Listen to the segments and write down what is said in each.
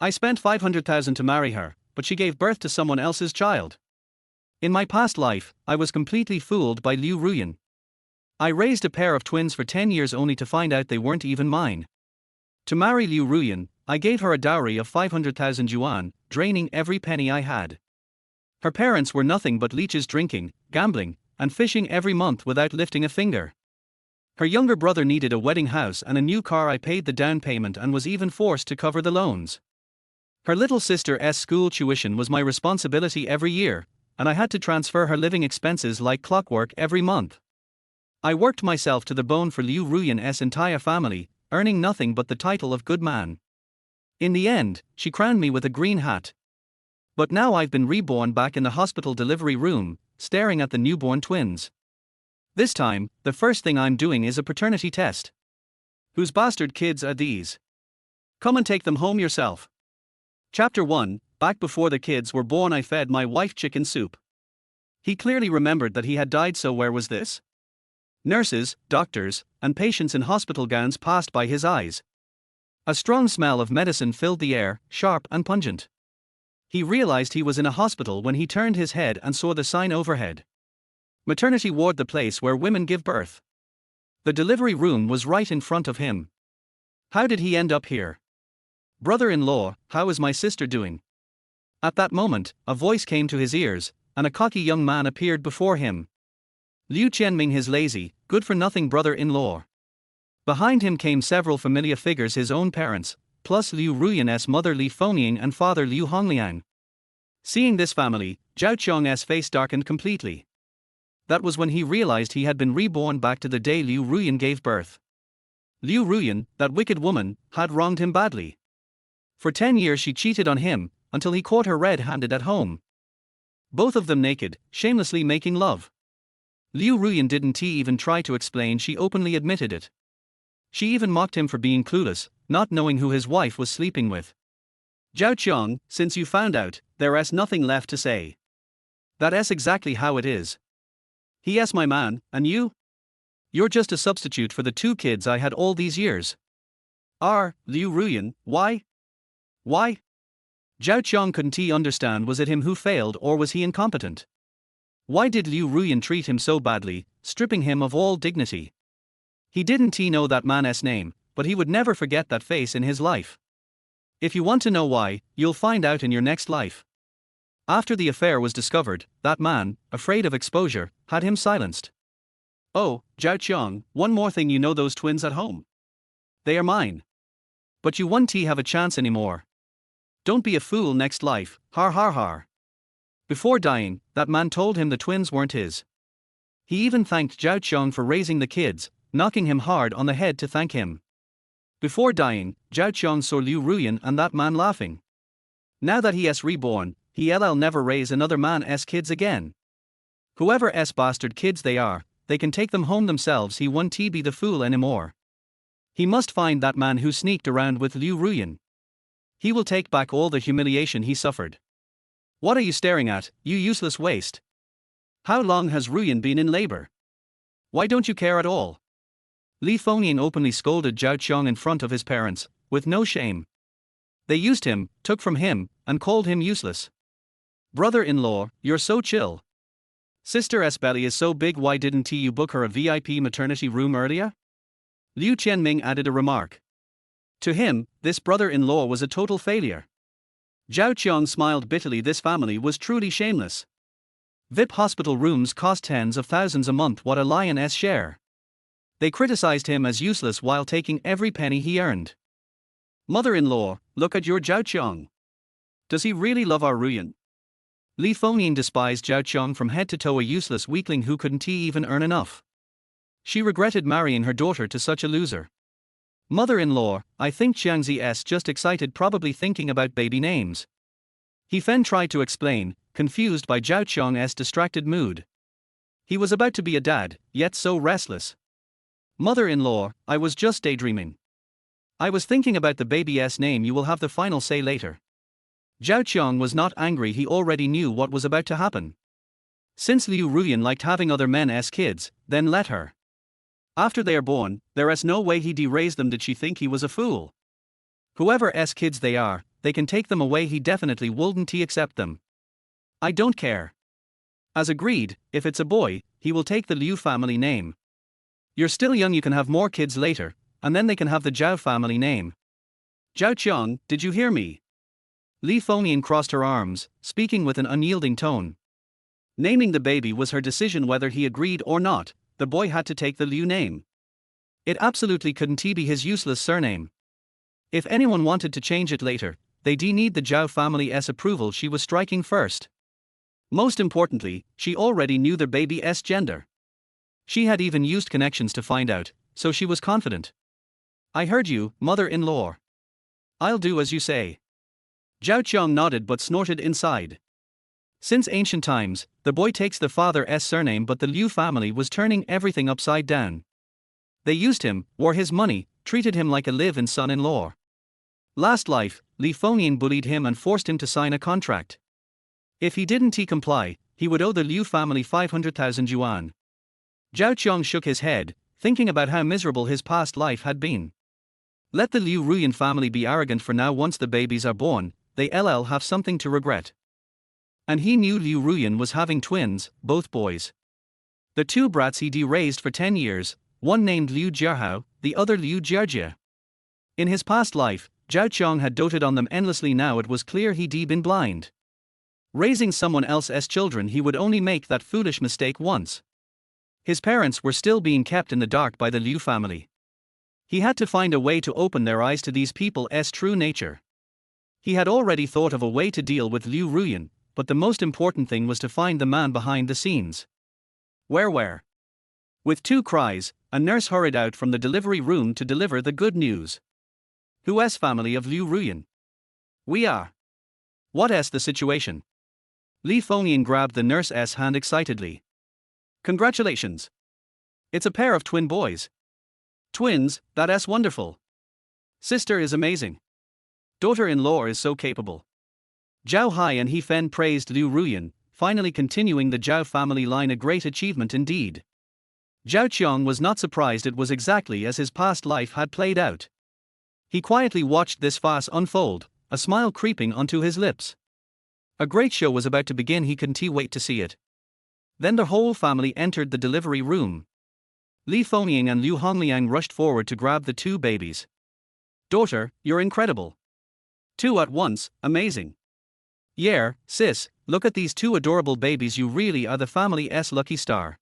I spent 500,000 to marry her, but she gave birth to someone else's child. In my past life, I was completely fooled by Liu Ruyan. I raised a pair of twins for 10 years only to find out they weren't even mine. To marry Liu Ruyan, I gave her a dowry of 500,000 yuan, draining every penny I had. Her parents were nothing but leeches, drinking, gambling, and fishing every month without lifting a finger. Her younger brother needed a wedding house and a new car. I paid the down payment and was even forced to cover the loans. Her little sister's school tuition was my responsibility every year, and I had to transfer her living expenses like clockwork every month. I worked myself to the bone for Liu Ruyan's entire family, earning nothing but the title of good man. In the end, she crowned me with a green hat. But now I've been reborn back in the hospital delivery room, staring at the newborn twins. This time, the first thing I'm doing is a paternity test. Whose bastard kids are these? Come and take them home yourself. Chapter 1. Back before the kids were born, I fed my wife chicken soup. He clearly remembered that he had died, so where was this? Nurses, doctors, and patients in hospital gowns passed by his eyes. A strong smell of medicine filled the air, sharp and pungent. He realized he was in a hospital when he turned his head and saw the sign overhead. Maternity ward, the place where women give birth. The delivery room was right in front of him. How did he end up here? Brother-in-law, how is my sister doing? At that moment, a voice came to his ears, and a cocky young man appeared before him. Liu Qianming, his lazy, good-for-nothing brother-in-law. Behind him came several familiar figures, his own parents, plus Liu Ruyan's mother Li Fonying and father Liu Hongliang. Seeing this family, Zhao Qiong's face darkened completely. That was when he realized he had been reborn back to the day Liu Ruyan gave birth. Liu Ruyan, that wicked woman, had wronged him badly. For 10 years she cheated on him, until he caught her red-handed at home. Both of them naked, shamelessly making love. Liu Ruyan didn't even try to explain, she openly admitted it. She even mocked him for being clueless, not knowing who his wife was sleeping with. Zhao Qiong, since you found out, there's nothing left to say. That's exactly how it is. He my man, and you? You're just a substitute for the 2 kids I had all these years. Liu Ruyan, why? Why? Zhao Qiong couldn't understand, was it him who failed or was he incompetent? Why did Liu Ruyan treat him so badly, stripping him of all dignity? He didn't know that man's name, but he would never forget that face in his life. If you want to know why, you'll find out in your next life. After the affair was discovered, that man, afraid of exposure, had him silenced. Oh, Zhao Qiong, one more thing, you know those twins at home? They are mine. But you won't have a chance anymore. Don't be a fool next life, har har har. Before dying, that man told him the twins weren't his. He even thanked Zhao Qiong for raising the kids, knocking him hard on the head to thank him. Before dying, Zhao Qiong saw Liu Ruyan and that man laughing. Now that he's reborn, he'll never raise another man's kids again. Whoever's bastard kids they are, they can take them home themselves, he won't be the fool anymore. He must find that man who sneaked around with Liu Ruyan. He will take back all the humiliation he suffered. What are you staring at, you useless waste? How long has Ruyan been in labor? Why don't you care at all? Li Fonying openly scolded Zhao Qiong in front of his parents, with no shame. They used him, took from him, and called him useless. Brother-in-law, you're so chill. Sister's belly is so big, why didn't you book her a VIP maternity room earlier? Liu Qianming added a remark. To him, this brother-in-law was a total failure. Zhao Qiong smiled bitterly, this family was truly shameless. VIP hospital rooms cost tens of thousands a month, what a lion's share. They criticized him as useless while taking every penny he earned. Mother-in-law, look at your Zhao Qiong. Does he really love our Ruyan? Li Fonying despised Zhao Qiong from head to toe, a useless weakling who couldn't even earn enough. She regretted marrying her daughter to such a loser. Mother-in-law, I think Qiangzi's just excited, probably thinking about baby names. He Fen tried to explain, confused by Zhao Qiong's distracted mood. He was about to be a dad, yet so restless. Mother-in-law, I was just daydreaming. I was thinking about the baby's name, you will have the final say later. Zhao Qiong was not angry, he already knew what was about to happen. Since Liu Ruyan liked having other men's kids, then let her. After they are born, there's no way he'd raise them. Did she think he was a fool? Whoever's kids they are, they can take them away. He definitely wouldn't accept them. I don't care. As agreed, if it's a boy, he will take the Liu family name. You're still young, you can have more kids later, and then they can have the Zhao family name. Zhao Qiang, did you hear me? Li Fengyan crossed her arms, speaking with an unyielding tone. Naming the baby was her decision whether he agreed or not. The boy had to take the Liu name. It absolutely couldn't be his useless surname. If anyone wanted to change it later, they'd need the Zhao family's approval. She was striking first. Most importantly, she already knew the baby's gender. She had even used connections to find out, so she was confident. I heard you, mother-in-law. I'll do as you say. Zhao Qiang nodded but snorted inside. Since ancient times, the boy takes the father's surname, but the Liu family was turning everything upside down. They used him, wore his money, treated him like a live-in son-in-law. Last life, Li Fengyan bullied him and forced him to sign a contract. If he didn't comply, he would owe the Liu family 500,000 yuan. Zhao Qiang shook his head, thinking about how miserable his past life had been. Let the Liu Ruyan family be arrogant for now. Once the babies are born, they'll have something to regret. And he knew Liu Ruyan was having twins, both boys. The two brats he'd raised for 10 years, one named Liu Jiahao, the other Liu Jiajie. In his past life, Zhao Qiang had doted on them endlessly. Now it was clear he'd been blind. Raising someone else's children, he would only make that foolish mistake once. His parents were still being kept in the dark by the Liu family. He had to find a way to open their eyes to these people's true nature. He had already thought of a way to deal with Liu Ruyan, but the most important thing was to find the man behind the scenes. Where? With two cries, a nurse hurried out from the delivery room to deliver the good news. Who's family of Liu Ruyan? We are. What's the situation? Li Fengyan grabbed the nurse's hand excitedly. Congratulations. It's a pair of twin boys. Twins, that's wonderful. Sister is amazing. Daughter-in-law is so capable. Zhao Hai and He Fen praised Liu Ruyan, finally continuing the Zhao family line, a great achievement indeed. Zhao Qiang was not surprised. It was exactly as his past life had played out. He quietly watched this farce unfold, a smile creeping onto his lips. A great show was about to begin. He couldn't wait to see it. Then the whole family entered the delivery room. Li Fengyan and Liu Hongliang rushed forward to grab the two babies. Daughter, you're incredible. Two at once, amazing. Yeah, sis, look at these two adorable babies. You really are the family's lucky star.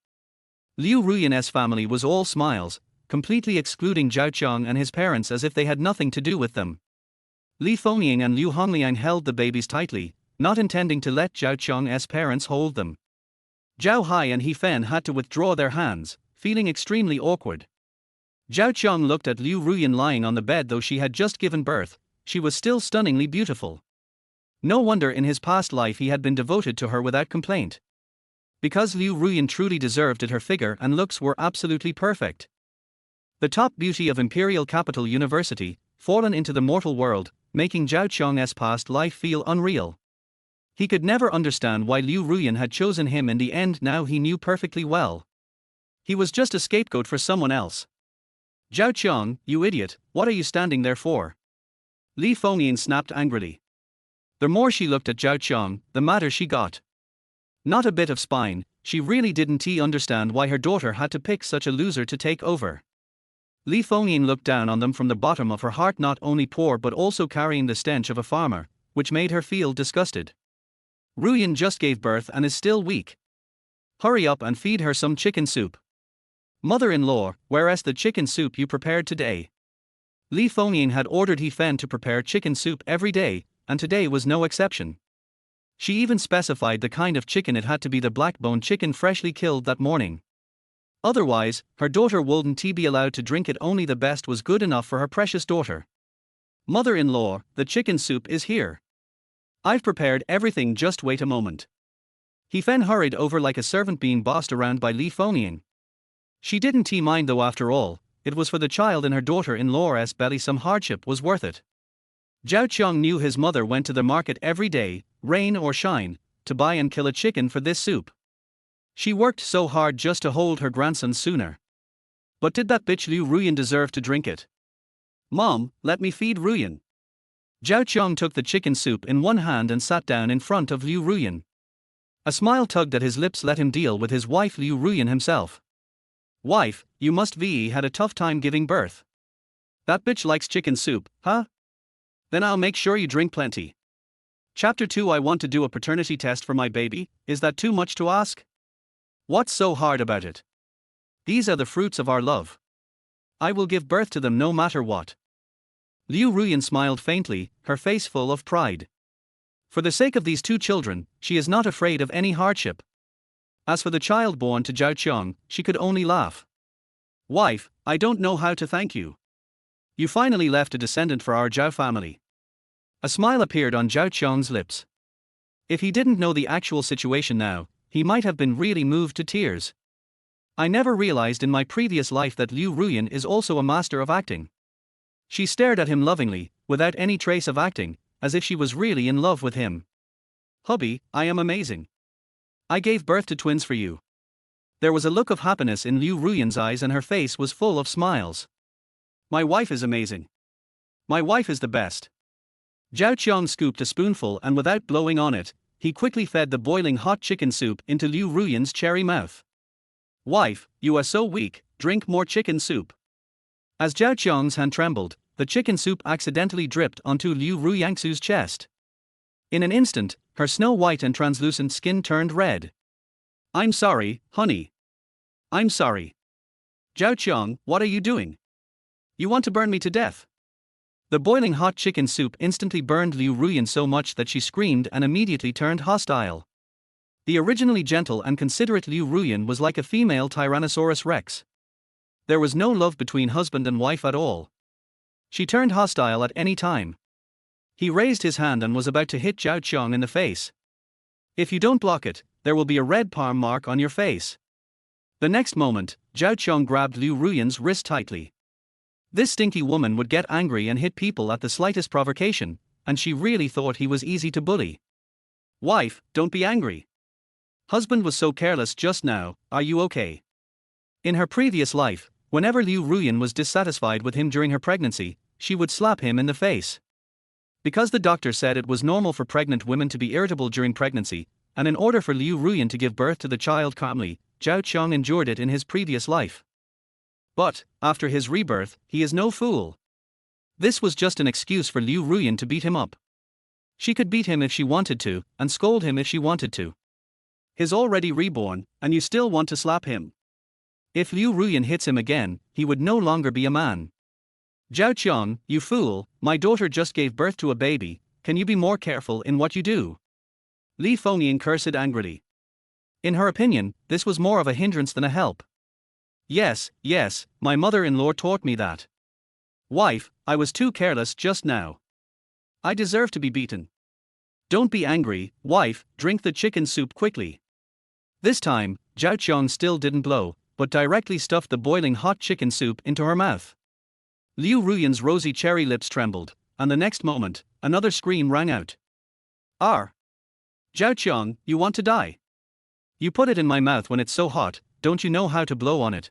Liu Ruyan's family was all smiles, completely excluding Zhao Qiang and his parents as if they had nothing to do with them. Li Fengyan and Liu Hongliang held the babies tightly, not intending to let Zhao Qiang's parents hold them. Zhao Hai and He Fen had to withdraw their hands, feeling extremely awkward. Zhao Qiang looked at Liu Ruyan lying on the bed. Though she had just given birth, she was still stunningly beautiful. No wonder in his past life he had been devoted to her without complaint. Because Liu Ruyan truly deserved it, her figure and looks were absolutely perfect. The top beauty of Imperial Capital University, fallen into the mortal world, making Zhao Qiang's past life feel unreal. He could never understand why Liu Ruyan had chosen him in the end. Now he knew perfectly well. He was just a scapegoat for someone else. Zhao Qiang, you idiot, what are you standing there for? Li Fengyan snapped angrily. The more she looked at Zhao Qiang, the madder she got. Not a bit of spine. She really didn't understand why her daughter had to pick such a loser to take over. Li Fengyan looked down on them from the bottom of her heart, not only poor but also carrying the stench of a farmer, which made her feel disgusted. Ruyan just gave birth and is still weak. Hurry up and feed her some chicken soup. Mother-in-law, where's the chicken soup you prepared today? Li Fengyan had ordered He Fen to prepare chicken soup every day, and today was no exception. She even specified the kind of chicken. It had to be the black-bone chicken freshly killed that morning. Otherwise, her daughter wouldn't be allowed to drink it. Only the best was good enough for her precious daughter. Mother-in-law, the chicken soup is here. I've prepared everything, just wait a moment. He Fen hurried over like a servant being bossed around by Li Fengyan. She didn't mind though. After all, it was for the child in her daughter-in-law's belly. Some hardship was worth it. Zhao Qiang knew his mother went to the market every day, rain or shine, to buy and kill a chicken for this soup. She worked so hard just to hold her grandson sooner. But did that bitch Liu Ruyan deserve to drink it? Mom, let me feed Ruyan. Zhao Qiang took the chicken soup in one hand and sat down in front of Liu Ruyan. A smile tugged at his lips, let him deal with his wife Liu Ruyan himself. Wife, you must be had a tough time giving birth. That bitch likes chicken soup, huh? Then I'll make sure you drink plenty. Chapter 2. I want to do a paternity test for my baby, is that too much to ask? What's so hard about it? These are the fruits of our love. I will give birth to them no matter what. Liu Ruyan smiled faintly, her face full of pride. For the sake of these two children, she is not afraid of any hardship. As for the child born to Zhao Qiang, she could only laugh. Wife, I don't know how to thank you. You finally left a descendant for our Zhao family. A smile appeared on Zhao Qiang's lips. If he didn't know the actual situation now, he might have been really moved to tears. I never realized in my previous life that Liu Ruyan is also a master of acting. She stared at him lovingly, without any trace of acting, as if she was really in love with him. Hubby, I am amazing. I gave birth to twins for you. There was a look of happiness in Liu Ruyan's eyes and her face was full of smiles. My wife is amazing. My wife is the best. Zhao Qiang scooped a spoonful and without blowing on it, he quickly fed the boiling hot chicken soup into Liu Ruyan's cherry mouth. Wife, you are so weak, drink more chicken soup. As Zhao Qiang's hand trembled, the chicken soup accidentally dripped onto Liu Ruyan's chest. In an instant, her snow-white and translucent skin turned red. I'm sorry, honey. I'm sorry. Zhao Qiang, what are you doing? You want to burn me to death? The boiling hot chicken soup instantly burned Liu Ruyan so much that she screamed and immediately turned hostile. The originally gentle and considerate Liu Ruyan was like a female Tyrannosaurus Rex. There was no love between husband and wife at all. She turned hostile at any time. He raised his hand and was about to hit Zhao Qiang in the face. If you don't block it, there will be a red palm mark on your face. The next moment, Zhao Qiang grabbed Liu Ruyan's wrist tightly. This stinky woman would get angry and hit people at the slightest provocation, and she really thought he was easy to bully. Wife, don't be angry. Husband was so careless just now, are you okay? In her previous life, whenever Liu Ruyan was dissatisfied with him during her pregnancy, she would slap him in the face. Because the doctor said it was normal for pregnant women to be irritable during pregnancy, and in order for Liu Ruyan to give birth to the child calmly, Zhao Qiang endured it in his previous life. But, after his rebirth, he is no fool. This was just an excuse for Liu Ruyan to beat him up. She could beat him if she wanted to, and scold him if she wanted to. He's already reborn, and you still want to slap him. If Liu Ruyan hits him again, he would no longer be a man. Zhao Qiang, you fool, my daughter just gave birth to a baby, can you be more careful in what you do? Li Fengyan cursed angrily. In her opinion, this was more of a hindrance than a help. Yes, my mother-in-law taught me that. Wife, I was too careless just now. I deserve to be beaten. Don't be angry, wife, drink the chicken soup quickly. This time, Zhao Qiang still didn't blow, but directly stuffed the boiling hot chicken soup into her mouth. Liu Ruyan's rosy cherry lips trembled, and the next moment, another scream rang out. Zhao Qiang, you want to die? You put it in my mouth when it's so hot, don't you know how to blow on it?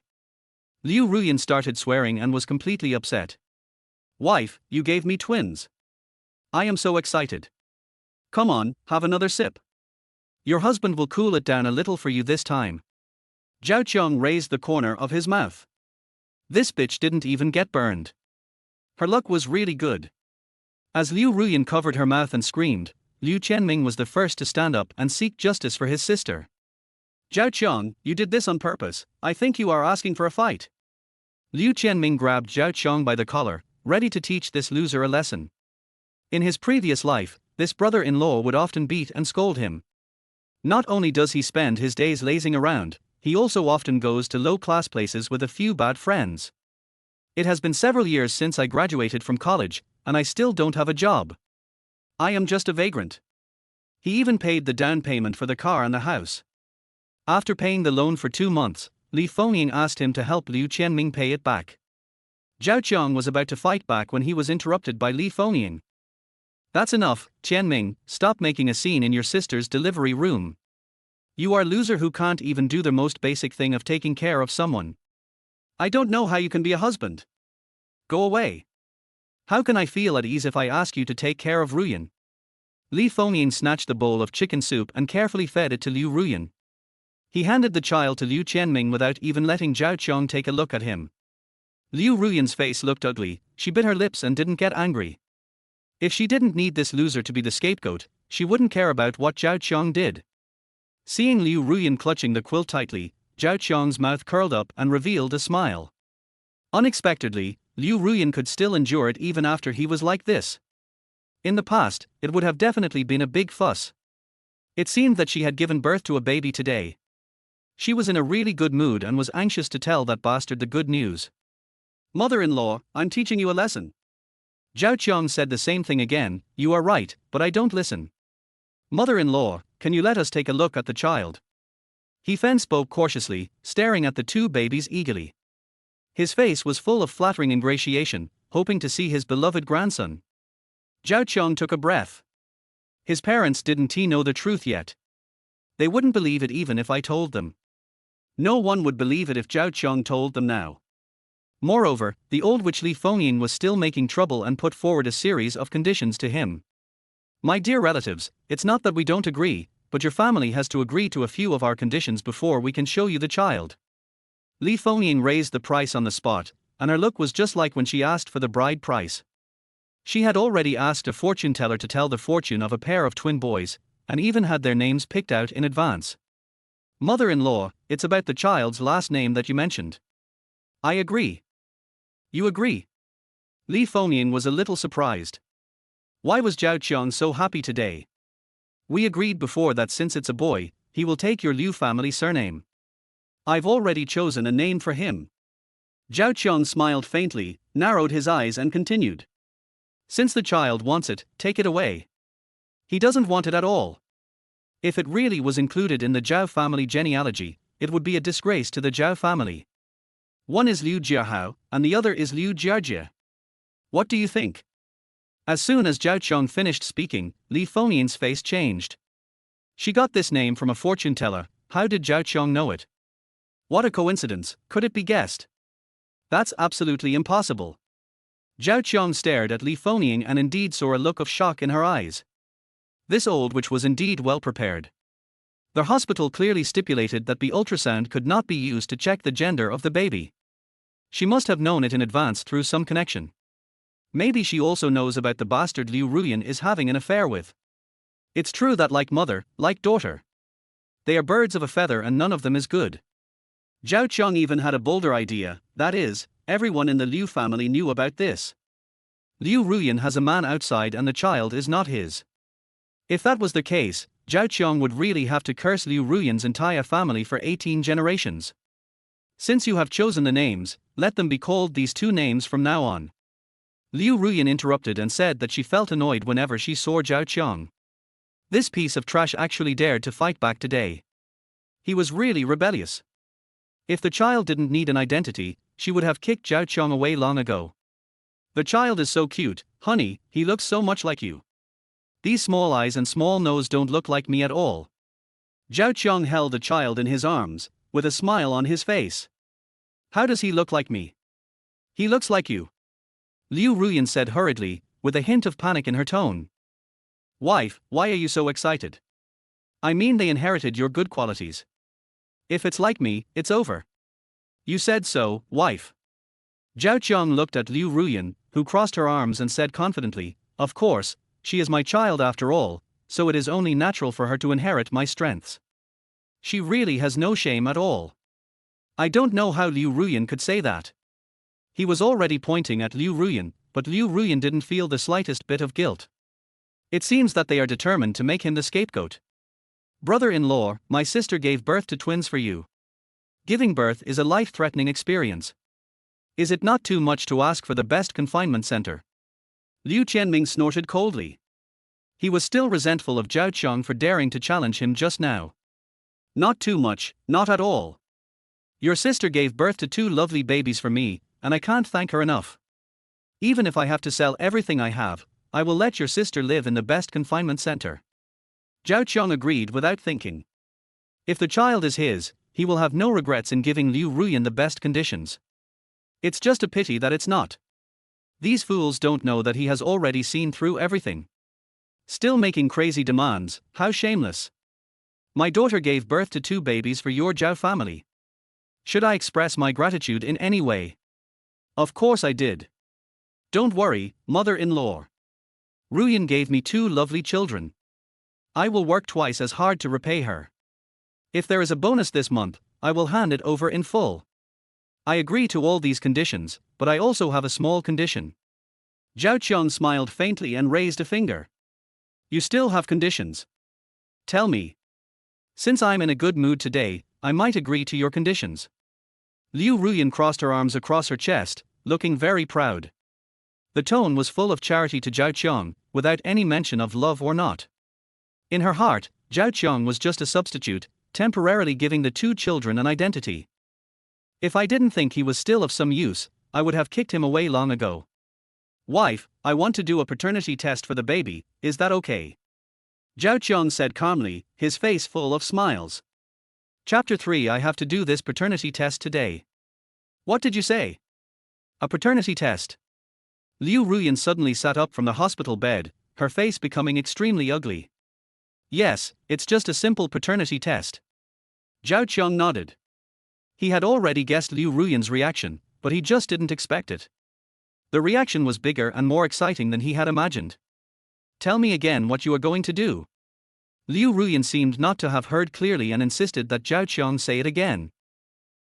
Liu Ruyan started swearing and was completely upset. Wife, you gave me twins. I am so excited. Come on, have another sip. Your husband will cool it down a little for you this time. Zhao Qiang raised the corner of his mouth. This bitch didn't even get burned. Her luck was really good. As Liu Ruyan covered her mouth and screamed, Liu Qianming was the first to stand up and seek justice for his sister. Zhao Qiang, you did this on purpose, I think you are asking for a fight. Liu Qianming grabbed Zhao Qiang by the collar, ready to teach this loser a lesson. In his previous life, this brother-in-law would often beat and scold him. Not only does he spend his days lazing around, he also often goes to low-class places with a few bad friends. It has been several years since I graduated from college, and I still don't have a job. I am just a vagrant. He even paid the down payment for the car and the house. After paying the loan for 2 months, Li Fengyan asked him to help Liu Qianming pay it back. Zhao Qiang was about to fight back when he was interrupted by Li Fengyan. That's enough, Qianming, stop making a scene in your sister's delivery room. You are a loser who can't even do the most basic thing of taking care of someone. I don't know how you can be a husband. Go away. How can I feel at ease if I ask you to take care of Ruyan? Li Fengyin snatched the bowl of chicken soup and carefully fed it to Liu Ruyan. He handed the child to Liu Qianming without even letting Zhao Qiong take a look at him. Liu Ruyan's face looked ugly. She bit her lips and didn't get angry. If she didn't need this loser to be the scapegoat, she wouldn't care about what Zhao Qiong did. Seeing Liu Ruyan clutching the quilt tightly, Zhao Qiong's mouth curled up and revealed a smile. Unexpectedly, Liu Ruyan could still endure it even after he was like this. In the past, it would have definitely been a big fuss. It seemed that she had given birth to a baby today. She was in a really good mood and was anxious to tell that bastard the good news. "Mother-in-law, I'm teaching you a lesson." Zhao Qiong said the same thing again. "You are right, but I don't listen." "Mother-in-law, can you let us take a look at the child?" He Fen spoke cautiously, staring at the two babies eagerly. His face was full of flattering ingratiation, hoping to see his beloved grandson. Zhao Qiong took a breath. His parents didn't know the truth yet. They wouldn't believe it even if I told them. No one would believe it if Zhao Qiong told them now. Moreover, the old witch Li Fengyin was still making trouble and put forward a series of conditions to him. "My dear relatives, it's not that we don't agree, but your family has to agree to a few of our conditions before we can show you the child." Li Fengyin raised the price on the spot, and her look was just like when she asked for the bride price. She had already asked a fortune teller to tell the fortune of a pair of twin boys, and even had their names picked out in advance. "Mother-in-law, it's about the child's last name that you mentioned." "I agree." "You agree?" Li Fengyin was a little surprised. Why was Zhao Qiong so happy today? "We agreed before that since it's a boy, he will take your Liu family surname. I've already chosen a name for him." Zhao Qiong smiled faintly, narrowed his eyes and continued. "Since the child wants it, take it away. He doesn't want it at all. If it really was included in the Zhao family genealogy, it would be a disgrace to the Zhao family. One is Liu Jiahao, and the other is Liu Jiajie. What do you think?" As soon as Zhao Qiong finished speaking, Li Fengyin's face changed. She got this name from a fortune teller. How did Zhao Qiong know it? What a coincidence, could it be guessed? That's absolutely impossible. Zhao Qiong stared at Li Fengyin and indeed saw a look of shock in her eyes. This old witch was indeed well prepared. The hospital clearly stipulated that the ultrasound could not be used to check the gender of the baby. She must have known it in advance through some connection. Maybe she also knows about the bastard Liu Ruyan is having an affair with. It's true that like mother, like daughter. They are birds of a feather and none of them is good. Zhao Qiong even had a bolder idea, that is, everyone in the Liu family knew about this. Liu Ruyan has a man outside and the child is not his. If that was the case, Zhao Qiong would really have to curse Liu Ruyan's entire family for 18 generations. Since you have chosen the names, let them be called these two names from now on. Liu Ruyan interrupted and said that she felt annoyed whenever she saw Zhao Qiong. This piece of trash actually dared to fight back today. He was really rebellious. If the child didn't need an identity, she would have kicked Zhao Qiong away long ago. "The child is so cute, honey, he looks so much like you. These small eyes and small nose don't look like me at all." Zhao Qiong held the child in his arms, with a smile on his face. "How does he look like me?" "He looks like you," Liu Ruyan said hurriedly, with a hint of panic in her tone. "Wife, why are you so excited? I mean they inherited your good qualities. If it's like me, it's over." "You said so, wife." Zhao Qiong looked at Liu Ruyan, who crossed her arms and said confidently, "Of course, she is my child after all, so it is only natural for her to inherit my strengths. She really has no shame at all." I don't know how Liu Ruyan could say that. He was already pointing at Liu Ruyan, but Liu Ruyan didn't feel the slightest bit of guilt. It seems that they are determined to make him the scapegoat. "Brother-in-law, my sister gave birth to twins for you. Giving birth is a life-threatening experience. Is it not too much to ask for the best confinement center?" Liu Qianming snorted coldly. He was still resentful of Zhao Qiong for daring to challenge him just now. "Not too much, not at all. Your sister gave birth to two lovely babies for me, and I can't thank her enough. Even if I have to sell everything I have, I will let your sister live in the best confinement center." Zhao Qiong agreed without thinking. If the child is his, he will have no regrets in giving Liu Ruyan the best conditions. It's just a pity that it's not. These fools don't know that he has already seen through everything. Still making crazy demands, how shameless. My daughter gave birth to 2 babies for your Zhao family. Should I express my gratitude in any way? Of course I did. Don't worry, mother-in-law. Ruyan gave me 2 lovely children. I will work twice as hard to repay her. If there is a bonus this month, I will hand it over in full. I agree to all these conditions, but I also have a small condition. Zhao Qiang smiled faintly and raised a finger. You still have conditions? Tell me. Since I'm in a good mood today, I might agree to your conditions. Liu Ruyan crossed her arms across her chest, looking very proud. The tone was full of charity to Zhao Qiang, without any mention of love or not. In her heart, Zhao Qiang was just a substitute, temporarily giving the 2 children an identity. If I didn't think he was still of some use, I would have kicked him away long ago. Wife, I want to do a paternity test for the baby, is that okay? Zhao Qiang said calmly, his face full of smiles. Chapter 3. I have to do this paternity test today. What did you say? A paternity test. Liu Ruyan suddenly sat up from the hospital bed, her face becoming extremely ugly. Yes, it's just a simple paternity test. Zhao Qiang nodded. He had already guessed Liu Ruyan's reaction, but he just didn't expect it. The reaction was bigger and more exciting than he had imagined. Tell me again what you are going to do. Liu Ruyan seemed not to have heard clearly and insisted that Zhao Qiang say it again.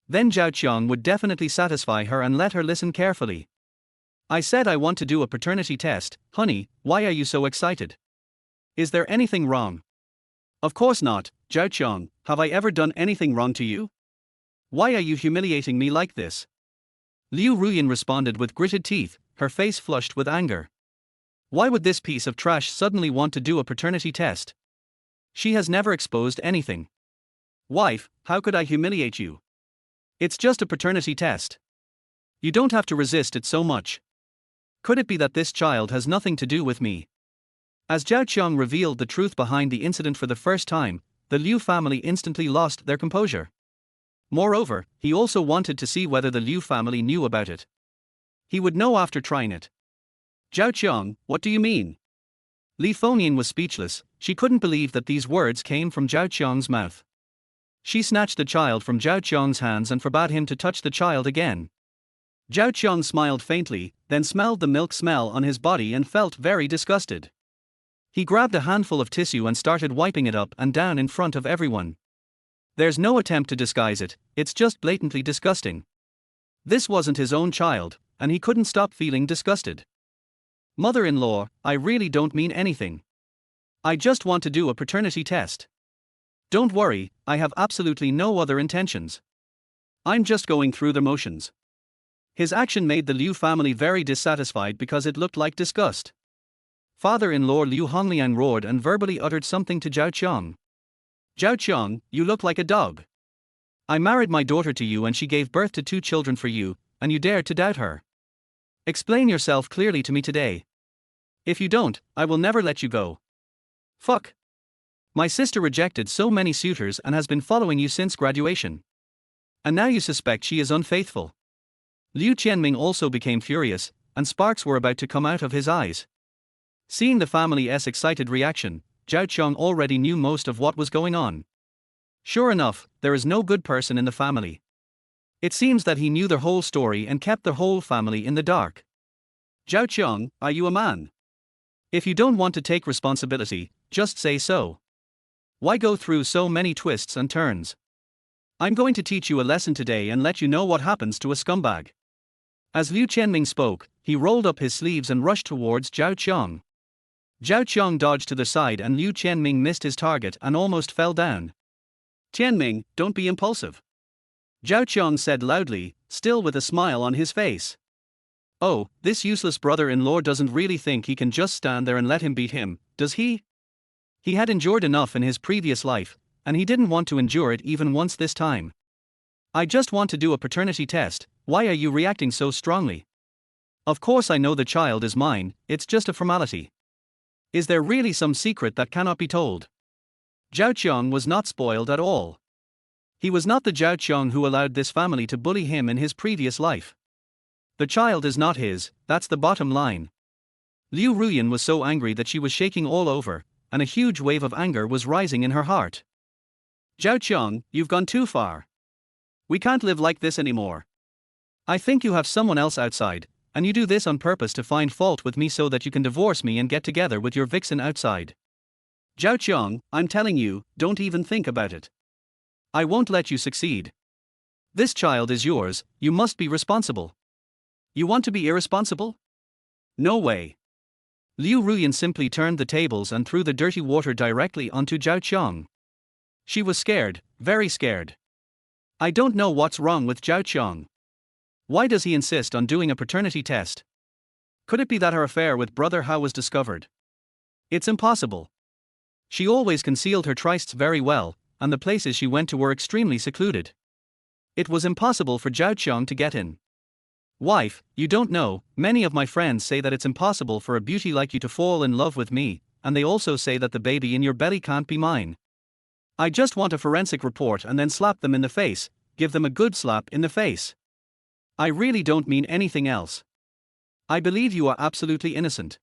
Then Zhao Qiang would definitely satisfy her and let her listen carefully. I said I want to do a paternity test, honey, why are you so excited? Is there anything wrong? Of course not, Zhao Qiang, have I ever done anything wrong to you? Why are you humiliating me like this? Liu Ruyan responded with gritted teeth, her face flushed with anger. Why would this piece of trash suddenly want to do a paternity test? She has never exposed anything. Wife, how could I humiliate you? It's just a paternity test. You don't have to resist it so much. Could it be that this child has nothing to do with me? As Zhao Qiang revealed the truth behind the incident for the first time, the Liu family instantly lost their composure. Moreover, he also wanted to see whether the Liu family knew about it. He would know after trying it. Zhao Qiang, what do you mean? Li Fengnian was speechless, she couldn't believe that these words came from Zhao Qiang's mouth. She snatched the child from Zhao Qiang's hands and forbade him to touch the child again. Zhao Qiang smiled faintly, then smelled the milk smell on his body and felt very disgusted. He grabbed a handful of tissue and started wiping it up and down in front of everyone. There's no attempt to disguise it, it's just blatantly disgusting. This wasn't his own child, and he couldn't stop feeling disgusted. Mother-in-law, I really don't mean anything. I just want to do a paternity test. Don't worry, I have absolutely no other intentions. I'm just going through the motions. His action made the Liu family very dissatisfied because it looked like disgust. Father-in-law Liu Hongliang roared and verbally uttered something to Zhao Qiang. Zhao Qiang, you look like a dog. I married my daughter to you and she gave birth to 2 children for you, and you dared to doubt her. Explain yourself clearly to me today. If you don't, I will never let you go. Fuck. My sister rejected so many suitors and has been following you since graduation. And now you suspect she is unfaithful. Liu Qianming also became furious, and sparks were about to come out of his eyes. Seeing the family's excited reaction, Zhao Qiang already knew most of what was going on. Sure enough, there is no good person in the family. It seems that he knew the whole story and kept the whole family in the dark. Zhao Qiang, are you a man? If you don't want to take responsibility, just say so. Why go through so many twists and turns? I'm going to teach you a lesson today and let you know what happens to a scumbag. As Liu Qianming spoke, he rolled up his sleeves and rushed towards Zhao Qiang. Zhao Qiang dodged to the side and Liu Qianming missed his target and almost fell down. Qianming, don't be impulsive. Zhao Qiang said loudly, still with a smile on his face. Oh, this useless brother-in-law doesn't really think he can just stand there and let him beat him, does he? He had endured enough in his previous life, and he didn't want to endure it even once this time. I just want to do a paternity test, why are you reacting so strongly? Of course I know the child is mine, it's just a formality. Is there really some secret that cannot be told? Zhao Qiang was not spoiled at all. He was not the Zhao Qiang who allowed this family to bully him in his previous life. The child is not his, that's the bottom line. Liu Ruyan was so angry that she was shaking all over, and a huge wave of anger was rising in her heart. Zhao Qiang, you've gone too far. We can't live like this anymore. I think you have someone else outside, and you do this on purpose to find fault with me so that you can divorce me and get together with your vixen outside. Zhao Qiang, I'm telling you, don't even think about it. I won't let you succeed. This child is yours, you must be responsible. You want to be irresponsible? No way. Liu Ruyan simply turned the tables and threw the dirty water directly onto Zhao Qiang. She was scared, very scared. I don't know what's wrong with Zhao Qiang. Why does he insist on doing a paternity test? Could it be that her affair with Brother Hao was discovered? It's impossible. She always concealed her trysts very well, and the places she went to were extremely secluded. It was impossible for Zhao Qiang to get in. Wife, you don't know, many of my friends say that it's impossible for a beauty like you to fall in love with me, and they also say that the baby in your belly can't be mine. I just want a forensic report and then slap them in the face, give them a good slap in the face. I really don't mean anything else. I believe you are absolutely innocent.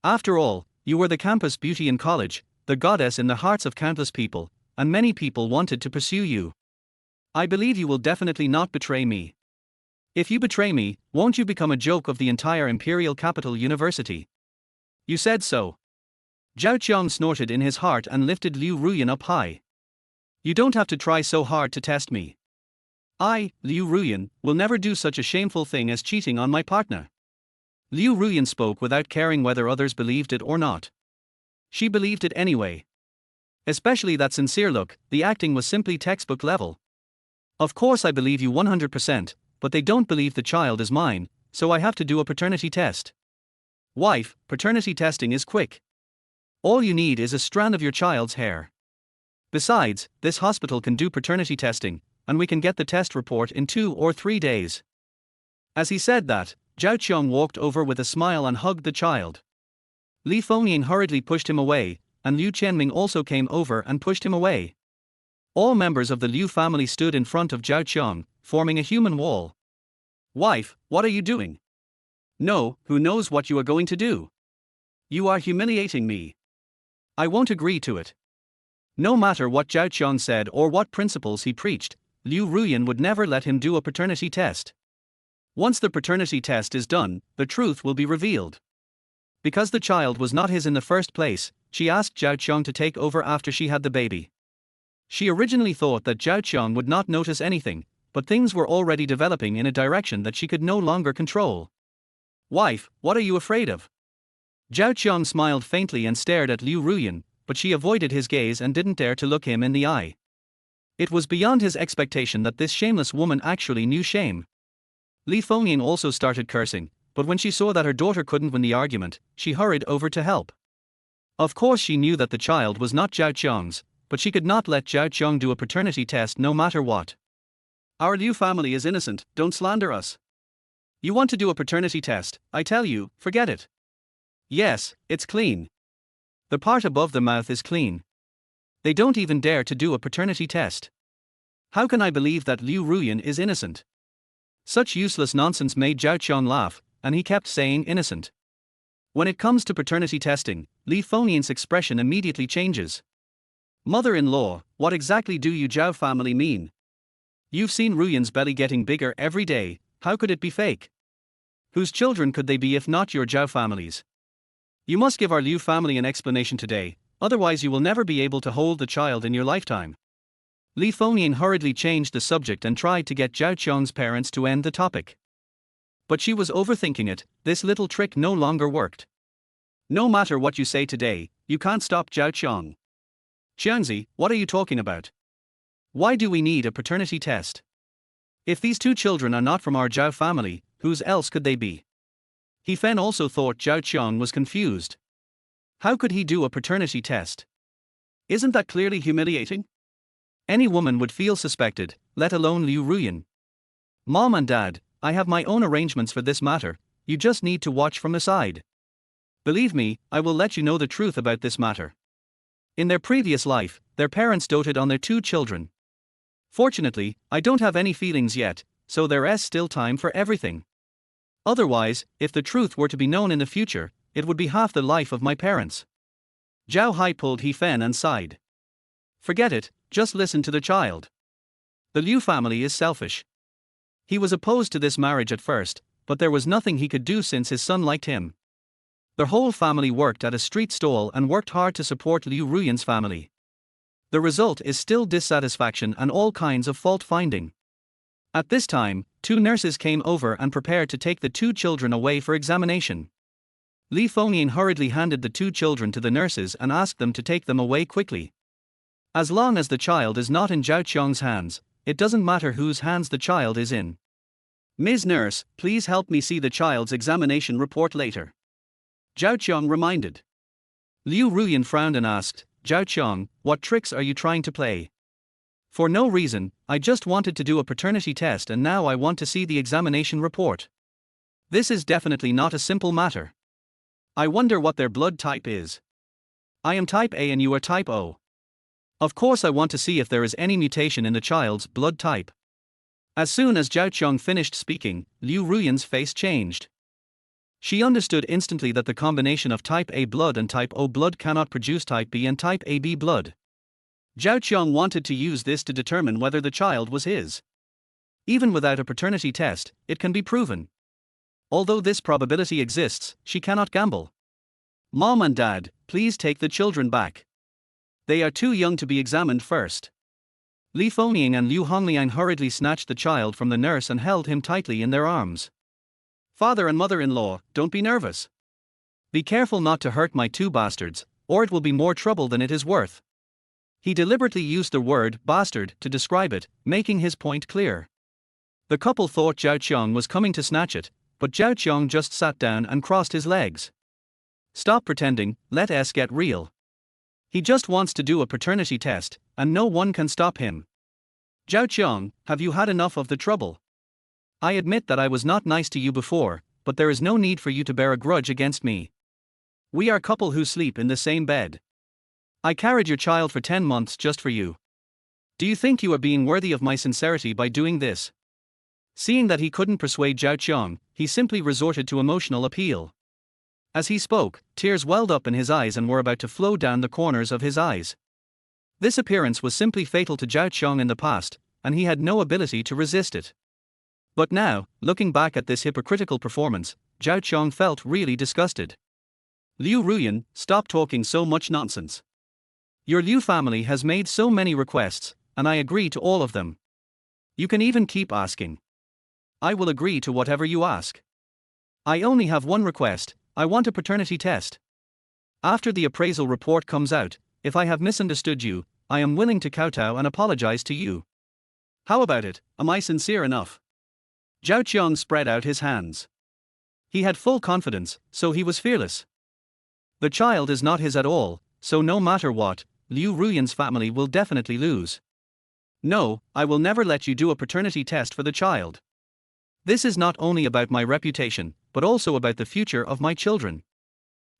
After all, you were the campus beauty in college, the goddess in the hearts of countless people, and many people wanted to pursue you. I believe you will definitely not betray me. If you betray me, won't you become a joke of the entire Imperial Capital University? You said so. Zhao Qiang snorted in his heart and lifted Liu Ruyan up high. You don't have to try so hard to test me. I, Liu Ruyan, will never do such a shameful thing as cheating on my partner. Liu Ruyan spoke without caring whether others believed it or not. She believed it anyway. Especially that sincere look, the acting was simply textbook level. Of course I believe you 100%, but they don't believe the child is mine, so I have to do a paternity test. Wife, paternity testing is quick. All you need is a strand of your child's hair. Besides, this hospital can do paternity testing, and we can get the test report in 2 or 3 days. As he said that, Zhao Qiang walked over with a smile and hugged the child. Li Fengying hurriedly pushed him away, and Liu Qianming also came over and pushed him away. All members of the Liu family stood in front of Zhao Qiang, forming a human wall. Wife, what are you doing? No, who knows what you are going to do? You are humiliating me. I won't agree to it. No matter what Zhao Qiang said or what principles he preached, Liu Ruyan would never let him do a paternity test. Once the paternity test is done, the truth will be revealed. Because the child was not his in the first place, she asked Zhao Qiang to take over after she had the baby. She originally thought that Zhao Qiang would not notice anything, but things were already developing in a direction that she could no longer control. Wife, what are you afraid of? Zhao Qiang smiled faintly and stared at Liu Ruyan, but she avoided his gaze and didn't dare to look him in the eye. It was beyond his expectation that this shameless woman actually knew shame. Li Fengying also started cursing, but when she saw that her daughter couldn't win the argument, she hurried over to help. Of course she knew that the child was not Zhao Qiang's, but she could not let Zhao Qiang do a paternity test no matter what. Our Liu family is innocent, don't slander us. You want to do a paternity test, I tell you, forget it. Yes, it's clean. The part above the mouth is clean. They don't even dare to do a paternity test. How can I believe that Liu Ruyan is innocent? Such useless nonsense made Zhao Qiang laugh, and he kept saying innocent. When it comes to paternity testing, Li Fengying's expression immediately changes. Mother-in-law, what exactly do you Zhao family mean? You've seen Ruyan's belly getting bigger every day, how could it be fake? Whose children could they be if not your Zhao families? You must give our Liu family an explanation today, otherwise you will never be able to hold the child in your lifetime. Li Fengying hurriedly changed the subject and tried to get Zhao Qiang's parents to end the topic. But she was overthinking it, this little trick no longer worked. No matter what you say today, you can't stop Zhao Qiang. Qiangzi, what are you talking about? Why do we need a paternity test? If these 2 children are not from our Zhao family, whose else could they be? He Fen also thought Zhao Qiang was confused. How could he do a paternity test? Isn't that clearly humiliating? Any woman would feel suspected, let alone Liu Ruyan. Mom and Dad, I have my own arrangements for this matter, you just need to watch from the side. Believe me, I will let you know the truth about this matter. In their previous life, their parents doted on their 2 children. Fortunately, I don't have any feelings yet, so there is still time for everything. Otherwise, if the truth were to be known in the future, it would be half the life of my parents. Zhao Hai pulled He Fen and sighed. Forget it, just listen to the child. The Liu family is selfish. He was opposed to this marriage at first, but there was nothing he could do since his son liked him. Their whole family worked at a street stall and worked hard to support Liu Ruyan's family. The result is still dissatisfaction and all kinds of fault finding. At this time, 2 nurses came over and prepared to take the 2 children away for examination. Li Fengnian hurriedly handed the 2 children to the nurses and asked them to take them away quickly. As long as the child is not in Zhao Qiang's hands, it doesn't matter whose hands the child is in. Ms. Nurse, please help me see the child's examination report later. Zhao Qiang reminded. Liu Ruyan frowned and asked, Zhao Qiang, what tricks are you trying to play? For no reason, I just wanted to do a paternity test and now I want to see the examination report. This is definitely not a simple matter. I wonder what their blood type is. I am type A and you are type O. Of course I want to see if there is any mutation in the child's blood type. As soon as Zhao Qiang finished speaking, Liu Ruyan's face changed. She understood instantly that the combination of type A blood and type O blood cannot produce type B and type AB blood. Zhao Qiang wanted to use this to determine whether the child was his. Even without a paternity test, it can be proven. Although this probability exists, she cannot gamble. Mom and Dad, please take the children back. They are too young to be examined first. Li Fengnian and Liu Hongliang hurriedly snatched the child from the nurse and held him tightly in their arms. Father and mother-in-law, don't be nervous. Be careful not to hurt my 2 bastards, or it will be more trouble than it is worth. He deliberately used the word bastard to describe it, making his point clear. The couple thought Zhao Qiang was coming to snatch it, but Zhao Qiang just sat down and crossed his legs. Stop pretending, let us get real. He just wants to do a paternity test, and no one can stop him. Zhao Qiang, have you had enough of the trouble? I admit that I was not nice to you before, but there is no need for you to bear a grudge against me. We are a couple who sleep in the same bed. I carried your child for 10 months just for you. Do you think you are being worthy of my sincerity by doing this? Seeing that he couldn't persuade Zhao Qiang, he simply resorted to emotional appeal. As he spoke, tears welled up in his eyes and were about to flow down the corners of his eyes. This appearance was simply fatal to Zhao Qiang in the past, and he had no ability to resist it. But now, looking back at this hypocritical performance, Zhao Qiang felt really disgusted. Liu Ruyan, stop talking so much nonsense. Your Liu family has made so many requests, and I agree to all of them. You can even keep asking. I will agree to whatever you ask. I only have one request, I want a paternity test. After the appraisal report comes out, if I have misunderstood you, I am willing to kowtow and apologize to you. How about it, am I sincere enough? Zhao Qiang spread out his hands. He had full confidence, so he was fearless. The child is not his at all, so no matter what, Liu Ruyan's family will definitely lose. No, I will never let you do a paternity test for the child. This is not only about my reputation, but also about the future of my children.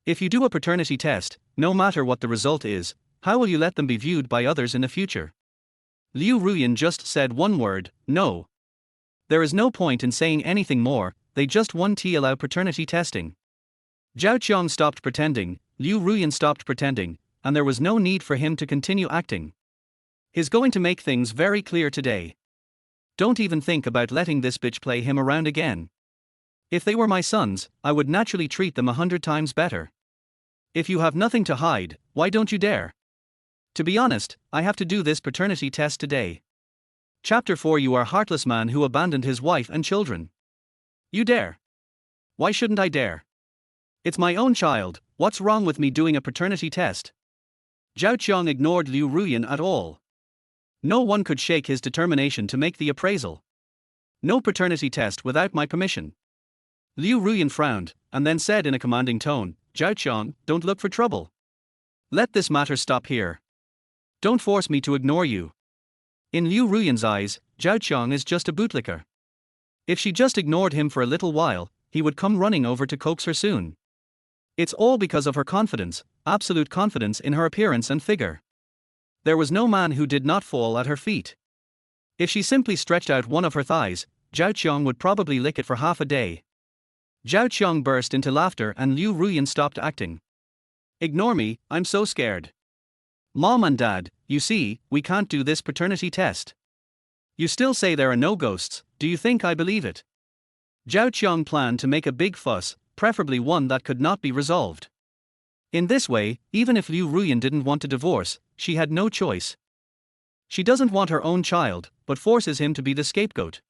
If you do a paternity test, no matter what the result is, how will you let them be viewed by others in the future? Liu Ruyan just said one word, no. There is no point in saying anything more, they just want to allow paternity testing. Zhao Qiang stopped pretending, Liu Ruyan stopped pretending, and there was no need for him to continue acting. He's going to make things very clear today. Don't even think about letting this bitch play him around again. If they were my sons, I would naturally treat them 100 times better. If you have nothing to hide, why don't you dare? To be honest, I have to do this paternity test today. Chapter 4. You are a heartless man who abandoned his wife and children. You dare? Why shouldn't I dare? It's my own child, what's wrong with me doing a paternity test? Zhao Qiang ignored Liu Ruyan at all. No one could shake his determination to make the appraisal. No paternity test without my permission. Liu Ruyan frowned, and then said in a commanding tone, Zhao Qiang, don't look for trouble. Let this matter stop here. Don't force me to ignore you. In Liu Ruyan's eyes, Zhao Qiang is just a bootlicker. If she just ignored him for a little while, he would come running over to coax her soon. It's all because of her confidence, absolute confidence in her appearance and figure. There was no man who did not fall at her feet. If she simply stretched out one of her thighs, Zhao Qiang would probably lick it for half a day. Zhao Qiang burst into laughter and Liu Ruyan stopped acting. Ignore me, I'm so scared. Mom and Dad, you see, we can't do this paternity test. You still say there are no ghosts, do you think I believe it? Zhao Qiang planned to make a big fuss, preferably one that could not be resolved. In this way, even if Liu Ruyan didn't want to divorce, she had no choice. She doesn't want her own child, but forces him to be the scapegoat.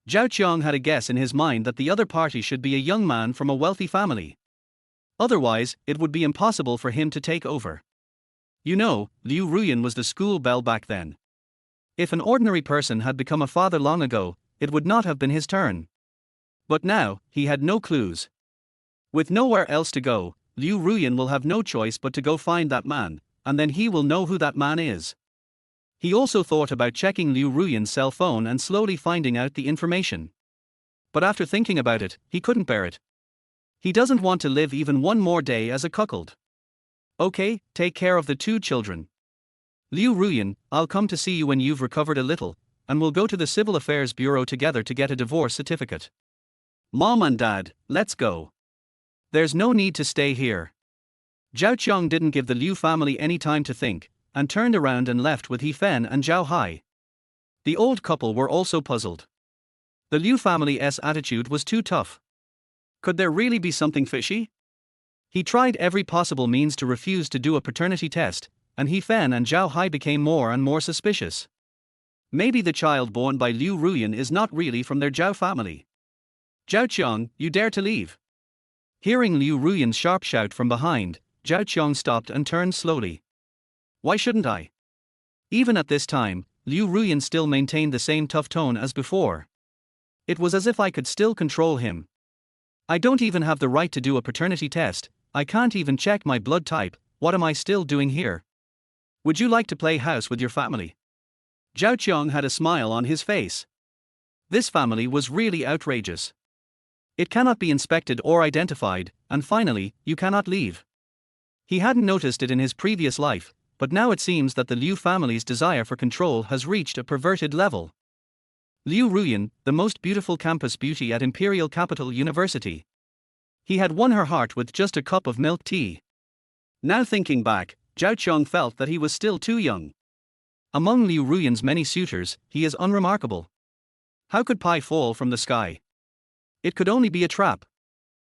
Zhao Qiang had a guess in his mind that the other party should be a young man from a wealthy family. Otherwise, it would be impossible for him to take over. You know, Liu Ruyan was the school belle back then. If an ordinary person had become a father long ago, it would not have been his turn. But now, he had no clues. With nowhere else to go, Liu Ruyan will have no choice but to go find that man, and then he will know who that man is. He also thought about checking Liu Ruyan's cell phone and slowly finding out the information. But after thinking about it, he couldn't bear it. He doesn't want to live even one more day as a cuckold. Okay, take care of the 2 children. Liu Ruyan, I'll come to see you when you've recovered a little, and we'll go to the Civil Affairs Bureau together to get a divorce certificate. Mom and Dad, let's go. There's no need to stay here. Zhao Qiang didn't give the Liu family any time to think, and turned around and left with He Fen and Zhao Hai. The old couple were also puzzled. The Liu family's attitude was too tough. Could there really be something fishy? He tried every possible means to refuse to do a paternity test, and He Fen and Zhao Hai became more and more suspicious. Maybe the child born by Liu Ruyan is not really from their Zhao family. Zhao Qiang, you dare to leave? Hearing Liu Ruyan's sharp shout from behind, Zhao Qiang stopped and turned slowly. Why shouldn't I? Even at this time, Liu Ruyan still maintained the same tough tone as before. It was as if I could still control him. I don't even have the right to do a paternity test, I can't even check my blood type, what am I still doing here? Would you like to play house with your family? Zhao Qiang had a smile on his face. This family was really outrageous. It cannot be inspected or identified, and finally, you cannot leave. He hadn't noticed it in his previous life, but now it seems that the Liu family's desire for control has reached a perverted level. Liu Ruyan, the most beautiful campus beauty at Imperial Capital University. He had won her heart with just a cup of milk tea. Now thinking back, Zhao Qiang felt that he was still too young. Among Liu Ruyan's many suitors, he is unremarkable. How could pie fall from the sky? It could only be a trap.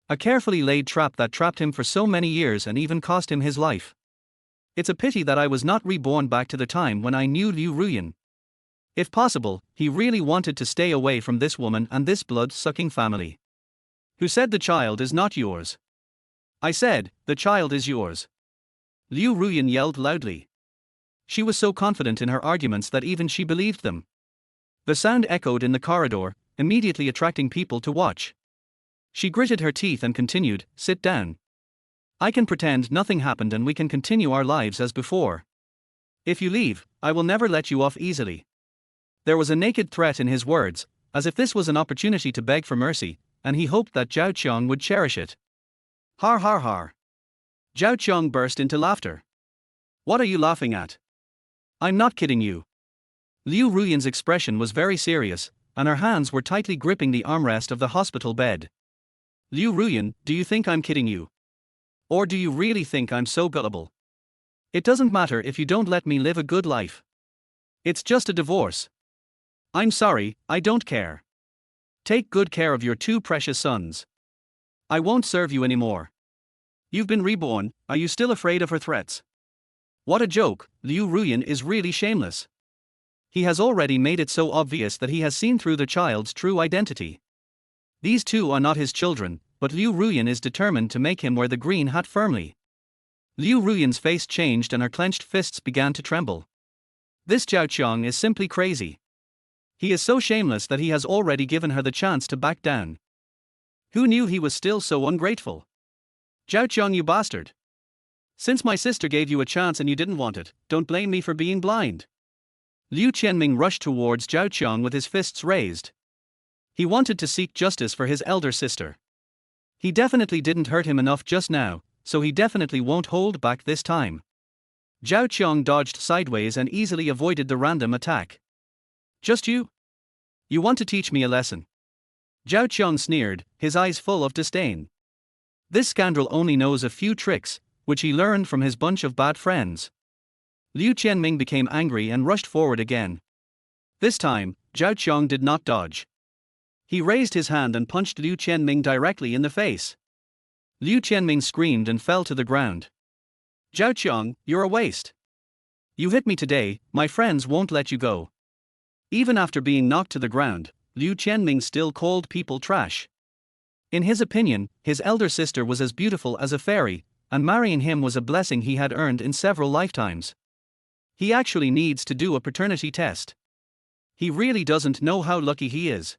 A carefully laid trap that trapped him for so many years and even cost him his life. It's a pity that I was not reborn back to the time when I knew Liu Ruyan. If possible, he really wanted to stay away from this woman and this blood-sucking family. Who said the child is not yours? I said, the child is yours. Liu Ruyan yelled loudly. She was so confident in her arguments that even she believed them. The sound echoed in the corridor, immediately attracting people to watch. She gritted her teeth and continued, sit down. I can pretend nothing happened and we can continue our lives as before. If you leave, I will never let you off easily. There was a naked threat in his words, as if this was an opportunity to beg for mercy, and he hoped that Zhao Qiang would cherish it. Har har har. Zhao Qiang burst into laughter. What are you laughing at? I'm not kidding you. Liu Ruyan's expression was very serious, and her hands were tightly gripping the armrest of the hospital bed. Liu Ruyan, do you think I'm kidding you? Or do you really think I'm so gullible? It doesn't matter if you don't let me live a good life. It's just a divorce. I'm sorry, I don't care. Take good care of your 2 precious sons. I won't serve you anymore. You've been reborn, are you still afraid of her threats? What a joke, Liu Ruyan is really shameless. He has already made it so obvious that he has seen through the child's true identity. These 2 are not his children, but Liu Ruyan is determined to make him wear the green hat firmly. Liu Ruyan's face changed and her clenched fists began to tremble. This Zhao Qiang is simply crazy. He is so shameless that he has already given her the chance to back down. Who knew he was still so ungrateful? Zhao Qiang, you bastard. Since my sister gave you a chance and you didn't want it, don't blame me for being blind. Liu Qianming rushed towards Zhao Qiang with his fists raised. He wanted to seek justice for his elder sister. He definitely didn't hurt him enough just now, so he definitely won't hold back this time. Zhao Qiang dodged sideways and easily avoided the random attack. Just you? You want to teach me a lesson? Zhao Qiang sneered, his eyes full of disdain. This scoundrel only knows a few tricks, which he learned from his bunch of bad friends. Liu Qianming became angry and rushed forward again. This time, Zhao Qiang did not dodge. He raised his hand and punched Liu Qianming directly in the face. Liu Qianming screamed and fell to the ground. Zhao Qiang, you're a waste. You hit me today, my friends won't let you go. Even after being knocked to the ground, Liu Qianming still called people trash. In his opinion, his elder sister was as beautiful as a fairy, and marrying him was a blessing he had earned in several lifetimes. He actually needs to do a paternity test. He really doesn't know how lucky he is.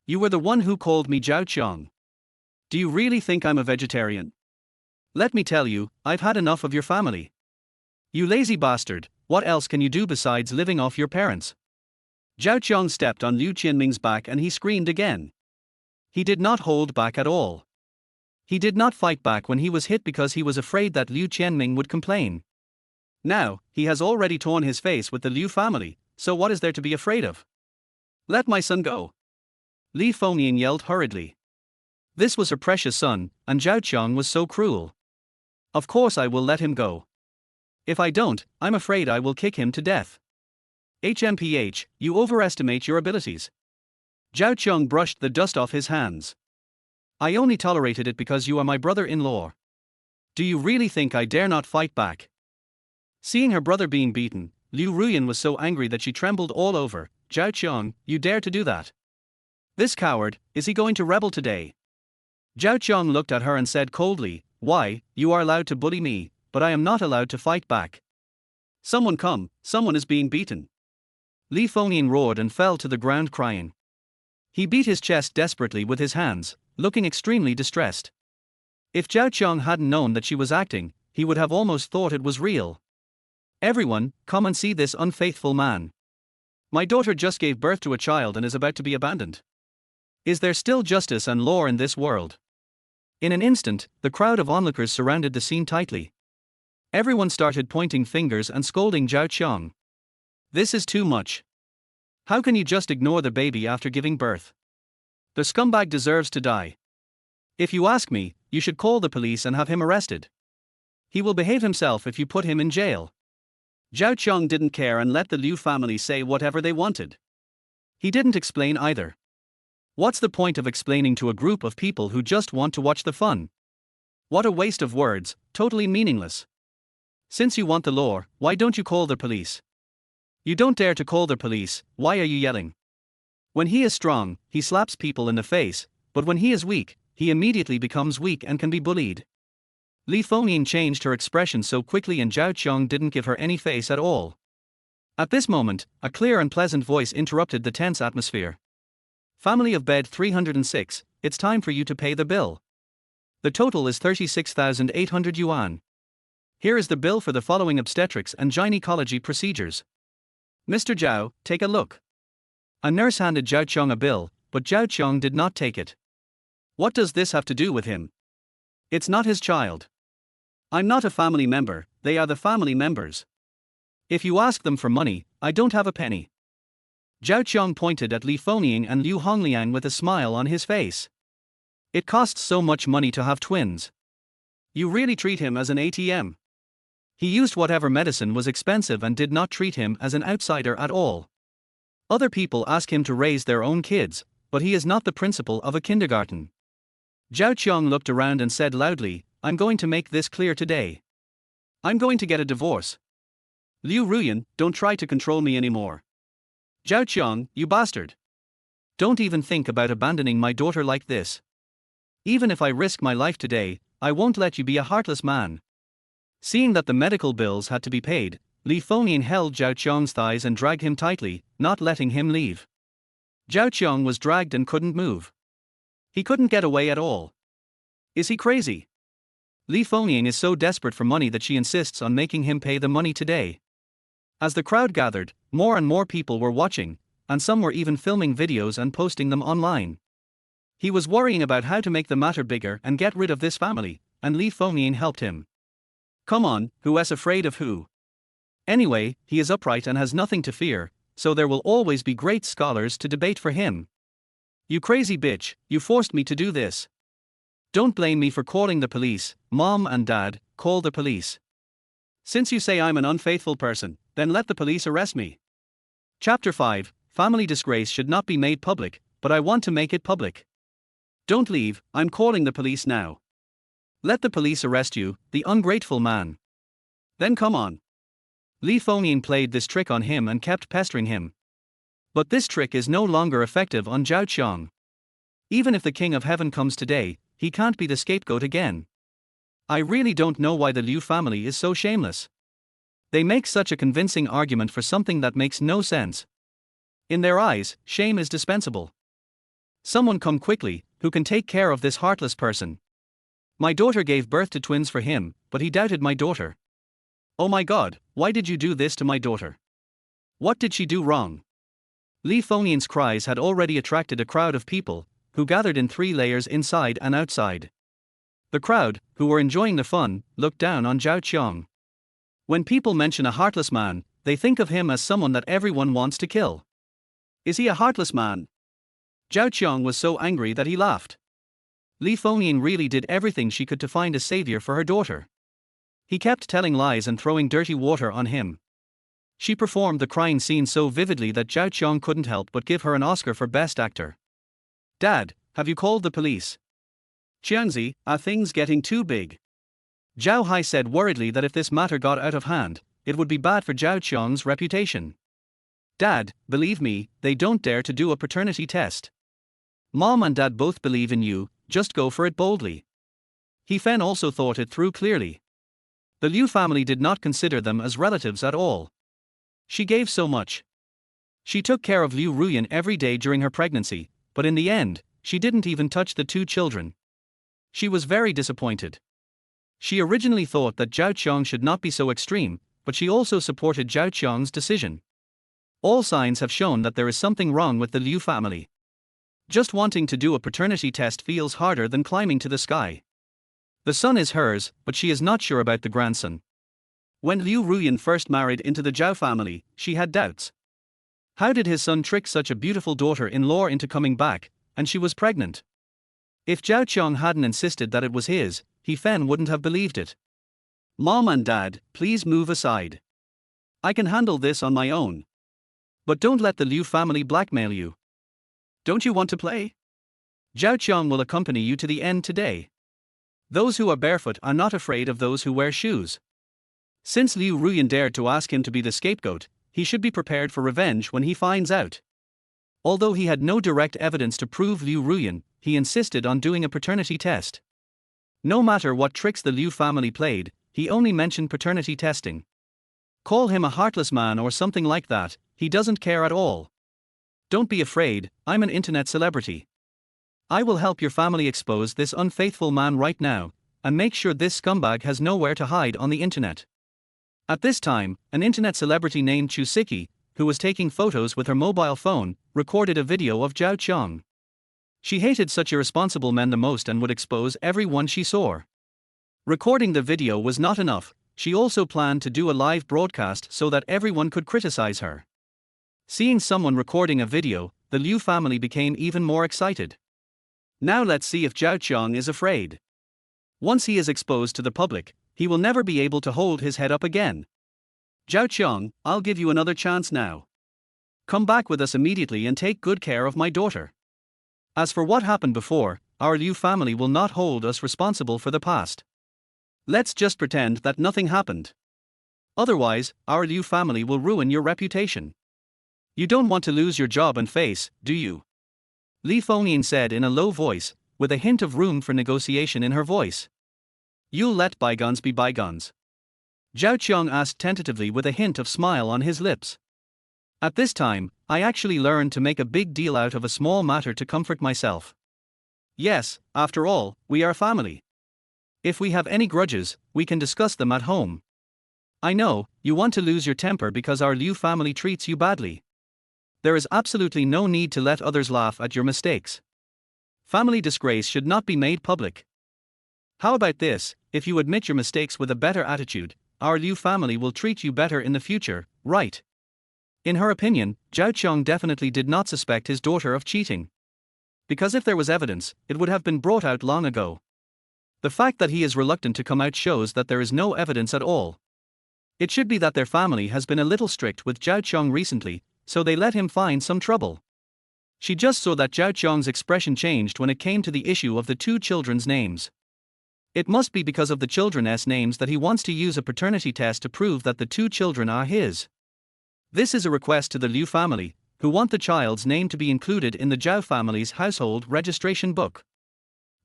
You were the one who called me Zhao Qiang. Do you really think I'm a vegetarian? Let me tell you, I've had enough of your family. You lazy bastard, what else can you do besides living off your parents? Zhao Qiang stepped on Liu Qianming's back and he screamed again. He did not hold back at all. He did not fight back when he was hit because he was afraid that Liu Qianming would complain. Now, he has already torn his face with the Liu family, so what is there to be afraid of? Let my son go. Li Fengyin yelled hurriedly. This was her precious son, and Zhao Qiang was so cruel. Of course I will let him go. If I don't, I'm afraid I will kick him to death. HMPH, you overestimate your abilities. Zhao Qiang brushed the dust off his hands. I only tolerated it because you are my brother-in-law. Do you really think I dare not fight back? Seeing her brother being beaten, Liu Ruyan was so angry that she trembled all over. Zhao Qiang, you dare to do that? This coward, is he going to rebel today? Zhao Qiang looked at her and said coldly, why, you are allowed to bully me, but I am not allowed to fight back. Someone come, someone is being beaten. Li Fengyin roared and fell to the ground crying. He beat his chest desperately with his hands, looking extremely distressed. If Zhao Qiang hadn't known that she was acting, he would have almost thought it was real. Everyone, come and see this unfaithful man. My daughter just gave birth to a child and is about to be abandoned. Is there still justice and law in this world? In an instant, the crowd of onlookers surrounded the scene tightly. Everyone started pointing fingers and scolding Zhao Qiang. This is too much. How can you just ignore the baby after giving birth? The scumbag deserves to die. If you ask me, you should call the police and have him arrested. He will behave himself if you put him in jail. Zhao Qiang didn't care and let the Liu family say whatever they wanted. He didn't explain either. What's the point of explaining to a group of people who just want to watch the fun? What a waste of words, totally meaningless. Since you want the law, why don't you call the police? You don't dare to call the police, why are you yelling? When he is strong, he slaps people in the face, but when he is weak, he immediately becomes weak and can be bullied. Li Fengyin changed her expression so quickly and Zhao Qiang didn't give her any face at all. At this moment, a clear and pleasant voice interrupted the tense atmosphere. Family of bed 306, it's time for you to pay the bill. The total is 36,800 yuan. Here is the bill for the following obstetrics and gynecology procedures. Mr. Zhao, take a look. A nurse handed Zhao Qiang a bill, but Zhao Qiang did not take it. What does this have to do with him? It's not his child. I'm not a family member, they are the family members. If you ask them for money, I don't have a penny. Zhao Qiang pointed at Li Fengyin and Liu Hongliang with a smile on his face. It costs so much money to have twins. You really treat him as an ATM. He used whatever medicine was expensive and did not treat him as an outsider at all. Other people ask him to raise their own kids, but he is not the principal of a kindergarten. Zhao Qiang looked around and said loudly, I'm going to make this clear today. I'm going to get a divorce. Liu Ruyan, don't try to control me anymore. Zhao Qiang, you bastard. Don't even think about abandoning my daughter like this. Even if I risk my life today, I won't let you be a heartless man. Seeing that the medical bills had to be paid, Li Fengyin held Zhao Qiang's thighs and dragged him tightly, not letting him leave. Zhao Qiang was dragged and couldn't move. He couldn't get away at all. Is he crazy? Li Fengyin is so desperate for money that she insists on making him pay the money today. As the crowd gathered, more and more people were watching, and some were even filming videos and posting them online. He was worrying about how to make the matter bigger and get rid of this family, and Li Fengyin helped him. Come on, who is afraid of who? Anyway, he is upright and has nothing to fear, so there will always be great scholars to debate for him. You crazy bitch, you forced me to do this. Don't blame me for calling the police. Mom and Dad, call the police. Since you say I'm an unfaithful person, then let the police arrest me. Chapter 5, Family disgrace should not be made public, but I want to make it public. Don't leave, I'm calling the police now. Let the police arrest you, the ungrateful man. Then come on. Liu Ruyan played this trick on him and kept pestering him. But this trick is no longer effective on Zhao Qiang. Even if the King of Heaven comes today, he can't be the scapegoat again. I really don't know why the Liu family is so shameless. They make such a convincing argument for something that makes no sense. In their eyes, shame is dispensable. Someone come quickly, who can take care of this heartless person. My daughter gave birth to twins for him, but he doubted my daughter. Oh my God, why did you do this to my daughter? What did she do wrong? Liu Ruyan's cries had already attracted a crowd of people, who gathered in 3 layers inside and outside. The crowd, who were enjoying the fun, looked down on Zhao Qiang. When people mention a heartless man, they think of him as someone that everyone wants to kill. Is he a heartless man? Zhao Qiang was so angry that he laughed. Liu Ruyan really did everything she could to find a savior for her daughter. He kept telling lies and throwing dirty water on him. She performed the crying scene so vividly that Zhao Qiang couldn't help but give her an Oscar for Best Actor. Dad, have you called the police? Qiangzi, are things getting too big? Zhao Hai said worriedly that if this matter got out of hand, it would be bad for Zhao Qiang's reputation. Dad, believe me, they don't dare to do a paternity test. Mom and Dad both believe in you, just go for it boldly. He Fen also thought it through clearly. The Liu family did not consider them as relatives at all. She gave so much. She took care of Liu Ruyan every day during her pregnancy, but in the end, she didn't even touch the 2 children. She was very disappointed. She originally thought that Zhao Qiang should not be so extreme, but she also supported Zhao Qiang's decision. All signs have shown that there is something wrong with the Liu family. Just wanting to do a paternity test feels harder than climbing to the sky. The son is hers, but she is not sure about the grandson. When Liu Ruyan first married into the Zhao family, she had doubts. How did his son trick such a beautiful daughter-in-law into coming back, and she was pregnant? If Zhao Qiang hadn't insisted that it was his, He Fen wouldn't have believed it. Mom and Dad, please move aside. I can handle this on my own. But don't let the Liu family blackmail you. Don't you want to play? Zhao Qiang will accompany you to the end today. Those who are barefoot are not afraid of those who wear shoes. Since Liu Ruyan dared to ask him to be the scapegoat, he should be prepared for revenge when he finds out. Although he had no direct evidence to prove Liu Ruyan, he insisted on doing a paternity test. No matter what tricks the Liu family played, he only mentioned paternity testing. Call him a heartless man or something like that, he doesn't care at all. Don't be afraid, I'm an internet celebrity. I will help your family expose this unfaithful man right now, and make sure this scumbag has nowhere to hide on the internet. At this time, an internet celebrity named Chusiki, who was taking photos with her mobile phone, recorded a video of Zhao Qiang. She hated such irresponsible men the most and would expose everyone she saw. Recording the video was not enough, she also planned to do a live broadcast so that everyone could criticize her. Seeing someone recording a video, the Liu family became even more excited. Now let's see if Zhao Qiang is afraid. Once he is exposed to the public, he will never be able to hold his head up again. Zhao Qiang, I'll give you another chance now. Come back with us immediately and take good care of my daughter. As for what happened before, our Liu family will not hold us responsible for the past. Let's just pretend that nothing happened. Otherwise, our Liu family will ruin your reputation. You don't want to lose your job and face, do you? Liu Ruyan said in a low voice, with a hint of room for negotiation in her voice. You'll let bygones be bygones. Zhao Qiang asked tentatively with a hint of smile on his lips. At this time, I actually learned to make a big deal out of a small matter to comfort myself. Yes, after all, we are family. If we have any grudges, we can discuss them at home. I know, you want to lose your temper because our Liu family treats you badly. There is absolutely no need to let others laugh at your mistakes. Family disgrace should not be made public. How about this, if you admit your mistakes with a better attitude, our Liu family will treat you better in the future, right? In her opinion, Zhao Qiang definitely did not suspect his daughter of cheating. Because if there was evidence, it would have been brought out long ago. The fact that he is reluctant to come out shows that there is no evidence at all. It should be that their family has been a little strict with Zhao Qiong recently, so they let him find some trouble. She just saw that Zhao Qiong's expression changed when it came to the issue of the two children's names. It must be because of the children's names that he wants to use a paternity test to prove that the two children are his. This is a request to the Liu family, who want the child's name to be included in the Zhao family's household registration book.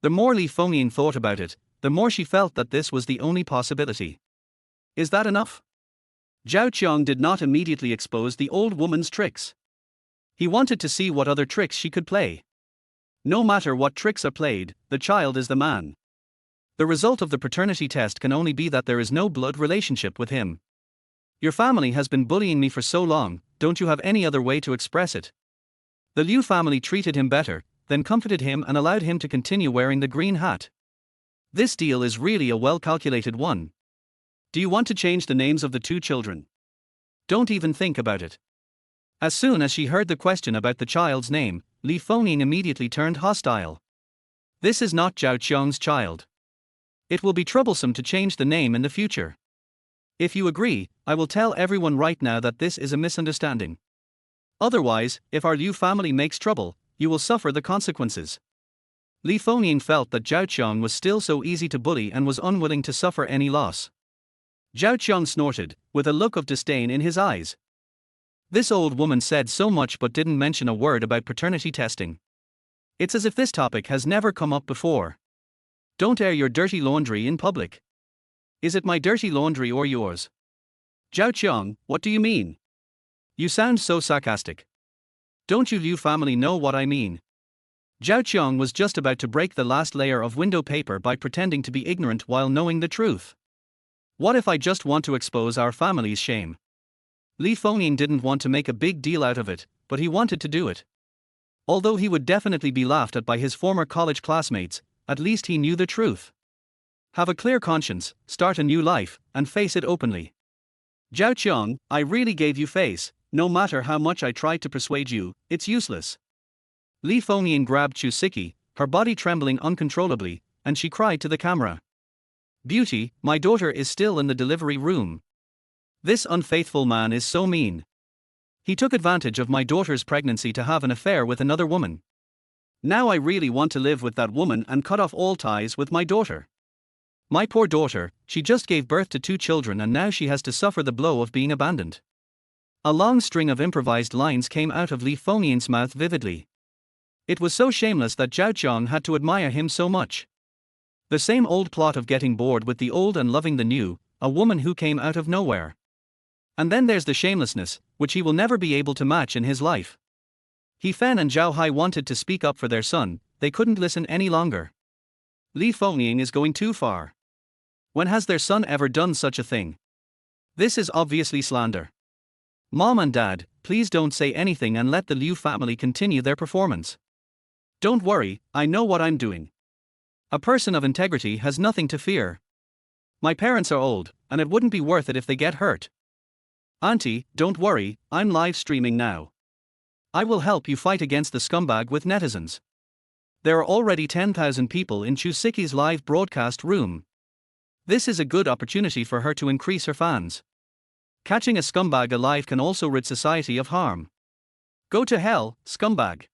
The more Li Fengying thought about it, the more she felt that this was the only possibility. Is that enough? Zhao Qiong did not immediately expose the old woman's tricks. He wanted to see what other tricks she could play. No matter what tricks are played, the child is the man. The result of the paternity test can only be that there is no blood relationship with him. Your family has been bullying me for so long, don't you have any other way to express it? The Liu family treated him better, then comforted him and allowed him to continue wearing the green hat. This deal is really a well-calculated one. Do you want to change the names of the two children? Don't even think about it. As soon as she heard the question about the child's name, Li Fengying immediately turned hostile. This is not Zhao Qiong's child. It will be troublesome to change the name in the future. If you agree, I will tell everyone right now that this is a misunderstanding. Otherwise, if our Liu family makes trouble, you will suffer the consequences. Li Fengying felt that Zhao Qiong was still so easy to bully and was unwilling to suffer any loss. Zhao Qiong snorted, with a look of disdain in his eyes. This old woman said so much but didn't mention a word about paternity testing. It's as if this topic has never come up before. Don't air your dirty laundry in public. Is it my dirty laundry or yours? Zhao Qiong, what do you mean? You sound so sarcastic. Don't you Liu family know what I mean? Zhao Qiong was just about to break the last layer of window paper by pretending to be ignorant while knowing the truth. What if I just want to expose our family's shame? Li Fengying didn't want to make a big deal out of it, but he wanted to do it. Although he would definitely be laughed at by his former college classmates, at least he knew the truth. Have a clear conscience, start a new life, and face it openly. Zhao Qiong, I really gave you face, no matter how much I tried to persuade you, it's useless. Li Fengying grabbed Chusiki, her body trembling uncontrollably, and she cried to the camera. Beauty, my daughter is still in the delivery room. This unfaithful man is so mean. He took advantage of my daughter's pregnancy to have an affair with another woman. Now I really want to live with that woman and cut off all ties with my daughter. My poor daughter, she just gave birth to two children and now she has to suffer the blow of being abandoned. A long string of improvised lines came out of Li Fengying's mouth vividly. It was so shameless that Zhao Qiong had to admire him so much. The same old plot of getting bored with the old and loving the new, a woman who came out of nowhere. And then there's the shamelessness, which he will never be able to match in his life. He Fen and Zhao Hai wanted to speak up for their son, they couldn't listen any longer. Li Fengying is going too far. When has their son ever done such a thing? This is obviously slander. Mom and Dad, please don't say anything and let the Liu family continue their performance. Don't worry, I know what I'm doing. A person of integrity has nothing to fear. My parents are old, and it wouldn't be worth it if they get hurt. Auntie, don't worry, I'm live streaming now. I will help you fight against the scumbag with netizens. There are already 10,000 people in Chusiki's live broadcast room. This is a good opportunity for her to increase her fans. Catching a scumbag alive can also rid society of harm. Go to hell, scumbag.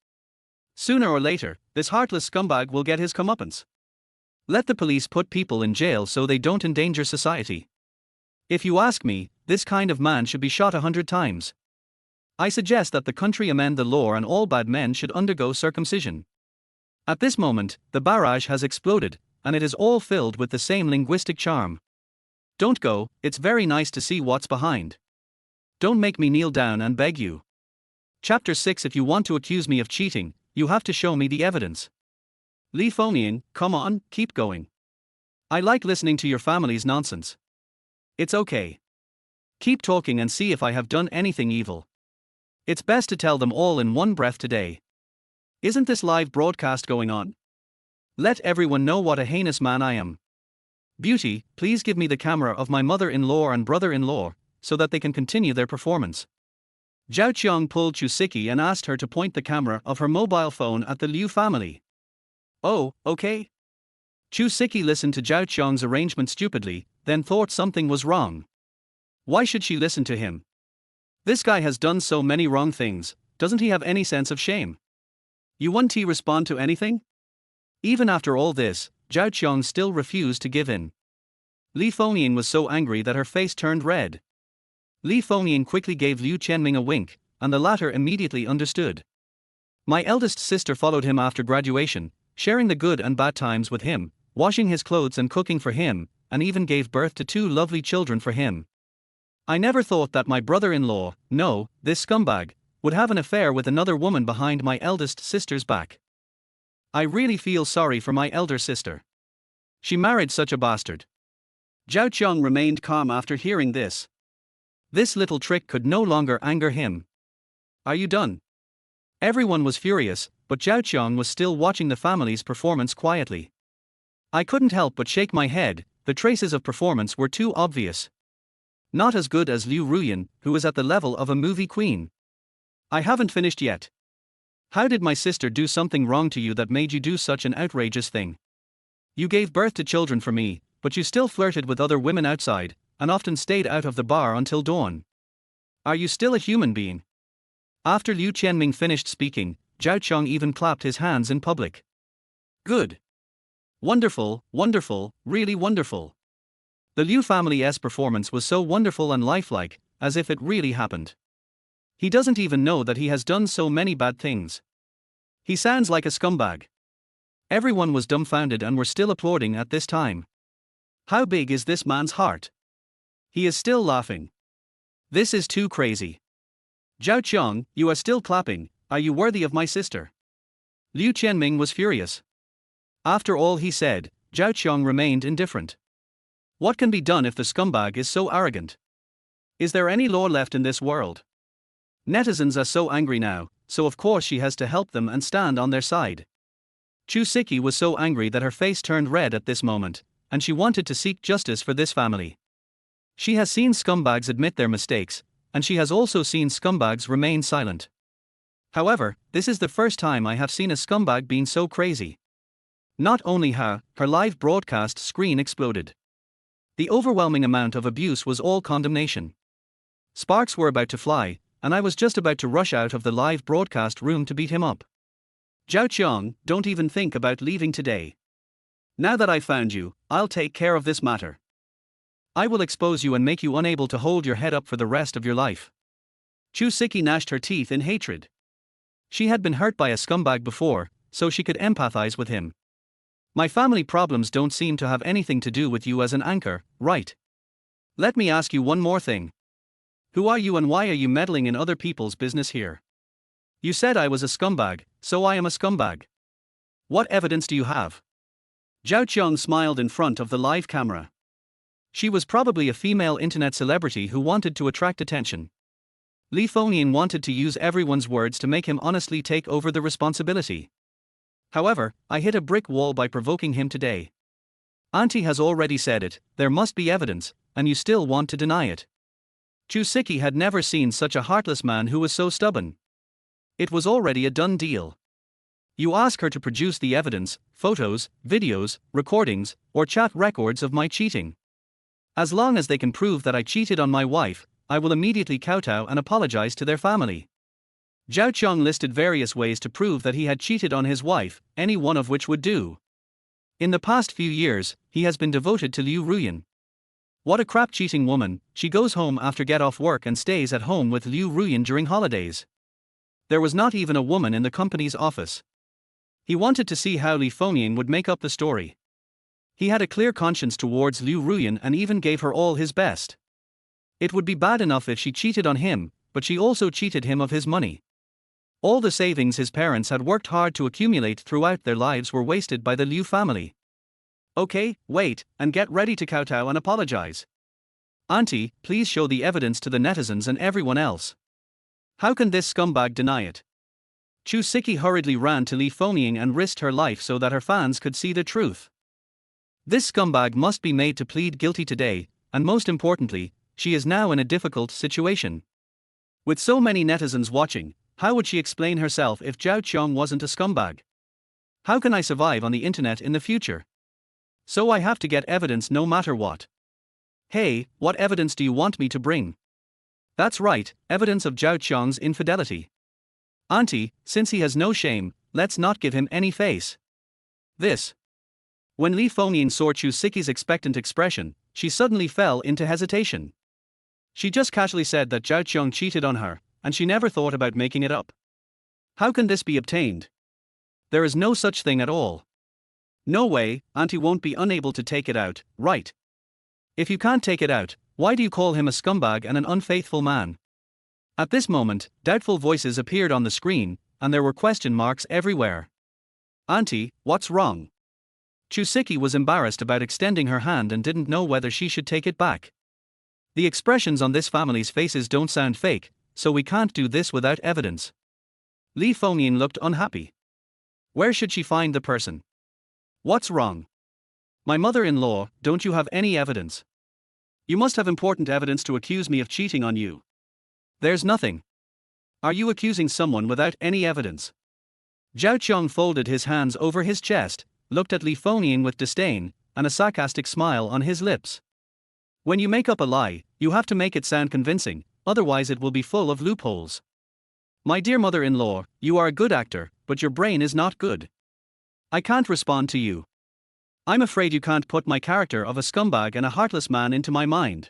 Sooner or later, this heartless scumbag will get his comeuppance. Let the police put people in jail so they don't endanger society. If you ask me, this kind of man should be shot 100 times. I suggest that the country amend the law and all bad men should undergo circumcision. At this moment, the barrage has exploded, and it is all filled with the same linguistic charm. Don't go, it's very nice to see what's behind. Don't make me kneel down and beg you. Chapter 6. If you want to accuse me of cheating, you have to show me the evidence. Li Fengying, come on, keep going. I like listening to your family's nonsense. It's okay. Keep talking and see if I have done anything evil. It's best to tell them all in one breath today. Isn't this live broadcast going on? Let everyone know what a heinous man I am. Beauty, please give me the camera of my mother-in-law and brother-in-law, so that they can continue their performance. Zhao Qiang pulled Chusiki and asked her to point the camera of her mobile phone at the Liu family. Oh, okay. Chusiki listened to Zhao Qiang's arrangement stupidly, then thought something was wrong. Why should she listen to him? This guy has done so many wrong things, doesn't he have any sense of shame? Yuan respond to anything? Even after all this, Zhao Qiang still refused to give in. Li Fengyin was so angry that her face turned red. Li Fengyin quickly gave Liu Qianming a wink, and the latter immediately understood. My eldest sister followed him after graduation, sharing the good and bad times with him, washing his clothes and cooking for him, and even gave birth to 2 lovely children for him. I never thought that my brother-in-law, no, this scumbag, would have an affair with another woman behind my eldest sister's back. I really feel sorry for my elder sister. She married such a bastard. Zhao Qiang remained calm after hearing this. This little trick could no longer anger him. Are you done? Everyone was furious, but Zhao Qiang was still watching the family's performance quietly. I couldn't help but shake my head, the traces of performance were too obvious. Not as good as Liu Ruyan, who was at the level of a movie queen. I haven't finished yet. How did my sister do something wrong to you that made you do such an outrageous thing? You gave birth to children for me, but you still flirted with other women outside, and often stayed out of the bar until dawn. Are you still a human being? After Liu Qianming finished speaking, Zhao Qiang even clapped his hands in public. Good. Wonderful, wonderful, really wonderful. The Liu family's performance was so wonderful and lifelike, as if it really happened. He doesn't even know that he has done so many bad things. He sounds like a scumbag. Everyone was dumbfounded and were still applauding at this time. How big is this man's heart? He is still laughing. This is too crazy. Zhao Qiang, you are still clapping, are you worthy of my sister? Liu Qianming was furious. After all he said, Zhao Qiang remained indifferent. What can be done if the scumbag is so arrogant? Is there any law left in this world? Netizens are so angry now, so of course she has to help them and stand on their side. Chusiki was so angry that her face turned red at this moment, and she wanted to seek justice for this family. She has seen scumbags admit their mistakes, and she has also seen scumbags remain silent. However, this is the first time I have seen a scumbag being so crazy. Not only her live broadcast screen exploded. The overwhelming amount of abuse was all condemnation. Sparks were about to fly, and I was just about to rush out of the live broadcast room to beat him up. Zhao Qiang, don't even think about leaving today. Now that I found you, I'll take care of this matter. I will expose you and make you unable to hold your head up for the rest of your life. Chusiki gnashed her teeth in hatred. She had been hurt by a scumbag before, so she could empathize with him. My family problems don't seem to have anything to do with you as an anchor, right? Let me ask you one more thing. Who are you and why are you meddling in other people's business here? You said I was a scumbag, so I am a scumbag. What evidence do you have? Zhao Qiang smiled in front of the live camera. She was probably a female internet celebrity who wanted to attract attention. Li Fengyin wanted to use everyone's words to make him honestly take over the responsibility. However, I hit a brick wall by provoking him today. Auntie has already said it, there must be evidence, and you still want to deny it. Chusiki had never seen such a heartless man who was so stubborn. It was already a done deal. You ask her to produce the evidence, photos, videos, recordings, or chat records of my cheating. As long as they can prove that I cheated on my wife, I will immediately kowtow and apologize to their family. Zhao Qiang listed various ways to prove that he had cheated on his wife, any one of which would do. In the past few years, he has been devoted to Liu Ruyan. What a crap cheating woman, she goes home after get off work and stays at home with Liu Ruyan during holidays. There was not even a woman in the company's office. He wanted to see how Li Fengyin would make up the story. He had a clear conscience towards Liu Ruyan and even gave her all his best. It would be bad enough if she cheated on him, but she also cheated him of his money. All the savings his parents had worked hard to accumulate throughout their lives were wasted by the Liu family. Okay, wait, and get ready to kowtow and apologize. Auntie, please show the evidence to the netizens and everyone else. How can this scumbag deny it? Chusiki hurriedly ran to Li Fengyin and risked her life so that her fans could see the truth. This scumbag must be made to plead guilty today, and most importantly, she is now in a difficult situation. With so many netizens watching, how would she explain herself if Zhao Qiang wasn't a scumbag? How can I survive on the internet in the future? So I have to get evidence no matter what. Hey, what evidence do you want me to bring? That's right, evidence of Zhao Qiang's infidelity. Auntie, since he has no shame, let's not give him any face. This. When Li Fengyin saw Chu Siki's expectant expression, she suddenly fell into hesitation. She just casually said that Zhao Qiang cheated on her, and she never thought about making it up. How can this be obtained? There is no such thing at all. No way, Auntie won't be unable to take it out, right? If you can't take it out, why do you call him a scumbag and an unfaithful man? At this moment, doubtful voices appeared on the screen, and there were question marks everywhere. Auntie, what's wrong? Chu Siki was embarrassed about extending her hand and didn't know whether she should take it back. The expressions on this family's faces don't sound fake, so we can't do this without evidence. Li Fengyin looked unhappy. Where should she find the person? What's wrong? My mother-in-law, don't you have any evidence? You must have important evidence to accuse me of cheating on you. There's nothing. Are you accusing someone without any evidence? Zhao Qiang folded his hands over his chest, looked at Li Fengyin with disdain, and a sarcastic smile on his lips. When you make up a lie, you have to make it sound convincing, otherwise it will be full of loopholes. My dear mother-in-law, you are a good actor, but your brain is not good. I can't respond to you. I'm afraid you can't put my character of a scumbag and a heartless man into my mind.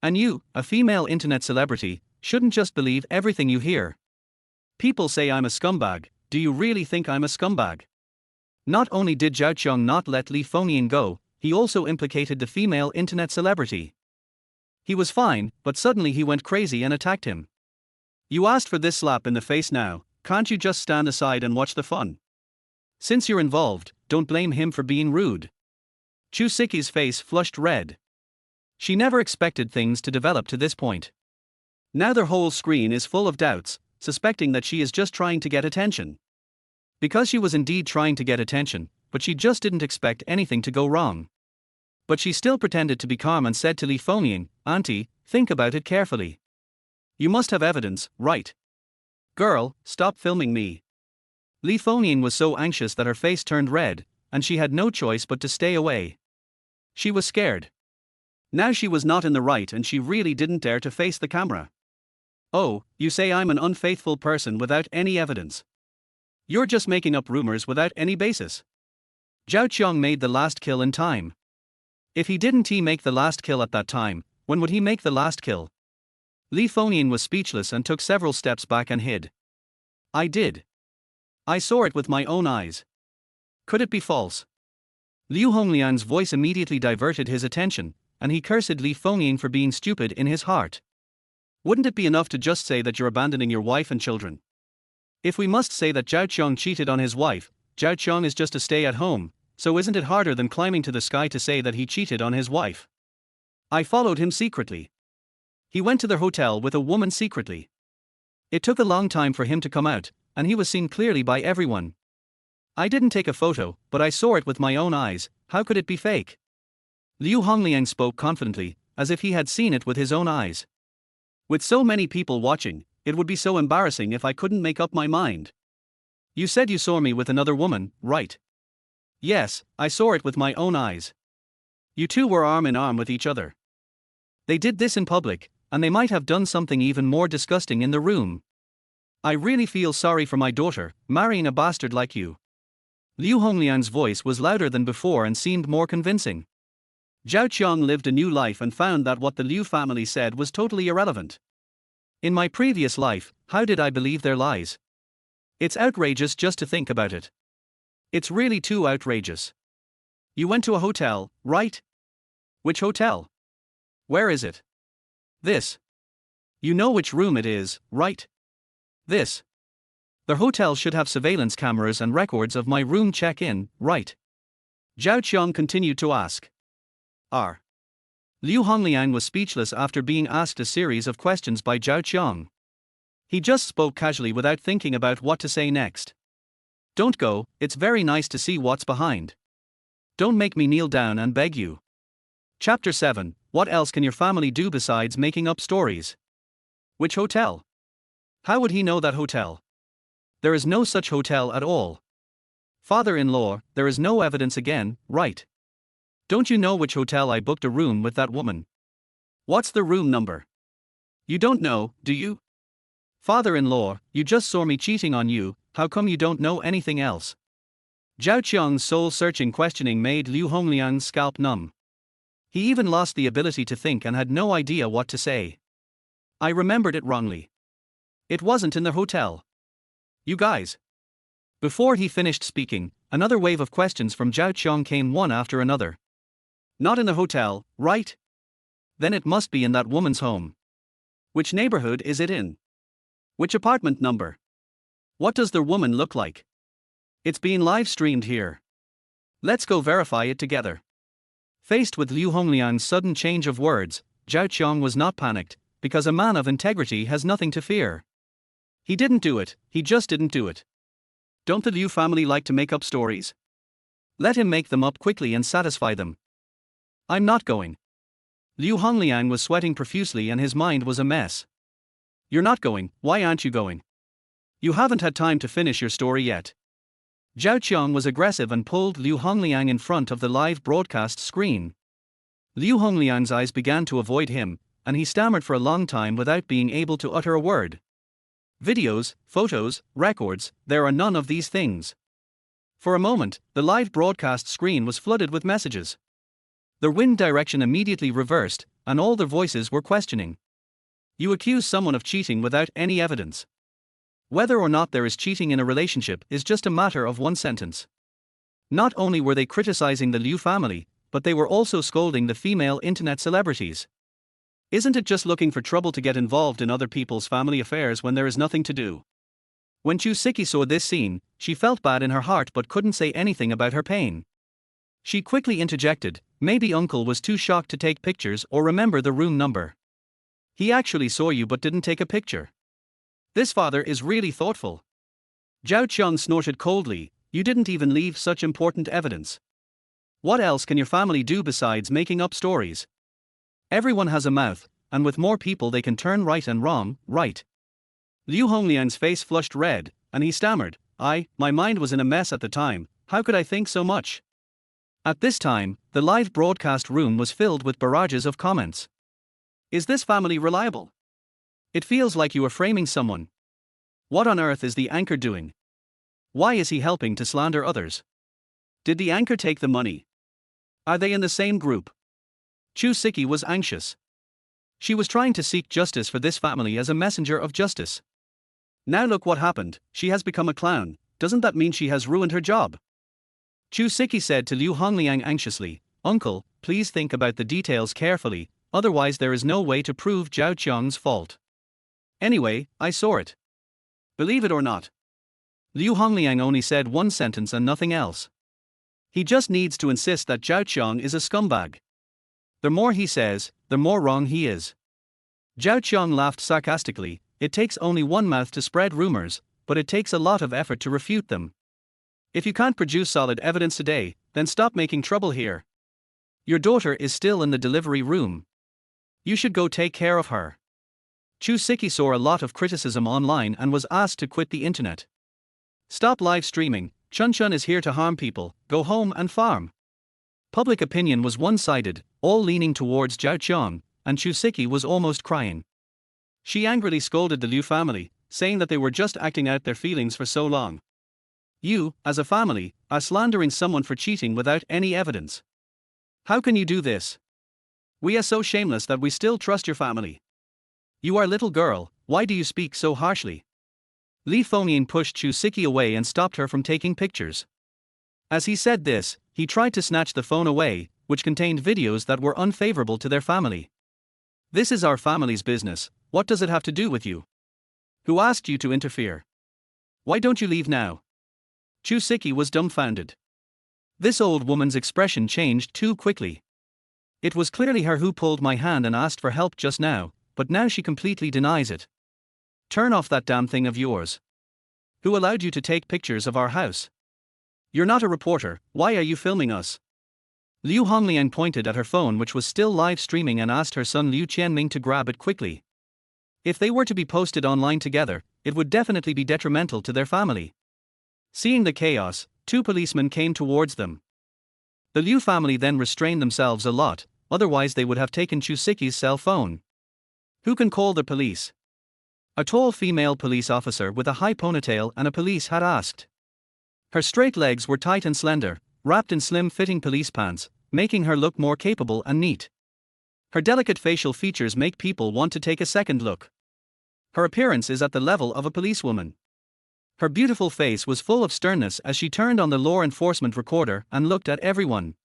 And you, a female internet celebrity, shouldn't just believe everything you hear. People say I'm a scumbag. Do you really think I'm a scumbag? Not only did Zhao Qiang not let Li Fengyin go, he also implicated the female internet celebrity. He was fine, but suddenly he went crazy and attacked him. You asked for this slap in the face now, can't you just stand aside and watch the fun? Since you're involved, don't blame him for being rude. Chu Siki's face flushed red. She never expected things to develop to this point. Now their whole screen is full of doubts, suspecting that she is just trying to get attention. Because she was indeed trying to get attention, but she just didn't expect anything to go wrong. But she still pretended to be calm and said to Li Fengyin, Auntie, think about it carefully. You must have evidence, right? Girl, stop filming me. Li Fengyin was so anxious that her face turned red, and she had no choice but to stay away. She was scared. Now she was not in the right and she really didn't dare to face the camera. Oh, you say I'm an unfaithful person without any evidence. You're just making up rumors without any basis. Zhao Qiang made the last kill in time. If he didn't make the last kill at that time, when would he make the last kill? Li Fengyin was speechless and took several steps back and hid. I did. I saw it with my own eyes. Could it be false? Liu Honglian's voice immediately diverted his attention, and he cursed Li Fengyin for being stupid in his heart. Wouldn't it be enough to just say that you're abandoning your wife and children? If we must say that Zhao Qiang cheated on his wife, Zhao Qiang is just a stay-at-home, so isn't it harder than climbing to the sky to say that he cheated on his wife? I followed him secretly. He went to their hotel with a woman secretly. It took a long time for him to come out, and he was seen clearly by everyone. I didn't take a photo, but I saw it with my own eyes. How could it be fake? Liu Hongliang spoke confidently, as if he had seen it with his own eyes. With so many people watching, it would be so embarrassing if I couldn't make up my mind. You said you saw me with another woman, right? Yes, I saw it with my own eyes. You two were arm in arm with each other. They did this in public, and they might have done something even more disgusting in the room. I really feel sorry for my daughter, marrying a bastard like you. Liu Hongliang's voice was louder than before and seemed more convincing. Zhao Qiang lived a new life and found that what the Liu family said was totally irrelevant. In my previous life, how did I believe their lies? It's outrageous just to think about it. It's really too outrageous. You went to a hotel, right? Which hotel? Where is it? This. You know which room it is, right? This. The hotel should have surveillance cameras and records of my room check-in, right? Zhao Qiang continued to ask. Liu Hongliang was speechless after being asked a series of questions by Zhao Qiang. He just spoke casually without thinking about what to say next. Don't go, it's very nice to see what's behind. Don't make me kneel down and beg you. Chapter 7, What else can your family do besides making up stories? Which hotel? How would he know that hotel? There is no such hotel at all. Father-in-law, there is no evidence again, right? Don't you know which hotel I booked a room with that woman? What's the room number? You don't know, do you? Father-in-law, you just saw me cheating on you, how come you don't know anything else? Zhao Qiang's soul-searching questioning made Liu Hongliang's scalp numb. He even lost the ability to think and had no idea what to say. I remembered it wrongly. It wasn't in the hotel. You guys. Before he finished speaking, another wave of questions from Zhao Qiang came one after another. Not in the hotel, right? Then it must be in that woman's home. Which neighborhood is it in? Which apartment number? What does the woman look like? It's being live streamed here. Let's go verify it together. Faced with Liu Hongliang's sudden change of words, Zhao Qiang was not panicked, because a man of integrity has nothing to fear. He didn't do it, he just didn't do it. Don't the Liu family like to make up stories? Let him make them up quickly and satisfy them. I'm not going. Liu Hongliang was sweating profusely and his mind was a mess. You're not going, why aren't you going? You haven't had time to finish your story yet. Zhao Qiang was aggressive and pulled Liu Hongliang in front of the live broadcast screen. Liu Hongliang's eyes began to avoid him, and he stammered for a long time without being able to utter a word. Videos, photos, records, there are none of these things. For a moment, the live broadcast screen was flooded with messages. The wind direction immediately reversed, and all their voices were questioning. You accuse someone of cheating without any evidence. Whether or not there is cheating in a relationship is just a matter of one sentence. Not only were they criticizing the Liu family, but they were also scolding the female internet celebrities. Isn't it just looking for trouble to get involved in other people's family affairs when there is nothing to do? When Chu Siki saw this scene, she felt bad in her heart but couldn't say anything about her pain. She quickly interjected, maybe uncle was too shocked to take pictures or remember the room number. He actually saw you but didn't take a picture. This father is really thoughtful. Zhao Qiang snorted coldly, you didn't even leave such important evidence. What else can your family do besides making up stories? Everyone has a mouth, and with more people they can turn right and wrong, right? Liu Hongliang's face flushed red, and he stammered, my mind was in a mess at the time, how could I think so much? At this time, the live broadcast room was filled with barrages of comments. Is this family reliable? It feels like you are framing someone. What on earth is the anchor doing? Why is he helping to slander others? Did the anchor take the money? Are they in the same group? Chu Siki was anxious. She was trying to seek justice for this family as a messenger of justice. Now look what happened, she has become a clown, doesn't that mean she has ruined her job? Chu Siki said to Liu Hongliang anxiously, Uncle, please think about the details carefully, otherwise there is no way to prove Zhao Qiang's fault. Anyway, I saw it. Believe it or not. Liu Hongliang only said one sentence and nothing else. He just needs to insist that Zhao Qiang is a scumbag. The more he says, the more wrong he is. Zhao Qiang laughed sarcastically, it takes only one mouth to spread rumors, but it takes a lot of effort to refute them. If you can't produce solid evidence today, then stop making trouble here. Your daughter is still in the delivery room. You should go take care of her. Chu Siki saw a lot of criticism online and was asked to quit the internet. Stop live streaming, Chun Chun is here to harm people, go home and farm. Public opinion was one-sided, all leaning towards Zhao Qiang, and Chu Siki was almost crying. She angrily scolded the Liu family, saying that they were just acting out their feelings for so long. You, as a family, are slandering someone for cheating without any evidence. How can you do this? We are so shameless that we still trust your family. You are a little girl, why do you speak so harshly? Li Fengyin pushed Chu Siki away and stopped her from taking pictures. As he said this, he tried to snatch the phone away, which contained videos that were unfavorable to their family. This is our family's business, what does it have to do with you? Who asked you to interfere? Why don't you leave now? Chu Siki was dumbfounded. This old woman's expression changed too quickly. It was clearly her who pulled my hand and asked for help just now, but now she completely denies it. Turn off that damn thing of yours. Who allowed you to take pictures of our house? You're not a reporter, why are you filming us? Liu Hongliang pointed at her phone which was still live streaming and asked her son Liu Qianming to grab it quickly. If they were to be posted online together, it would definitely be detrimental to their family. Seeing the chaos, two policemen came towards them. The Liu family then restrained themselves a lot, otherwise they would have taken Chusiki's cell phone. Who can call the police? A tall female police officer with a high ponytail and a police hat asked. Her straight legs were tight and slender, wrapped in slim-fitting police pants, making her look more capable and neat. Her delicate facial features make people want to take a second look. Her appearance is at the level of a policewoman. Her beautiful face was full of sternness as she turned on the law enforcement recorder and looked at everyone.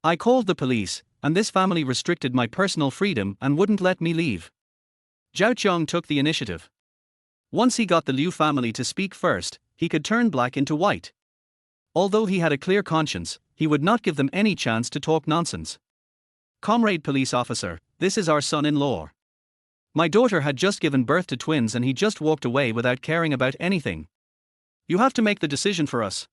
I called the police, and this family restricted my personal freedom and wouldn't let me leave. Zhao Qiang took the initiative. Once he got the Liu family to speak first, he could turn black into white. Although he had a clear conscience, he would not give them any chance to talk nonsense. Comrade police officer, this is our son-in-law. My daughter had just given birth to twins and he just walked away without caring about anything. You have to make the decision for us.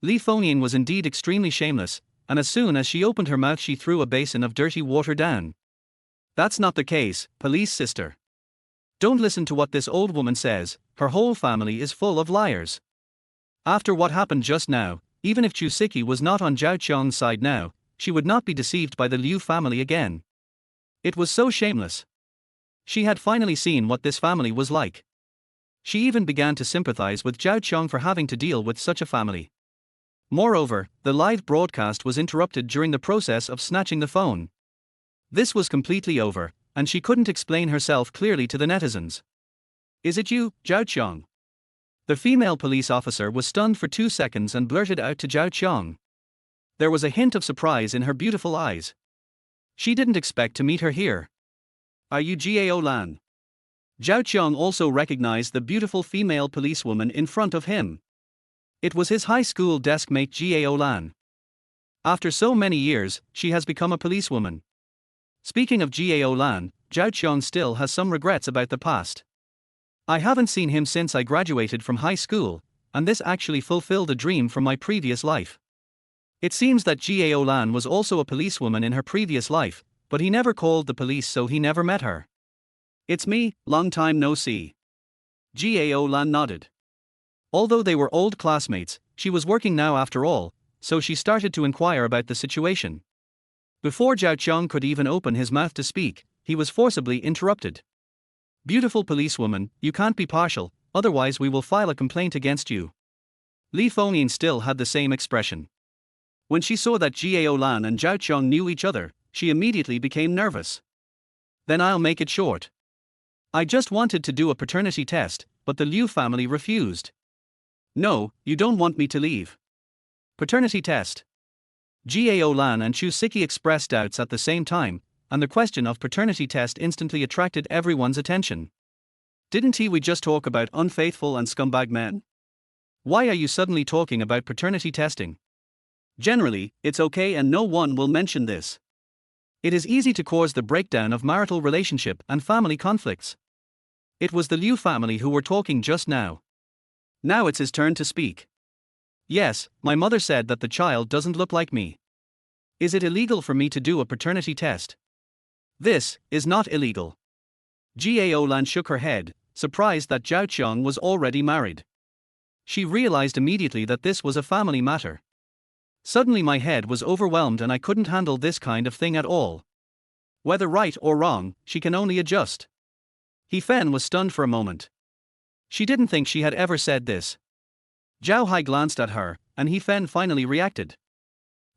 Li Fengyin was indeed extremely shameless, and as soon as she opened her mouth she threw a basin of dirty water down. That's not the case, police sister. Don't listen to what this old woman says, her whole family is full of liars. After what happened just now, even if Chusiki was not on Zhao Qiang's side now, she would not be deceived by the Liu family again. It was so shameless. She had finally seen what this family was like. She even began to sympathize with Zhao Qiang for having to deal with such a family. Moreover, the live broadcast was interrupted during the process of snatching the phone. This was completely over, and she couldn't explain herself clearly to the netizens. Is it you, Zhao Qiang? The female police officer was stunned for 2 seconds and blurted out to Zhao Qiang. There was a hint of surprise in her beautiful eyes. She didn't expect to meet her here. Are you Gao Lan? Zhao Qiang also recognized the beautiful female policewoman in front of him. It was his high school desk mate Gao Lan. After so many years, she has become a policewoman. Speaking of Gao Lan, Zhao Qiang still has some regrets about the past. I haven't seen him since I graduated from high school, and this actually fulfilled a dream from my previous life. It seems that Gao Lan was also a policewoman in her previous life, but he never called the police so he never met her. It's me, long time no see. Gao Lan nodded. Although they were old classmates, she was working now after all, so she started to inquire about the situation. Before Zhao Qiang could even open his mouth to speak, he was forcibly interrupted. Beautiful policewoman, you can't be partial, otherwise we will file a complaint against you. Li Fengyin still had the same expression. When she saw that Gao Lan and Zhao Qiang knew each other, she immediately became nervous. Then I'll make it short. I just wanted to do a paternity test, but the Liu family refused. No, you don't want me to leave. Paternity test. Gao Lan and Chusiki expressed doubts at the same time, and the question of paternity test instantly attracted everyone's attention. Didn't we just talk about unfaithful and scumbag men? Why are you suddenly talking about paternity testing? Generally, it's okay and no one will mention this. It is easy to cause the breakdown of marital relationship and family conflicts. It was the Liu family who were talking just now. Now it's his turn to speak. Yes, my mother said that the child doesn't look like me. Is it illegal for me to do a paternity test? This is not illegal. Gao Lan shook her head, surprised that Zhao Qiang was already married. She realized immediately that this was a family matter. Suddenly my head was overwhelmed and I couldn't handle this kind of thing at all. Whether right or wrong, she can only adjust. He Fen was stunned for a moment. She didn't think she had ever said this. Zhao Hai glanced at her, and He Fen finally reacted.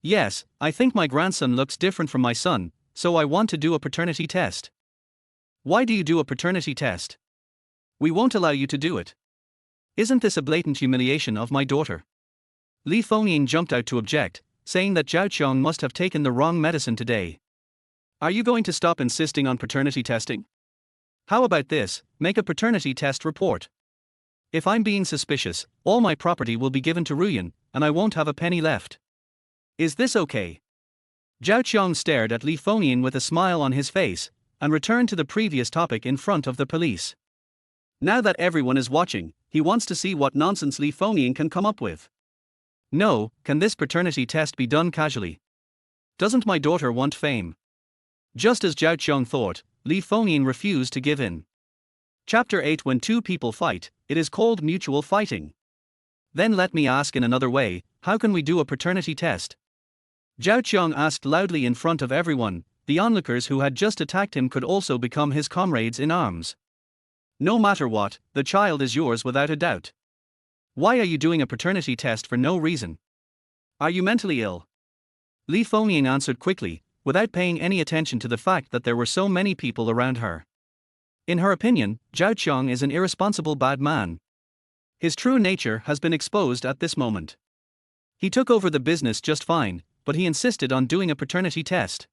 Yes, I think my grandson looks different from my son, so I want to do a paternity test. Why do you do a paternity test? We won't allow you to do it. Isn't this a blatant humiliation of my daughter? Li Fengyin jumped out to object, saying that Zhao Qiang must have taken the wrong medicine today. Are you going to stop insisting on paternity testing? How about this, make a paternity test report. If I'm being suspicious, all my property will be given to Ruyan, and I won't have a penny left. Is this okay? Zhao Qiang stared at Li Fengyin with a smile on his face, and returned to the previous topic in front of the police. Now that everyone is watching, he wants to see what nonsense Li Fengyin can come up with. No, can this paternity test be done casually? Doesn't my daughter want fame? Just as Zhao Qiang thought, Li Fengyin refused to give in. Chapter 8. When two people fight, it is called mutual fighting. Then let me ask in another way, how can we do a paternity test? Zhao Qiang asked loudly in front of everyone. The onlookers who had just attacked him could also become his comrades in arms. No matter what, the child is yours without a doubt. Why are you doing a paternity test for no reason? Are you mentally ill? Li Fengyan answered quickly, without paying any attention to the fact that there were so many people around her. In her opinion, Zhao Qiang is an irresponsible bad man. His true nature has been exposed at this moment. He took over the business just fine, but he insisted on doing a paternity test.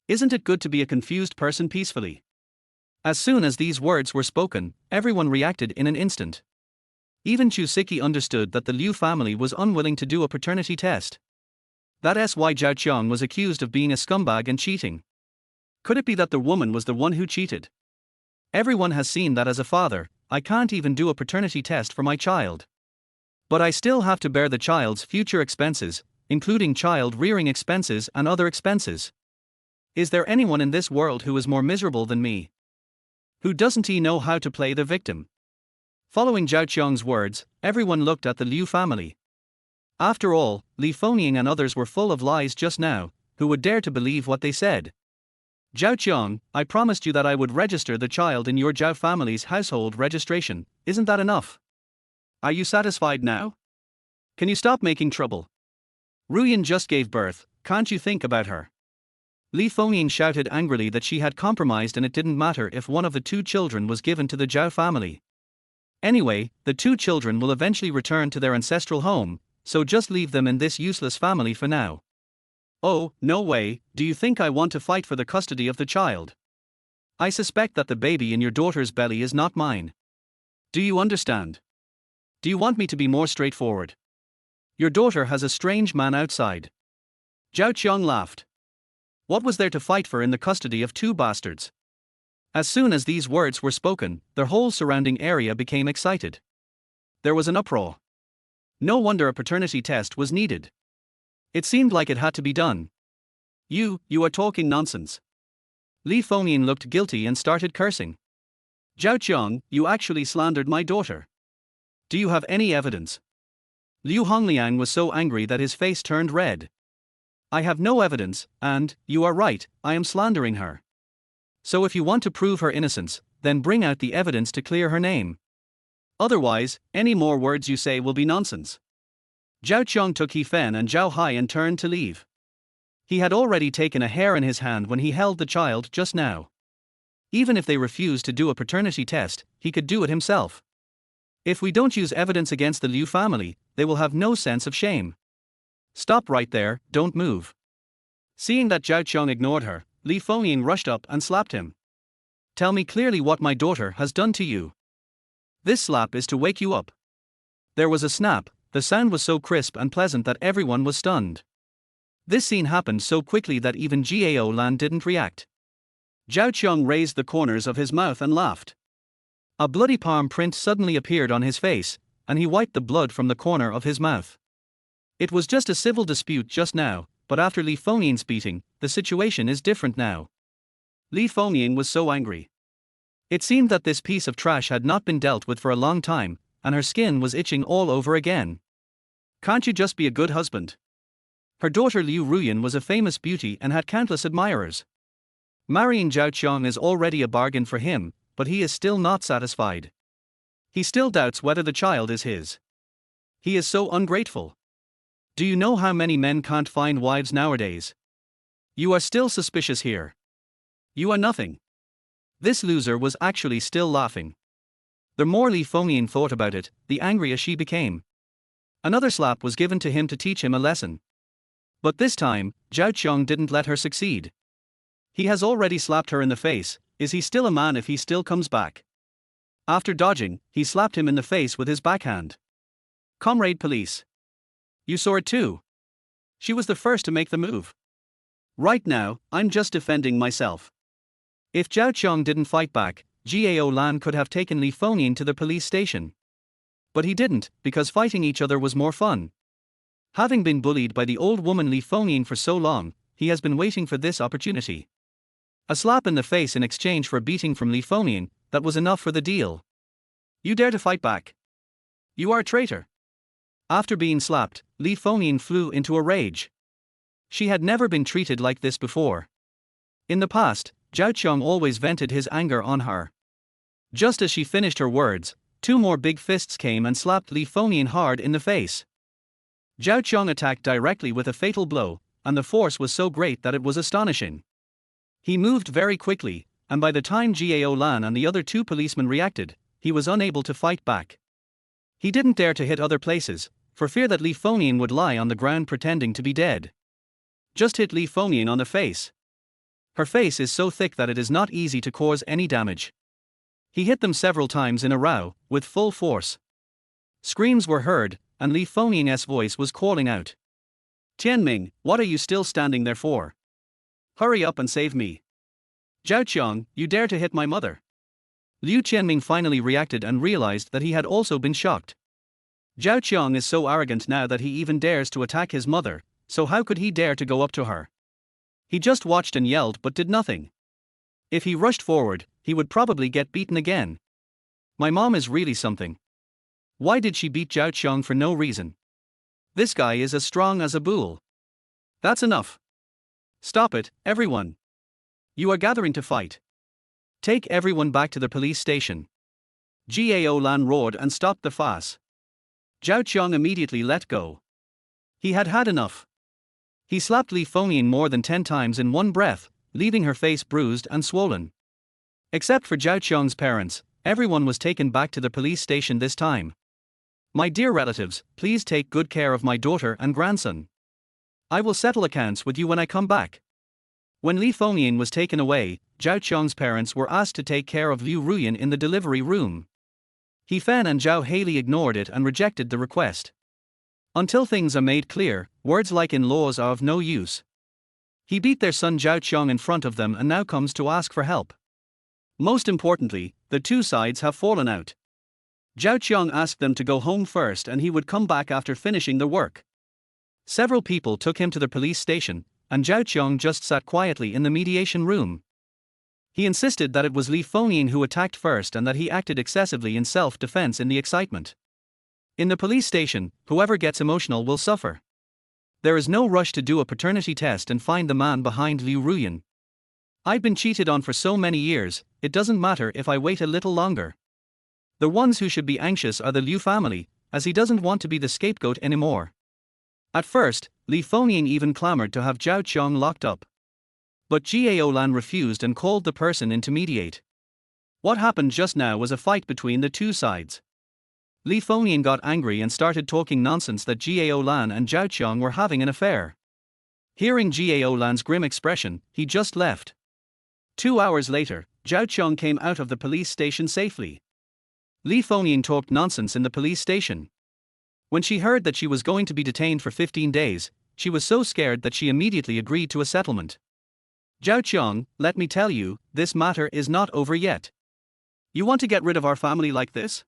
Isn't it good to be a confused person peacefully? As soon as these words were spoken, everyone reacted in an instant. Even Chu Siki understood that the Liu family was unwilling to do a paternity test. That's why Zhao Qiang was accused of being a scumbag and cheating. Could it be that the woman was the one who cheated? Everyone has seen that as a father, I can't even do a paternity test for my child. But I still have to bear the child's future expenses, including child rearing expenses and other expenses. Is there anyone in this world who is more miserable than me? Who doesn't he know how to play the victim? Following Zhao Qiang's words, everyone looked at the Liu family. After all, Li Fengyan and others were full of lies just now. Who would dare to believe what they said? Zhao Qiang, I promised you that I would register the child in your Zhao family's household registration. Isn't that enough? Are you satisfied now? Can you stop making trouble? Ruyan just gave birth, can't you think about her? Li Fengyan shouted angrily that she had compromised and it didn't matter if one of the two children was given to the Zhao family. Anyway, the two children will eventually return to their ancestral home, so just leave them in this useless family for now. Oh, no way, do you think I want to fight for the custody of the child? I suspect that the baby in your daughter's belly is not mine. Do you understand? Do you want me to be more straightforward? Your daughter has a strange man outside. Zhao Qiang laughed. What was there to fight for in the custody of two bastards? As soon as these words were spoken, their whole surrounding area became excited. There was an uproar. No wonder a paternity test was needed. It seemed like it had to be done. You are talking nonsense. Li Fengyan looked guilty and started cursing. Zhao Qiang, you actually slandered my daughter. Do you have any evidence? Liu Hongliang was so angry that his face turned red. I have no evidence, and, you are right, I am slandering her. So if you want to prove her innocence, then bring out the evidence to clear her name. Otherwise, any more words you say will be nonsense. Zhao Qiang took He Fen and Zhao Hai and turned to leave. He had already taken a hair in his hand when he held the child just now. Even if they refused to do a paternity test, he could do it himself. If we don't use evidence against the Liu family, they will have no sense of shame. Stop right there, don't move. Seeing that Zhao Qiang ignored her, Li Fengyan rushed up and slapped him. Tell me clearly what my daughter has done to you. This slap is to wake you up. There was a snap, the sound was so crisp and pleasant that everyone was stunned. This scene happened so quickly that even Gao Lan didn't react. Zhao Qiang raised the corners of his mouth and laughed. A bloody palm print suddenly appeared on his face, and he wiped the blood from the corner of his mouth. It was just a civil dispute just now, but after Li Fengyan's beating, the situation is different now. Li Fengyan was so angry. It seemed that this piece of trash had not been dealt with for a long time, and her skin was itching all over again. Can't you just be a good husband? Her daughter Liu Ruyan was a famous beauty and had countless admirers. Marrying Zhao Qiang is already a bargain for him, but he is still not satisfied. He still doubts whether the child is his. He is so ungrateful. Do you know how many men can't find wives nowadays? You are still suspicious here. You are nothing. This loser was actually still laughing. The more Li Fengyan thought about it, the angrier she became. Another slap was given to him to teach him a lesson. But this time, Zhao Qiang didn't let her succeed. He has already slapped her in the face, is he still a man if he still comes back? After dodging, he slapped him in the face with his backhand. Comrade police. You saw it too. She was the first to make the move. Right now, I'm just defending myself. If Zhao Qiang didn't fight back, Gao Lan could have taken Li Fengyan to the police station. But he didn't, because fighting each other was more fun. Having been bullied by the old woman Li Fengyan for so long, he has been waiting for this opportunity. A slap in the face in exchange for beating from Li Fengyan, that was enough for the deal. You dare to fight back? You are a traitor. After being slapped, Li Fengyan flew into a rage. She had never been treated like this before. In the past, Zhao Qiang always vented his anger on her. Just as she finished her words, two more big fists came and slapped Li Fengyan hard in the face. Zhao Qiang attacked directly with a fatal blow, and the force was so great that it was astonishing. He moved very quickly, and by the time Gao Lan and the other two policemen reacted, he was unable to fight back. He didn't dare to hit other places, for fear that Li Fengyan would lie on the ground pretending to be dead. Just hit Li Fengyan on the face. Her face is so thick that it is not easy to cause any damage. He hit them several times in a row, with full force. Screams were heard, and Li Fengyan's voice was calling out. Tianming, what are you still standing there for? Hurry up and save me. Zhao Qiang, you dare to hit my mother. Liu Tianming finally reacted and realized that he had also been shocked. Zhao Qiang is so arrogant now that he even dares to attack his mother, so how could he dare to go up to her? He just watched and yelled but did nothing. If he rushed forward, he would probably get beaten again. My mom is really something. Why did she beat Zhao Qiang for no reason? This guy is as strong as a bull. That's enough. Stop it, everyone. You are gathering to fight. Take everyone back to the police station. Gao Lan roared and stopped the fuss. Zhao Qiang immediately let go. He had had enough. He slapped Li Fengyan more than 10 times in one breath, leaving her face bruised and swollen. Except for Zhao Qiang's parents, everyone was taken back to the police station this time. My dear relatives, please take good care of my daughter and grandson. I will settle accounts with you when I come back. When Li Fengyan was taken away, Zhao Qiang's parents were asked to take care of Liu Ruyan in the delivery room. He Fan and Zhao Haley ignored it and rejected the request. Until things are made clear, words like in-laws are of no use. He beat their son Zhao Qiang in front of them and now comes to ask for help. Most importantly, the two sides have fallen out. Zhao Qiang asked them to go home first and he would come back after finishing the work. Several people took him to the police station, and Zhao Qiang just sat quietly in the mediation room. He insisted that it was Li Fengyan who attacked first and that he acted excessively in self-defense in the excitement. In the police station, whoever gets emotional will suffer. There is no rush to do a paternity test and find the man behind Liu Ruyan. I've been cheated on for so many years, it doesn't matter if I wait a little longer. The ones who should be anxious are the Liu family, as he doesn't want to be the scapegoat anymore. At first, Li Fengyan even clamored to have Zhao Qiang locked up. But Gao Lan refused and called the person in to mediate. What happened just now was a fight between the two sides. Li Fengyan got angry and started talking nonsense that Gao Lan and Zhao Qiang were having an affair. Hearing Gao Lan's grim expression, he just left. 2 hours later, Zhao Qiang came out of the police station safely. Li Fengyan talked nonsense in the police station. When she heard that she was going to be detained for 15 days, she was so scared that she immediately agreed to a settlement. Zhao Qiang, let me tell you, this matter is not over yet. You want to get rid of our family like this?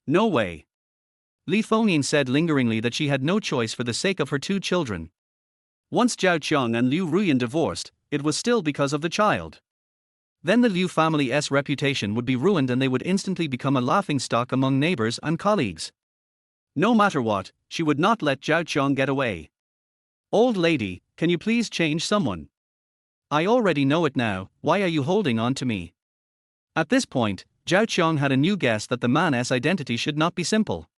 No way. Li Fengyan said lingeringly that she had no choice for the sake of her two children. Once Zhao Qiang and Liu Ruyan divorced, it was still because of the child. Then the Liu family's reputation would be ruined and they would instantly become a laughingstock among neighbors and colleagues. No matter what, she would not let Zhao Qiang get away. Old lady, can you please change someone? I already know it now, why are you holding on to me? At this point, Zhao Qiang had a new guess that the man's identity should not be simple.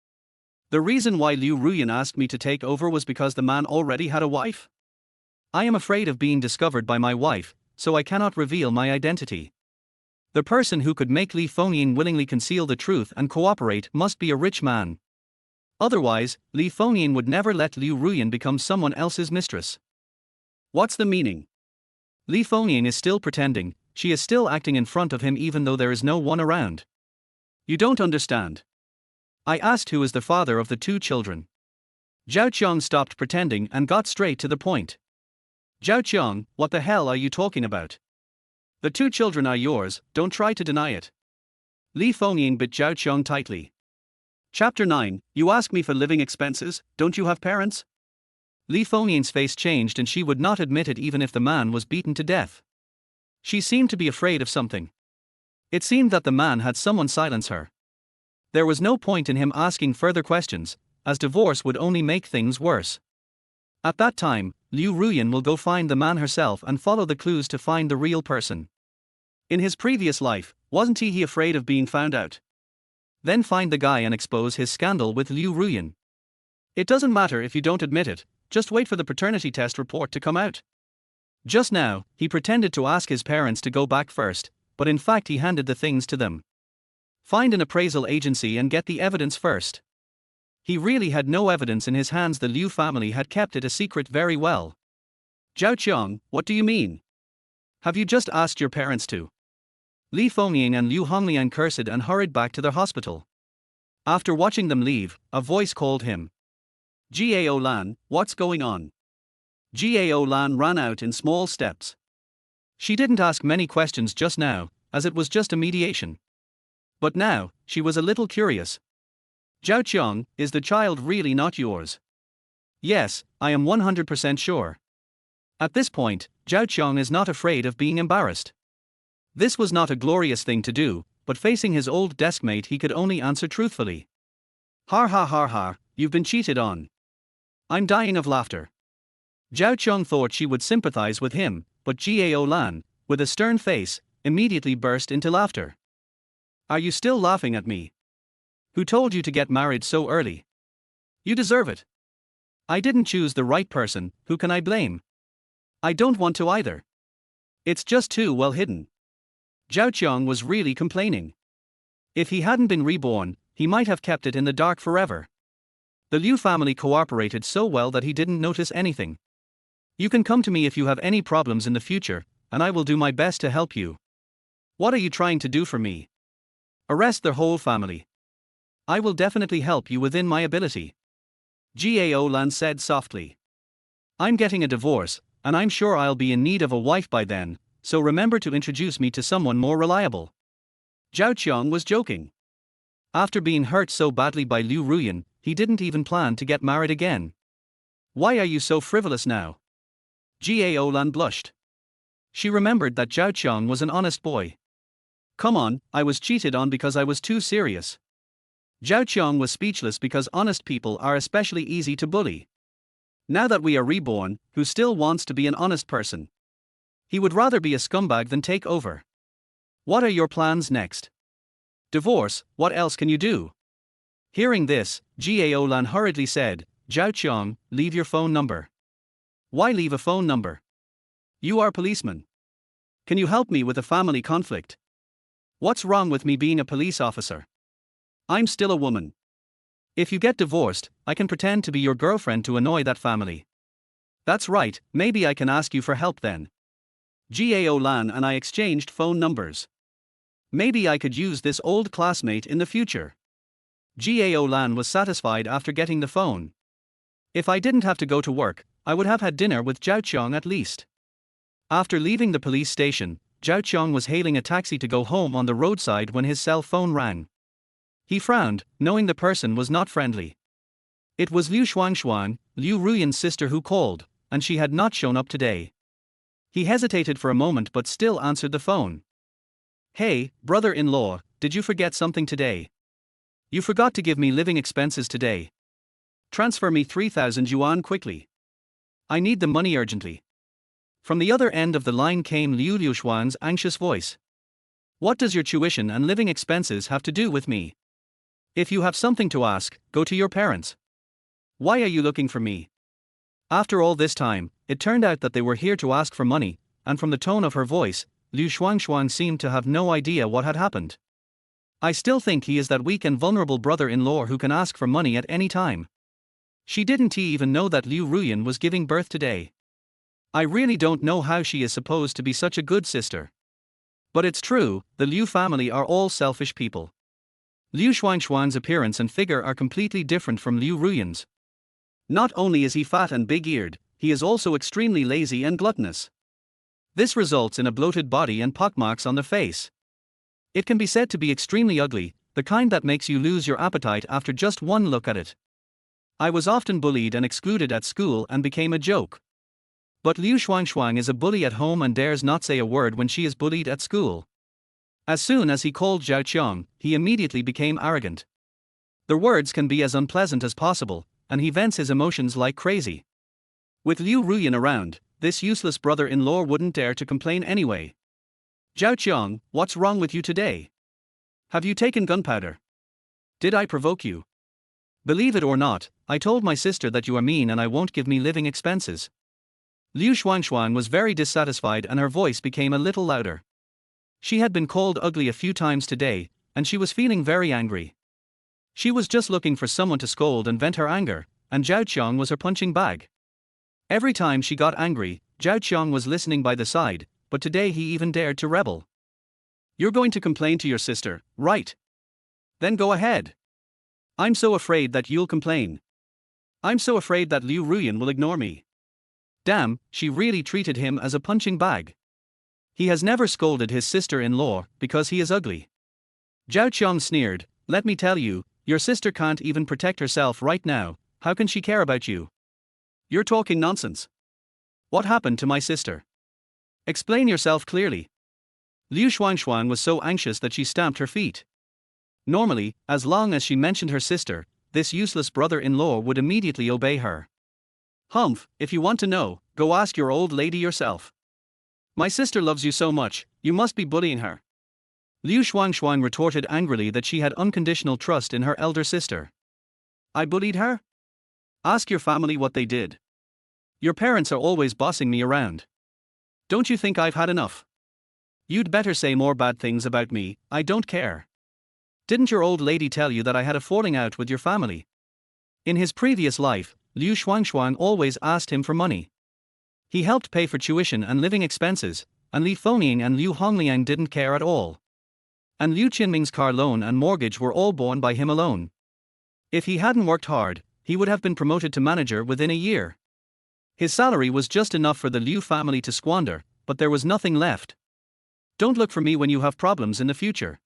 The reason why Liu Ruyan asked me to take over was because the man already had a wife? I am afraid of being discovered by my wife, so I cannot reveal my identity. The person who could make Li Fengyan willingly conceal the truth and cooperate must be a rich man. Otherwise, Li Fengyan would never let Liu Ruyan become someone else's mistress. What's the meaning? Li Fengyan is still pretending, she is still acting in front of him even though there is no one around. You don't understand. I asked who is the father of the two children. Zhao Qiang stopped pretending and got straight to the point. Zhao Qiang, what the hell are you talking about? The two children are yours, don't try to deny it. Li Fengyan bit Zhao Qiang tightly. Chapter 9, you ask me for living expenses, don't you have parents? Li Fengyan's face changed and she would not admit it even if the man was beaten to death. She seemed to be afraid of something. It seemed that the man had someone silence her. There was no point in him asking further questions, as divorce would only make things worse. At that time, Liu Ruyan will go find the man herself and follow the clues to find the real person. In his previous life, wasn't he afraid of being found out? Then find the guy and expose his scandal with Liu Ruyan. It doesn't matter if you don't admit it, just wait for the paternity test report to come out. Just now, he pretended to ask his parents to go back first, but in fact he handed the things to them. Find an appraisal agency and get the evidence first. He really had no evidence in his hands. The Liu family had kept it a secret very well. Zhao Qiang, what do you mean? Have you just asked your parents to? Li Fengying and Liu Hongliang cursed and hurried back to their hospital. After watching them leave, a voice called him. Gao Lan, what's going on? Gao Lan ran out in small steps. She didn't ask many questions just now, as it was just a mediation. But now, she was a little curious. Zhao Qiang, is the child really not yours? Yes, I am 100% sure. At this point, Zhao Qiang is not afraid of being embarrassed. This was not a glorious thing to do, but facing his old deskmate he could only answer truthfully. Har ha har har, you've been cheated on. I'm dying of laughter. Zhao Qiang thought she would sympathize with him, but Gao Lan, with a stern face, immediately burst into laughter. Are you still laughing at me? Who told you to get married so early? You deserve it. I didn't choose the right person, who can I blame? I don't want to either. It's just too well hidden. Zhao Qiang was really complaining. If he hadn't been reborn, he might have kept it in the dark forever. The Liu family cooperated so well that he didn't notice anything. You can come to me if you have any problems in the future, and I will do my best to help you. What are you trying to do for me? Arrest the whole family. I will definitely help you within my ability. Gao Lan said softly. I'm getting a divorce, and I'm sure I'll be in need of a wife by then, so remember to introduce me to someone more reliable. Zhao Qiang was joking. After being hurt so badly by Liu Ruyan, he didn't even plan to get married again. Why are you so frivolous now? Gao Lan blushed. She remembered that Zhao Qiang was an honest boy. Come on, I was cheated on because I was too serious. Zhao Qiang was speechless because honest people are especially easy to bully. Now that we are reborn, who still wants to be an honest person? He would rather be a scumbag than take over. What are your plans next? Divorce, what else can you do? Hearing this, Gao Lan hurriedly said, Zhao Qiang, leave your phone number. Why leave a phone number? You are a policeman. Can you help me with a family conflict? What's wrong with me being a police officer? I'm still a woman. If you get divorced, I can pretend to be your girlfriend to annoy that family. That's right, maybe I can ask you for help then. Gao Lan and I exchanged phone numbers. Maybe I could use this old classmate in the future. Gao Lan was satisfied after getting the phone. If I didn't have to go to work, I would have had dinner with Zhao Qiang at least. After leaving the police station, Zhao Qiang was hailing a taxi to go home on the roadside when his cell phone rang. He frowned, knowing the person was not friendly. It was Liu Shuangshuang, Liu Ruyan's sister, who called, and she had not shown up today. He hesitated for a moment but still answered the phone. Hey, brother-in-law, did you forget something today? You forgot to give me living expenses today. Transfer me 3,000 yuan quickly. I need the money urgently. From the other end of the line came Liu Shuang's anxious voice. What does your tuition and living expenses have to do with me? If you have something to ask, go to your parents. Why are you looking for me? After all this time, it turned out that they were here to ask for money, and from the tone of her voice, Liu Shuangshuang seemed to have no idea what had happened. I still think he is that weak and vulnerable brother-in-law who can ask for money at any time. She didn't even know that Liu Ruyan was giving birth today. I really don't know how she is supposed to be such a good sister. But it's true, the Liu family are all selfish people. Liu Shuangshuang's appearance and figure are completely different from Liu Ruyan's. Not only is he fat and big-eared, he is also extremely lazy and gluttonous. This results in a bloated body and pockmarks on the face. It can be said to be extremely ugly, the kind that makes you lose your appetite after just one look at it. I was often bullied and excluded at school and became a joke. But Liu Shuangshuang is a bully at home and dares not say a word when she is bullied at school. As soon as he called Zhao Qiang, he immediately became arrogant. The words can be as unpleasant as possible, and he vents his emotions like crazy. With Liu Ruyan around, this useless brother-in-law wouldn't dare to complain anyway. Zhao Qiang, what's wrong with you today? Have you taken gunpowder? Did I provoke you? Believe it or not, I told my sister that you are mean and I won't give me living expenses. Liu Xuanxuan was very dissatisfied and her voice became a little louder. She had been called ugly a few times today, and she was feeling very angry. She was just looking for someone to scold and vent her anger, and Zhao Qiang was her punching bag. Every time she got angry, Zhao Qiang was listening by the side, but today he even dared to rebel. You're going to complain to your sister, right? Then go ahead. I'm so afraid that you'll complain. I'm so afraid that Liu Ruyan will ignore me. Damn, she really treated him as a punching bag. He has never scolded his sister-in-law because he is ugly. Zhao Qiang sneered, let me tell you, your sister can't even protect herself right now, how can she care about you? You're talking nonsense. What happened to my sister? Explain yourself clearly. Liu Xuanxuan was so anxious that she stamped her feet. Normally, as long as she mentioned her sister, this useless brother-in-law would immediately obey her. Humph, if you want to know, go ask your old lady yourself. My sister loves you so much, you must be bullying her. Liu Xuanxuan retorted angrily that she had unconditional trust in her elder sister. I bullied her? Ask your family what they did. Your parents are always bossing me around. Don't you think I've had enough? You'd better say more bad things about me, I don't care. Didn't your old lady tell you that I had a falling out with your family? In his previous life, Liu Xuanxuan always asked him for money. He helped pay for tuition and living expenses, and Li Fengning and Liu Hongliang didn't care at all. And Liu Qinming's car loan and mortgage were all borne by him alone. If he hadn't worked hard, he would have been promoted to manager within a year. His salary was just enough for the Liu family to squander, but there was nothing left. Don't look for me when you have problems in the future.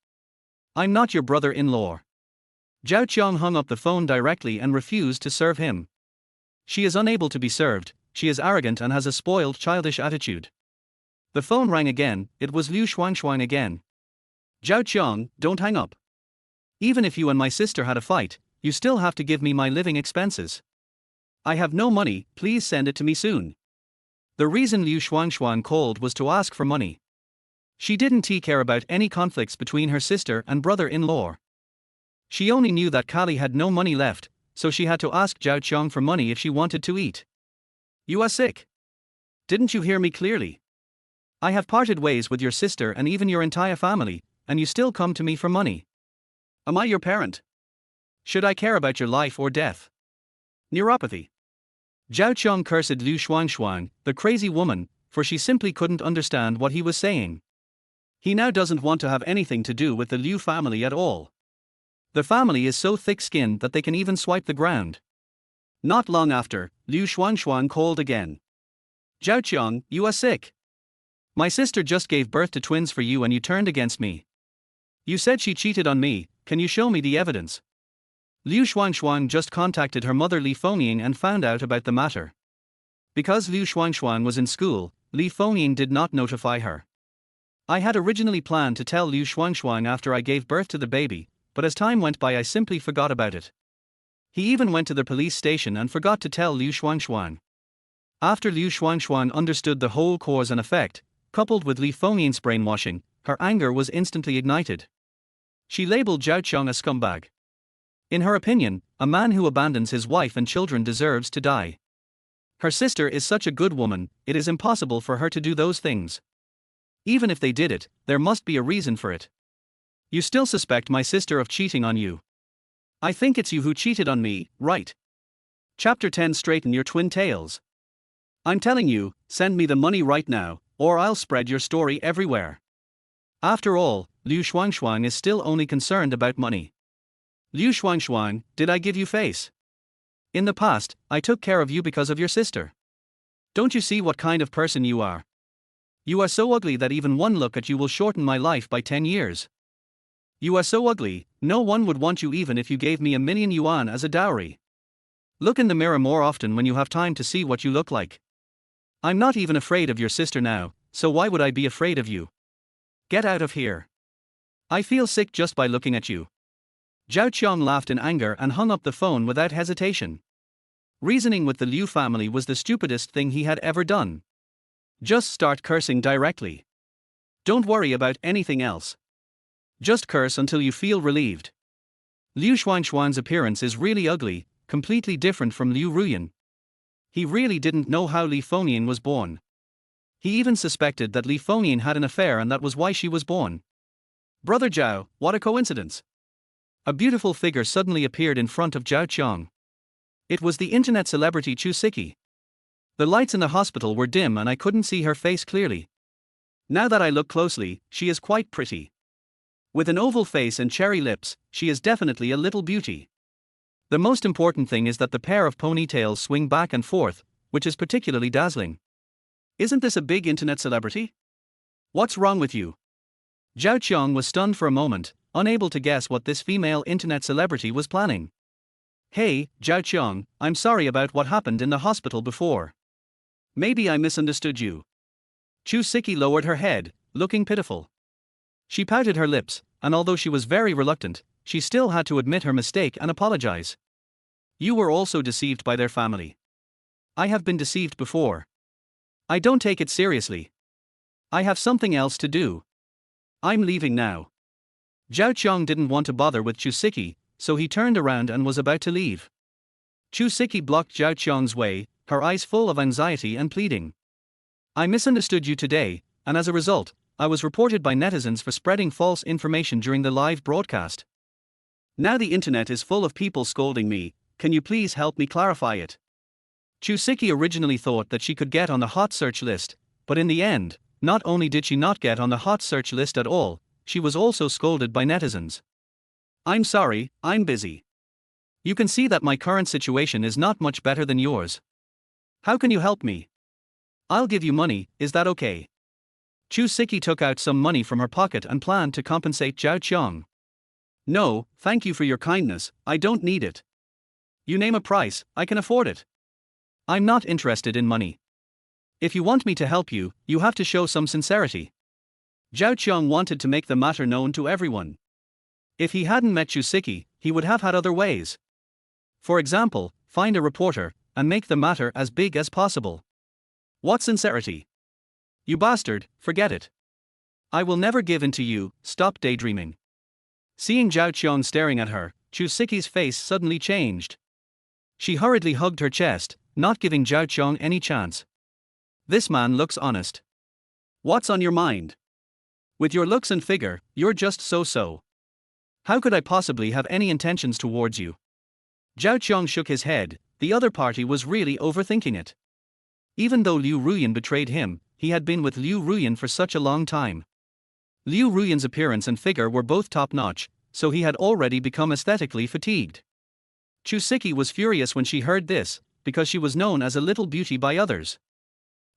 I'm not your brother-in-law. Zhao Qiang hung up the phone directly and refused to serve him. She is unable to be served, she is arrogant and has a spoiled childish attitude. The phone rang again, it was Liu Xuanxuan again. Zhao Qiang, don't hang up. Even if you and my sister had a fight, you still have to give me my living expenses. I have no money, please send it to me soon. The reason Liu Xuanxuan called was to ask for money. She didn't care about any conflicts between her sister and brother-in-law. She only knew that Kali had no money left, so she had to ask Zhao Qiang for money if she wanted to eat. You are sick. Didn't you hear me clearly? I have parted ways with your sister and even your entire family, and you still come to me for money. Am I your parent? Should I care about your life or death? Neuropathy. Zhao Qiang cursed Liu Xuanxuan, the crazy woman, for she simply couldn't understand what he was saying. He now doesn't want to have anything to do with the Liu family at all. The family is so thick-skinned that they can even swipe the ground. Not long after, Liu Xuanxuan called again. Zhao Qiang, you are sick. My sister just gave birth to twins for you and you turned against me. You said she cheated on me, can you show me the evidence? Liu Xuanxuan just contacted her mother Li Fengning and found out about the matter. Because Liu Xuanxuan was in school, Li Fengning did not notify her. I had originally planned to tell Liu Xuanxuan after I gave birth to the baby, but as time went by I simply forgot about it. He even went to the police station and forgot to tell Liu Xuanxuan. After Liu Xuanxuan understood the whole cause and effect, coupled with Li Fengning's brainwashing, her anger was instantly ignited. She labeled Zhao Qiang a scumbag. In her opinion, a man who abandons his wife and children deserves to die. Her sister is such a good woman, it is impossible for her to do those things. Even if they did it, there must be a reason for it. You still suspect my sister of cheating on you. I think it's you who cheated on me, right? Chapter 10. Straighten your twin tails. I'm telling you, send me the money right now, or I'll spread your story everywhere. After all, Liu Xuanxuan is still only concerned about money. Liu Xuanxuan, did I give you face? In the past, I took care of you because of your sister. Don't you see what kind of person you are? You are so ugly that even one look at you will shorten my life by 10 years. You are so ugly, no one would want you even if you gave me 1,000,000 yuan as a dowry. Look in the mirror more often when you have time to see what you look like. I'm not even afraid of your sister now, so why would I be afraid of you? Get out of here. I feel sick just by looking at you. Zhao Qiang laughed in anger and hung up the phone without hesitation. Reasoning with the Liu family was the stupidest thing he had ever done. Just start cursing directly. Don't worry about anything else. Just curse until you feel relieved. Liu Xuanxuan's appearance is really ugly, completely different from Liu Ruyan. He really didn't know how Li Fengnian was born. He even suspected that Li Fengnian had an affair and that was why she was born. Brother Zhao, what a coincidence. A beautiful figure suddenly appeared in front of Zhao Qiang. It was the internet celebrity Chu Siki. The lights in the hospital were dim and I couldn't see her face clearly. Now that I look closely, she is quite pretty. With an oval face and cherry lips, she is definitely a little beauty. The most important thing is that the pair of ponytails swing back and forth, which is particularly dazzling. Isn't this a big internet celebrity? What's wrong with you? Zhao Qiang was stunned for a moment, unable to guess what this female internet celebrity was planning. Hey, Zhao Qiang, I'm sorry about what happened in the hospital before. Maybe I misunderstood you. Chu Siki lowered her head, looking pitiful. She pouted her lips, and although she was very reluctant, she still had to admit her mistake and apologize. You were also deceived by their family. I have been deceived before. I don't take it seriously. I have something else to do. I'm leaving now. Zhao Qiang didn't want to bother with Chu Siki, so he turned around and was about to leave. Chu Siki blocked Zhao Qiang's way, her eyes full of anxiety and pleading. I misunderstood you today, and as a result, I was reported by netizens for spreading false information during the live broadcast. Now the internet is full of people scolding me, can you please help me clarify it? Chu Siki originally thought that she could get on the hot search list, but in the end, not only did she not get on the hot search list at all, she was also scolded by netizens. I'm sorry, I'm busy. You can see that my current situation is not much better than yours. How can you help me? I'll give you money, is that okay? Chu Siki took out some money from her pocket and planned to compensate Zhao Qiang. No, thank you for your kindness, I don't need it. You name a price, I can afford it. I'm not interested in money. If you want me to help you, you have to show some sincerity. Zhao Qiang wanted to make the matter known to everyone. If he hadn't met Chu Siki, he would have had other ways. For example, find a reporter, and make the matter as big as possible. What sincerity? You bastard, forget it. I will never give in to you, stop daydreaming. Seeing Zhao Qiang staring at her, Chu Siki's face suddenly changed. She hurriedly hugged her chest, not giving Zhao Qiang any chance. This man looks honest. What's on your mind? With your looks and figure, you're just so-so. How could I possibly have any intentions towards you? Zhao Qiang shook his head, the other party was really overthinking it. Even though Liu Ruyan betrayed him, he had been with Liu Ruyan for such a long time. Liu Ruyan's appearance and figure were both top-notch, so he had already become aesthetically fatigued. Chu Siki was furious when she heard this, because she was known as a little beauty by others.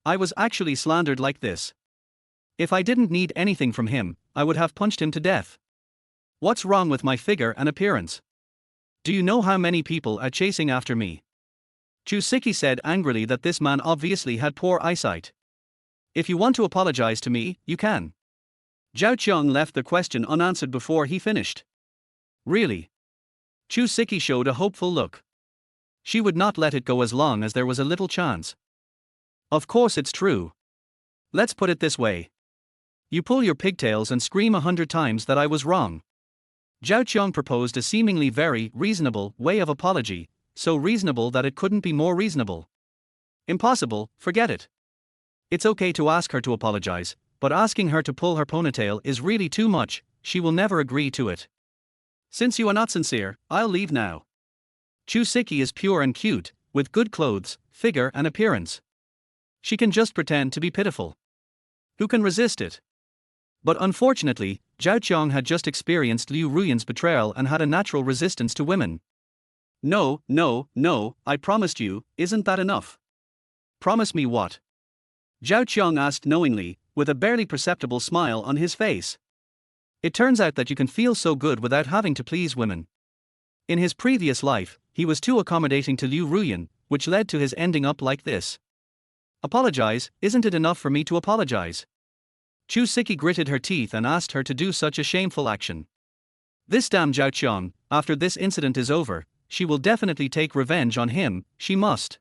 I was actually slandered like this. If I didn't need anything from him, I would have punched him to death. What's wrong with my figure and appearance? Do you know how many people are chasing after me? Chu Siki said angrily that this man obviously had poor eyesight. If you want to apologize to me, you can. Zhao Qiang left the question unanswered before he finished. Really? Chu Siki showed a hopeful look. She would not let it go as long as there was a little chance. Of course it's true. Let's put it this way. You pull your pigtails and scream 100 times that I was wrong. Zhao Qiang proposed a seemingly very reasonable way of apology, so reasonable that it couldn't be more reasonable. Impossible, forget it. It's okay to ask her to apologize, but asking her to pull her ponytail is really too much, she will never agree to it. Since you are not sincere, I'll leave now. Chu Siki is pure and cute, with good clothes, figure and appearance. She can just pretend to be pitiful. Who can resist it? But unfortunately, Zhao Qiang had just experienced Liu Ruyan's betrayal and had a natural resistance to women. No, I promised you, isn't that enough? Promise me what? Zhao Qiang asked knowingly, with a barely perceptible smile on his face. It turns out that you can feel so good without having to please women. In his previous life, he was too accommodating to Liu Ruyan, which led to his ending up like this. Apologize, isn't it enough for me to apologize? Chu Siki gritted her teeth and asked her to do such a shameful action. This damn Zhao Qiang, after this incident is over, she will definitely take revenge on him, she must.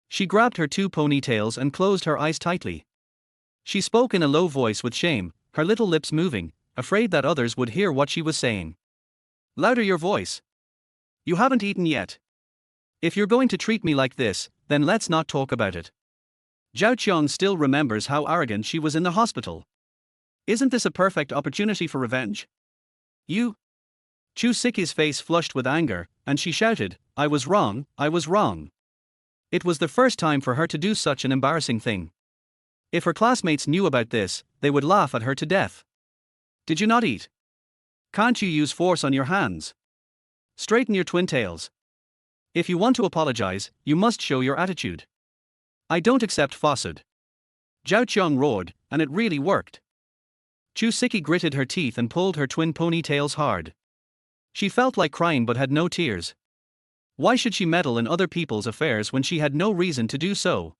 She grabbed her two ponytails and closed her eyes tightly. She spoke in a low voice with shame, her little lips moving, afraid that others would hear what she was saying. Louder your voice. You haven't eaten yet. If you're going to treat me like this, then let's not talk about it. Zhao Qiang still remembers how arrogant she was in the hospital. Isn't this a perfect opportunity for revenge? You? Chu Siki's face flushed with anger, and she shouted, I was wrong, I was wrong. It was the first time for her to do such an embarrassing thing. If her classmates knew about this, they would laugh at her to death. Did you not eat? Can't you use force on your hands? Straighten your twin tails. If you want to apologize, you must show your attitude. I don't accept falsehood. Zhao Qiang roared, and it really worked. Chu Siki gritted her teeth and pulled her twin ponytails hard. She felt like crying but had no tears. Why should she meddle in other people's affairs when she had no reason to do so?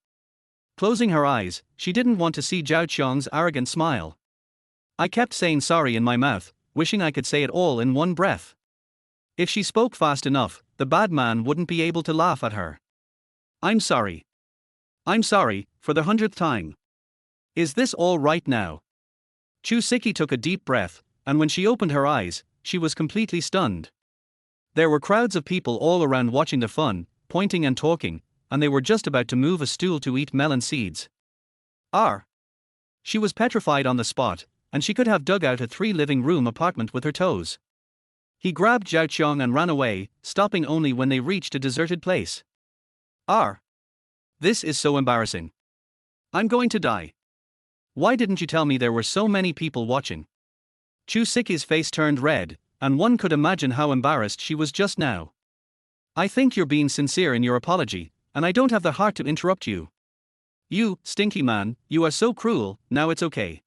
Closing her eyes, she didn't want to see Zhao Qiang's arrogant smile. I kept saying sorry in my mouth, wishing I could say it all in one breath. If she spoke fast enough, the bad man wouldn't be able to laugh at her. I'm sorry. I'm sorry, for the 100th time. Is this all right now? Chu Siki took a deep breath, and when she opened her eyes, she was completely stunned. There were crowds of people all around watching the fun, pointing and talking, and they were just about to move a stool to eat melon seeds. She was petrified on the spot, and she could have dug out a 3-living-room apartment with her toes. He grabbed Zhao Qiang and ran away, stopping only when they reached a deserted place. This is so embarrassing. I'm going to die. Why didn't you tell me there were so many people watching? Chu Siki's face turned red, and one could imagine how embarrassed she was just now. I think you're being sincere in your apology, and I don't have the heart to interrupt you. You, stinky man, you are so cruel, now it's okay.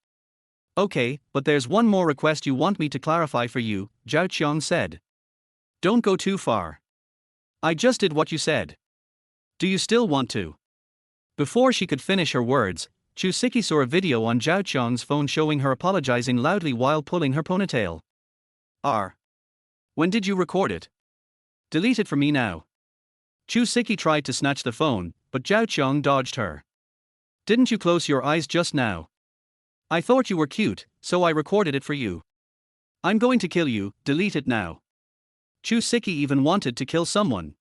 Okay, but there's one more request you want me to clarify for you, Zhao Qiang said. Don't go too far. I just did what you said. Do you still want to? Before she could finish her words, Chu Siki saw a video on Zhao Qiang's phone showing her apologizing loudly while pulling her ponytail. When did you record it? Delete it for me now. Chu Siki tried to snatch the phone, but Zhao Qiang dodged her. Didn't you close your eyes just now? I thought you were cute, so I recorded it for you. I'm going to kill you, delete it now. Chu Siki even wanted to kill someone.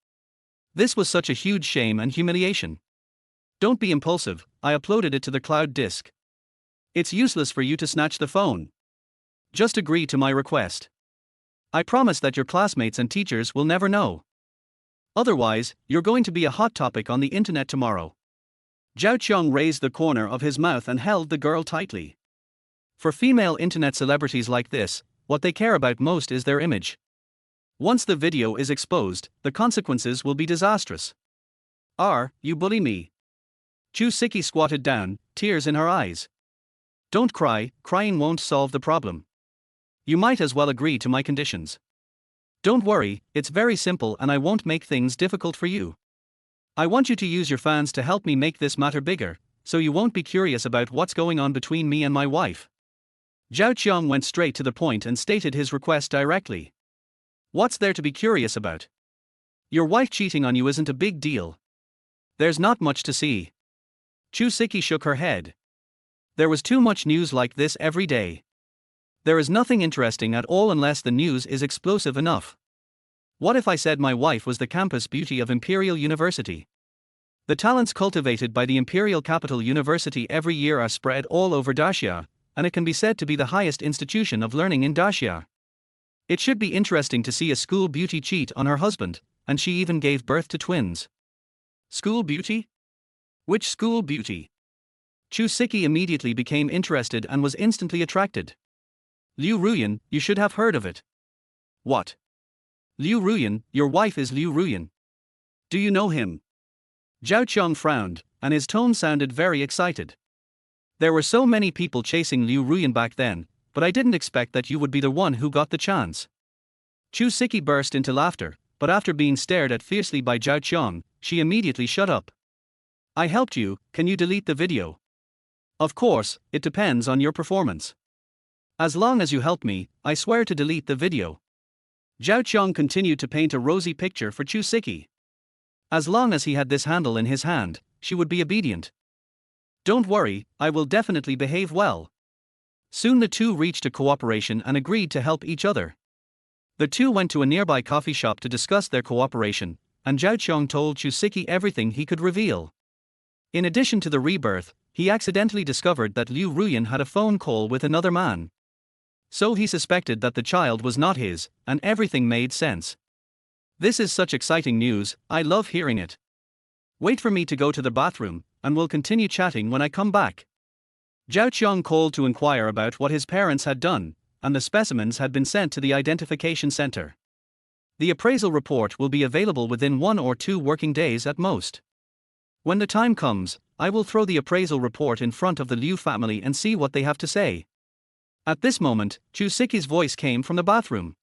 This was such a huge shame and humiliation. Don't be impulsive, I uploaded it to the cloud disk. It's useless for you to snatch the phone. Just agree to my request. I promise that your classmates and teachers will never know. Otherwise, you're going to be a hot topic on the internet tomorrow. Zhao Qiang raised the corner of his mouth and held the girl tightly. For female internet celebrities like this, what they care about most is their image. Once the video is exposed, the consequences will be disastrous. You bully me. Chu Siki squatted down, tears in her eyes. Don't cry, crying won't solve the problem. You might as well agree to my conditions. Don't worry, it's very simple and I won't make things difficult for you. I want you to use your fans to help me make this matter bigger, so you won't be curious about what's going on between me and my wife. Zhao Qiang went straight to the point and stated his request directly. What's there to be curious about? Your wife cheating on you isn't a big deal. There's not much to see. Chu Siki shook her head. There was too much news like this every day. There is nothing interesting at all unless the news is explosive enough. What if I said my wife was the campus beauty of Imperial University? The talents cultivated by the Imperial Capital University every year are spread all over Daxia, and it can be said to be the highest institution of learning in Daxia. It should be interesting to see a school beauty cheat on her husband, and she even gave birth to twins. School beauty? Which school beauty? Chu Siki immediately became interested and was instantly attracted. Liu Ruyan, you should have heard of it. What? Liu Ruyan, your wife is Liu Ruyan. Do you know him? Zhao Qiang frowned, and his tone sounded very excited. There were so many people chasing Liu Ruyan back then, but I didn't expect that you would be the one who got the chance. Chu Siki burst into laughter, but after being stared at fiercely by Zhao Qiang, she immediately shut up. I helped you, can you delete the video? Of course, it depends on your performance. As long as you help me, I swear to delete the video. Zhao Qiang continued to paint a rosy picture for Chu Siki. As long as he had this handle in his hand, she would be obedient. Don't worry, I will definitely behave well. Soon the two reached a cooperation and agreed to help each other. The two went to a nearby coffee shop to discuss their cooperation, and Zhao Qiang told Chu Siki everything he could reveal. In addition to the rebirth, he accidentally discovered that Liu Ruyan had a phone call with another man. So he suspected that the child was not his, and everything made sense. This is such exciting news, I love hearing it. Wait for me to go to the bathroom, and we'll continue chatting when I come back. Zhao Qiang called to inquire about what his parents had done, and the specimens had been sent to the identification center. The appraisal report will be available within 1 or 2 working days at most. When the time comes, I will throw the appraisal report in front of the Liu family and see what they have to say. At this moment, Chu Siki's voice came from the bathroom.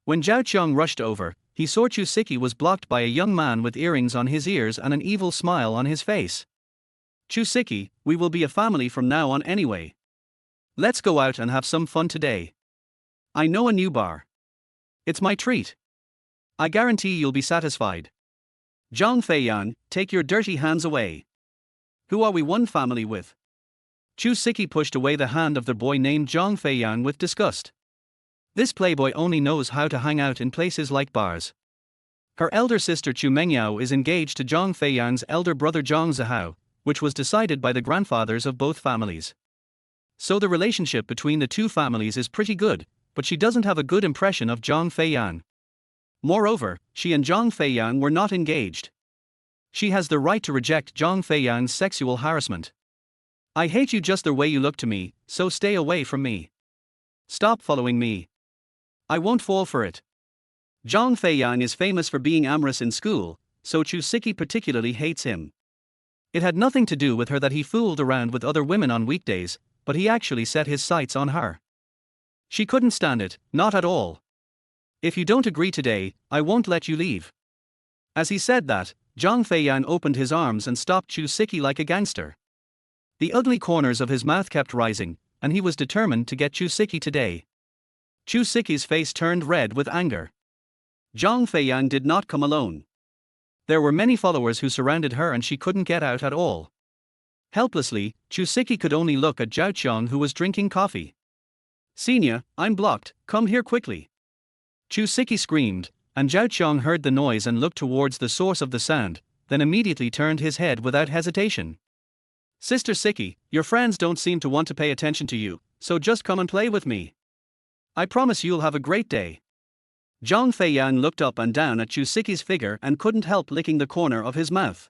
When Zhao Qiang rushed over, he saw Chu Siki was blocked by a young man with earrings on his ears and an evil smile on his face. Chu Siki, we will be a family from now on anyway. Let's go out and have some fun today. I know a new bar. It's my treat. I guarantee you'll be satisfied. Zhang Feiyan, take your dirty hands away. Who are we one family with? Chu Siki pushed away the hand of the boy named Zhang Feiyan with disgust. This playboy only knows how to hang out in places like bars. Her elder sister Chu Mengyao is engaged to Zhang Feiyan's elder brother Zhang Zihao, which was decided by the grandfathers of both families. So the relationship between the two families is pretty good, but she doesn't have a good impression of Zhang Feiyan. Moreover, she and Zhang Feiyan were not engaged. She has the right to reject Zhang Feiyan's sexual harassment. I hate you just the way you look to me, so stay away from me. Stop following me. I won't fall for it. Zhang Feiyan is famous for being amorous in school, so Chu Siki particularly hates him. It had nothing to do with her that he fooled around with other women on weekdays, but he actually set his sights on her. She couldn't stand it, not at all. If you don't agree today, I won't let you leave. As he said that, Zhang Feiyan opened his arms and stopped Chu Siki like a gangster. The ugly corners of his mouth kept rising, and he was determined to get Chu Siki today. Chu Siki's face turned red with anger. Zhang Feiyan did not come alone. There were many followers who surrounded her and she couldn't get out at all. Helplessly, Chu Siki could only look at Zhao Qiang who was drinking coffee. Senior, I'm blocked, come here quickly. Chu Siki screamed, and Zhao Qiang heard the noise and looked towards the source of the sound, then immediately turned his head without hesitation. Sister Siki, your friends don't seem to want to pay attention to you, so just come and play with me. I promise you'll have a great day. Zhang Feiyan looked up and down at Chu Siki's figure and couldn't help licking the corner of his mouth.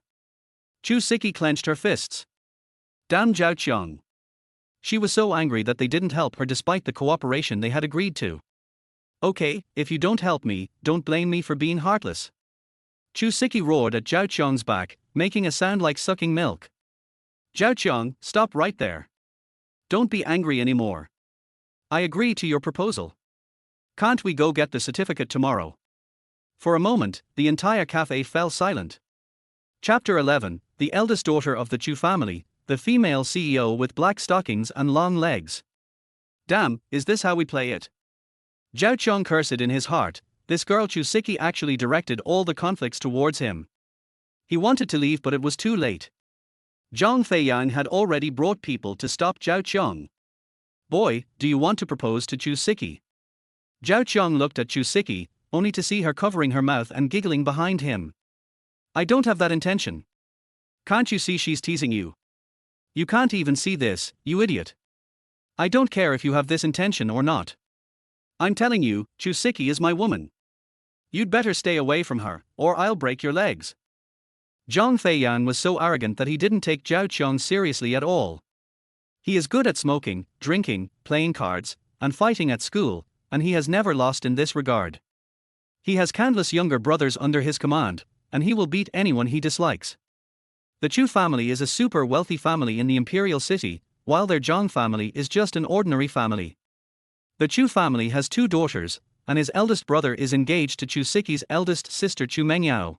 Chu Siki clenched her fists. Damn Zhao Qiang. She was so angry that they didn't help her despite the cooperation they had agreed to. Okay, if you don't help me, don't blame me for being heartless. Chu Siki roared at Zhao Qiang's back, making a sound like sucking milk. Zhao Qiang, stop right there. Don't be angry anymore. I agree to your proposal. Can't we go get the certificate tomorrow? For a moment, the entire cafe fell silent. Chapter 11, the eldest daughter of the Chu family, the female CEO with black stockings and long legs. Damn, is this how we play it? Zhao Qiang cursed in his heart. This girl Chu Siki actually directed all the conflicts towards him. He wanted to leave but it was too late. Zhang Feiyan had already brought people to stop Zhao Qiang. Boy, do you want to propose to Chu Siki? Zhao Qiang looked at Chu Siki, only to see her covering her mouth and giggling behind him. I don't have that intention. Can't you see she's teasing you? You can't even see this, you idiot. I don't care if you have this intention or not. I'm telling you, Chu Siki is my woman. You'd better stay away from her, or I'll break your legs. Zhang Feiyan was so arrogant that he didn't take Zhao Qiang seriously at all. He is good at smoking, drinking, playing cards, and fighting at school, and he has never lost in this regard. He has countless younger brothers under his command, and he will beat anyone he dislikes. The Chu family is a super wealthy family in the imperial city, while their Zhang family is just an ordinary family. The Chu family has 2 daughters, and his eldest brother is engaged to Chu Siki's eldest sister Chu Mengyao.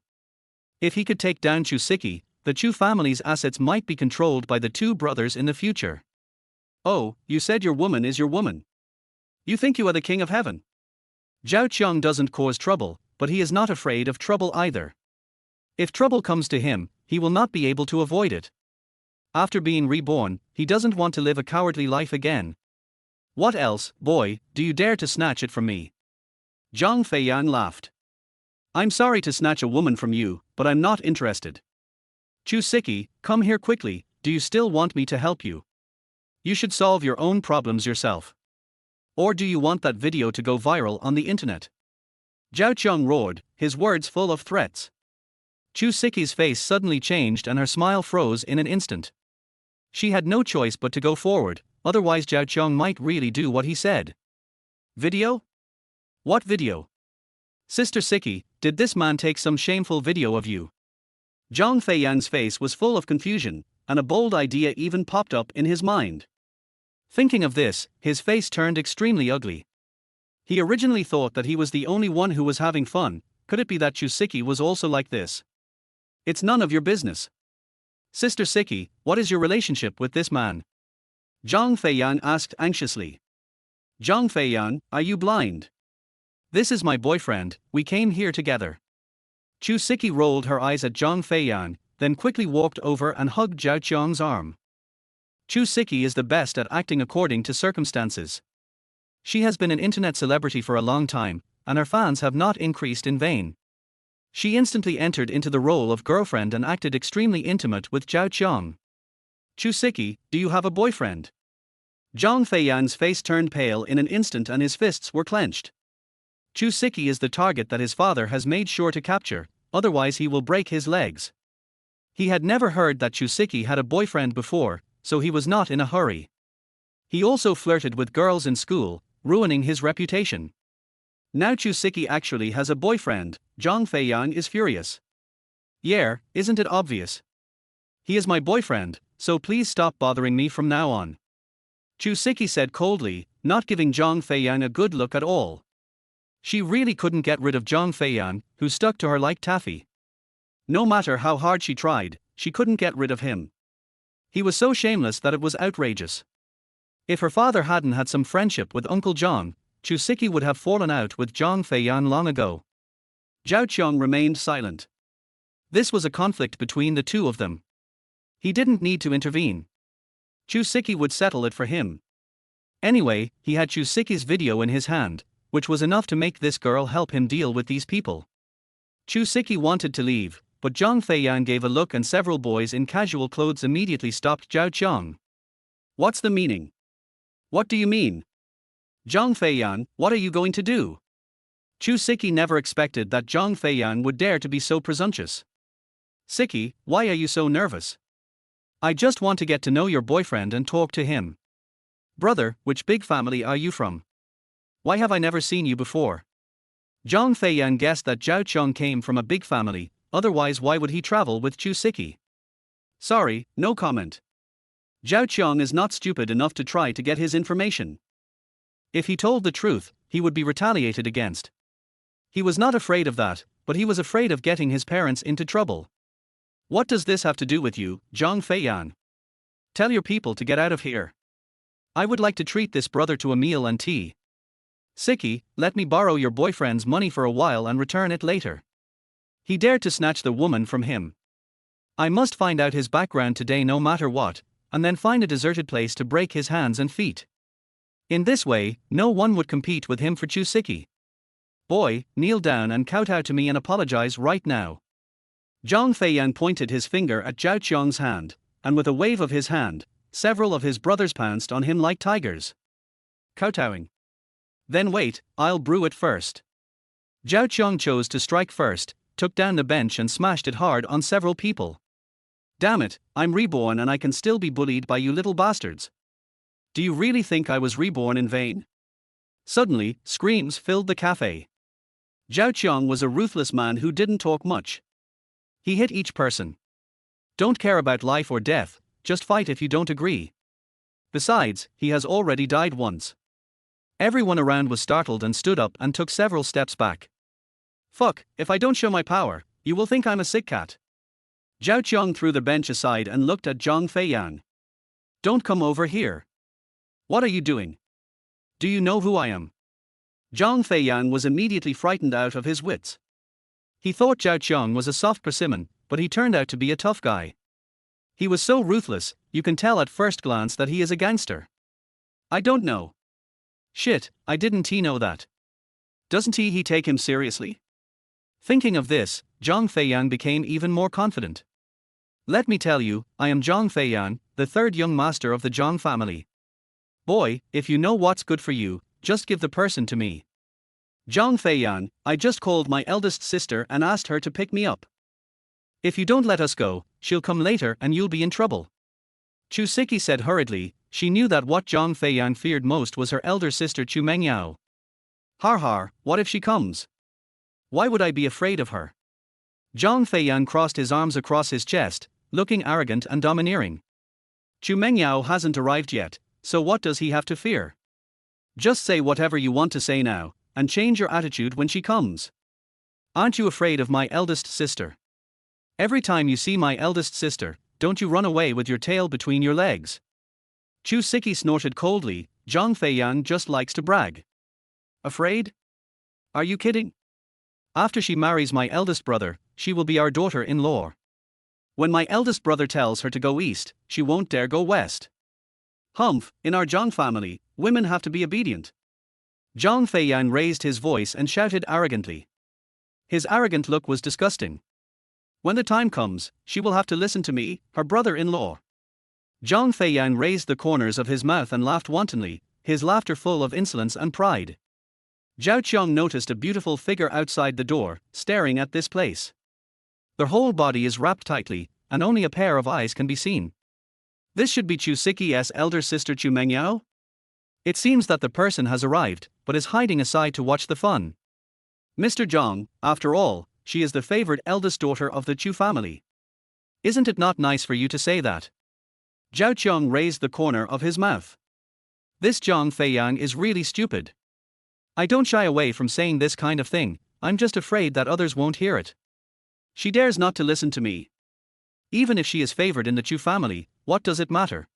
If he could take down Chu Siki, the Chu family's assets might be controlled by the two brothers in the future. Oh, you said your woman is your woman. You think you are the king of heaven. Zhao Qiang doesn't cause trouble, but he is not afraid of trouble either. If trouble comes to him, he will not be able to avoid it. After being reborn, he doesn't want to live a cowardly life again. What else, boy, do you dare to snatch it from me? Zhang Feiyan laughed. I'm sorry to snatch a woman from you, but I'm not interested. Chu Siki, come here quickly, do you still want me to help you? You should solve your own problems yourself. Or do you want that video to go viral on the internet? Zhao Qiang roared, his words full of threats. Chu Siki's face suddenly changed and her smile froze in an instant. She had no choice but to go forward, otherwise Zhao Qiang might really do what he said. Video? What video? Sister Siki, did this man take some shameful video of you? Zhang Feiyan's face was full of confusion, and a bold idea even popped up in his mind. Thinking of this, his face turned extremely ugly. He originally thought that he was the only one who was having fun. Could it be that Chu Siki was also like this? It's none of your business. Sister Siki, what is your relationship with this man? Zhang Feiyan asked anxiously. Zhang Feiyan, are you blind? This is my boyfriend, we came here together. Chu Siki rolled her eyes at Zhang Feiyan, then quickly walked over and hugged Zhao Qiang's arm. Chu Siki is the best at acting according to circumstances. She has been an internet celebrity for a long time, and her fans have not increased in vain. She instantly entered into the role of girlfriend and acted extremely intimate with Zhao Qiang. Chu Siki, do you have a boyfriend? Zhang Feiyan's face turned pale in an instant and his fists were clenched. Chu Siki is the target that his father has made sure to capture, otherwise he will break his legs. He had never heard that Chu Siki had a boyfriend before, so he was not in a hurry. He also flirted with girls in school, ruining his reputation. Now Chu Siki actually has a boyfriend. Zhang Feiyan is furious. Yeah, isn't it obvious? He is my boyfriend, so please stop bothering me from now on. Chu Siki said coldly, not giving Zhang Feiyan a good look at all. She really couldn't get rid of Zhang Feiyan, who stuck to her like taffy. No matter how hard she tried, she couldn't get rid of him. He was so shameless that it was outrageous. If her father hadn't had some friendship with Uncle Zhang, Chu Siki would have fallen out with Zhang Feiyan long ago. Zhao Qiang remained silent. This was a conflict between the two of them. He didn't need to intervene. Chu Siki would settle it for him. Anyway, he had Chu Siki's video in his hand, which was enough to make this girl help him deal with these people. Chu Siki wanted to leave, but Zhang Feiyan gave a look and several boys in casual clothes immediately stopped Zhao Qiang. What's the meaning? What do you mean? Zhang Feiyan, what are you going to do? Chu Siki never expected that Zhang Feiyan would dare to be so presumptuous. Siki, why are you so nervous? I just want to get to know your boyfriend and talk to him. Brother, which big family are you from? Why have I never seen you before? Zhang Feiyan guessed that Zhao Qiang came from a big family, otherwise why would he travel with Chu Siki? Sorry, no comment. Zhao Qiang is not stupid enough to try to get his information. If he told the truth, he would be retaliated against. He was not afraid of that, but he was afraid of getting his parents into trouble. What does this have to do with you, Zhang Feiyan? Tell your people to get out of here. I would like to treat this brother to a meal and tea. Siki, let me borrow your boyfriend's money for a while and return it later. He dared to snatch the woman from him. I must find out his background today no matter what, and then find a deserted place to break his hands and feet. In this way, no one would compete with him for Chu Siki. Boy, kneel down and kowtow to me and apologize right now. Zhang Feiyan pointed his finger at Zhao Qiang's hand, and with a wave of his hand, several of his brothers pounced on him like tigers. Kowtowing. Then wait, I'll brew it first. Zhao Qiang chose to strike first, took down the bench and smashed it hard on several people. Damn it, I'm reborn and I can still be bullied by you little bastards. Do you really think I was reborn in vain? Suddenly, screams filled the cafe. Zhao Qiang was a ruthless man who didn't talk much. He hit each person. Don't care about life or death, just fight if you don't agree. Besides, he has already died once. Everyone around was startled and stood up and took several steps back. Fuck, if I don't show my power, you will think I'm a sick cat. Zhao Qiang threw the bench aside and looked at Zhang Feiyan. Don't come over here. What are you doing? Do you know who I am? Zhang Feiyan was immediately frightened out of his wits. He thought Zhao Qiang was a soft persimmon, but he turned out to be a tough guy. He was so ruthless, you can tell at first glance that he is a gangster. I don't know. Shit, I didn't know that. Doesn't he take him seriously? Thinking of this, Zhang Feiyan became even more confident. Let me tell you, I am Zhang Feiyan, the third young master of the Zhang family. Boy, if you know what's good for you, just give the person to me. Zhang Feiyan, I just called my eldest sister and asked her to pick me up. If you don't let us go, she'll come later and you'll be in trouble. Chu Siki said hurriedly. She knew that what Zhang Feiyan feared most was her elder sister Chu Mengyao. Har har, what if she comes? Why would I be afraid of her? Zhang Feiyan crossed his arms across his chest, looking arrogant and domineering. Chu Mengyao hasn't arrived yet, so what does he have to fear? Just say whatever you want to say now, and change your attitude when she comes. Aren't you afraid of my eldest sister? Every time you see my eldest sister, don't you run away with your tail between your legs? Chu Siki snorted coldly. Zhang Feiyan just likes to brag. Afraid? Are you kidding? After she marries my eldest brother, she will be our daughter-in-law. When my eldest brother tells her to go east, she won't dare go west. Humph, in our Zhang family, women have to be obedient. Zhang Feiyan raised his voice and shouted arrogantly. His arrogant look was disgusting. When the time comes, she will have to listen to me, her brother-in-law. Zhang Feiyan raised the corners of his mouth and laughed wantonly, his laughter full of insolence and pride. Zhao Qiang noticed a beautiful figure outside the door, staring at this place. Their whole body is wrapped tightly, and only a pair of eyes can be seen. This should be Chu Siki's elder sister Chu Mengyao? It seems that the person has arrived, but is hiding aside to watch the fun. Mr. Zhang, after all, she is the favored eldest daughter of the Chu family. Isn't it not nice for you to say that? Zhao Qiang raised the corner of his mouth. This Zhang Feiyan is really stupid. I don't shy away from saying this kind of thing, I'm just afraid that others won't hear it. She dares not to listen to me. Even if she is favored in the Chu family, what does it matter?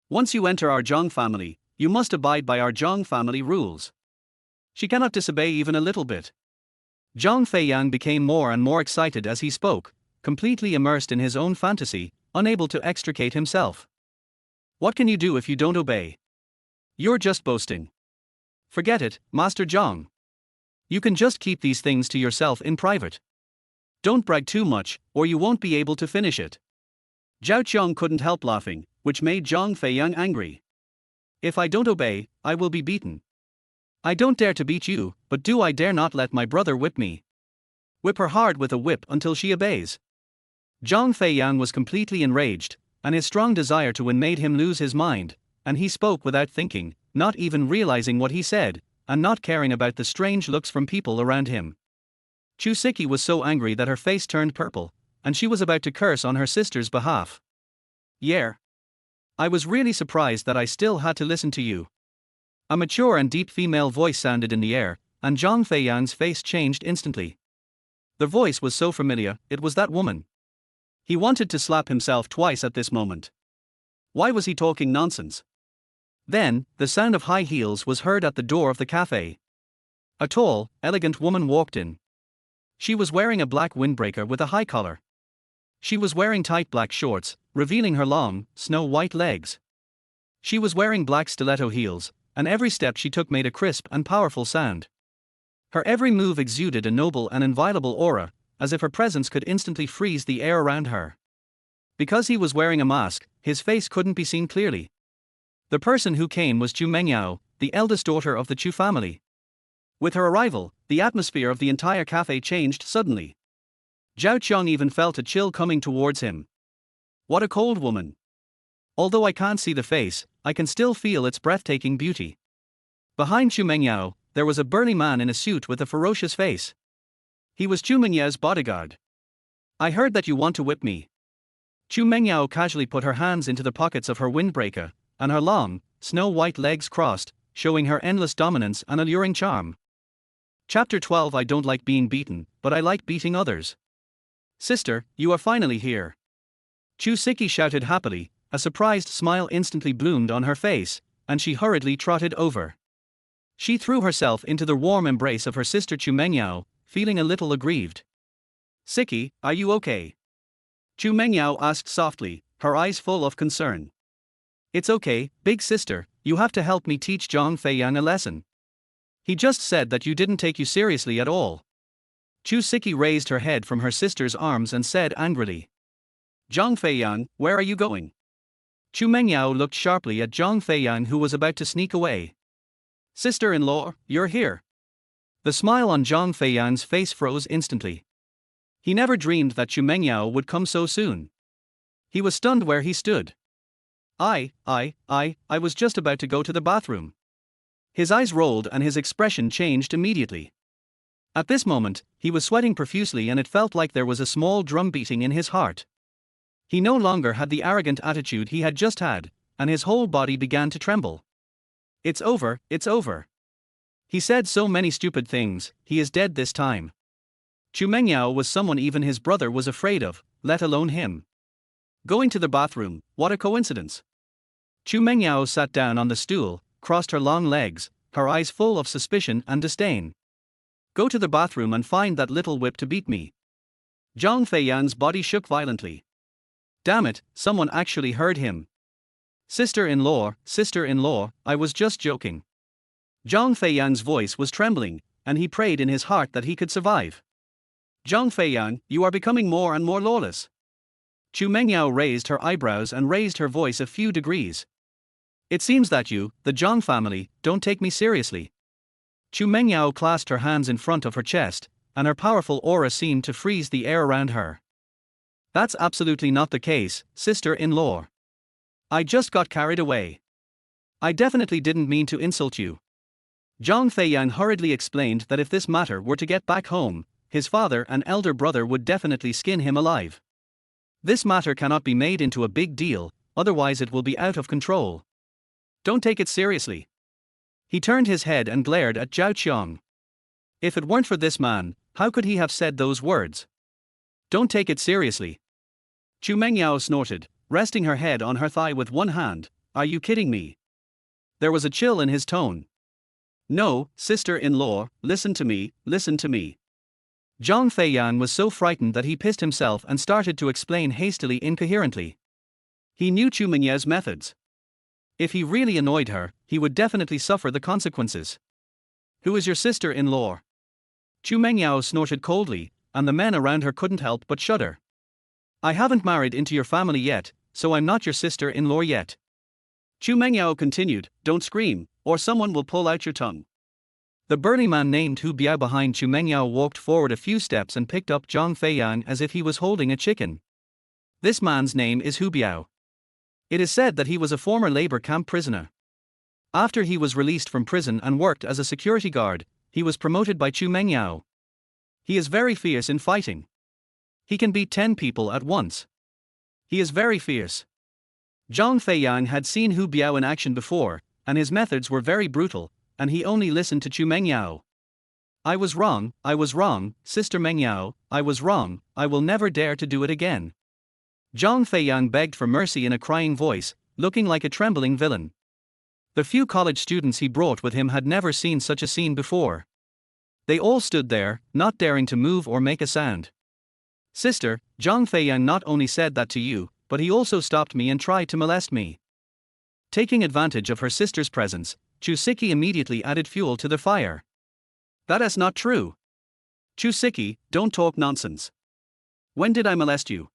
Once you enter our Zhang family, you must abide by our Zhang family rules. She cannot disobey even a little bit. Zhang Feiyan became more and more excited as he spoke, completely immersed in his own fantasy, unable to extricate himself. What can you do if you don't obey? You're just boasting. Forget it, Master Zhang. You can just keep these things to yourself in private. Don't brag too much, or you won't be able to finish it. Zhao Qiang couldn't help laughing, which made Zhang Feiyan angry. If I don't obey, I will be beaten. I don't dare to beat you, but do I dare not let my brother whip me? Whip her hard with a whip until she obeys. Zhang Feiyan was completely enraged, and his strong desire to win made him lose his mind, and he spoke without thinking, not even realizing what he said, and not caring about the strange looks from people around him. Chu Siki was so angry that her face turned purple, and she was about to curse on her sister's behalf. Yeah. I was really surprised that I still had to listen to you. A mature and deep female voice sounded in the air, and Zhang Feiyan's face changed instantly. The voice was so familiar, it was that woman. He wanted to slap himself twice at this moment. Why was he talking nonsense? Then, the sound of high heels was heard at the door of the cafe. A tall, elegant woman walked in. She was wearing a black windbreaker with a high collar. She was wearing tight black shorts, revealing her long, snow-white legs. She was wearing black stiletto heels, and every step she took made a crisp and powerful sound. Her every move exuded a noble and inviolable aura, as if her presence could instantly freeze the air around her. Because he was wearing a mask, his face couldn't be seen clearly. The person who came was Chu Mengyao, the eldest daughter of the Chu family. With her arrival, the atmosphere of the entire cafe changed suddenly. Zhao Qiang even felt a chill coming towards him. What a cold woman. Although I can't see the face, I can still feel its breathtaking beauty. Behind Chu Mengyao, there was a burly man in a suit with a ferocious face. He was Chu Mengyao's bodyguard. I heard that you want to whip me. Chu Mengyao casually put her hands into the pockets of her windbreaker, and her long, snow-white legs crossed, showing her endless dominance and alluring charm. Chapter 12 I don't like being beaten, but I like beating others. Sister, you are finally here. Chu Siki shouted happily, a surprised smile instantly bloomed on her face, and she hurriedly trotted over. She threw herself into the warm embrace of her sister Chu Mengyao, feeling a little aggrieved. Siki, are you okay? Chu Mengyao asked softly, her eyes full of concern. It's okay, big sister, you have to help me teach Zhang Feiyang a lesson. He just said that you didn't take you seriously at all. Chu Siki raised her head from her sister's arms and said angrily. Zhang Feiyang, where are you going? Chu Mengyao looked sharply at Zhang Feiyang, who was about to sneak away. Sister-in-law, you're here. The smile on Zhang Feiyang's face froze instantly. He never dreamed that Chu Mengyao would come so soon. He was stunned where he stood. I was just about to go to the bathroom. His eyes rolled and his expression changed immediately. At this moment, he was sweating profusely and it felt like there was a small drum beating in his heart. He no longer had the arrogant attitude he had just had, and his whole body began to tremble. It's over, it's over. He said so many stupid things, he is dead this time. Chu Mengyao was someone even his brother was afraid of, let alone him. Going to the bathroom, what a coincidence. Chu Mengyao sat down on the stool, crossed her long legs, her eyes full of suspicion and disdain. Go to the bathroom and find that little whip to beat me. Zhang Feiyang's body shook violently. Damn it, someone actually heard him. Sister-in-law, I was just joking. Zhang Feiyang's voice was trembling, and he prayed in his heart that he could survive. Zhang Feiyang, you are becoming more and more lawless. Chu Mengyao raised her eyebrows and raised her voice a few degrees. It seems that you, the Zhang family, don't take me seriously. Chu Mengyao clasped her hands in front of her chest, and her powerful aura seemed to freeze the air around her. That's absolutely not the case, sister-in-law. I just got carried away. I definitely didn't mean to insult you. Zhang Feiyang hurriedly explained that if this matter were to get back home, his father and elder brother would definitely skin him alive. This matter cannot be made into a big deal, otherwise it will be out of control. Don't take it seriously. He turned his head and glared at Zhao Qiang. If it weren't for this man, how could he have said those words? Don't take it seriously. Chu Mengyao snorted, resting her head on her thigh with one hand. Are you kidding me? There was a chill in his tone. No, sister-in-law, listen to me, listen to me. Zhang Feiyang was so frightened that he pissed himself and started to explain hastily, incoherently. He knew Chu Menyao's methods. If he really annoyed her, he would definitely suffer the consequences. Who is your sister-in-law? Chu Mengyao snorted coldly, and the men around her couldn't help but shudder. I haven't married into your family yet, so I'm not your sister-in-law yet. Chu Mengyao continued, don't scream, or someone will pull out your tongue. The burly man named Hu Biao behind Chu Mengyao walked forward a few steps and picked up Zhang Feiyang as if he was holding a chicken. This man's name is Hu Biao. It is said that he was a former labor camp prisoner. After he was released from prison and worked as a security guard, he was promoted by Chu Mengyao. He is very fierce in fighting. He can beat 10 people at once. He is very fierce. Zhang Feiyang had seen Hu Biao in action before, and his methods were very brutal, and he only listened to Chu Mengyao. I was wrong, Sister Mengyao, I was wrong, I will never dare to do it again. Zhang Feiyang begged for mercy in a crying voice, looking like a trembling villain. The few college students he brought with him had never seen such a scene before. They all stood there, not daring to move or make a sound. Sister, Zhang Feiyang not only said that to you, but he also stopped me and tried to molest me. Taking advantage of her sister's presence, Chu Siki immediately added fuel to the fire. That is not true. Chu Siki, don't talk nonsense. When did I molest you?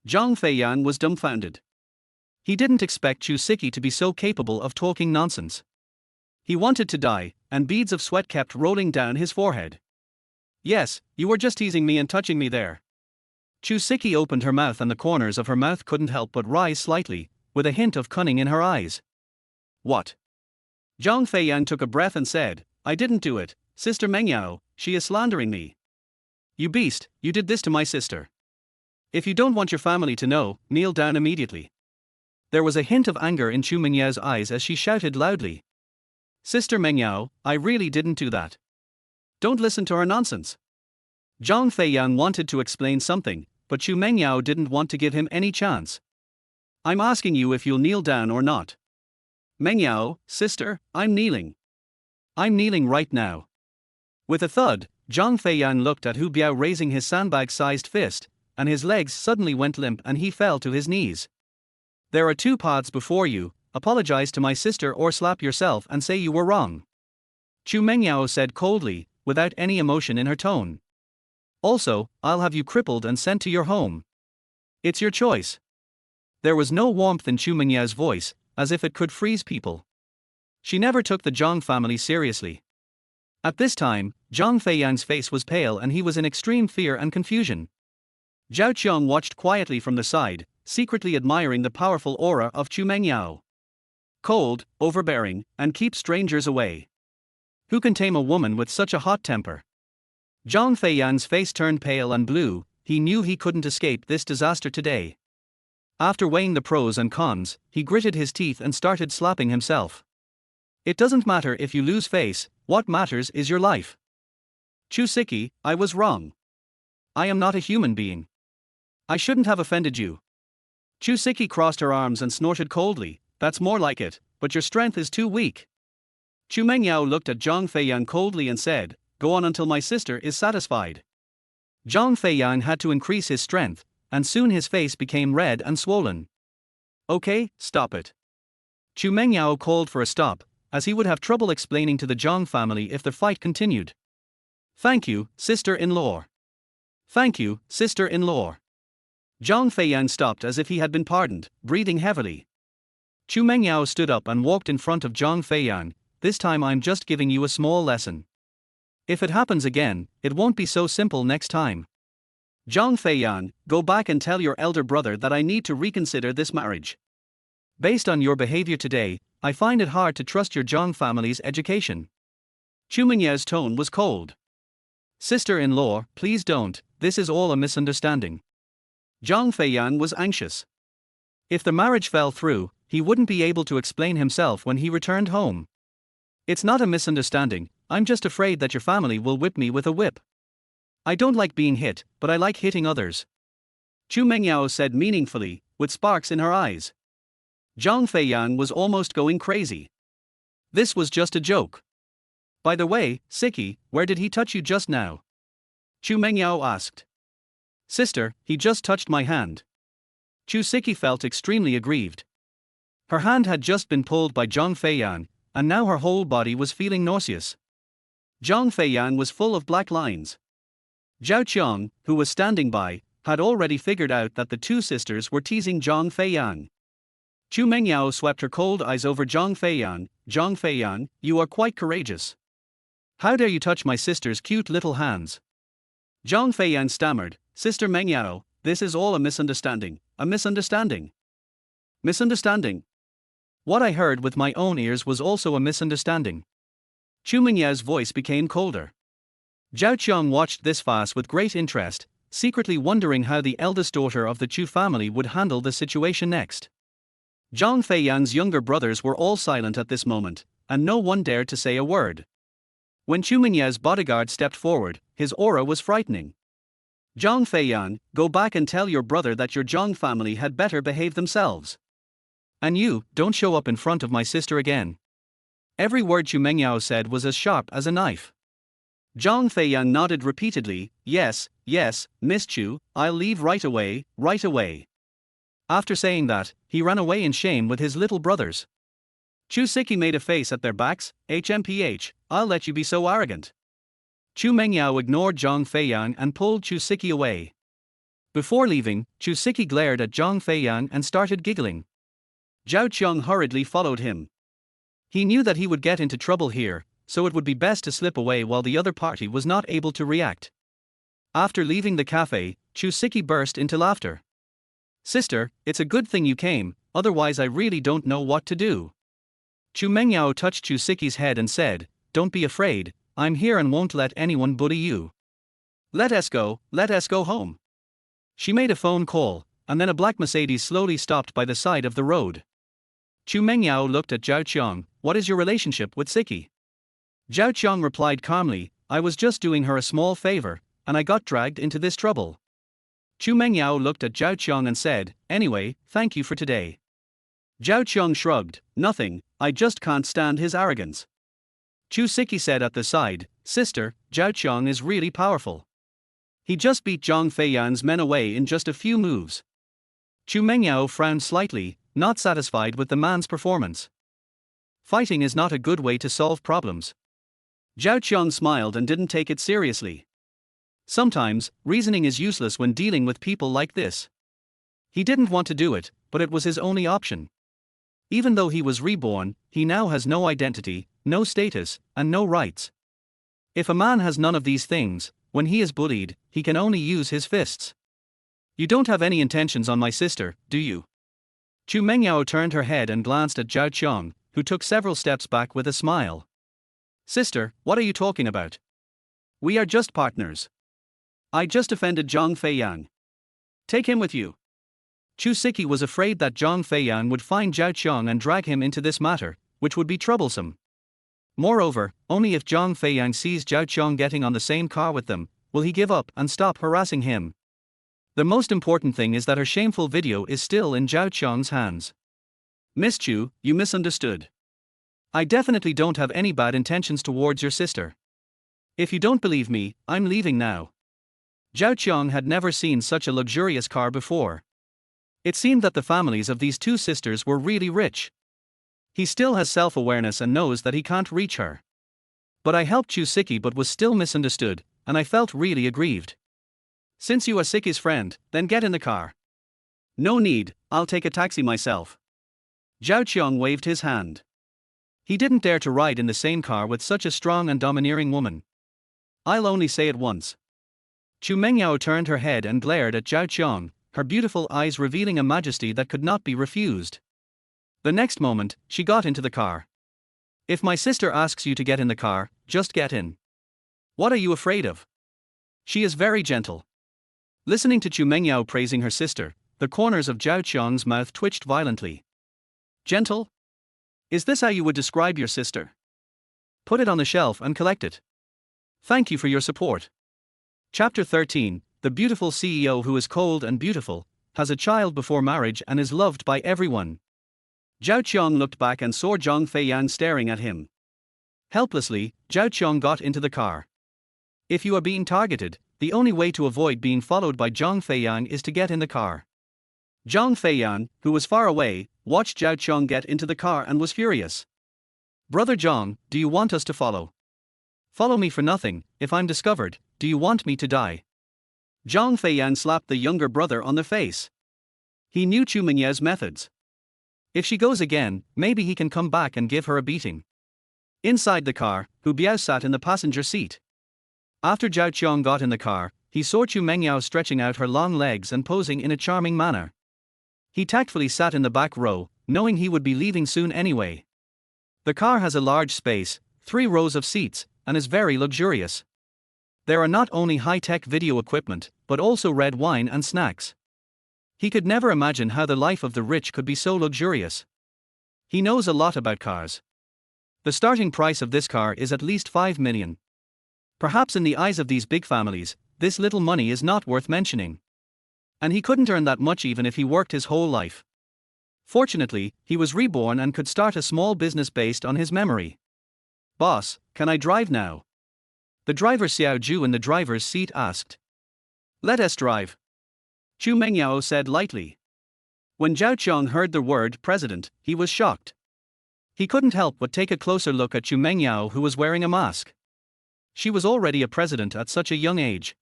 Zhang Feiyang was dumbfounded. He didn't expect Chu Siki to be so capable of talking nonsense. He wanted to die, and beads of sweat kept rolling down his forehead. Yes, you were just teasing me and touching me there. Chu Siki opened her mouth and the corners of her mouth couldn't help but rise slightly, with a hint of cunning in her eyes. What? Zhang Feiyang took a breath and said, I didn't do it, Sister Mengyao, she is slandering me. You beast, you did this to my sister. If you don't want your family to know, kneel down immediately. There was a hint of anger in Chu Mengyao's eyes as she shouted loudly. Sister Mengyao, I really didn't do that. Don't listen to her nonsense. Zhang Feiyang wanted to explain something, but Chu Mengyao didn't want to give him any chance. I'm asking you if you'll kneel down or not. Mengyao, sister, I'm kneeling. I'm kneeling right now. With a thud, Zhang Feiyang looked at Hu Biao raising his sandbag-sized fist, and his legs suddenly went limp and he fell to his knees. There are two paths before you: apologize to my sister or slap yourself and say you were wrong. Chu Mengyao said coldly, without any emotion in her tone. Also, I'll have you crippled and sent to your home. It's your choice. There was no warmth in Chu Mengyao's voice, as if it could freeze people. She never took the Zhang family seriously. At this time, Zhang Feiyang's face was pale and he was in extreme fear and confusion. Zhao Qiong watched quietly from the side, secretly admiring the powerful aura of Chu Mengyao. Cold, overbearing, and keep strangers away. Who can tame a woman with such a hot temper? Zhang Feiyang's face turned pale and blue. He knew he couldn't escape this disaster today. After weighing the pros and cons, he gritted his teeth and started slapping himself. It doesn't matter if you lose face, what matters is your life. Chu Siki, I was wrong. I am not a human being. I shouldn't have offended you. Chu Siki crossed her arms and snorted coldly. That's more like it, but your strength is too weak. Chu Mengyao looked at Zhang Feiyang coldly and said, go on until my sister is satisfied. Zhang Feiyang had to increase his strength, and soon his face became red and swollen. Okay, stop it. Chu Mengyao called for a stop, as he would have trouble explaining to the Zhang family if the fight continued. Thank you, sister-in-law. Thank you, sister-in-law. Zhang Feiyang stopped as if he had been pardoned, breathing heavily. Chu Mengyao stood up and walked in front of Zhang Feiyang. This time I'm just giving you a small lesson. If it happens again, it won't be so simple next time. Zhang Feiyang, go back and tell your elder brother that I need to reconsider this marriage. Based on your behavior today, I find it hard to trust your Zhang family's education. Chu Mengyao's tone was cold. Sister-in-law, please don't, this is all a misunderstanding. Zhang Feiyang was anxious. If the marriage fell through, he wouldn't be able to explain himself when he returned home. It's not a misunderstanding, I'm just afraid that your family will whip me with a whip. I don't like being hit, but I like hitting others. Chu Mengyao said meaningfully, with sparks in her eyes. Zhang Feiyang was almost going crazy. This was just a joke. By the way, Siki, where did he touch you just now? Chu Mengyao asked. Sister, he just touched my hand. Chu Siki felt extremely aggrieved. Her hand had just been pulled by Zhang Feiyang, and now her whole body was feeling nauseous. Zhang Feiyang was full of black lines. Zhao Qiong, who was standing by, had already figured out that the two sisters were teasing Zhang Feiyang. Chu Mengyao swept her cold eyes over Zhang Feiyang. Zhang Feiyang, you are quite courageous. How dare you touch my sister's cute little hands? Zhang Feiyang stammered, Sister Mengyao, this is all a misunderstanding, a misunderstanding. Misunderstanding? What I heard with my own ears was also a misunderstanding. Chu Mengyao's voice became colder. Zhao Qiong watched this farce with great interest, secretly wondering how the eldest daughter of the Chu family would handle the situation next. Zhang Feiyang's younger brothers were all silent at this moment, and no one dared to say a word. When Chu Mengyao's bodyguard stepped forward, his aura was frightening. Zhang Feiyang, go back and tell your brother that your Zhang family had better behave themselves. And you, don't show up in front of my sister again. Every word Chu Mengyao said was as sharp as a knife. Zhang Feiyang nodded repeatedly, yes, Miss Chu, I'll leave right away, right away. After saying that, he ran away in shame with his little brothers. Chu Siki made a face at their backs, HMPH, I'll let you be so arrogant. Chu Mengyao ignored Zhang Feiyang and pulled Chu Siki away. Before leaving, Chu Siki glared at Zhang Feiyang and started giggling. Zhao Qiong hurriedly followed him. He knew that he would get into trouble here, so it would be best to slip away while the other party was not able to react. After leaving the cafe, Chu Siki burst into laughter. Sister, it's a good thing you came, otherwise I really don't know what to do. Chu Mengyao touched Chu Siki's head and said, don't be afraid, I'm here and won't let anyone bully you. Let us go home. She made a phone call, and then a black Mercedes slowly stopped by the side of the road. Chu Mengyao looked at Zhao Qiong, what is your relationship with Siki? Zhao Qiong replied calmly, I was just doing her a small favor, and I got dragged into this trouble. Chu Mengyao looked at Zhao Qiang and said, "Anyway, thank you for today." Zhao Qiang shrugged, "Nothing, I just can't stand his arrogance." Chu Siki said at the side, "Sister, Zhao Qiang is really powerful. He just beat Zhang Feiyan's men away in just a few moves." Chu Mengyao frowned slightly, not satisfied with the man's performance. Fighting is not a good way to solve problems. Zhao Qiang smiled and didn't take it seriously. Sometimes, reasoning is useless when dealing with people like this. He didn't want to do it, but it was his only option. Even though he was reborn, he now has no identity, no status, and no rights. If a man has none of these things, when he is bullied, he can only use his fists. "You don't have any intentions on my sister, do you?" Chu Mengyao turned her head and glanced at Zhao Qiang, who took several steps back with a smile. "Sister, what are you talking about? We are just partners. I just offended Zhang Feiyan. Take him with you." Chu Siki was afraid that Zhang Feiyan would find Zhao Qiang and drag him into this matter, which would be troublesome. Moreover, only if Zhang Feiyan sees Zhao Qiang getting on the same car with them, will he give up and stop harassing him. The most important thing is that her shameful video is still in Zhao Qiang's hands. "Miss Chu, you misunderstood. I definitely don't have any bad intentions towards your sister. If you don't believe me, I'm leaving now." Zhao Qiang had never seen such a luxurious car before. It seemed that the families of these two sisters were really rich. He still has self-awareness and knows that he can't reach her. "But I helped Chu Siki but was still misunderstood, and I felt really aggrieved." "Since you are Siki's friend, then get in the car." "No need, I'll take a taxi myself." Zhao Qiang waved his hand. He didn't dare to ride in the same car with such a strong and domineering woman. "I'll only say it once." Chu Mengyao turned her head and glared at Zhao Qiang, her beautiful eyes revealing a majesty that could not be refused. The next moment, she got into the car. "If my sister asks you to get in the car, just get in. What are you afraid of? She is very gentle." Listening to Chu Mengyao praising her sister, the corners of Zhao Qiang's mouth twitched violently. "Gentle? Is this how you would describe your sister? Put it on the shelf and collect it. Thank you for your support." Chapter 13, The beautiful CEO who is cold and beautiful, has a child before marriage and is loved by everyone. Zhao Qiang looked back and saw Zhang Feiyan staring at him. Helplessly, Zhao Qiang got into the car. If you are being targeted, the only way to avoid being followed by Zhang Feiyan is to get in the car. Zhang Feiyan, who was far away, watched Zhao Qiang get into the car and was furious. "Brother Zhang, do you want us to follow? Follow me for nothing. If I'm discovered, do you want me to die?" Zhang Feiyan slapped the younger brother on the face. He knew Chu Mengyao's methods. If she goes again, maybe he can come back and give her a beating. Inside the car, Hu Biao sat in the passenger seat. After Zhao Qiang got in the car, he saw Chu Mengyao stretching out her long legs and posing in a charming manner. He tactfully sat in the back row, knowing he would be leaving soon anyway. The car has a large space, 3 rows of seats, and is very luxurious. There are not only high-tech video equipment, but also red wine and snacks. He could never imagine how the life of the rich could be so luxurious. He knows a lot about cars. The starting price of this car is at least 5 million. Perhaps in the eyes of these big families, this little money is not worth mentioning. And he couldn't earn that much even if he worked his whole life. Fortunately, he was reborn and could start a small business based on his memory. "Boss, can I drive now?" The driver Xiao Zhu in the driver's seat asked. "Let us drive," Chu Mengyao said lightly. When Zhao Qiang heard the word president, he was shocked. He couldn't help but take a closer look at Chu Mengyao, who was wearing a mask. She was already a president at such a young age.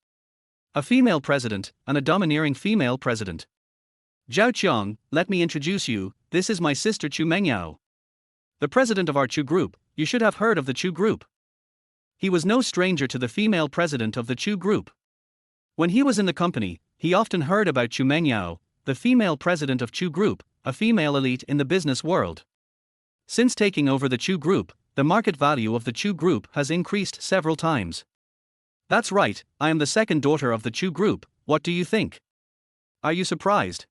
A female president, and a domineering female president. "Zhao Qiang, let me introduce you, this is my sister Chu Mengyao. The president of our Chu Group, you should have heard of the Chu Group." He was no stranger to the female president of the Chu Group. When he was in the company, he often heard about Chu Mengyao, the female president of Chu Group, a female elite in the business world. Since taking over the Chu Group, the market value of the Chu Group has increased several times. "That's right, I am the second daughter of the Chu Group, what do you think? Are you surprised?"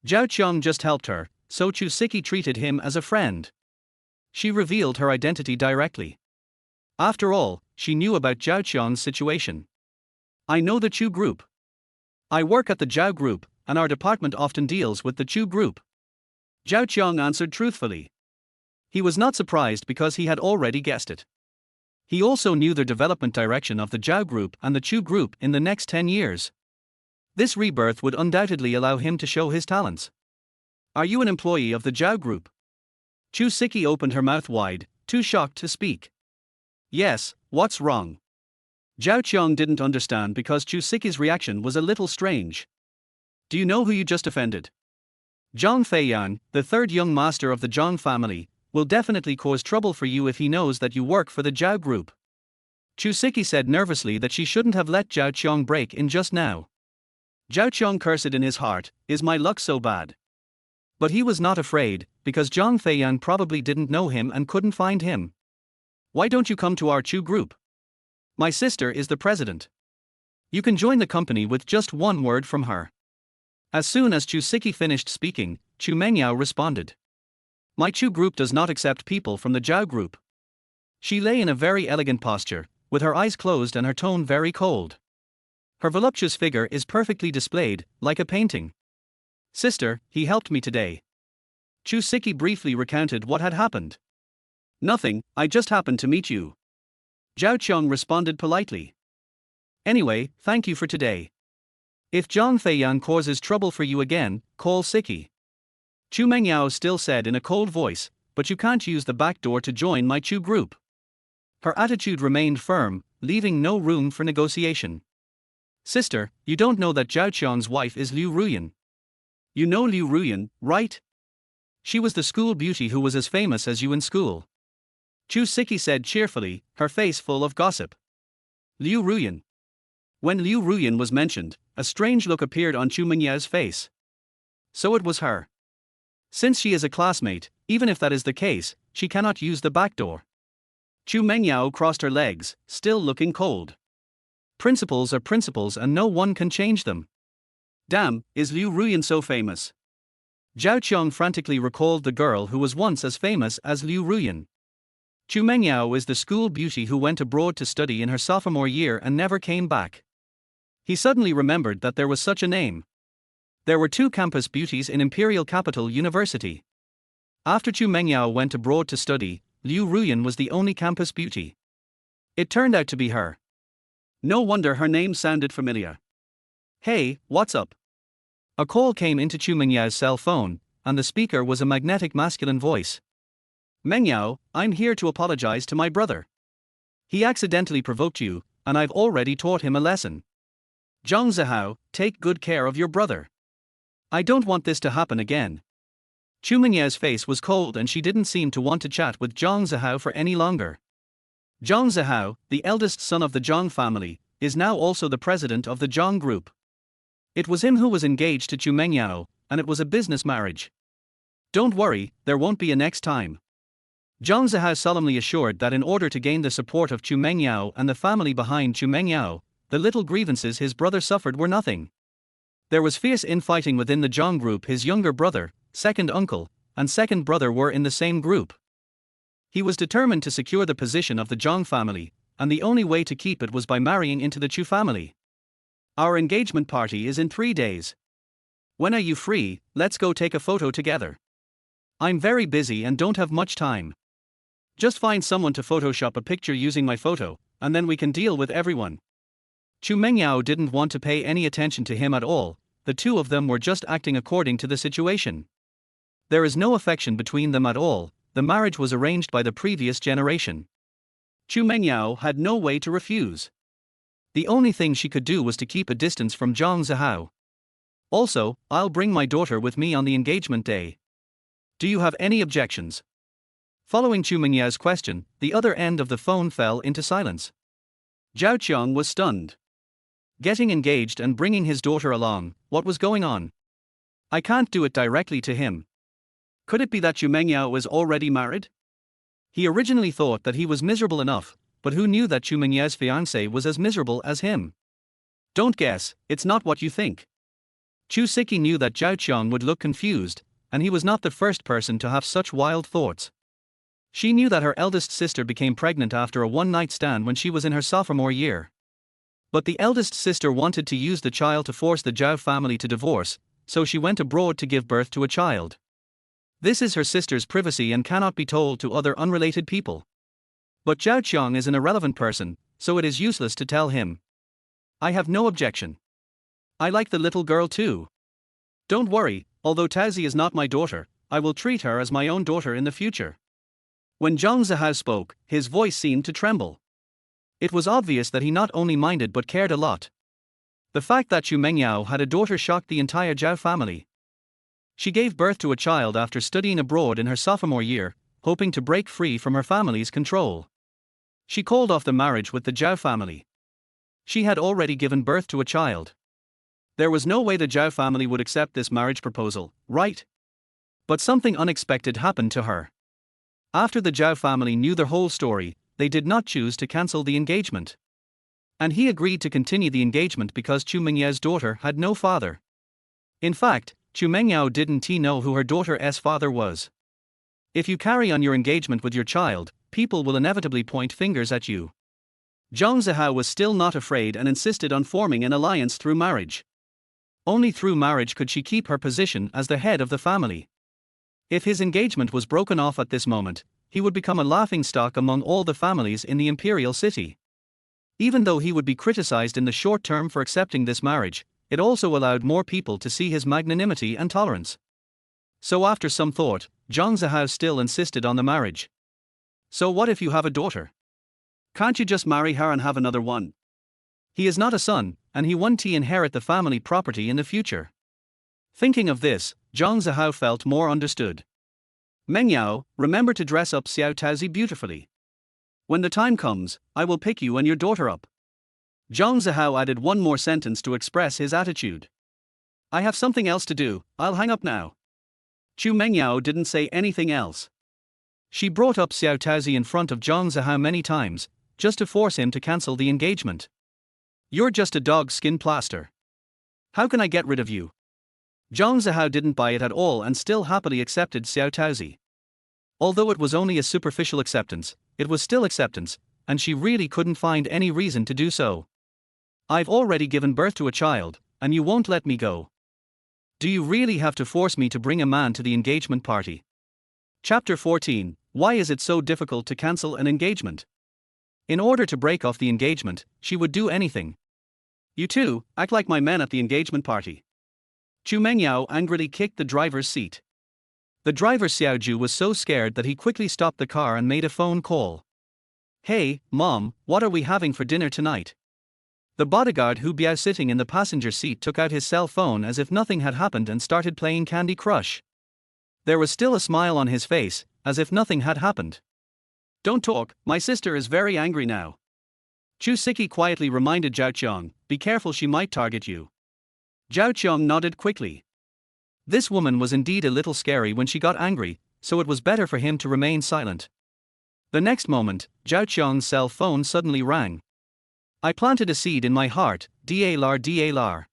Zhao Qiang just helped her, so Chu Siki treated him as a friend. She revealed her identity directly. After all, she knew about Zhao Qiang's situation. I know the Chu group. I work at the Zhao group, and our department often deals with the Chu group. Zhao Qiang answered truthfully. He was not surprised because he had already guessed it. He also knew the development direction of the Zhao group and the Chu group in the next 10 years. This rebirth would undoubtedly allow him to show his talents. Are you an employee of the Zhao group? Chu Siki opened her mouth wide, too shocked to speak. Yes, what's wrong? Zhao Qiang didn't understand because Chu Siki's reaction was a little strange. Do you know who you just offended? Zhang Feiyan, the third young master of the Zhang family, will definitely cause trouble for you if he knows that you work for the Zhao group. Chu Siki said nervously that she shouldn't have let Zhao Qiang break in just now. Zhao Qiang cursed in his heart, is my luck so bad? But he was not afraid, because Zhang Feiyan probably didn't know him and couldn't find him. Why don't you come to our Chu group? My sister is the president. You can join the company with just one word from her. As soon as Chu Siki finished speaking, Chu Mengyao responded. My Chu group does not accept people from the Zhao group. She lay in a very elegant posture, with her eyes closed and her tone very cold. Her voluptuous figure is perfectly displayed, like a painting. Sister, he helped me today. Chu Siki briefly recounted what had happened. Nothing, I just happened to meet you. Zhao Qiang responded politely. Anyway, thank you for today. If Zhang Feiyan causes trouble for you again, call Siki. Chu Mengyao still said in a cold voice, but you can't use the back door to join my Chu group. Her attitude remained firm, leaving no room for negotiation. Sister, you don't know that Zhao Qiang's wife is Liu Ruyan. You know Liu Ruyan, right? She was the school beauty who was as famous as you in school. Chu Siki said cheerfully, her face full of gossip. Liu Ruyan. When Liu Ruyan was mentioned, a strange look appeared on Chu Mengyao's face. So it was her. Since she is a classmate, even if that is the case, she cannot use the back door. Chu Mengyao crossed her legs, still looking cold. Principles are principles and no one can change them. Damn, is Liu Ruyan so famous? Zhao Qiang frantically recalled the girl who was once as famous as Liu Ruyan. Chu Mengyao is the school beauty who went abroad to study in her sophomore year and never came back. He suddenly remembered that there was such a name. There were two campus beauties in Imperial Capital University. After Chu Mengyao went abroad to study, Liu Ruyan was the only campus beauty. It turned out to be her. No wonder her name sounded familiar. Hey, what's up? A call came into Chu Mengyao's cell phone, and the speaker was a magnetic masculine voice. Mengyao, I'm here to apologize to my brother. He accidentally provoked you, and I've already taught him a lesson. Zhang Zihao, take good care of your brother. I don't want this to happen again. Chu Mengyao's face was cold and she didn't seem to want to chat with Zhang Zihao for any longer. Zhang Zihao, the eldest son of the Zhang family, is now also the president of the Zhang group. It was him who was engaged to Chu Mengyao, and it was a business marriage. Don't worry, there won't be a next time. Zhang Zihao solemnly assured that in order to gain the support of Chu Mengyao and the family behind Chu Mengyao, the little grievances his brother suffered were nothing. There was fierce infighting within the Zhang group. His younger brother, second uncle, and second brother were in the same group. He was determined to secure the position of the Zhang family, and the only way to keep it was by marrying into the Chu family. Our engagement party is in 3 days. When are you free? Let's go take a photo together. I'm very busy and don't have much time. Just find someone to Photoshop a picture using my photo, and then we can deal with everyone. Chu Mengyao didn't want to pay any attention to him at all. The two of them were just acting according to the situation. There is no affection between them at all. The marriage was arranged by the previous generation. Chu Mengyao had no way to refuse. The only thing she could do was to keep a distance from Zhang Zihao. Also, I'll bring my daughter with me on the engagement day. Do you have any objections? Following Chu Mengyao's question, the other end of the phone fell into silence. Zhao Qiang was stunned. Getting engaged and bringing his daughter along, what was going on? I can't do it directly to him. Could it be that Chu Mengyao was already married? He originally thought that he was miserable enough, but who knew that Chu Mengyao's fiancée was as miserable as him? Don't guess, it's not what you think. Chu Siki knew that Zhao Qiang would look confused, and he was not the first person to have such wild thoughts. She knew that her eldest sister became pregnant after a one-night stand when she was in her sophomore year. But the eldest sister wanted to use the child to force the Zhao family to divorce, so she went abroad to give birth to a child. This is her sister's privacy and cannot be told to other unrelated people. But Zhao Qiang is an irrelevant person, so it is useless to tell him. I have no objection. I like the little girl too. Don't worry, although Taozi is not my daughter, I will treat her as my own daughter in the future. When Zhang Zihao spoke, his voice seemed to tremble. It was obvious that he not only minded but cared a lot. The fact that Xu Mengyao had a daughter shocked the entire Zhao family. She gave birth to a child after studying abroad in her sophomore year, hoping to break free from her family's control. She called off the marriage with the Zhao family. She had already given birth to a child. There was no way the Zhao family would accept this marriage proposal, right? But something unexpected happened to her. After the Zhao family knew the whole story, they did not choose to cancel the engagement. And he agreed to continue the engagement because Xu Mengyao's daughter had no father. In fact, Xu Mengyao didn't know who her daughter's father was. If you carry on your engagement with your child, people will inevitably point fingers at you. Zhang Zihao was still not afraid and insisted on forming an alliance through marriage. Only through marriage could she keep her position as the head of the family. If his engagement was broken off at this moment, he would become a laughingstock among all the families in the imperial city. Even though he would be criticized in the short term for accepting this marriage, it also allowed more people to see his magnanimity and tolerance. So after some thought, Zhang Zihao still insisted on the marriage. So what if you have a daughter? Can't you just marry her and have another one? He is not a son, and he won't inherit the family property in the future. Thinking of this, Zhang Zihao felt more understood. Mengyao, remember to dress up Xiao Taozi beautifully. When the time comes, I will pick you and your daughter up. Zhang Zihao added one more sentence to express his attitude. I have something else to do, I'll hang up now. Xu Mengyao didn't say anything else. She brought up Xiao Taozi in front of Zhang Zihao many times, just to force him to cancel the engagement. You're just a dog skin plaster. How can I get rid of you? Zhang Zihao didn't buy it at all and still happily accepted Xiao Taozi. Although it was only a superficial acceptance, it was still acceptance, and she really couldn't find any reason to do so. I've already given birth to a child, and you won't let me go. Do you really have to force me to bring a man to the engagement party? Chapter 14. Why is it so difficult to cancel an engagement? In order to break off the engagement, she would do anything. You two, act like my men at the engagement party. Xu Mengyao angrily kicked the driver's seat. The driver Xiaoju was so scared that he quickly stopped the car and made a phone call. Hey, Mom, what are we having for dinner tonight? The bodyguard Hu Biao sitting in the passenger seat took out his cell phone as if nothing had happened and started playing Candy Crush. There was still a smile on his face, as if nothing had happened. Don't talk, my sister is very angry now. Chu Siki quietly reminded Zhao Qiang, be careful, she might target you. Zhao Qiang nodded quickly. This woman was indeed a little scary when she got angry, so it was better for him to remain silent. The next moment, Zhao Qiang's cell phone suddenly rang. I planted a seed in my heart, DALR DALR.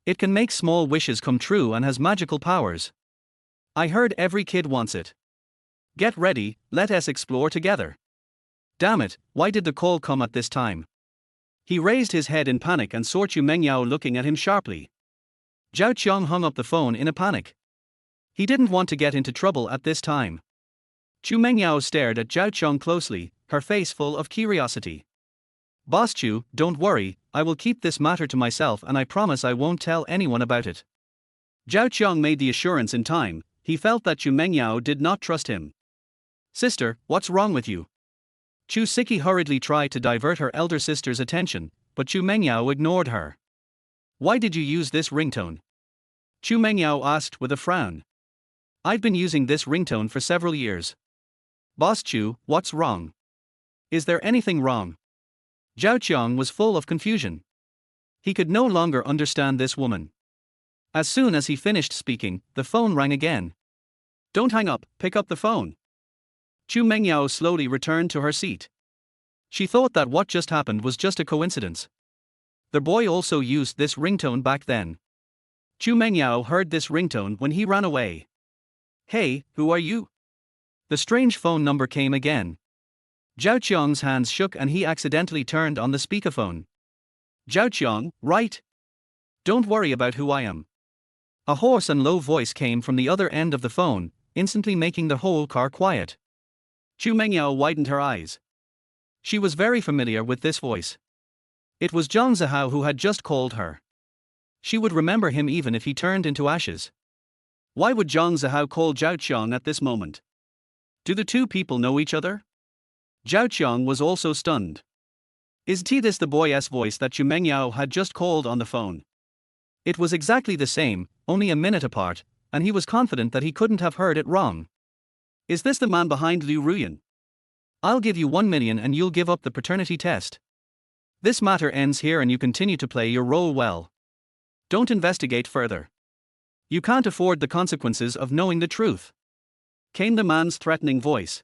It can make small wishes come true and has magical powers. I heard every kid wants it. Get ready, let us explore together. Damn it, why did the call come at this time? He raised his head in panic and saw Xu Mengyao looking at him sharply. Zhao Qiang hung up the phone in a panic. He didn't want to get into trouble at this time. Xu Mengyao stared at Zhao Qiang closely, her face full of curiosity. Boss Chu, don't worry, I will keep this matter to myself and I promise I won't tell anyone about it. Zhao Qiang made the assurance in time. He felt that Xu Mengyao did not trust him. Sister, what's wrong with you? Chu Siki hurriedly tried to divert her elder sister's attention, but Xu Mengyao ignored her. Why did you use this ringtone? Xu Mengyao asked with a frown. I've been using this ringtone for several years. Boss Chu, what's wrong? Is there anything wrong? Zhao Qiang was full of confusion. He could no longer understand this woman. As soon as he finished speaking, the phone rang again. Don't hang up, pick up the phone. Xu Mengyao slowly returned to her seat. She thought that what just happened was just a coincidence. The boy also used this ringtone back then. Xu Mengyao heard this ringtone when he ran away. Hey, who are you? The strange phone number came again. Zhao Qiang's hands shook and he accidentally turned on the speakerphone. Zhao Qiang, right? Don't worry about who I am. A hoarse and low voice came from the other end of the phone, instantly making the whole car quiet. Chu Mengyao widened her eyes. She was very familiar with this voice. It was Zhang Zihao who had just called her. She would remember him even if he turned into ashes. Why would Zhang Zihao call Zhao Qiang at this moment? Do the two people know each other? Zhao Qiang was also stunned. Is this the boy's voice that Chu Mengyao had just called on the phone? It was exactly the same, only a minute apart, and he was confident that he couldn't have heard it wrong. Is this the man behind Liu Ruyan? I'll give you 1 million and you'll give up the paternity test. This matter ends here and you continue to play your role well. Don't investigate further. You can't afford the consequences of knowing the truth. Came the man's threatening voice.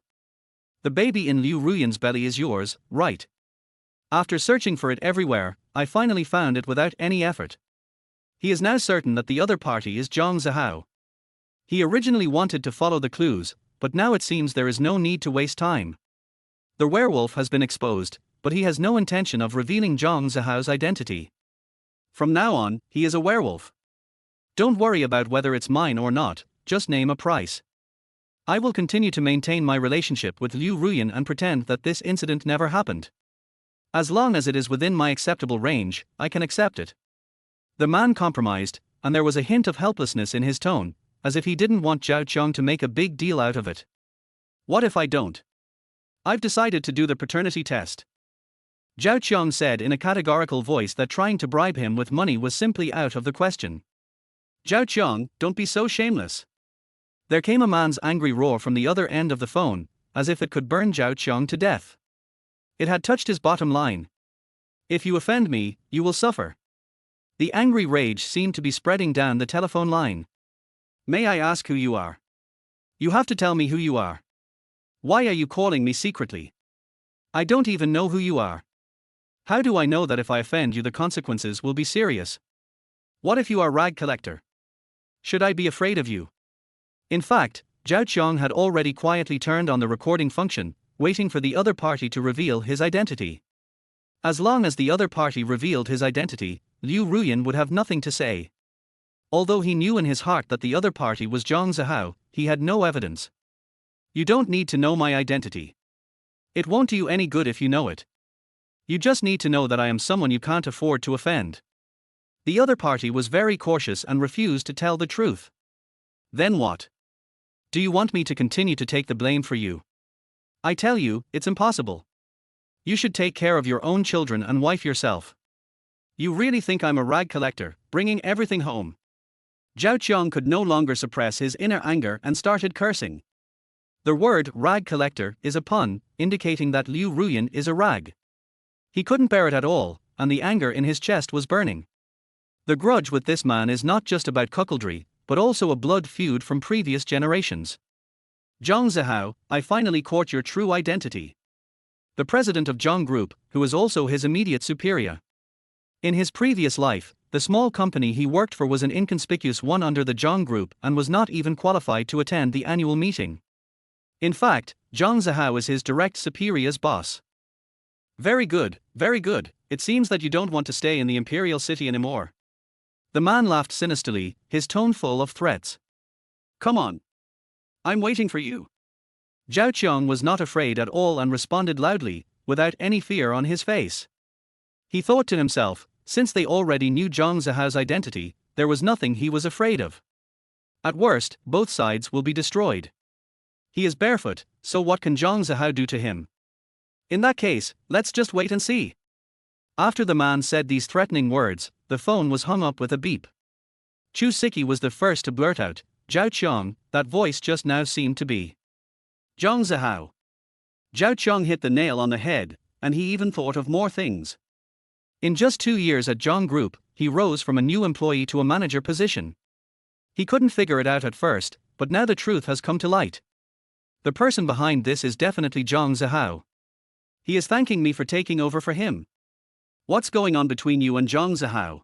The baby in Liu Ruyan's belly is yours, right? After searching for it everywhere, I finally found it without any effort. He is now certain that the other party is Zhang Zihao. He originally wanted to follow the clues, but now it seems there is no need to waste time. The werewolf has been exposed, but he has no intention of revealing Zhang Zihao's identity. From now on, he is a werewolf. Don't worry about whether it's mine or not, just name a price. I will continue to maintain my relationship with Liu Ruyan and pretend that this incident never happened. As long as it is within my acceptable range, I can accept it. The man compromised, and there was a hint of helplessness in his tone, as if he didn't want Zhao Qiang to make a big deal out of it. What if I don't? I've decided to do the paternity test. Zhao Qiang said in a categorical voice that trying to bribe him with money was simply out of the question. Zhao Qiang, don't be so shameless. There came a man's angry roar from the other end of the phone, as if it could burn Zhao Qiang to death. It had touched his bottom line. If you offend me, you will suffer. The angry rage seemed to be spreading down the telephone line. May I ask who you are? You have to tell me who you are. Why are you calling me secretly? I don't even know who you are. How do I know that if I offend you the consequences will be serious? What if you are rag collector? Should I be afraid of you? In fact, Zhao Qiang had already quietly turned on the recording function, waiting for the other party to reveal his identity. As long as the other party revealed his identity, Liu Ruyan would have nothing to say. Although he knew in his heart that the other party was Zhang Zihao, he had no evidence. You don't need to know my identity. It won't do you any good if you know it. You just need to know that I am someone you can't afford to offend. The other party was very cautious and refused to tell the truth. Then what? Do you want me to continue to take the blame for you? I tell you, it's impossible. You should take care of your own children and wife yourself. You really think I'm a rag collector, bringing everything home? Zhao Qiang could no longer suppress his inner anger and started cursing. The word rag collector is a pun, indicating that Liu Ruyan is a rag. He couldn't bear it at all, and the anger in his chest was burning. The grudge with this man is not just about cuckoldry, but also a blood feud from previous generations. Zhang Zihao, I finally caught your true identity. The president of Zhang Group, who is also his immediate superior. In his previous life, the small company he worked for was an inconspicuous one under the Zhang Group and was not even qualified to attend the annual meeting. In fact, Zhang Zihao is his direct superior's boss. Very good, it seems that you don't want to stay in the imperial city anymore. The man laughed sinisterly, his tone full of threats. Come on. I'm waiting for you. Zhao Qiang was not afraid at all and responded loudly, without any fear on his face. He thought to himself, since they already knew Zhang Zihao's identity, there was nothing he was afraid of. At worst, both sides will be destroyed. He is barefoot, so what can Zhang Zihao do to him? In that case, let's just wait and see. After the man said these threatening words, the phone was hung up with a beep. Chu Siki was the first to blurt out, Zhao Qiang, that voice just now seemed to be Zhang Zihao. Zhao Qiang hit the nail on the head, and he even thought of more things. In just 2 years at Zhang Group, he rose from a new employee to a manager position. He couldn't figure it out at first, but now the truth has come to light. The person behind this is definitely Zhang Zihao. He is thanking me for taking over for him. What's going on between you and Zhang Zihao?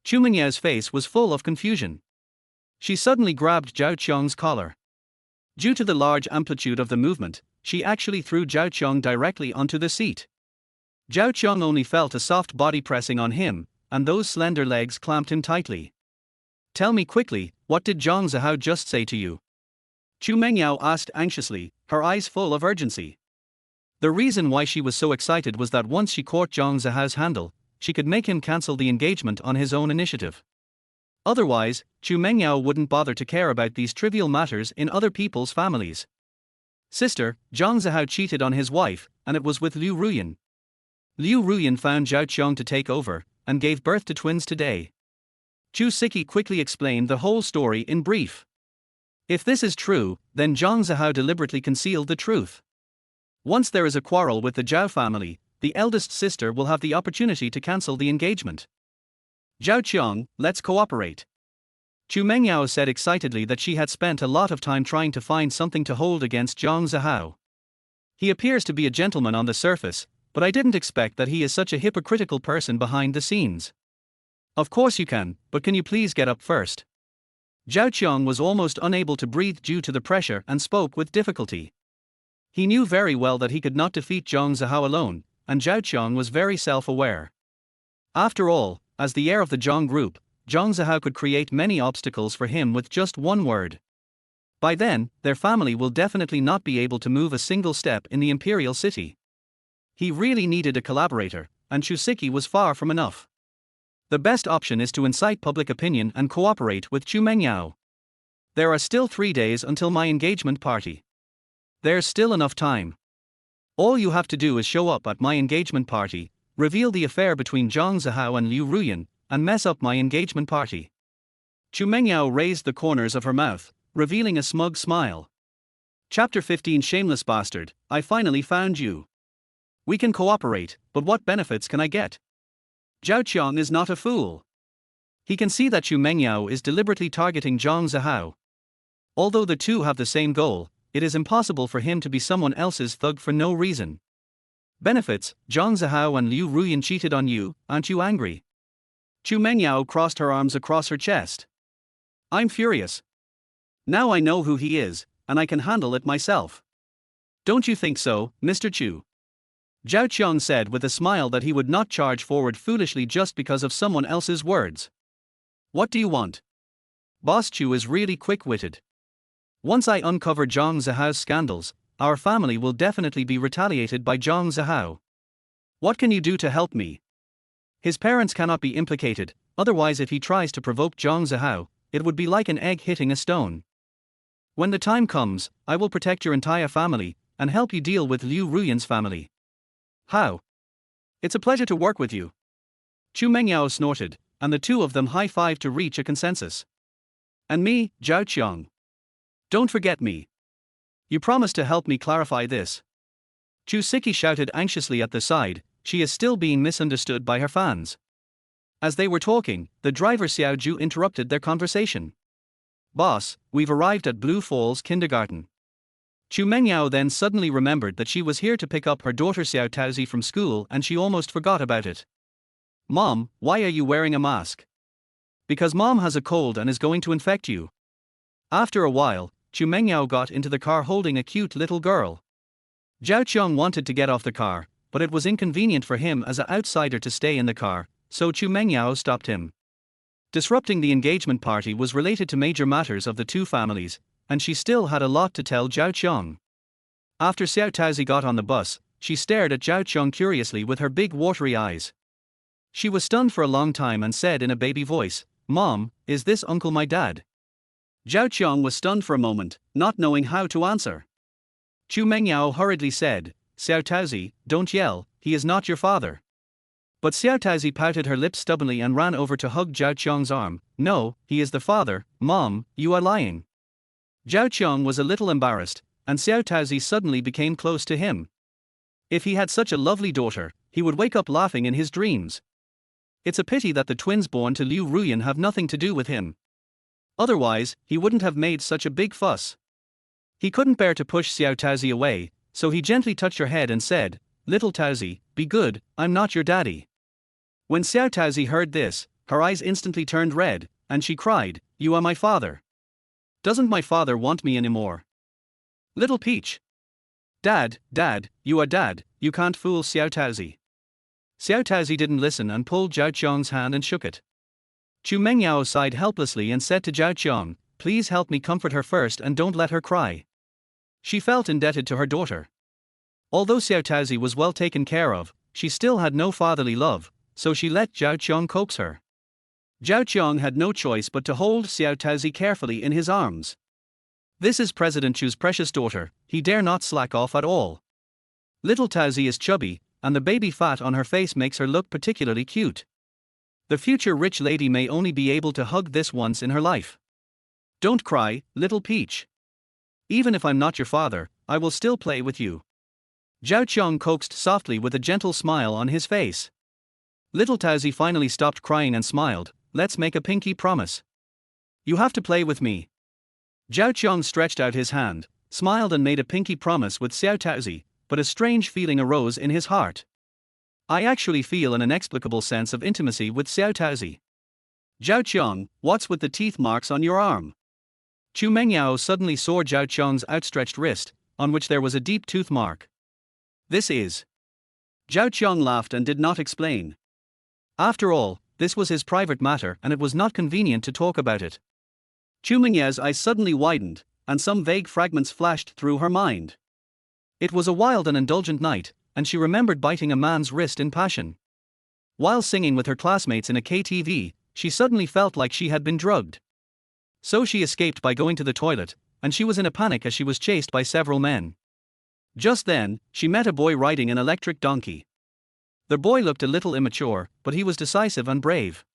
Chu Mingyao's face was full of confusion. She suddenly grabbed Zhao Qiang's collar. Due to the large amplitude of the movement, she actually threw Zhao Qiang directly onto the seat. Zhao Qiang only felt a soft body pressing on him, and those slender legs clamped him tightly. Tell me quickly, what did Zhang Zihao just say to you? Chu Mengyao asked anxiously, her eyes full of urgency. The reason why she was so excited was that once she caught Zhang Zihao's handle, she could make him cancel the engagement on his own initiative. Otherwise, Chu Mengyao wouldn't bother to care about these trivial matters in other people's families. Sister, Zhang Zihao cheated on his wife, and it was with Liu Ruyan. Liu Ruyan found Zhao Qiang to take over, and gave birth to twins today. Chu Siki quickly explained the whole story in brief. If this is true, then Zhang Zihao deliberately concealed the truth. Once there is a quarrel with the Zhao family, the eldest sister will have the opportunity to cancel the engagement. Zhao Qiang, let's cooperate. Chu Mengyao said excitedly that she had spent a lot of time trying to find something to hold against Zhang Zihao. He appears to be a gentleman on the surface, but I didn't expect that he is such a hypocritical person behind the scenes. Of course you can, but can you please get up first? Zhao Qiang was almost unable to breathe due to the pressure and spoke with difficulty. He knew very well that he could not defeat Zhang Zihao alone, and Zhao Qiang was very self-aware. After all, as the heir of the Zhang group, Zhang Zihao could create many obstacles for him with just one word. By then, their family will definitely not be able to move a single step in the imperial city. He really needed a collaborator, and Chusiki was far from enough. The best option is to incite public opinion and cooperate with Chu Mengyao. There are still 3 days until my engagement party. There's still enough time. All you have to do is show up at my engagement party, reveal the affair between Zhang Zihao and Liu Ruyan, and mess up my engagement party. Chu Mengyao raised the corners of her mouth, revealing a smug smile. Chapter 15 Shameless Bastard, I finally found you. We can cooperate, but what benefits can I get? Zhao Qiang is not a fool. He can see that Chu Mengyao is deliberately targeting Zhang Zihao. Although the two have the same goal, it is impossible for him to be someone else's thug for no reason. Benefits, Zhang Zihao and Liu Ruyan cheated on you, aren't you angry? Chu Mengyao crossed her arms across her chest. I'm furious. Now I know who he is, and I can handle it myself. Don't you think so, Mr. Chu? Zhao Qiang said with a smile that he would not charge forward foolishly just because of someone else's words. What do you want? Boss Chu is really quick-witted. Once I uncover Zhang Zihao's scandals, our family will definitely be retaliated by Zhang Zihao. What can you do to help me? His parents cannot be implicated, otherwise if he tries to provoke Zhang Zihao, it would be like an egg hitting a stone. When the time comes, I will protect your entire family, and help you deal with Liu Ruyan's family. How? It's a pleasure to work with you. Chu Mengyao snorted, and the two of them high-fived to reach a consensus. And me, Zhao Qiang. Don't forget me. You promised to help me clarify this. Chu Siki shouted anxiously at the side, she is still being misunderstood by her fans. As they were talking, the driver Xiao Ju interrupted their conversation. Boss, we've arrived at Blue Falls Kindergarten. Chu Mengyao then suddenly remembered that she was here to pick up her daughter Xiao Taozi from school and she almost forgot about it. Mom, why are you wearing a mask? Because Mom has a cold and is going to infect you. After a while, Chu Mengyao got into the car holding a cute little girl. Zhao Qiang wanted to get off the car, but it was inconvenient for him as an outsider to stay in the car, so Chu Mengyao stopped him. Disrupting the engagement party was related to major matters of the two families, and she still had a lot to tell Zhao Qiang. After Xiao Taozi got on the bus, she stared at Zhao Qiang curiously with her big watery eyes. She was stunned for a long time and said in a baby voice, Mom, is this uncle my dad? Zhao Qiang was stunned for a moment, not knowing how to answer. Chu Mengyao hurriedly said, Xiao Taozi, don't yell, he is not your father. But Xiao Taozi pouted her lips stubbornly and ran over to hug Zhao Qiang's arm. No, he is the father, Mom, you are lying. Zhao Qiang was a little embarrassed, and Xiao Taozi suddenly became close to him. If he had such a lovely daughter, he would wake up laughing in his dreams. It's a pity that the twins born to Liu Ruyan have nothing to do with him. Otherwise, he wouldn't have made such a big fuss. He couldn't bear to push Xiao Taozi away, so he gently touched her head and said, Little Taozi, be good, I'm not your daddy. When Xiao Taozi heard this, her eyes instantly turned red, and she cried, You are my father. Doesn't my father want me anymore? Little Peach. Dad, you are dad, you can't fool Xiao Taozi. Xiao Taozi didn't listen and pulled Zhao Qiong's hand and shook it. Chu Mengyao sighed helplessly and said to Zhao Qiong, "Please help me comfort her first and don't let her cry." She felt indebted to her daughter. Although Xiao Taozi was well taken care of, she still had no fatherly love, so she let Zhao Qiong coax her. Zhao Qiong had no choice but to hold Xiao Taozi carefully in his arms. This is President Chu's precious daughter, he dare not slack off at all. Little Taozi is chubby, and the baby fat on her face makes her look particularly cute. The future rich lady may only be able to hug this once in her life. Don't cry, little peach. Even if I'm not your father, I will still play with you. Zhao Qiong coaxed softly with a gentle smile on his face. Little Taozi finally stopped crying and smiled. "Let's make a pinky promise. You have to play with me." Zhao Qiong stretched out his hand, smiled and made a pinky promise with Xiao Taozi, but a strange feeling arose in his heart. I actually feel an inexplicable sense of intimacy with Xiao Taozi. Zhao Qiong, what's with the teeth marks on your arm? Chu Mengyao suddenly saw Zhao Qiong's outstretched wrist, on which there was a deep tooth mark. This is. Zhao Qiong laughed and did not explain. After all, this was his private matter and it was not convenient to talk about it. Chu Mengyao's eyes suddenly widened, and some vague fragments flashed through her mind. It was a wild and indulgent night, and she remembered biting a man's wrist in passion. While singing with her classmates in a KTV, she suddenly felt like she had been drugged. So she escaped by going to the toilet, and she was in a panic as she was chased by several men. Just then, she met a boy riding an electric donkey. The boy looked a little immature, but he was decisive and brave.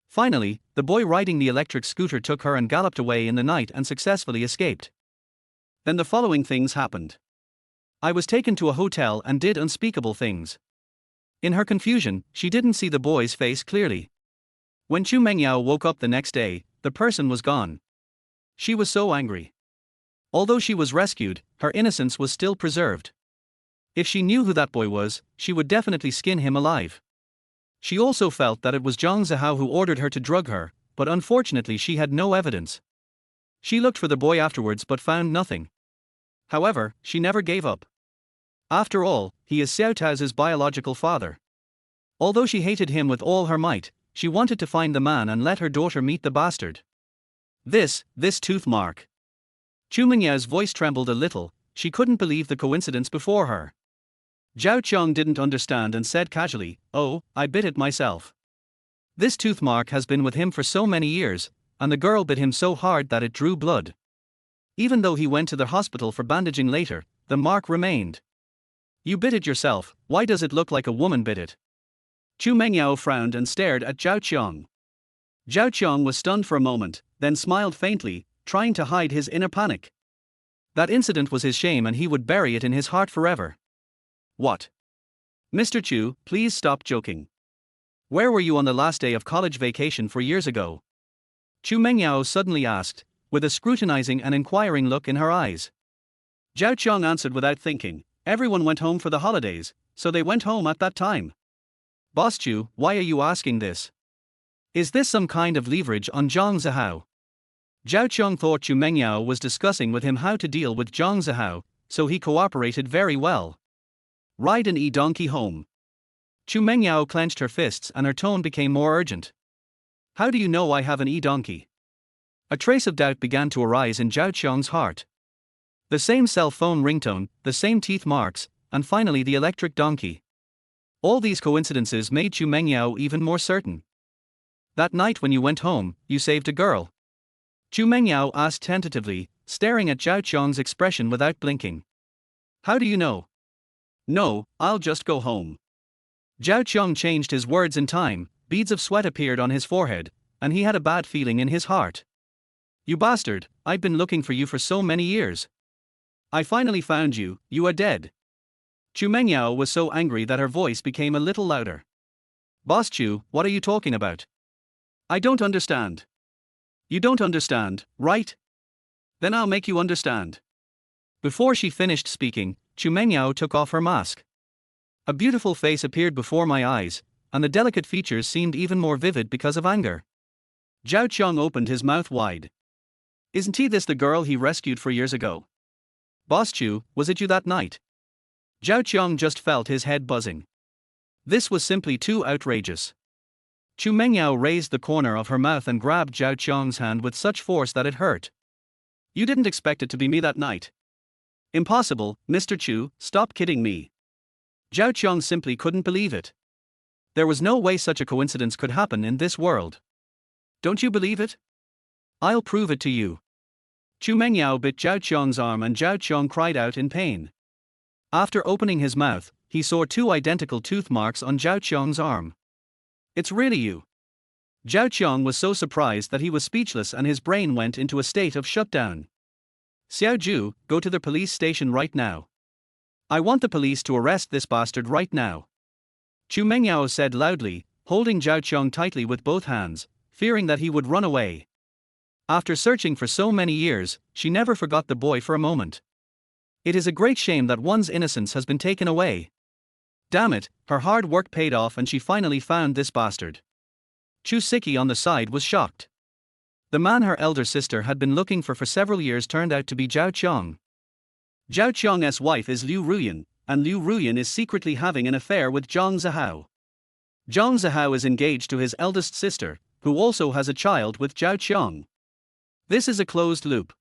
Finally, the boy riding the electric scooter took her and galloped away in the night and successfully escaped. Then the following things happened. I was taken to a hotel and did unspeakable things. In her confusion, she didn't see the boy's face clearly. When Chu Mengyao woke up the next day, the person was gone. She was so angry. Although she was rescued, her innocence was still preserved. If she knew who that boy was, she would definitely skin him alive. She also felt that it was Zhang Zihao who ordered her to drug her, but unfortunately she had no evidence. She looked for the boy afterwards but found nothing. However, she never gave up. After all, he is Xiao Taozi's biological father. Although she hated him with all her might, she wanted to find the man and let her daughter meet the bastard. This tooth mark. Chu Mengyao's voice trembled a little, she couldn't believe the coincidence before her. Zhao Qiong didn't understand and said casually, "Oh, I bit it myself. This tooth mark has been with him for so many years, and the girl bit him so hard that it drew blood. Even though he went to the hospital for bandaging later, the mark remained." "You bit it yourself, why does it look like a woman bit it?" Chu Mengyao frowned and stared at Zhao Qiong. Zhao Qiong was stunned for a moment, then smiled faintly, trying to hide his inner panic. That incident was his shame and he would bury it in his heart forever. What? Mr. Chu, please stop joking. Where were you on the last day of college vacation 4 years ago? Chu Mengyao suddenly asked, with a scrutinizing and inquiring look in her eyes. Zhao Qiong answered without thinking, "Everyone went home for the holidays, so they went home at that time." Boss Chu, why are you asking this? Is this some kind of leverage on Zhang Zihao? Zhao Qiong thought Chu Mengyao was discussing with him how to deal with Zhang Zihao, so he cooperated very well. Ride an e-donkey home. Chu Mengyao clenched her fists and her tone became more urgent. How do you know I have an e-donkey? A trace of doubt began to arise in Zhao Qiong's heart. The same cell phone ringtone, the same teeth marks, and finally the electric donkey. All these coincidences made Chu Mengyao even more certain. That night when you went home, you saved a girl? Chu Mengyao asked tentatively, staring at Zhao Qiong's expression without blinking. How do you know? No, I'll just go home. Zhao Qiong changed his words in time, beads of sweat appeared on his forehead, and he had a bad feeling in his heart. You bastard, I've been looking for you for so many years. I finally found you, you are dead. Chu Mengyao was so angry that her voice became a little louder. Boss Chu, what are you talking about? I don't understand. You don't understand, right? Then I'll make you understand. Before she finished speaking, Chu Mengyao took off her mask. A beautiful face appeared before my eyes, and the delicate features seemed even more vivid because of anger. Zhao Qiong opened his mouth wide. Isn't he this the girl he rescued 4 years ago? Boss Chu, was it you that night? Zhao Qiong just felt his head buzzing. This was simply too outrageous. Chu Mengyao raised the corner of her mouth and grabbed Zhao Qiang's hand with such force that it hurt. You didn't expect it to be me that night. Impossible, Mr. Chu, stop kidding me. Zhao Qiang simply couldn't believe it. There was no way such a coincidence could happen in this world. Don't you believe it? I'll prove it to you. Chu Mengyao bit Zhao Qiang's arm and Zhao Qiang cried out in pain. After opening his mouth, he saw two identical tooth marks on Zhao Qiang's arm. It's really you. Zhao Qiang was so surprised that he was speechless and his brain went into a state of shutdown. Xiao Ju, go to the police station right now. I want the police to arrest this bastard right now. Chu Mengyao said loudly, holding Zhao Qiang tightly with both hands, fearing that he would run away. After searching for so many years, she never forgot the boy for a moment. It is a great shame that one's innocence has been taken away. Damn it, her hard work paid off and she finally found this bastard. Chu Siki on the side was shocked. The man her elder sister had been looking for several years turned out to be Zhao Qiang. Zhao Qiang's wife is Liu Ruyan, and Liu Ruyan is secretly having an affair with Zhang Zihao. Zhang Zihao is engaged to his eldest sister, who also has a child with Zhao Qiang. This is a closed loop.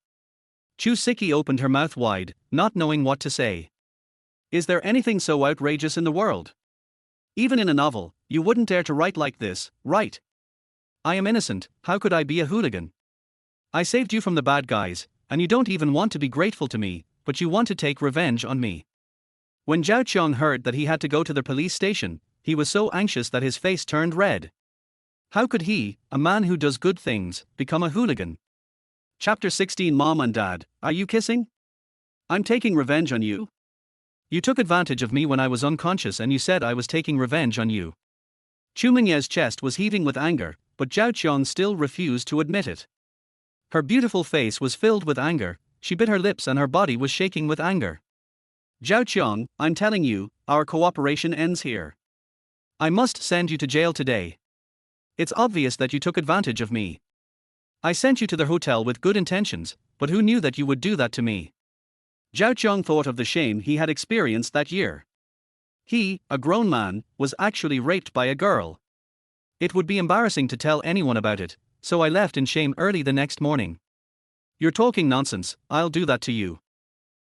Chu Siki opened her mouth wide, not knowing what to say. Is there anything so outrageous in the world? Even in a novel, you wouldn't dare to write like this, right? I am innocent, how could I be a hooligan? I saved you from the bad guys, and you don't even want to be grateful to me, but you want to take revenge on me. When Zhao Qiang heard that he had to go to the police station, he was so anxious that his face turned red. How could he, a man who does good things, become a hooligan? Chapter 16 Mom and Dad, are you kissing? I'm taking revenge on you. You took advantage of me when I was unconscious and you said I was taking revenge on you. Chu Mengye's chest was heaving with anger, but Zhao Qiang still refused to admit it. Her beautiful face was filled with anger, she bit her lips and her body was shaking with anger. Zhao Qiang, I'm telling you, our cooperation ends here. I must send you to jail today. It's obvious that you took advantage of me. I sent you to the hotel with good intentions, but who knew that you would do that to me? Zhao Qiang thought of the shame he had experienced that year. He, a grown man, was actually raped by a girl. It would be embarrassing to tell anyone about it, so I left in shame early the next morning. You're talking nonsense, I'll do that to you.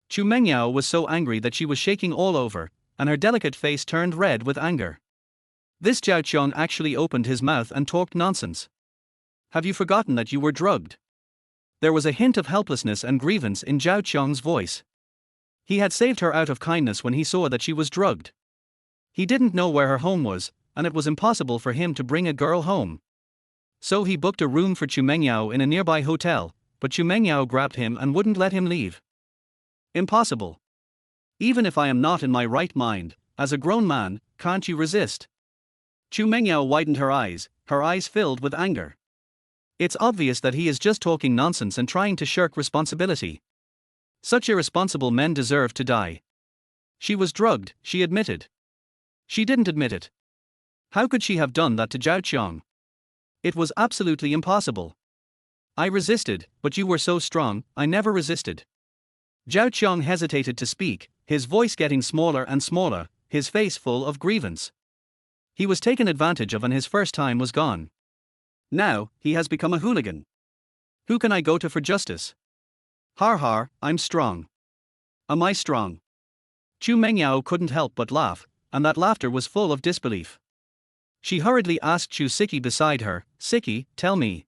Chu Mengyao was so angry that she was shaking all over, and her delicate face turned red with anger. This Zhao Qiang actually opened his mouth and talked nonsense. Have you forgotten that you were drugged? There was a hint of helplessness and grievance in Zhao Qiang's voice. He had saved her out of kindness when he saw that she was drugged. He didn't know where her home was, and it was impossible for him to bring a girl home. So he booked a room for Chu Mengyao in a nearby hotel, but Chu Mengyao grabbed him and wouldn't let him leave. Impossible. Even if I am not in my right mind, as a grown man, can't you resist? Chu Mengyao widened her eyes filled with anger. It's obvious that he is just talking nonsense and trying to shirk responsibility. Such irresponsible men deserve to die. She was drugged, she admitted. She didn't admit it. How could she have done that to Zhao Qiang? It was absolutely impossible. I resisted, but you were so strong, I never resisted. Zhao Qiang hesitated to speak, his voice getting smaller and smaller, his face full of grievance. He was taken advantage of and his first time was gone. Now, he has become a hooligan. Who can I go to for justice? Har har, I'm strong. Am I strong? Chu Mengyao couldn't help but laugh, and that laughter was full of disbelief. She hurriedly asked Chu Siki beside her, Siki, tell me.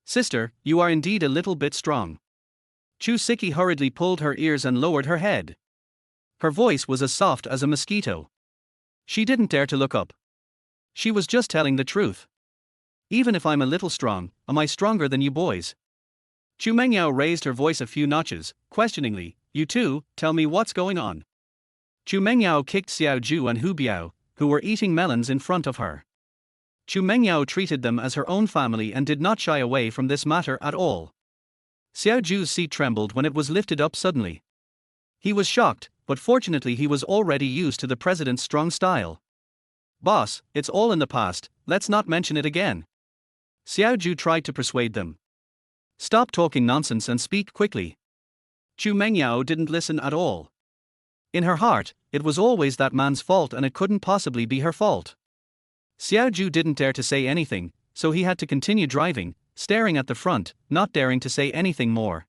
Sister, you are indeed a little bit strong. Chu Siki hurriedly pulled her ears and lowered her head. Her voice was as soft as a mosquito. She didn't dare to look up. She was just telling the truth. Even if I'm a little strong, am I stronger than you boys? Chu Mengyao raised her voice a few notches, questioningly, you two, tell me what's going on. Chu Mengyao kicked Xiao Ju and Hu Biao, who were eating melons in front of her. Chu Mengyao treated them as her own family and did not shy away from this matter at all. Xiao Ju's seat trembled when it was lifted up suddenly. He was shocked, but fortunately he was already used to the president's strong style. Boss, it's all in the past, let's not mention it again. Xiao Ju tried to persuade them. Stop talking nonsense and speak quickly. Chu Mengyao didn't listen at all. In her heart, it was always that man's fault and it couldn't possibly be her fault. Xiao Ju didn't dare to say anything, so he had to continue driving, staring at the front, not daring to say anything more.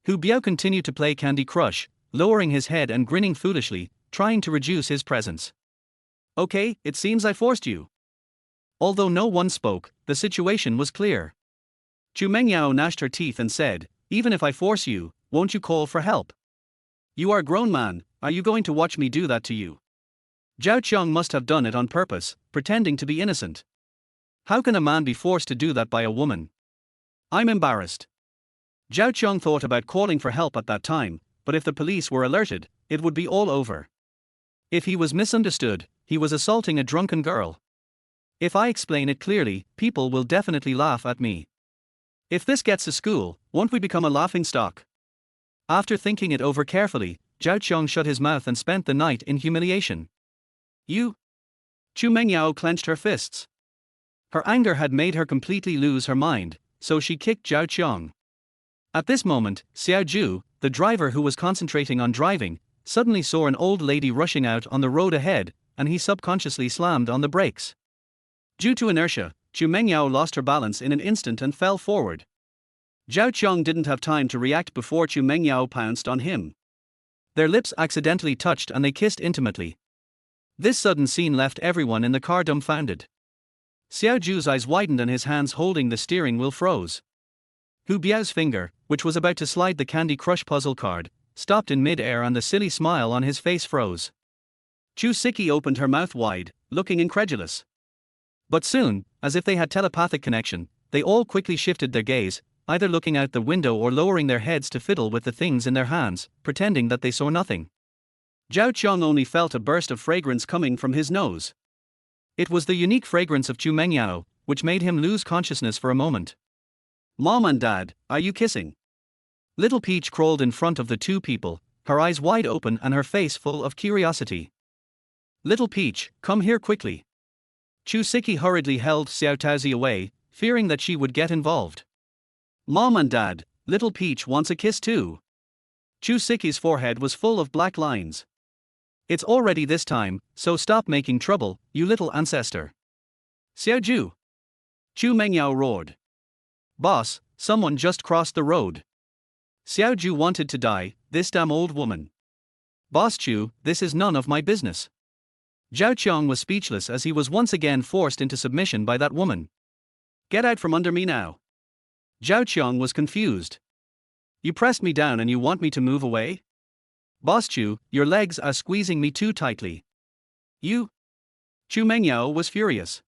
Hu Biao continued to play Candy Crush, lowering his head and grinning foolishly, trying to reduce his presence. Okay, it seems I forced you. Although no one spoke, the situation was clear. Chu Mengyao gnashed her teeth and said, even if I force you, won't you call for help? You are a grown man, are you going to watch me do that to you? Zhao Qiang must have done it on purpose, pretending to be innocent. How can a man be forced to do that by a woman? I'm embarrassed. Zhao Qiang thought about calling for help at that time, but if the police were alerted, it would be all over. If he was misunderstood, he was assaulting a drunken girl. If I explain it clearly, people will definitely laugh at me. If this gets to school, won't we become a laughingstock? After thinking it over carefully, Zhao Qiang shut his mouth and spent the night in humiliation. You? Chu Mengyao clenched her fists. Her anger had made her completely lose her mind, so she kicked Zhao Qiang. At this moment, Xiao Ju, the driver who was concentrating on driving, suddenly saw an old lady rushing out on the road ahead, and he subconsciously slammed on the brakes. Due to inertia, Chu Mengyao lost her balance in an instant and fell forward. Zhao Qiang didn't have time to react before Chu Mengyao pounced on him. Their lips accidentally touched and they kissed intimately. This sudden scene left everyone in the car dumbfounded. Xiao Ju's eyes widened and his hands holding the steering wheel froze. Hu Biao's finger, which was about to slide the Candy Crush puzzle card, stopped in mid-air and the silly smile on his face froze. Chu Siki opened her mouth wide, looking incredulous. But soon, as if they had telepathic connection, they all quickly shifted their gaze, either looking out the window or lowering their heads to fiddle with the things in their hands, pretending that they saw nothing. Zhao Qiang only felt a burst of fragrance coming from his nose. It was the unique fragrance of Chu Mengyao, which made him lose consciousness for a moment. Mom and Dad, are you kissing? Little Peach crawled in front of the two people, her eyes wide open and her face full of curiosity. Little Peach, come here quickly. Chu Siki hurriedly held Xiao Taozi away, fearing that she would get involved. Mom and Dad, Little Peach wants a kiss too. Chu Siki's forehead was full of black lines. It's already this time, so stop making trouble, you little ancestor. Xiao Ju. Chu Mengyao roared. Boss, someone just crossed the road. Xiao Ju wanted to die, this damn old woman. Boss Chu, this is none of my business. Zhao Qiang was speechless as he was once again forced into submission by that woman. Get out from under me now. Zhao Qiang was confused. You pressed me down and you want me to move away? Boss Chu, your legs are squeezing me too tightly. You? Chu Mengyao was furious.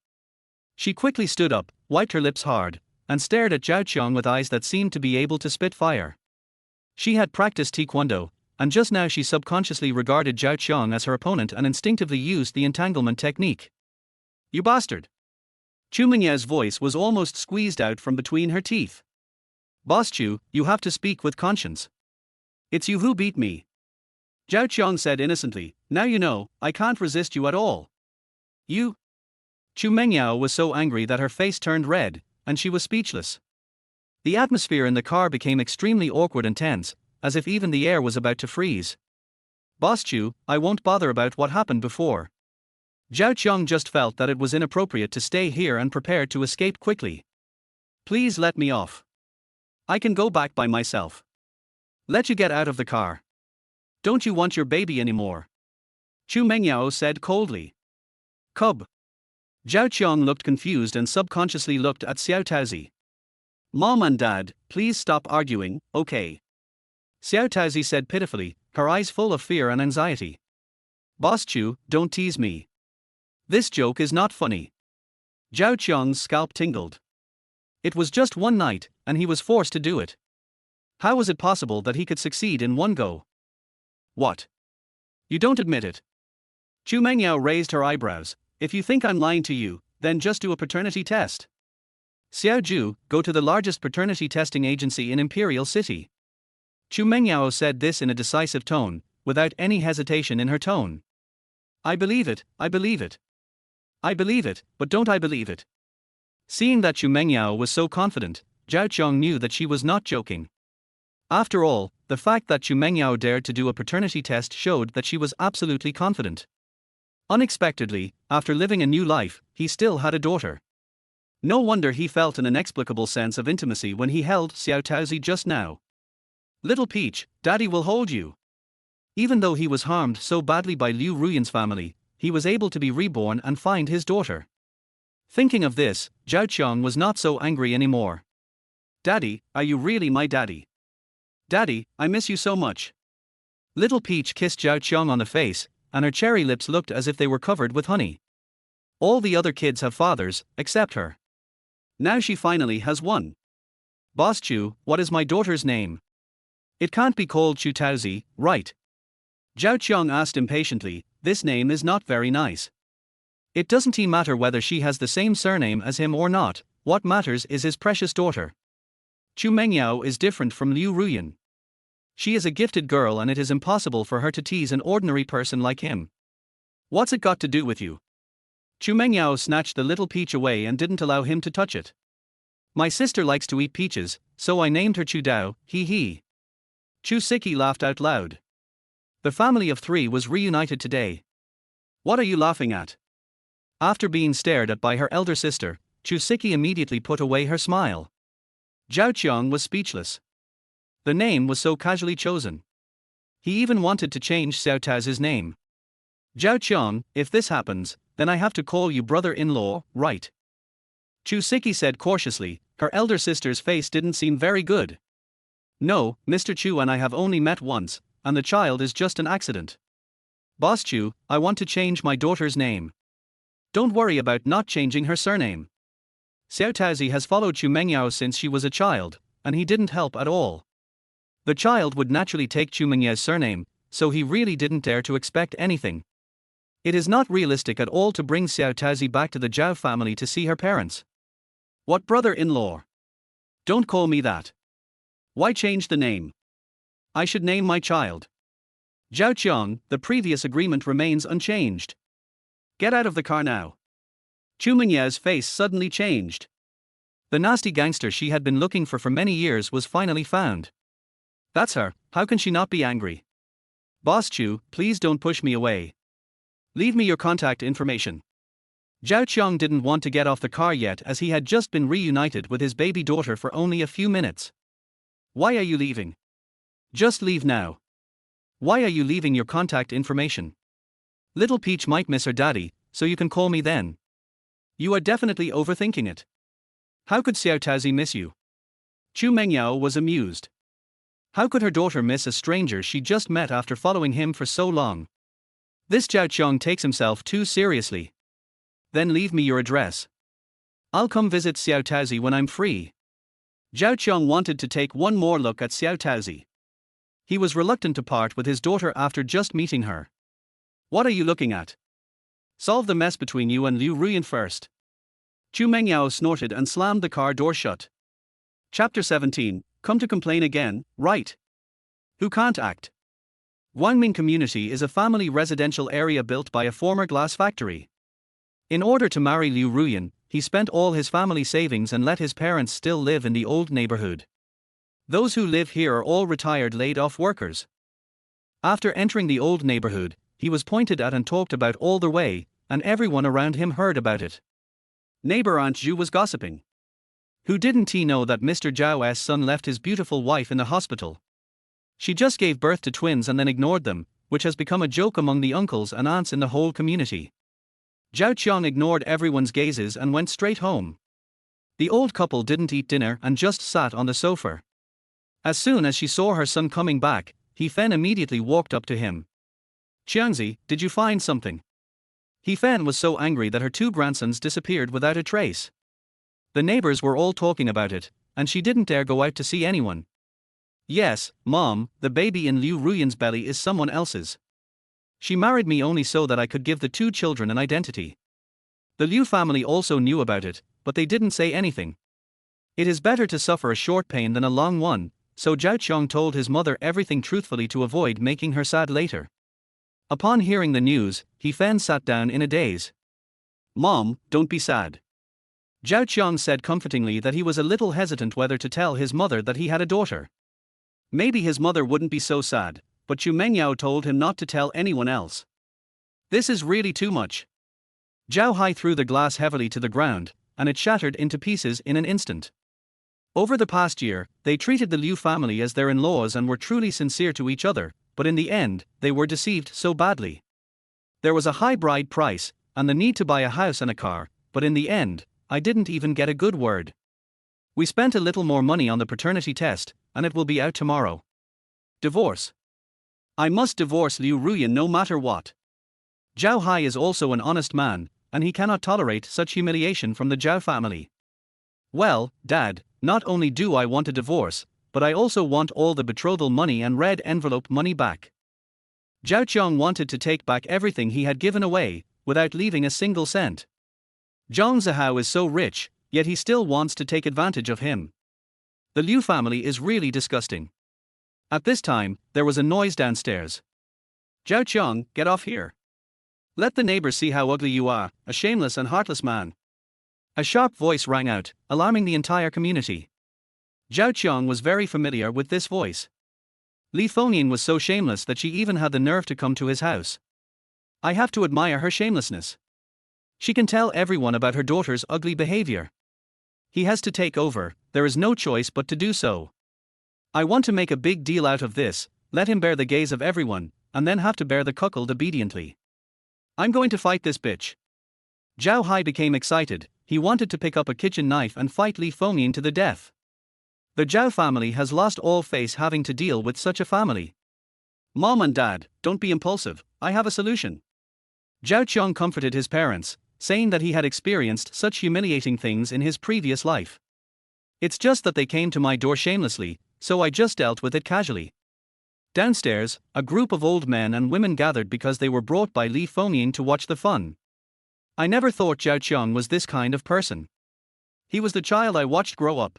She quickly stood up, wiped her lips hard, and stared at Zhao Qiang with eyes that seemed to be able to spit fire. She had practiced taekwondo, and just now she subconsciously regarded Zhao Qiang as her opponent and instinctively used the entanglement technique. You bastard! Chu Mengyao's voice was almost squeezed out from between her teeth. Boss Chu, you have to speak with conscience. It's you who beat me. Zhao Qiang said innocently, now you know, I can't resist you at all. You? Chu Mengyao was so angry that her face turned red, and she was speechless. The atmosphere in the car became extremely awkward and tense, as if even the air was about to freeze. Boss Chu, I won't bother about what happened before. Zhao Qiang just felt that it was inappropriate to stay here and prepared to escape quickly. Please let me off. I can go back by myself. Let you get out of the car. Don't you want your baby anymore? Chu Mengyao said coldly. Cub. Zhao Qiang looked confused and subconsciously looked at Xiao Taozi. Mom and Dad, please stop arguing, okay? Xiao Taozi said pitifully, her eyes full of fear and anxiety. Boss Chu, don't tease me. This joke is not funny. Zhao Qiang's scalp tingled. It was just one night, and he was forced to do it. How was it possible that he could succeed in one go? What? You don't admit it? Chu Mengyao raised her eyebrows. If you think I'm lying to you, then just do a paternity test. Xiao Ju, go to the largest paternity testing agency in Imperial City. Chu Mengyao said this in a decisive tone, without any hesitation in her tone. I believe it, I believe it. I believe it, but don't I believe it? Seeing that Chu Mengyao was so confident, Zhao Qiang knew that she was not joking. After all, the fact that Chu Mengyao dared to do a paternity test showed that she was absolutely confident. Unexpectedly, after living a new life, he still had a daughter. No wonder he felt an inexplicable sense of intimacy when he held Xiao Taozi just now. Little Peach, Daddy will hold you. Even though he was harmed so badly by Liu Ruyan's family, he was able to be reborn and find his daughter. Thinking of this, Zhao Qiang was not so angry anymore. Daddy, are you really my daddy? Daddy, I miss you so much. Little Peach kissed Zhao Qiang on the face, and her cherry lips looked as if they were covered with honey. All the other kids have fathers, except her. Now she finally has one. Boss Chu, what is my daughter's name? It can't be called Chu Taozi, right? Zhao Qiang asked impatiently, this name is not very nice. It doesn't matter whether she has the same surname as him or not, what matters is his precious daughter. Chu Mengyao is different from Liu Ruyan. She is a gifted girl and it is impossible for her to tease an ordinary person like him. What's it got to do with you? Chu Mengyao snatched the little peach away and didn't allow him to touch it. My sister likes to eat peaches, so I named her Chu Dao, hee hee. Chu Siki laughed out loud. The family of three was reunited today. What are you laughing at? After being stared at by her elder sister, Chu Siki immediately put away her smile. Zhao Qiang was speechless. The name was so casually chosen. He even wanted to change Xiao Taozi's name. Zhao Qiang, if this happens, then I have to call you brother-in-law, right? Chu Siki said cautiously. Her elder sister's face didn't seem very good. No, Mr. Chu and I have only met once, and the child is just an accident. Boss Chu, I want to change my daughter's name. Don't worry about not changing her surname. Xiao Taozi has followed Chu Mengyao since she was a child, and he didn't help at all. The child would naturally take Chu Mengyao's surname, so he really didn't dare to expect anything. It is not realistic at all to bring Xiao Taozi back to the Zhao family to see her parents. What brother-in-law? Don't call me that. Why change the name? I should name my child Zhao Qiang. The previous agreement remains unchanged. Get out of the car now. Chu Mengyao's face suddenly changed. The nasty gangster she had been looking for many years was finally found. That's her, how can she not be angry? Boss Chu, please don't push me away. Leave me your contact information. Zhao Qiang didn't want to get off the car yet as he had just been reunited with his baby daughter for only a few minutes. Why are you leaving? Just leave now. Why are you leaving your contact information? Little Peach might miss her daddy, so you can call me then. You are definitely overthinking it. How could Xiao Taozi miss you? Chu Mengyao was amused. How could her daughter miss a stranger she just met after following him for so long? This Zhao Qiang takes himself too seriously. Then leave me your address. I'll come visit Xiao Taozi when I'm free. Zhao Qiang wanted to take one more look at Xiao Taozi. He was reluctant to part with his daughter after just meeting her. What are you looking at? Solve the mess between you and Liu Ruyan first. Chu Mengyao snorted and slammed the car door shut. Chapter 17, Come to complain again, right? Who can't act? Guangming Community is a family residential area built by a former glass factory. In order to marry Liu Ruyan, he spent all his family savings and let his parents still live in the old neighborhood. Those who live here are all retired laid-off workers. After entering the old neighborhood, he was pointed at and talked about all the way, and everyone around him heard about it. Neighbor Aunt Zhu was gossiping. Who didn't he know that Mr. Zhao's son left his beautiful wife in the hospital? She just gave birth to twins and then ignored them, which has become a joke among the uncles and aunts in the whole community. Zhao Qiang ignored everyone's gazes and went straight home. The old couple didn't eat dinner and just sat on the sofa. As soon as she saw her son coming back, He Fen immediately walked up to him. Qiangzi, did you find something? He Fen was so angry that her two grandsons disappeared without a trace. The neighbors were all talking about it, and she didn't dare go out to see anyone. Yes, Mom, the baby in Liu Ruyan's belly is someone else's. She married me only so that I could give the two children an identity. The Liu family also knew about it, but they didn't say anything. It is better to suffer a short pain than a long one, so Zhao Qiang told his mother everything truthfully to avoid making her sad later. Upon hearing the news, He Fen sat down in a daze. Mom, don't be sad. Zhao Qiang said comfortingly that he was a little hesitant whether to tell his mother that he had a daughter. Maybe his mother wouldn't be so sad, but Chu Mengyao told him not to tell anyone else. This is really too much. Zhao Hai threw the glass heavily to the ground, and it shattered into pieces in an instant. Over the past year, they treated the Liu family as their in-laws and were truly sincere to each other, but in the end, they were deceived so badly. There was a high bride price, and the need to buy a house and a car, but in the end, I didn't even get a good word. We spent a little more money on the paternity test, and it will be out tomorrow. Divorce. I must divorce Liu Ruyan no matter what. Zhao Hai is also an honest man, and he cannot tolerate such humiliation from the Zhao family. Well, Dad, not only do I want a divorce, but I also want all the betrothal money and red envelope money back. Zhao Qiang wanted to take back everything he had given away, without leaving a single cent. Zhang Zihao is so rich, yet he still wants to take advantage of him. The Liu family is really disgusting. At this time, there was a noise downstairs. Zhao Qiang, get off here. Let the neighbors see how ugly you are, a shameless and heartless man. A sharp voice rang out, alarming the entire community. Zhao Qiang was very familiar with this voice. Li Fengyin was so shameless that she even had the nerve to come to his house. I have to admire her shamelessness. She can tell everyone about her daughter's ugly behavior. He has to take over, there is no choice but to do so. I want to make a big deal out of this, let him bear the gaze of everyone, and then have to bear the cuckold obediently. I'm going to fight this bitch. Zhao Hai became excited, he wanted to pick up a kitchen knife and fight Li Fengyin to the death. The Zhao family has lost all face having to deal with such a family. Mom and Dad, don't be impulsive, I have a solution. Zhao Qiang comforted his parents, saying that he had experienced such humiliating things in his previous life. It's just that they came to my door shamelessly, so I just dealt with it casually. Downstairs, a group of old men and women gathered because they were brought by Li Fengyin to watch the fun. I never thought Zhao Qiang was this kind of person. He was the child I watched grow up.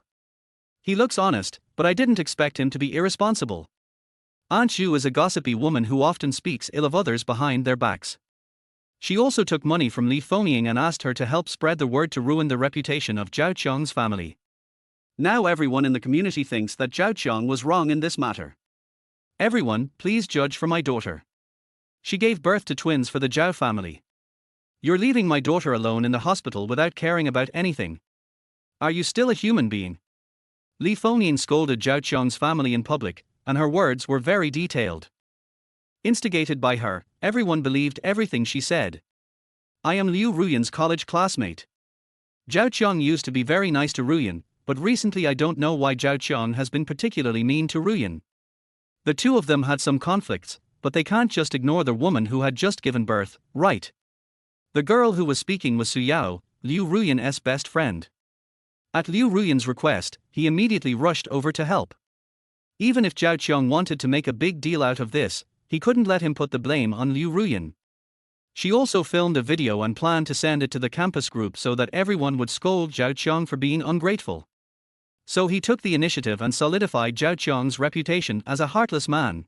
He looks honest, but I didn't expect him to be irresponsible. Aunt Zhu is a gossipy woman who often speaks ill of others behind their backs. She also took money from Li Fengyin and asked her to help spread the word to ruin the reputation of Zhao Qiang's family. Now everyone in the community thinks that Zhao Qiang was wrong in this matter. Everyone, please judge for my daughter. She gave birth to twins for the Zhao family. You're leaving my daughter alone in the hospital without caring about anything. Are you still a human being? Li Fengyin scolded Zhao Qiang's family in public, and her words were very detailed. Instigated by her, everyone believed everything she said. I am Liu Ruyan's college classmate. Zhao Qiang used to be very nice to Ruyan, but recently I don't know why Zhao Qiang has been particularly mean to Ruyan. The two of them had some conflicts, but they can't just ignore the woman who had just given birth, right? The girl who was speaking was Su Yao, Liu Ruyan's best friend. At Liu Ruyan's request, he immediately rushed over to help. Even if Zhao Qiang wanted to make a big deal out of this, he couldn't let him put the blame on Liu Ruyan. She also filmed a video and planned to send it to the campus group so that everyone would scold Zhao Qiang for being ungrateful. So he took the initiative and solidified Zhao Qiang's reputation as a heartless man.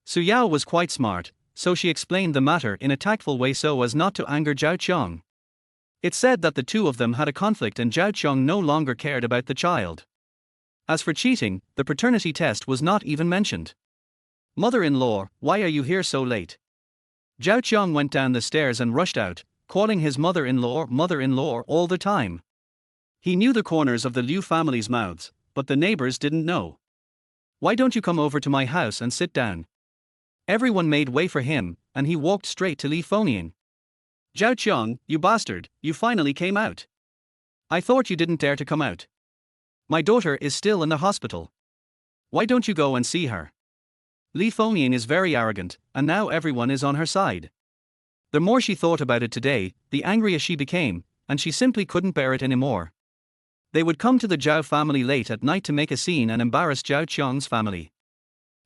Su Yao was quite smart, so she explained the matter in a tactful way so as not to anger Zhao Qiang. It said that the two of them had a conflict and Zhao Qiang no longer cared about the child. As for cheating, the paternity test was not even mentioned. Mother-in-law, why are you here so late? Zhao Qiang went down the stairs and rushed out, calling his mother-in-law all the time. He knew the corners of the Liu family's mouths, but the neighbors didn't know. Why don't you come over to my house and sit down? Everyone made way for him, and he walked straight to Li Fengyin. Zhao Qiang, you bastard, you finally came out. I thought you didn't dare to come out. My daughter is still in the hospital. Why don't you go and see her? Li Fengyin is very arrogant, and now everyone is on her side. The more she thought about it today, the angrier she became, and she simply couldn't bear it anymore. They would come to the Zhao family late at night to make a scene and embarrass Zhao Qiang's family.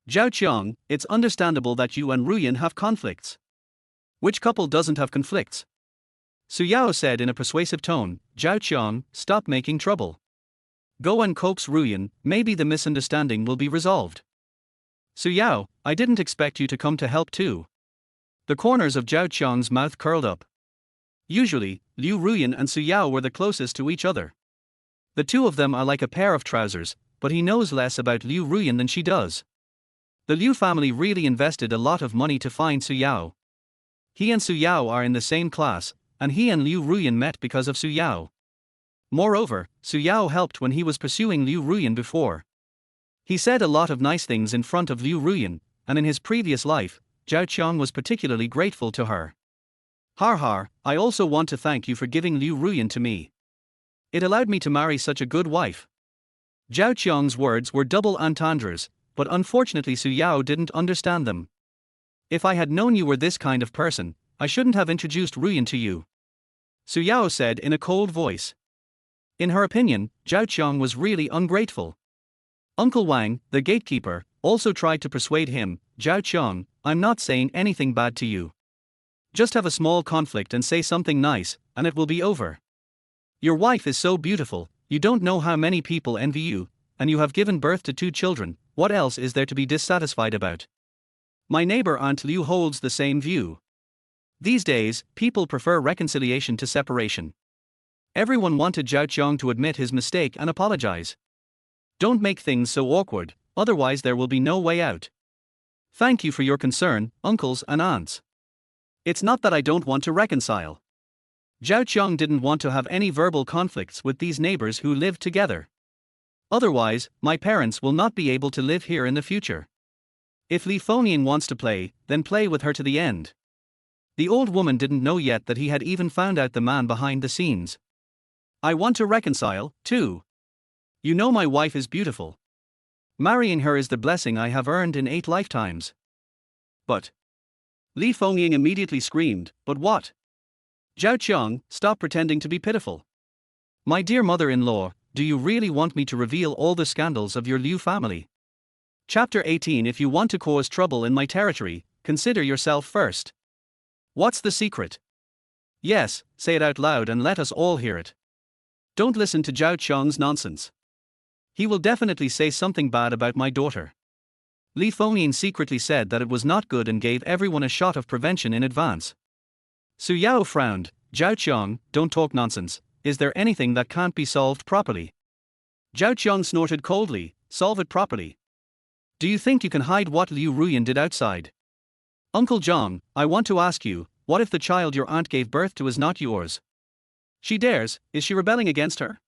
Zhao Qiang, it's understandable that you and Ruyan have conflicts. Which couple doesn't have conflicts? Su Yao said in a persuasive tone, Zhao Qiang, stop making trouble. Go and coax Ruyan, maybe the misunderstanding will be resolved. Su Yao, I didn't expect you to come to help too. The corners of Zhao Qiang's mouth curled up. Usually, Liu Ruyan and Su Yao were the closest to each other. The two of them are like a pair of trousers, but he knows less about Liu Ruyan than she does. The Liu family really invested a lot of money to find Su Yao. He and Su Yao are in the same class, and he and Liu Ruyan met because of Su Yao. Moreover, Su Yao helped when he was pursuing Liu Ruyan before. He said a lot of nice things in front of Liu Ruyan, and in his previous life, Zhao Qiang was particularly grateful to her. Har har, I also want to thank you for giving Liu Ruyan to me. It allowed me to marry such a good wife. Zhao Qiang's words were double entendres, but unfortunately Su Yao didn't understand them. If I had known you were this kind of person, I shouldn't have introduced Ruyan to you. Su Yao said in a cold voice. In her opinion, Zhao Qiang was really ungrateful. Uncle Wang, the gatekeeper, also tried to persuade him, Zhao Qiang, I'm not saying anything bad to you. Just have a small conflict and say something nice, and it will be over. Your wife is so beautiful, you don't know how many people envy you, and you have given birth to 2 children, what else is there to be dissatisfied about? My neighbor Aunt Liu holds the same view. These days, people prefer reconciliation to separation. Everyone wanted Zhao Qiang to admit his mistake and apologize. Don't make things so awkward, otherwise there will be no way out. Thank you for your concern, uncles and aunts. It's not that I don't want to reconcile. Zhao Qiang didn't want to have any verbal conflicts with these neighbors who lived together. Otherwise, my parents will not be able to live here in the future. If Li Fengnian wants to play, then play with her to the end. The old woman didn't know yet that he had even found out the man behind the scenes. I want to reconcile, too. You know my wife is beautiful. Marrying her is the blessing I have earned in 8 lifetimes. But Li Fengnian immediately screamed, but what? Zhao Qiang, stop pretending to be pitiful. My dear mother-in-law, do you really want me to reveal all the scandals of your Liu family? Chapter 18. If you want to cause trouble in my territory, consider yourself first. What's the secret? Yes, say it out loud and let us all hear it. Don't listen to Zhao Qiang's nonsense. He will definitely say something bad about my daughter. Li Fengnian secretly said that it was not good and gave everyone a shot of prevention in advance. Su Yao frowned. Zhao Qiang, don't talk nonsense. Is there anything that can't be solved properly? Zhao Qiang snorted coldly. Solve it properly. Do you think you can hide what Liu Ruyan did outside? Uncle Zhang, I want to ask you, what if the child your aunt gave birth to is not yours? She dares, is she rebelling against her?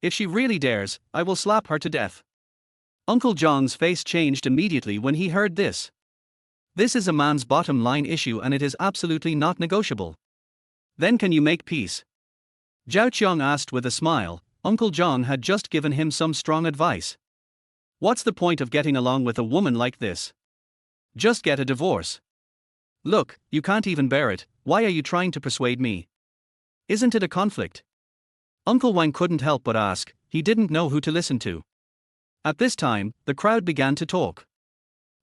If she really dares, I will slap her to death. Uncle Zhang's face changed immediately when he heard this. This is a man's bottom line issue and it is absolutely not negotiable. Then can you make peace? Zhao Qiang asked with a smile. Uncle Zhang had just given him some strong advice. What's the point of getting along with a woman like this? Just get a divorce. Look, you can't even bear it, why are you trying to persuade me? Isn't it a conflict? Uncle Wang couldn't help but ask, he didn't know who to listen to. At this time, the crowd began to talk.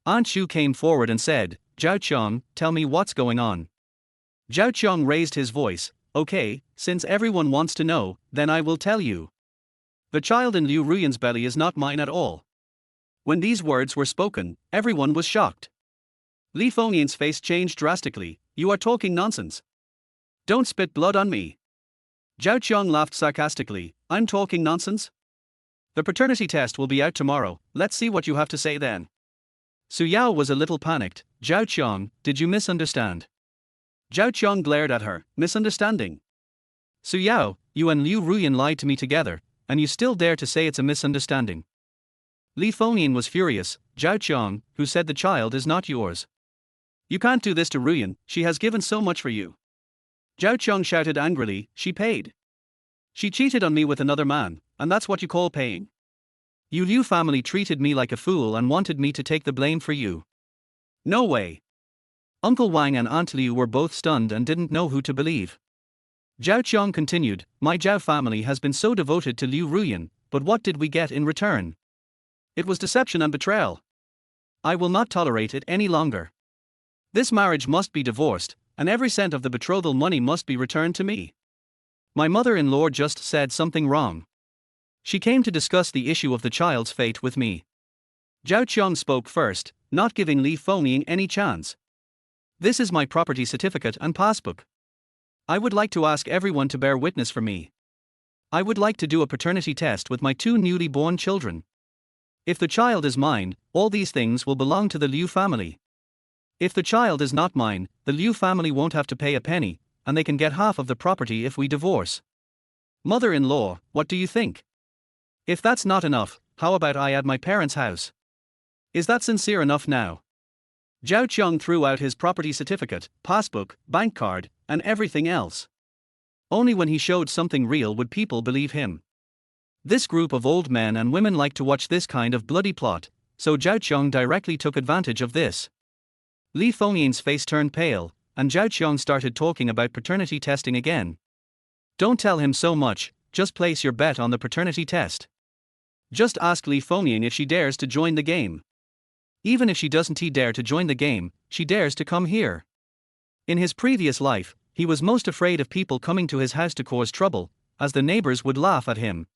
Aunt Shu came forward and said, Zhao Qiang, tell me what's going on. Zhao Qiang raised his voice, okay, since everyone wants to know, then I will tell you. The child in Liu Ruyan's belly is not mine at all. When these words were spoken, everyone was shocked. Li Fengnian's face changed drastically. You are talking nonsense. Don't spit blood on me. Zhao Qiang laughed sarcastically. I'm talking nonsense? The paternity test will be out tomorrow, let's see what you have to say then. Su Yao was a little panicked. Zhao Qiang, did you misunderstand? Zhao Qiang glared at her. Misunderstanding? Su Yao, you and Liu Ruyan lied to me together, and you still dare to say it's a misunderstanding. Li Fengnian was furious. Zhao Qiang, who said the child is not yours? You can't do this to Ruyan, she has given so much for you. Zhao Qiang shouted angrily, she paid. She cheated on me with another man, and that's what you call paying. You Liu family treated me like a fool and wanted me to take the blame for you. No way. Uncle Wang and Aunt Liu were both stunned and didn't know who to believe. Zhao Qiang continued, my Zhao family has been so devoted to Liu Ruyan, but what did we get in return? It was deception and betrayal. I will not tolerate it any longer. This marriage must be divorced, and every cent of the betrothal money must be returned to me. My mother-in-law just said something wrong. She came to discuss the issue of the child's fate with me. Zhao Qiang spoke first, not giving Li Fengnian any chance. This is my property certificate and passbook. I would like to ask everyone to bear witness for me. I would like to do a paternity test with my 2 newly born children. If the child is mine, all these things will belong to the Liu family. If the child is not mine, the Liu family won't have to pay a penny, and they can get half of the property if we divorce. Mother-in-law, what do you think? If that's not enough, how about I add my parents' house? Is that sincere enough now? Zhao Qiang threw out his property certificate, passbook, bank card, and everything else. Only when he showed something real would people believe him. This group of old men and women like to watch this kind of bloody plot, so Zhao Qiang directly took advantage of this. Li Fengyan's face turned pale, and Zhao Qiang started talking about paternity testing again. Don't tell him so much, just place your bet on the paternity test. Just ask Li Fengyan if she dares to join the game. Even if she doesn't dare to join the game, she dares to come here. In his previous life, he was most afraid of people coming to his house to cause trouble, as the neighbors would laugh at him.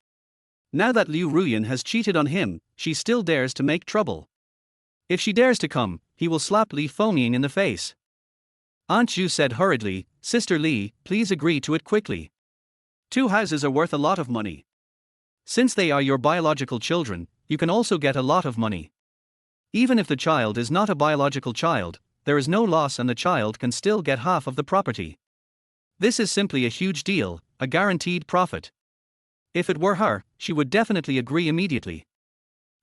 Now that Liu Ruyan has cheated on him, she still dares to make trouble. If she dares to come, he will slap Li Fengyan in the face. Aunt Zhu said hurriedly, Sister Li, please agree to it quickly. 2 houses are worth a lot of money. Since they are your biological children, you can also get a lot of money. Even if the child is not a biological child, there is no loss and the child can still get half of the property. This is simply a huge deal, a guaranteed profit. If it were her, she would definitely agree immediately.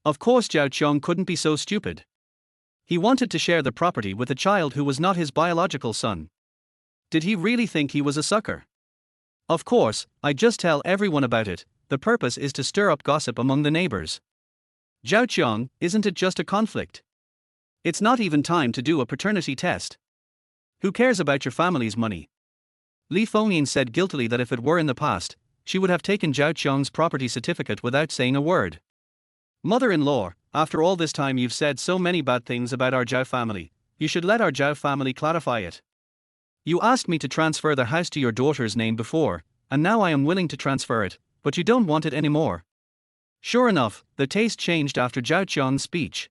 Of course Zhao Qiang couldn't be so stupid. He wanted to share the property with a child who was not his biological son. Did he really think he was a sucker? Of course, I just tell everyone about it, the purpose is to stir up gossip among the neighbors. Zhao Qiang, isn't it just a conflict? It's not even time to do a paternity test. Who cares about your family's money? Li Fengyan said guiltily that if it were in the past, she would have taken Zhao Qiang's property certificate without saying a word. Mother-in-law, after all this time you've said so many bad things about our Zhao family, you should let our Zhao family clarify it. You asked me to transfer the house to your daughter's name before, and now I am willing to transfer it, but you don't want it anymore. Sure enough, the taste changed after Zhao Qiang's speech.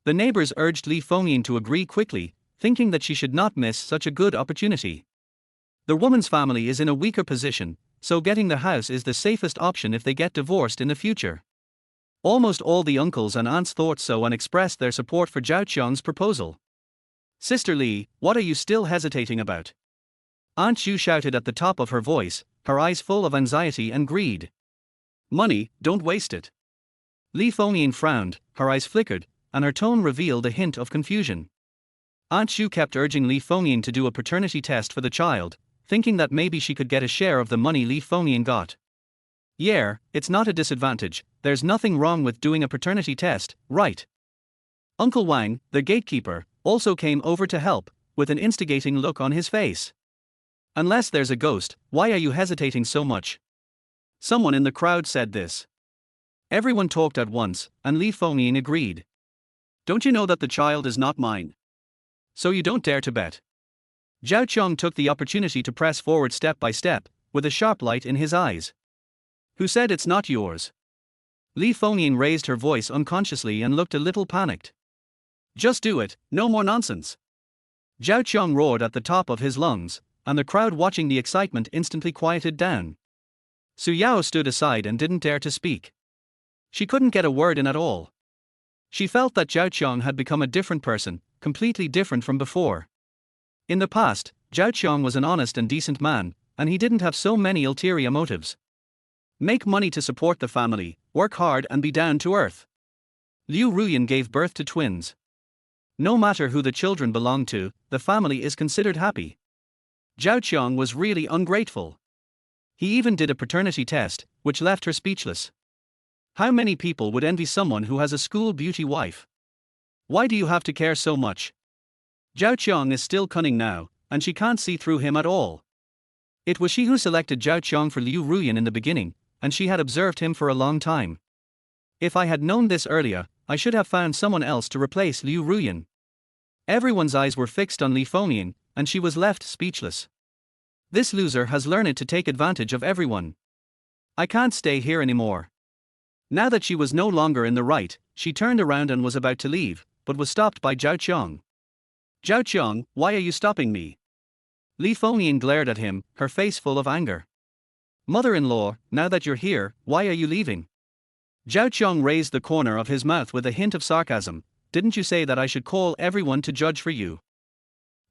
The neighbors urged Li Fengyan to agree quickly, thinking that she should not miss such a good opportunity. The woman's family is in a weaker position, so getting the house is the safest option if they get divorced in the future. Almost all the uncles and aunts thought so and expressed their support for Zhao Qiang's proposal. Sister Li, what are you still hesitating about? Aunt Zhu shouted at the top of her voice, her eyes full of anxiety and greed. Money, don't waste it. Li Fengyan frowned, her eyes flickered, and her tone revealed a hint of confusion. Aunt Zhu kept urging Li Fengyan to do a paternity test for the child, thinking that maybe she could get a share of the money Li Fengyan got. Yeah, it's not a disadvantage, there's nothing wrong with doing a paternity test, right? Uncle Wang, the gatekeeper, also came over to help, with an instigating look on his face. Unless there's a ghost, why are you hesitating so much? Someone in the crowd said this. Everyone talked at once, and Li Fengyan agreed. Don't you know that the child is not mine? So you don't dare to bet. Zhao Qiang took the opportunity to press forward step by step, with a sharp light in his eyes. Who said it's not yours? Li Fengyan raised her voice unconsciously and looked a little panicked. Just do it, no more nonsense. Zhao Qiang roared at the top of his lungs, and the crowd watching the excitement instantly quieted down. Su Yao stood aside and didn't dare to speak. She couldn't get a word in at all. She felt that Zhao Qiang had become a different person, completely different from before. In the past, Zhao Qiang was an honest and decent man, and he didn't have so many ulterior motives. Make money to support the family, work hard and be down to earth. Liu Ruyan gave birth to twins. No matter who the children belong to, the family is considered happy. Zhao Qiang was really ungrateful. He even did a paternity test, which left her speechless. How many people would envy someone who has a school beauty wife? Why do you have to care so much? Zhao Qiang is still cunning now, and she can't see through him at all. It was she who selected Zhao Qiang for Liu Ruyan in the beginning, and she had observed him for a long time. If I had known this earlier, I should have found someone else to replace Liu Ruyan. Everyone's eyes were fixed on Li Fengyan, and she was left speechless. This loser has learned to take advantage of everyone. I can't stay here anymore. Now that she was no longer in the right, she turned around and was about to leave, but was stopped by Zhao Qiang. Zhao Qiang, why are you stopping me? Li Fengyan glared at him, her face full of anger. Mother-in-law, now that you're here, why are you leaving? Zhao Qiang raised the corner of his mouth with a hint of sarcasm. Didn't you say that I should call everyone to judge for you?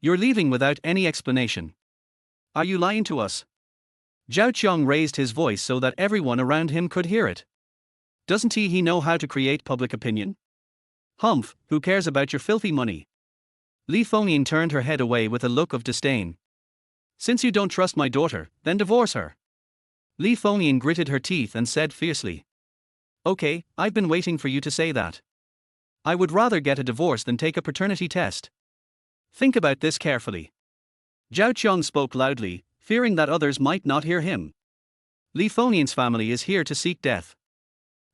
You're leaving without any explanation. Are you lying to us? Zhao Qiang raised his voice so that everyone around him could hear it. Doesn't he know how to create public opinion? Humph, who cares about your filthy money? Li Fengyin turned her head away with a look of disdain. Since you don't trust my daughter, then divorce her. Li Fengyin gritted her teeth and said fiercely. Okay, I've been waiting for you to say that. I would rather get a divorce than take a paternity test. Think about this carefully. Zhao Qiang spoke loudly, fearing that others might not hear him. Li Fengyin's family is here to seek death.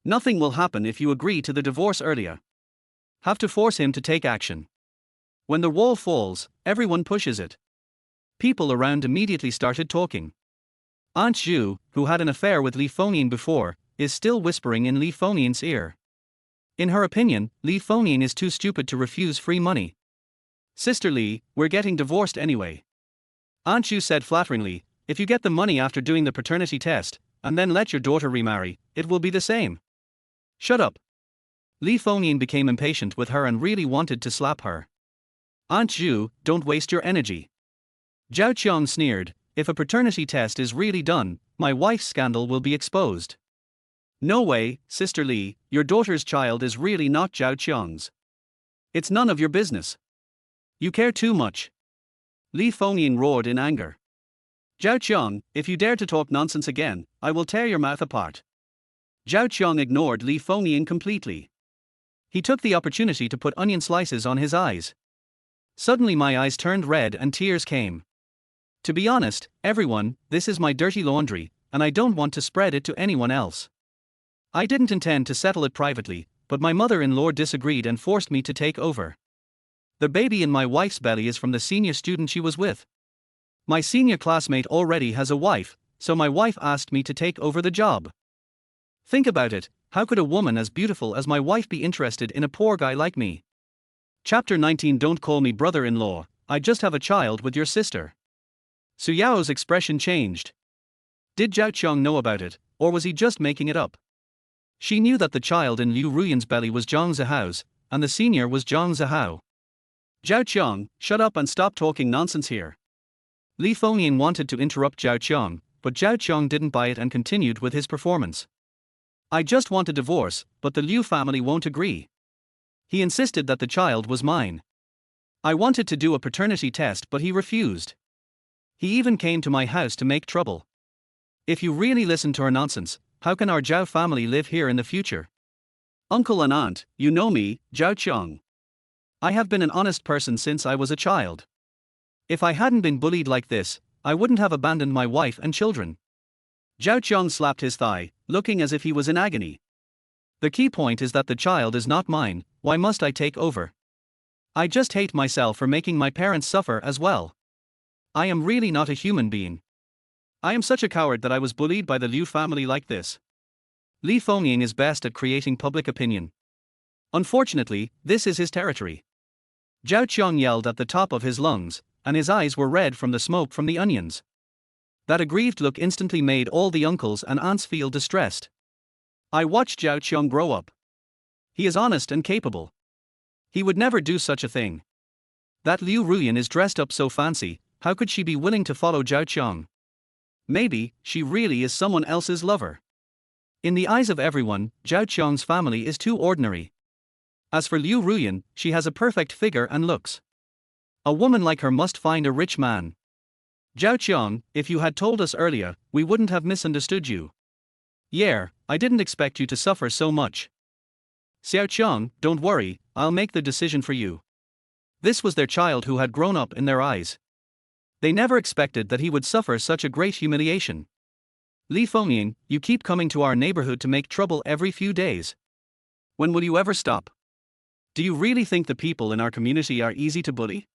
Nothing will happen if you agree to the divorce earlier. Have to force him to take action. When the wall falls, everyone pushes it. People around immediately started talking. Aunt Zhu, who had an affair with Li Fengyin before, is still whispering in Li Fengyin's ear. In her opinion, Li Fengyin is too stupid to refuse free money. Sister Li, we're getting divorced anyway. Aunt Zhu said flatteringly, if you get the money after doing the paternity test, and then let your daughter remarry, it will be the same. Shut up. Li Fengyin became impatient with her and really wanted to slap her. Aunt Zhu, don't waste your energy. Zhao Qiang sneered, if a paternity test is really done, my wife's scandal will be exposed. No way, Sister Li, your daughter's child is really not Zhao Qiang's. It's none of your business. You care too much. Li Fengyin roared in anger. Zhao Qiang, if you dare to talk nonsense again, I will tear your mouth apart. Zhao Qiang ignored Li Fengyin completely. He took the opportunity to put onion slices on his eyes. Suddenly my eyes turned red and tears came. To be honest, everyone, this is my dirty laundry, and I don't want to spread it to anyone else. I didn't intend to settle it privately, but my mother-in-law disagreed and forced me to take over. The baby in my wife's belly is from the senior student she was with. My senior classmate already has a wife, so my wife asked me to take over the job. Think about it, how could a woman as beautiful as my wife be interested in a poor guy like me? Chapter 19. Don't call me brother-in-law, I just have a child with your sister. Su Yao's expression changed. Did Zhao Qiang know about it, or was he just making it up? She knew that the child in Liu Ruyan's belly was Zhang Zihao's, and the senior was Zhang Zihao. Zhao Qiang, shut up and stop talking nonsense here. Li Fengyin wanted to interrupt Zhao Qiang, but Zhao Qiang didn't buy it and continued with his performance. I just want a divorce, but the Liu family won't agree. He insisted that the child was mine. I wanted to do a paternity test but he refused. He even came to my house to make trouble. If you really listen to her nonsense, how can our Zhao family live here in the future? Uncle and aunt, you know me, Zhao Qiang. I have been an honest person since I was a child. If I hadn't been bullied like this, I wouldn't have abandoned my wife and children. Zhao Qiang slapped his thigh, looking as if he was in agony. The key point is that the child is not mine, why must I take over? I just hate myself for making my parents suffer as well. I am really not a human being. I am such a coward that I was bullied by the Liu family like this. Li Fengyin is best at creating public opinion. Unfortunately, this is his territory. Zhao Qiang yelled at the top of his lungs, and his eyes were red from the smoke from the onions. That aggrieved look instantly made all the uncles and aunts feel distressed. I watched Zhao Qiang grow up. He is honest and capable. He would never do such a thing. That Liu Ruyan is dressed up so fancy, how could she be willing to follow Zhao Qiang? Maybe, she really is someone else's lover. In the eyes of everyone, Zhao Qiang's family is too ordinary. As for Liu Ruyan, she has a perfect figure and looks. A woman like her must find a rich man. Zhao Qiang, if you had told us earlier, we wouldn't have misunderstood you. Yeah, I didn't expect you to suffer so much. Xiao Qiang, don't worry, I'll make the decision for you. This was their child who had grown up in their eyes. They never expected that he would suffer such a great humiliation. Li Fengyin, you keep coming to our neighborhood to make trouble every few days. When will you ever stop? Do you really think the people in our community are easy to bully?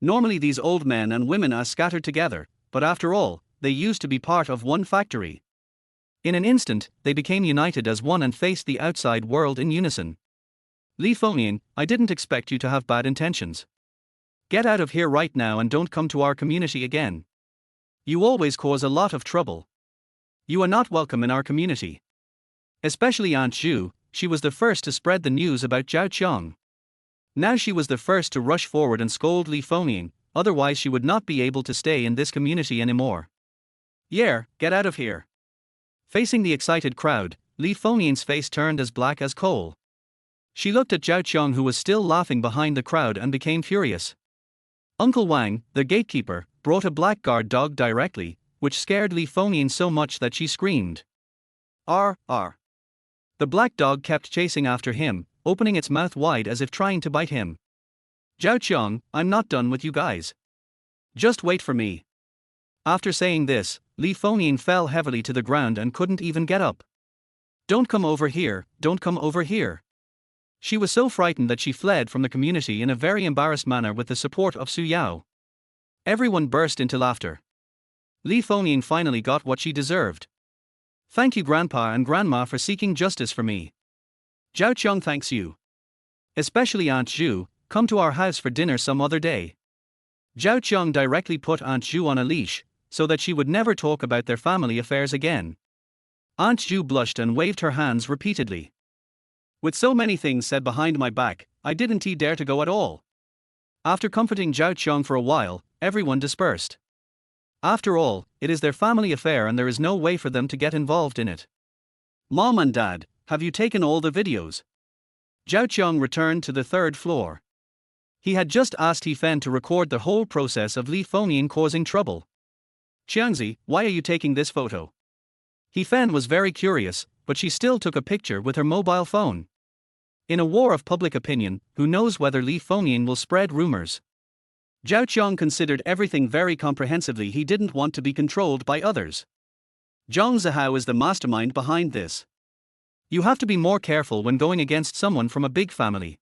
Normally these old men and women are scattered together, but after all, they used to be part of one factory. In an instant, they became united as one and faced the outside world in unison. Li Fengyin, I didn't expect you to have bad intentions. Get out of here right now and don't come to our community again. You always cause a lot of trouble. You are not welcome in our community. Especially Aunt Zhu, she was the first to spread the news about Zhao Qiang. Now she was the first to rush forward and scold Li Fengnian, otherwise she would not be able to stay in this community anymore. "Yeah, get out of here." Facing the excited crowd, Li Fengnian's face turned as black as coal. She looked at Zhao Qiang, who was still laughing behind the crowd, and became furious. Uncle Wang, the gatekeeper, brought a black guard dog directly, which scared Li Fengnian so much that she screamed. "Arr, arr." The black dog kept chasing after him, opening its mouth wide as if trying to bite him. "Zhao Qiang, I'm not done with you guys. Just wait for me." After saying this, Li Fengnian fell heavily to the ground and couldn't even get up. "Don't come over here, don't come over here." She was so frightened that she fled from the community in a very embarrassed manner with the support of Su Yao. Everyone burst into laughter. Li Fengnian finally got what she deserved. "Thank you, Grandpa and Grandma, for seeking justice for me. Zhao Qiang thanks you. Especially Aunt Zhu, come to our house for dinner some other day." Zhao Qiang directly put Aunt Zhu on a leash, so that she would never talk about their family affairs again. Aunt Zhu blushed and waved her hands repeatedly. "With so many things said behind my back, I didn't dare to go at all." After comforting Zhao Qiang for a while, everyone dispersed. After all, it is their family affair and there is no way for them to get involved in it. "Mom and Dad, have you taken all the videos?" Zhao Qiang returned to the third floor. He had just asked He Fen to record the whole process of Li Fengnian causing trouble. "Qiangzi, why are you taking this photo?" He Fen was very curious, but she still took a picture with her mobile phone. In a war of public opinion, who knows whether Li Fengnian will spread rumors? Zhao Qiang considered everything very comprehensively. He didn't want to be controlled by others. Zhang Zihao is the mastermind behind this. You have to be more careful when going against someone from a big family.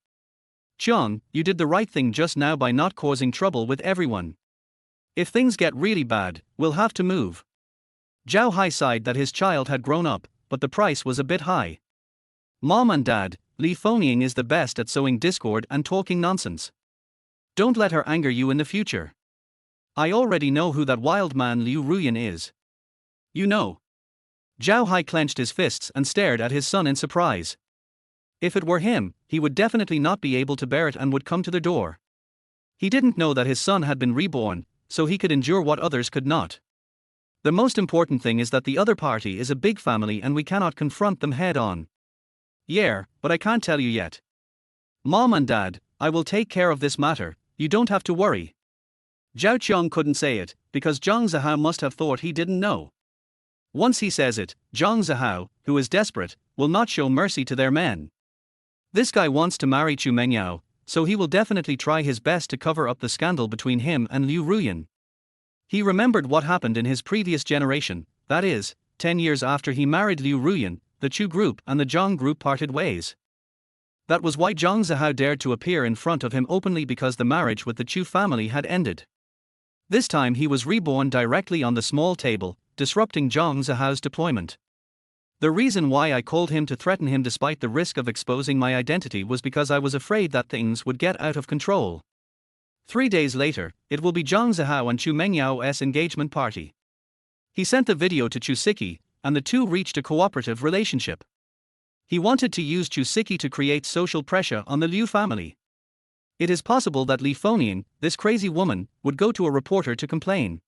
Qiang, you did the right thing just now by not causing trouble with everyone. If things get really bad, we'll have to move. Zhao Hai sighed that his child had grown up, but the price was a bit high. "Mom and Dad, Li Fengnian is the best at sowing discord and talking nonsense. Don't let her anger you in the future. I already know who that wild man Liu Ruyan is." "You know?" Zhao Hai clenched his fists and stared at his son in surprise. If it were him, he would definitely not be able to bear it and would come to the door. He didn't know that his son had been reborn, so he could endure what others could not. The most important thing is that the other party is a big family and we cannot confront them head on. "Yeah, but I can't tell you yet. Mom and Dad, I will take care of this matter, you don't have to worry." Zhao Qiang couldn't say it, because Zhang Zihao must have thought he didn't know. Once he says it, Zhang Zihao, who is desperate, will not show mercy to their men. This guy wants to marry Chu Mengyao, so he will definitely try his best to cover up the scandal between him and Liu Ruyan. He remembered what happened in his previous generation, that is, 10 years after he married Liu Ruyan, the Chu group and the Zhang group parted ways. That was why Zhang Zihao dared to appear in front of him openly, because the marriage with the Chu family had ended. This time he was reborn directly on the small table, disrupting Zhang Zihao's deployment. The reason why I called him to threaten him despite the risk of exposing my identity was because I was afraid that things would get out of control. 3 days later, it will be Zhang Zihao and Chu Mengyao's engagement party. He sent the video to Chu Siki, and the two reached a cooperative relationship. He wanted to use Chu Siki to create social pressure on the Liu family. It is possible that Li Fengnian, this crazy woman, would go to a reporter to complain.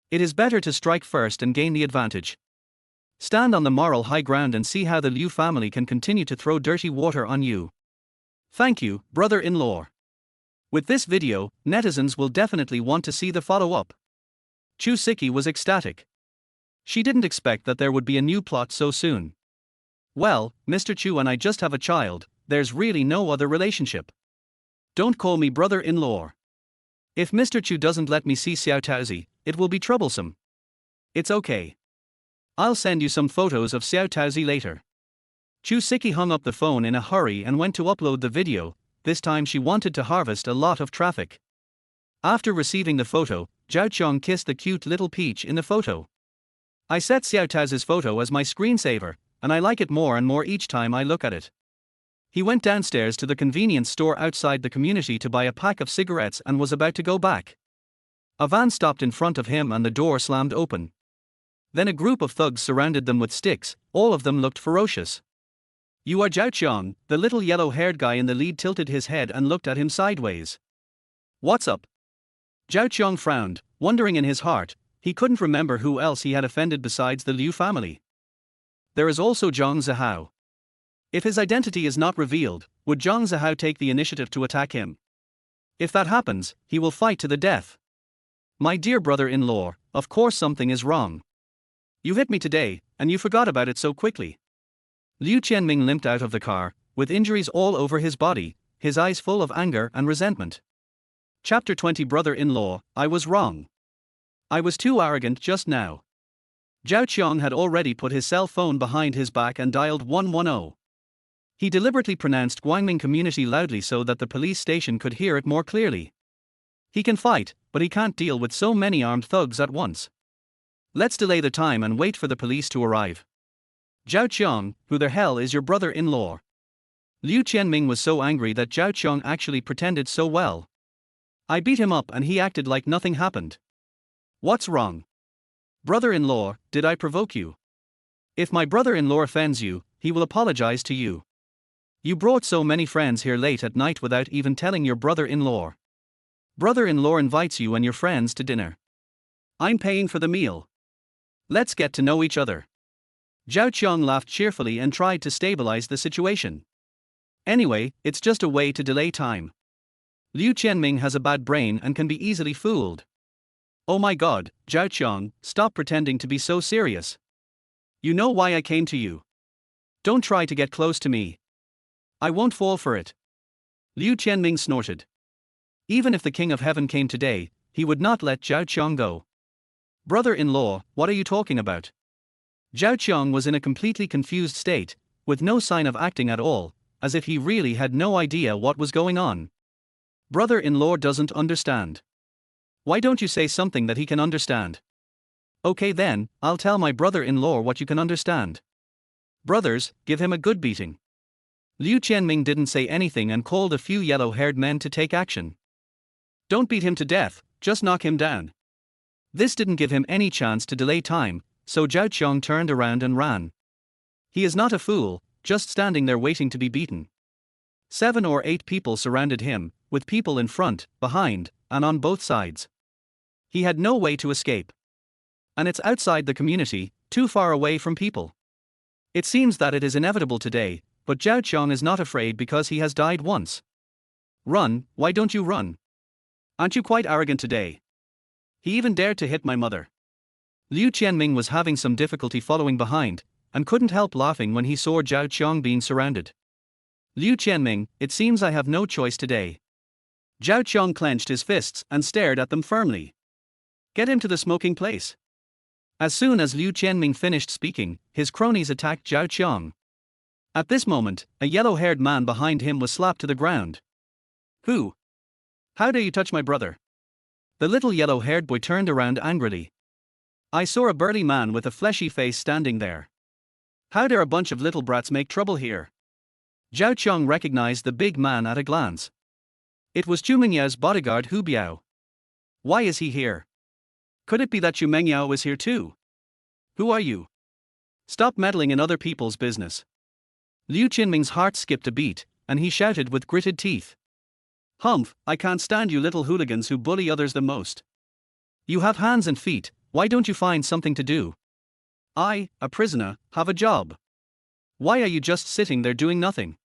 It is better to strike first and gain the advantage. Stand on the moral high ground and see how the Liu family can continue to throw dirty water on you. Thank you, brother-in-law. With this video, netizens will definitely want to see the follow-up. Chu Siki was ecstatic. She didn't expect that there would be a new plot so soon. "Well, Mr. Chu and I just have a child, there's really no other relationship. Don't call me brother-in-law. If Mr. Chu doesn't let me see Xiao Taozi, it will be troublesome. It's okay. I'll send you some photos of Xiao Taozi later." Chu Siki hung up the phone in a hurry and went to upload the video. This time she wanted to harvest a lot of traffic. After receiving the photo, Zhao Qiang kissed the cute little peach in the photo. "I set Xiao Taozi's photo as my screensaver, and I like it more and more each time I look at it." He went downstairs to the convenience store outside the community to buy a pack of cigarettes and was about to go back. A van stopped in front of him and the door slammed open. Then a group of thugs surrounded them with sticks, all of them looked ferocious. You are Zhao Qiang, the little yellow-haired guy in the lead tilted his head and looked at him sideways. What's up? Zhao Qiang frowned, wondering in his heart, he couldn't remember who else he had offended besides the Liu family. There is also Zhang Zihao. If his identity is not revealed, would Zhang Zihao take the initiative to attack him? If that happens, he will fight to the death. My dear brother-in-law, of course something is wrong. You hit me today, and you forgot about it so quickly. Liu Qianming limped out of the car, with injuries all over his body, his eyes full of anger and resentment. Chapter 20 Brother-in-law, I was wrong. I was too arrogant just now. Zhao Qiang had already put his cell phone behind his back and dialed 110. He deliberately pronounced Guangming community loudly so that the police station could hear it more clearly. He can fight, but he can't deal with so many armed thugs at once. Let's delay the time and wait for the police to arrive. Zhao Qiang, who the hell is your brother-in-law? Liu Qianming was so angry that Zhao Qiang actually pretended so well. I beat him up and he acted like nothing happened. What's wrong? Brother-in-law, did I provoke you? If my brother-in-law offends you, he will apologize to you. You brought so many friends here late at night without even telling your brother-in-law. Brother-in-law invites you and your friends to dinner. I'm paying for the meal. Let's get to know each other. Zhao Qiang laughed cheerfully and tried to stabilize the situation. Anyway, it's just a way to delay time. Liu Qianming has a bad brain and can be easily fooled. Oh my god, Zhao Qiang, stop pretending to be so serious. You know why I came to you. Don't try to get close to me. I won't fall for it. Liu Qianming snorted. Even if the King of Heaven came today, he would not let Zhao Qiang go. Brother-in-law, what are you talking about? Zhao Qiang was in a completely confused state, with no sign of acting at all, as if he really had no idea what was going on. Brother-in-law doesn't understand. Why don't you say something that he can understand? Okay then, I'll tell my brother-in-law what you can understand. Brothers, give him a good beating. Liu Qianming didn't say anything and called a few yellow-haired men to take action. Don't beat him to death, just knock him down. This didn't give him any chance to delay time, so Zhao Qiang turned around and ran. He is not a fool, just standing there waiting to be beaten. 7 or 8 people surrounded him, with people in front, behind, and on both sides. He had no way to escape. And it's outside the community, too far away from people. It seems that it is inevitable today, but Zhao Qiang is not afraid because he has died once. Run, why don't you run? Aren't you quite arrogant today? He even dared to hit my mother. Liu Qianming was having some difficulty following behind, and couldn't help laughing when he saw Zhao Qiang being surrounded. Liu Qianming, it seems I have no choice today. Zhao Qiang clenched his fists and stared at them firmly. Get him to the smoking place. As soon as Liu Qianming finished speaking, his cronies attacked Zhao Qiang. At this moment, a yellow-haired man behind him was slapped to the ground. Who? How dare you touch my brother? The little yellow-haired boy turned around angrily. I saw a burly man with a fleshy face standing there. How dare a bunch of little brats make trouble here? Zhao Qiang recognized the big man at a glance. It was Chu Mengyao's bodyguard Hu Biao. Why is he here? Could it be that Chu Mengyao is here too? Who are you? Stop meddling in other people's business. Liu Qianming's heart skipped a beat, and he shouted with gritted teeth. Humph, I can't stand you little hooligans who bully others the most. You have hands and feet, why don't you find something to do? I, a prisoner, have a job. Why are you just sitting there doing nothing?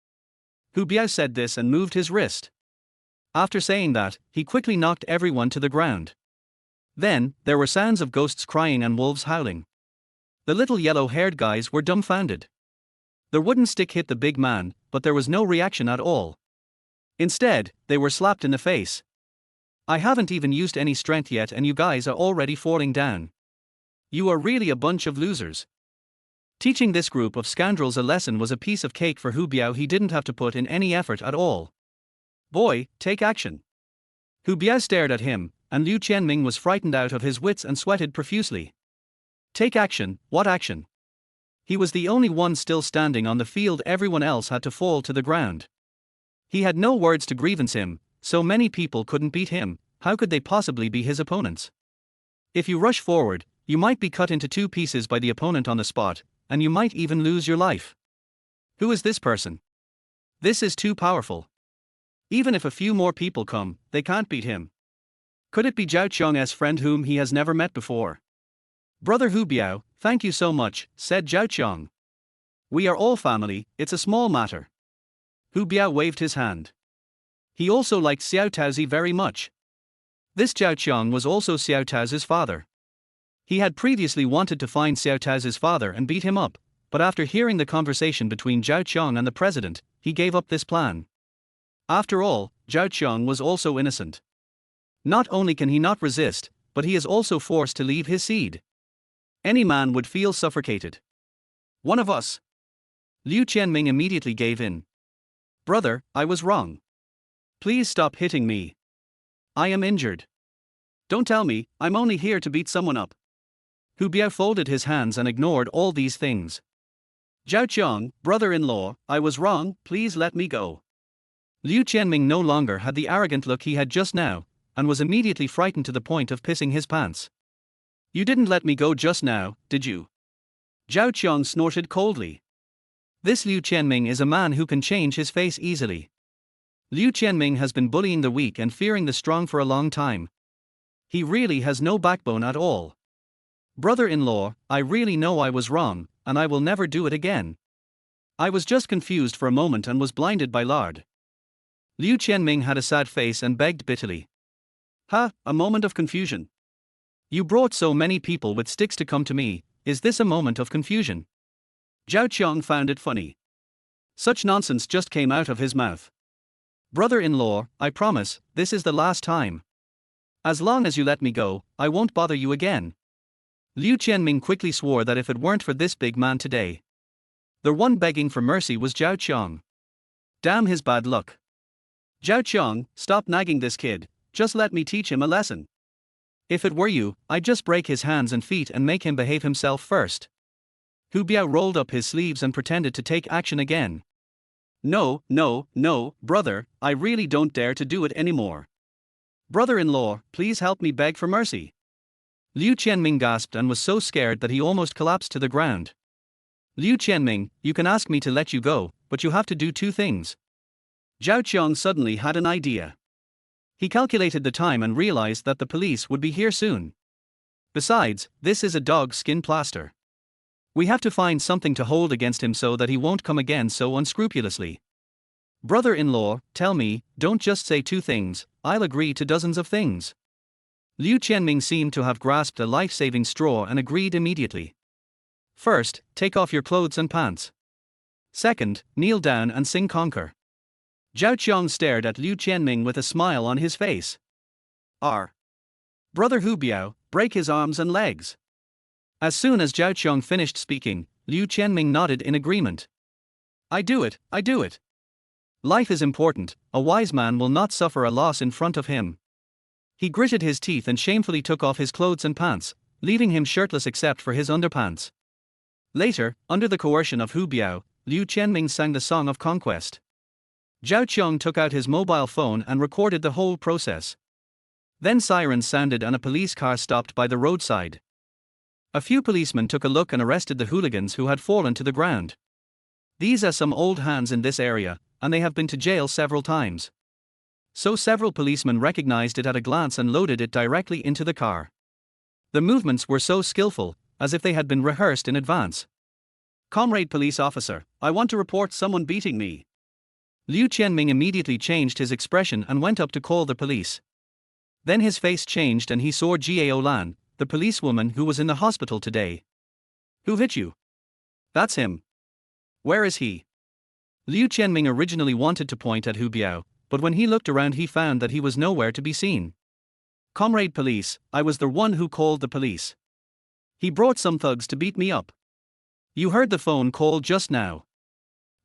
Hu Biao said this and moved his wrist. After saying that, he quickly knocked everyone to the ground. Then, there were sounds of ghosts crying and wolves howling. The little yellow-haired guys were dumbfounded. The wooden stick hit the big man, but there was no reaction at all. Instead, they were slapped in the face. I haven't even used any strength yet and you guys are already falling down. You are really a bunch of losers. Teaching this group of scoundrels a lesson was a piece of cake for Hu Biao. He didn't have to put in any effort at all. Boy, take action. Hu Biao stared at him, and Liu Qianming was frightened out of his wits and sweated profusely. Take action, what action? He was the only one still standing on the field, everyone else had to fall to the ground. He had no words to grievance him, so many people couldn't beat him, how could they possibly be his opponents? If you rush forward, You might be cut into two pieces by the opponent on the spot, and you might even lose your life. Who is this person? This is too powerful. Even if a few more people come, they can't beat him. Could it be Zhao Qiang's friend whom he has never met before? Brother Hu Biao, thank you so much, said Zhao Qiang. We are all family, it's a small matter. Hu Biao waved his hand. He also liked Xiao Taozi very much. This Zhao Qiang was also Xiao Taozi's father. He had previously wanted to find Xiao Taozi's father and beat him up, but after hearing the conversation between Zhao Qiang and the president, he gave up this plan. After all, Zhao Qiang was also innocent. Not only can he not resist, but he is also forced to leave his seed. Any man would feel suffocated. One of us. Liu Qianming immediately gave in. Brother, I was wrong. Please stop hitting me. I am injured. Don't tell me, I'm only here to beat someone up. Hu Biao folded his hands and ignored all these things. Zhao Qiang, brother-in-law, I was wrong, please let me go. Liu Qianming no longer had the arrogant look he had just now, and was immediately frightened to the point of pissing his pants. You didn't let me go just now, did you? Zhao Qiang snorted coldly. This Liu Qianming is a man who can change his face easily. Liu Qianming has been bullying the weak and fearing the strong for a long time. He really has no backbone at all. Brother-in-law, I really know I was wrong, and I will never do it again. I was just confused for a moment and was blinded by lard. Liu Qianming had a sad face and begged bitterly. Ha, a moment of confusion. You brought so many people with sticks to come to me, is this a moment of confusion? Zhao Qiang found it funny. Such nonsense just came out of his mouth. Brother-in-law, I promise, this is the last time. As long as you let me go, I won't bother you again. Liu Qianming quickly swore that if it weren't for this big man today, the one begging for mercy was Zhao Qiang. Damn his bad luck. Zhao Qiang, stop nagging this kid, just let me teach him a lesson. If it were you, I'd just break his hands and feet and make him behave himself first. Hu Biao rolled up his sleeves and pretended to take action again. No, brother, I really don't dare to do it anymore. Brother-in-law, please help me beg for mercy. Liu Qianming gasped and was so scared that he almost collapsed to the ground. Liu Qianming, you can ask me to let you go, but you have to do two things. Zhao Qiang suddenly had an idea. He calculated the time and realized that the police would be here soon. Besides, this is a dog skin plaster. We have to find something to hold against him so that he won't come again so unscrupulously. Brother-in-law, tell me, don't just say two things, I'll agree to dozens of things. Liu Qianming seemed to have grasped a life-saving straw and agreed immediately. First, take off your clothes and pants. Second, kneel down and sing conquer. Zhao Qiang stared at Liu Qianming with a smile on his face. Brother Hu Biao, break his arms and legs. As soon as Zhao Qiang finished speaking, Liu Qianming nodded in agreement. I do it. Life is important, a wise man will not suffer a loss in front of him. He gritted his teeth and shamefully took off his clothes and pants, leaving him shirtless except for his underpants. Later, under the coercion of Hu Biao, Liu Qianming sang the song of conquest. Zhao Qiang took out his mobile phone and recorded the whole process. Then sirens sounded and a police car stopped by the roadside. A few policemen took a look and arrested the hooligans who had fallen to the ground. These are some old hands in this area, and they have been to jail several times. So several policemen recognized it at a glance and loaded it directly into the car. The movements were so skillful, as if they had been rehearsed in advance. Comrade police officer, I want to report someone beating me. Liu Qianming immediately changed his expression and went up to call the police. Then his face changed and he saw Jiao Lan, the policewoman who was in the hospital today. Who hit you? That's him. Where is he? Liu Qianming originally wanted to point at Hu Biao, but when he looked around he found that he was nowhere to be seen. Comrade police, I was the one who called the police. He brought some thugs to beat me up. You heard the phone call just now.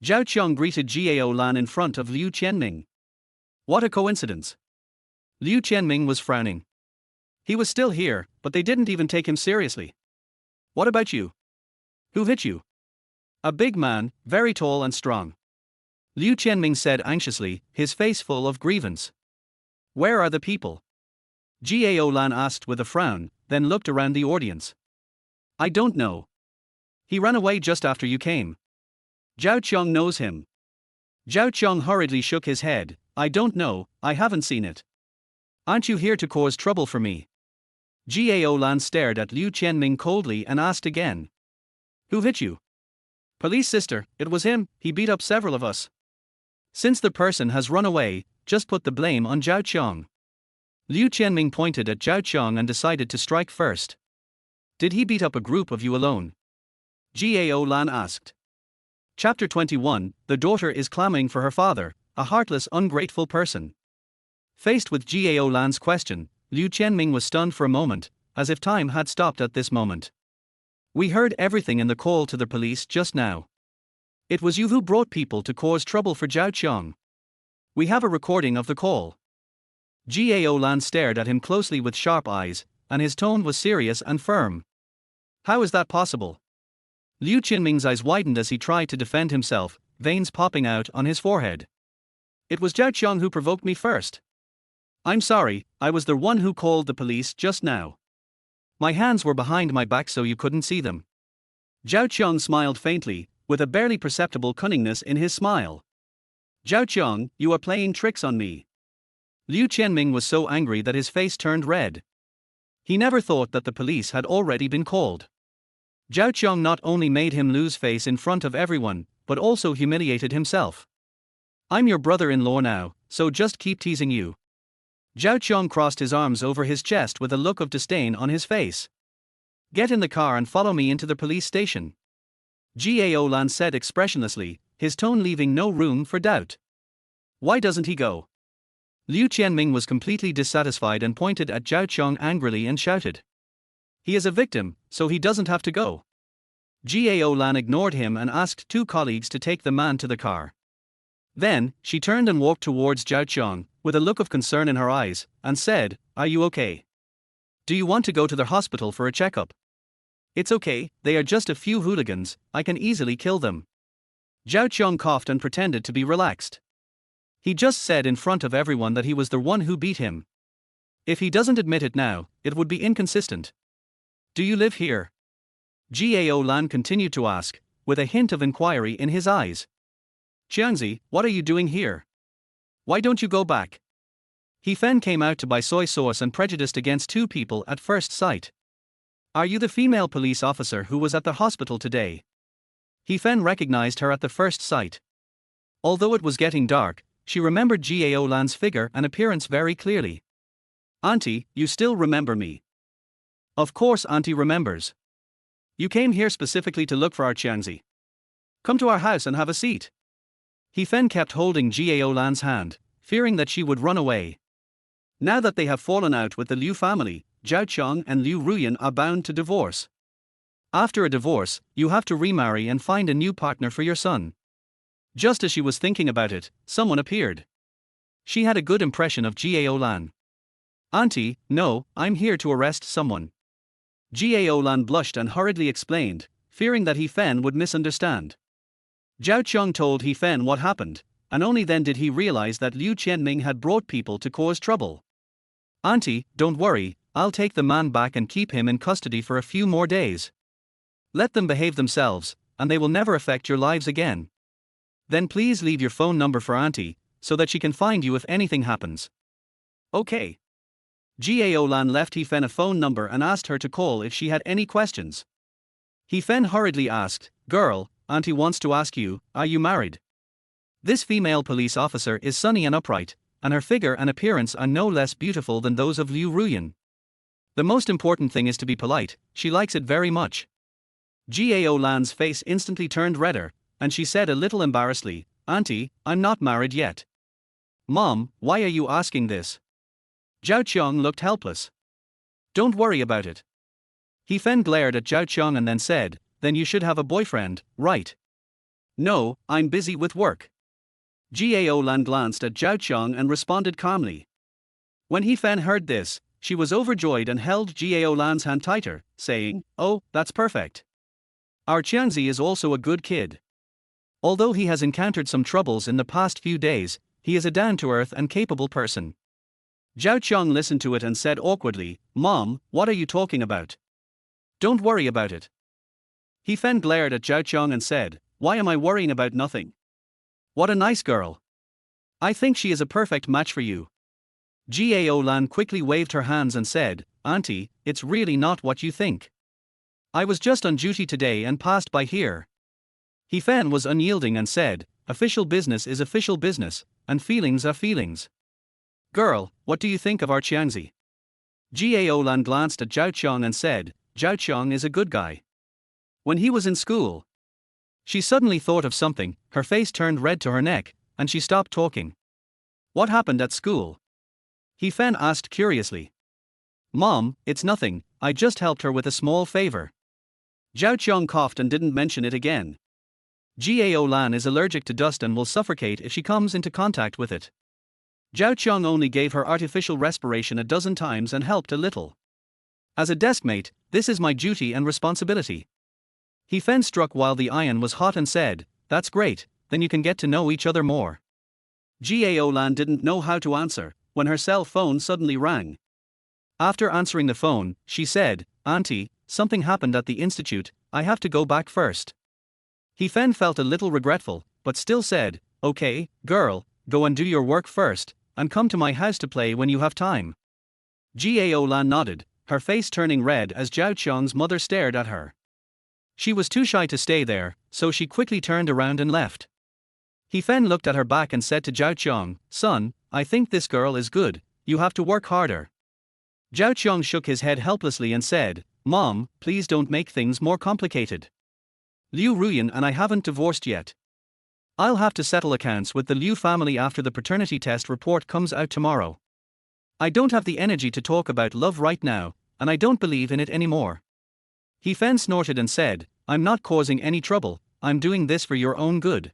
Zhao Qiang greeted Jiao Lan in front of Liu Qianming. What a coincidence. Liu Qianming was frowning. He was still here, but they didn't even take him seriously. What about you? Who hit you? A big man, very tall and strong. Liu Qianming said anxiously, his face full of grievance. Where are the people? Jiao Lan asked with a frown, then looked around the audience. I don't know. He ran away just after you came. Zhao Qiang knows him. Zhao Qiang hurriedly shook his head. I don't know, I haven't seen it. Aren't you here to cause trouble for me? Gao Lan stared at Liu Qianming coldly and asked again. Who hit you? Police sister, it was him, he beat up several of us. Since the person has run away, just put the blame on Zhao Qiang. Liu Qianming pointed at Zhao Qiang and decided to strike first. Did he beat up a group of you alone? Gao Lan asked. Chapter 21, The daughter is clamoring for her father, a heartless, ungrateful person. Faced with Gao Lan's question, Liu Qianming was stunned for a moment, as if time had stopped at this moment. We heard everything in the call to the police just now. It was you who brought people to cause trouble for Zhao Qiang. We have a recording of the call. Gao Lan stared at him closely with sharp eyes, and his tone was serious and firm. How is that possible? Liu Qianming's eyes widened as he tried to defend himself, veins popping out on his forehead. It was Zhao Qiang who provoked me first. I'm sorry, I was the one who called the police just now. My hands were behind my back so you couldn't see them. Zhao Qiang smiled faintly, with a barely perceptible cunningness in his smile. Zhao Qiang, you are playing tricks on me. Liu Qianming was so angry that his face turned red. He never thought that the police had already been called. Zhao Qiang not only made him lose face in front of everyone, but also humiliated himself. I'm your brother-in-law now, so just keep teasing you. Zhao Qiang crossed his arms over his chest with a look of disdain on his face. Get in the car and follow me into the police station. Gao Lan said expressionlessly, his tone leaving no room for doubt. Why doesn't he go? Liu Qianming was completely dissatisfied and pointed at Zhao Qiang angrily and shouted. He is a victim, so he doesn't have to go. Gao Lan ignored him and asked two colleagues to take the man to the car. Then, she turned and walked towards Zhao Qiang, with a look of concern in her eyes, and said, Are you okay? Do you want to go to the hospital for a checkup? It's okay, they are just a few hooligans, I can easily kill them. Zhao Qiang coughed and pretended to be relaxed. He just said in front of everyone that he was the one who beat him. If he doesn't admit it now, it would be inconsistent. Do you live here? Gao Lan continued to ask, with a hint of inquiry in his eyes. Qiangzi, what are you doing here? Why don't you go back? He Fen came out to buy soy sauce and prejudiced against two people at first sight. Are you the female police officer who was at the hospital today? He Fen recognized her at the first sight. Although it was getting dark, she remembered Gao Lan's figure and appearance very clearly. Auntie, you still remember me? Of course Auntie remembers. You came here specifically to look for our Qiangzi. Come to our house and have a seat. He Fen kept holding Gao Lan's hand, fearing that she would run away. Now that they have fallen out with the Liu family, Zhao Qiang and Liu Ruyan are bound to divorce. After a divorce, you have to remarry and find a new partner for your son. Just as she was thinking about it, someone appeared. She had a good impression of Gao Lan. Auntie, no, I'm here to arrest someone. Gao Lan blushed and hurriedly explained, fearing that He Fen would misunderstand. Zhao Qiang told He Fen what happened, and only then did he realize that Liu Qianming had brought people to cause trouble. Auntie, don't worry, I'll take the man back and keep him in custody for a few more days. Let them behave themselves, and they will never affect your lives again. Then please leave your phone number for Auntie, so that she can find you if anything happens. Okay. Gao Lan left He Fen a phone number and asked her to call if she had any questions. He Fen hurriedly asked, Girl, Auntie wants to ask you, are you married? This female police officer is sunny and upright, and her figure and appearance are no less beautiful than those of Liu Ruyan. The most important thing is to be polite, she likes it very much. Gao Lan's face instantly turned redder, and she said a little embarrassedly, Auntie, I'm not married yet. Mom, why are you asking this? Zhao Qiang looked helpless. Don't worry about it. He Fen glared at Zhao Qiang and then said, Then you should have a boyfriend, right? No, I'm busy with work. Gao Lan glanced at Zhao Qiang and responded calmly. When He Fen heard this, she was overjoyed and held Gao Lan's hand tighter, saying, Oh, that's perfect. Our Qiangzi is also a good kid. Although he has encountered some troubles in the past few days, he is a down-to-earth and capable person. Zhao Qiang listened to it and said awkwardly, Mom, what are you talking about? Don't worry about it. He Fen glared at Zhao Qiang and said, why am I worrying about nothing? What a nice girl. I think she is a perfect match for you. Gao Lan quickly waved her hands and said, Auntie, it's really not what you think. I was just on duty today and passed by here. He Fen was unyielding and said, official business is official business, and feelings are feelings. Girl, what do you think of our Qiangzi? Gao Lan glanced at Zhao Qiang and said, Zhao Qiang is a good guy. When he was in school. She suddenly thought of something, her face turned red to her neck, and she stopped talking. What happened at school? He Fen asked curiously. Mom, it's nothing, I just helped her with a small favor. Zhao Qiang coughed and didn't mention it again. Gao Lan is allergic to dust and will suffocate if she comes into contact with it. Zhao Qiang only gave her artificial respiration a dozen times and helped a little. As a deskmate, this is my duty and responsibility. He Fen struck while the iron was hot and said, that's great, then you can get to know each other more. Gao Lan didn't know how to answer, when her cell phone suddenly rang. After answering the phone, she said, Auntie, something happened at the institute, I have to go back first. He Fen felt a little regretful, but still said, okay, girl, go and do your work first, and come to my house to play when you have time. Gao Lan nodded, her face turning red as Zhao Qiang's mother stared at her. She was too shy to stay there, so she quickly turned around and left. He Fen looked at her back and said to Zhao Qiang, son, I think this girl is good, you have to work harder. Zhao Qiang shook his head helplessly and said, Mom, please don't make things more complicated. Liu Ruyan and I haven't divorced yet. I'll have to settle accounts with the Liu family after the paternity test report comes out tomorrow. I don't have the energy to talk about love right now, and I don't believe in it anymore. He Fen snorted and said, I'm not causing any trouble, I'm doing this for your own good.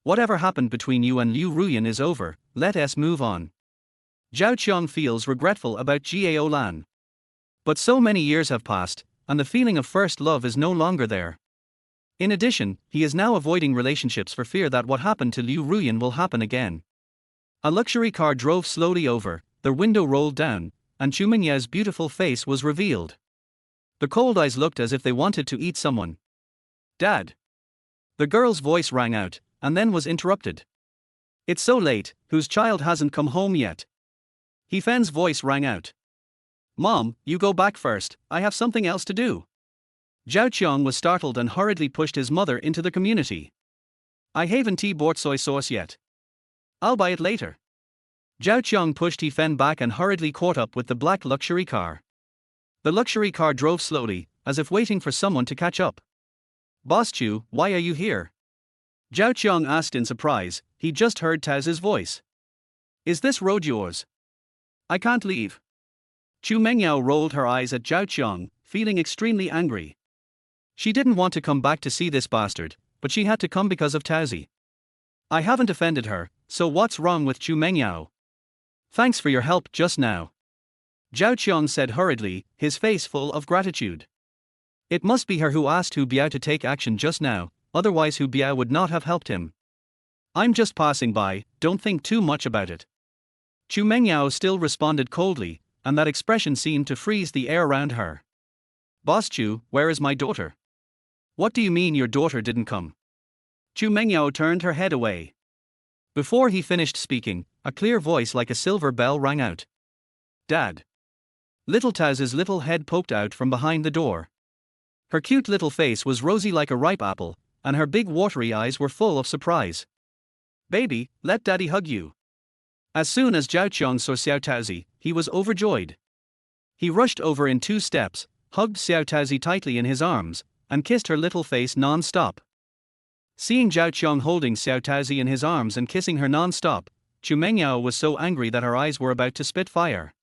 Whatever happened between you and Liu Ruyan is over, let us move on. Zhao Qiang feels regretful about Gao Lan. But so many years have passed, and the feeling of first love is no longer there. In addition, he is now avoiding relationships for fear that what happened to Liu Ruyan will happen again. A luxury car drove slowly over, the window rolled down, and Chu Mingyao's beautiful face was revealed. The cold eyes looked as if they wanted to eat someone. Dad. The girl's voice rang out, and then was interrupted. It's so late, whose child hasn't come home yet? He Fen's voice rang out. Mom, you go back first, I have something else to do. Zhao Qiang was startled and hurriedly pushed his mother into the community. I haven't bought soy sauce yet. I'll buy it later. Zhao Qiang pushed He Fen back and hurriedly caught up with the black luxury car. The luxury car drove slowly, as if waiting for someone to catch up. Boss Chu, why are you here? Zhao Qiang asked in surprise, he just heard Tao's voice. Is this road yours? I can't leave. Chu Mengyao rolled her eyes at Zhao Qiang, feeling extremely angry. She didn't want to come back to see this bastard, but she had to come because of Taozi. I haven't offended her, so what's wrong with Chu Mengyao? Thanks for your help just now. Zhao Qiang said hurriedly, his face full of gratitude. It must be her who asked Hu Biao to take action just now, otherwise Hu Biao would not have helped him. I'm just passing by, don't think too much about it. Chu Mengyao still responded coldly, and that expression seemed to freeze the air around her. Boss Chu, where is my daughter? What do you mean your daughter didn't come? Chu Mengyao turned her head away. Before he finished speaking, a clear voice like a silver bell rang out. Dad. Little Tao's little head poked out from behind the door. Her cute little face was rosy like a ripe apple, and her big watery eyes were full of surprise. Baby, let Daddy hug you. As soon as Zhao Qiang saw Xiao Taozi, he was overjoyed. He rushed over in 2 steps, hugged Xiao Taozi tightly in his arms, and kissed her little face non-stop. Seeing Zhao Qiang holding Xiao Taozi in his arms and kissing her non-stop, Chu Mengyao was so angry that her eyes were about to spit fire.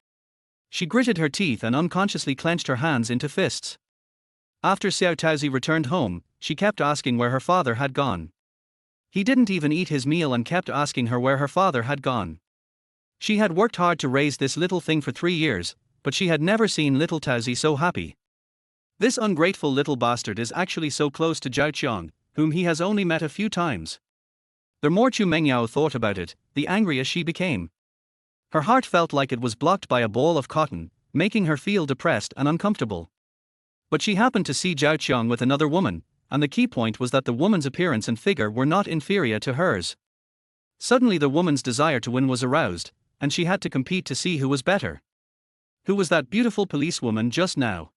She gritted her teeth and unconsciously clenched her hands into fists. After Xiao Taozi returned home, she kept asking where her father had gone. He didn't even eat his meal and kept asking her where her father had gone. She had worked hard to raise this little thing for 3 years, but she had never seen little Taozi so happy. This ungrateful little bastard is actually so close to Zhao Qiang, whom he has only met a few times. The more Chu Mengyao thought about it, the angrier she became. Her heart felt like it was blocked by a ball of cotton, making her feel depressed and uncomfortable. But she happened to see Zhao Qiang with another woman, and the key point was that the woman's appearance and figure were not inferior to hers. Suddenly the woman's desire to win was aroused, and she had to compete to see who was better. Who was that beautiful policewoman just now?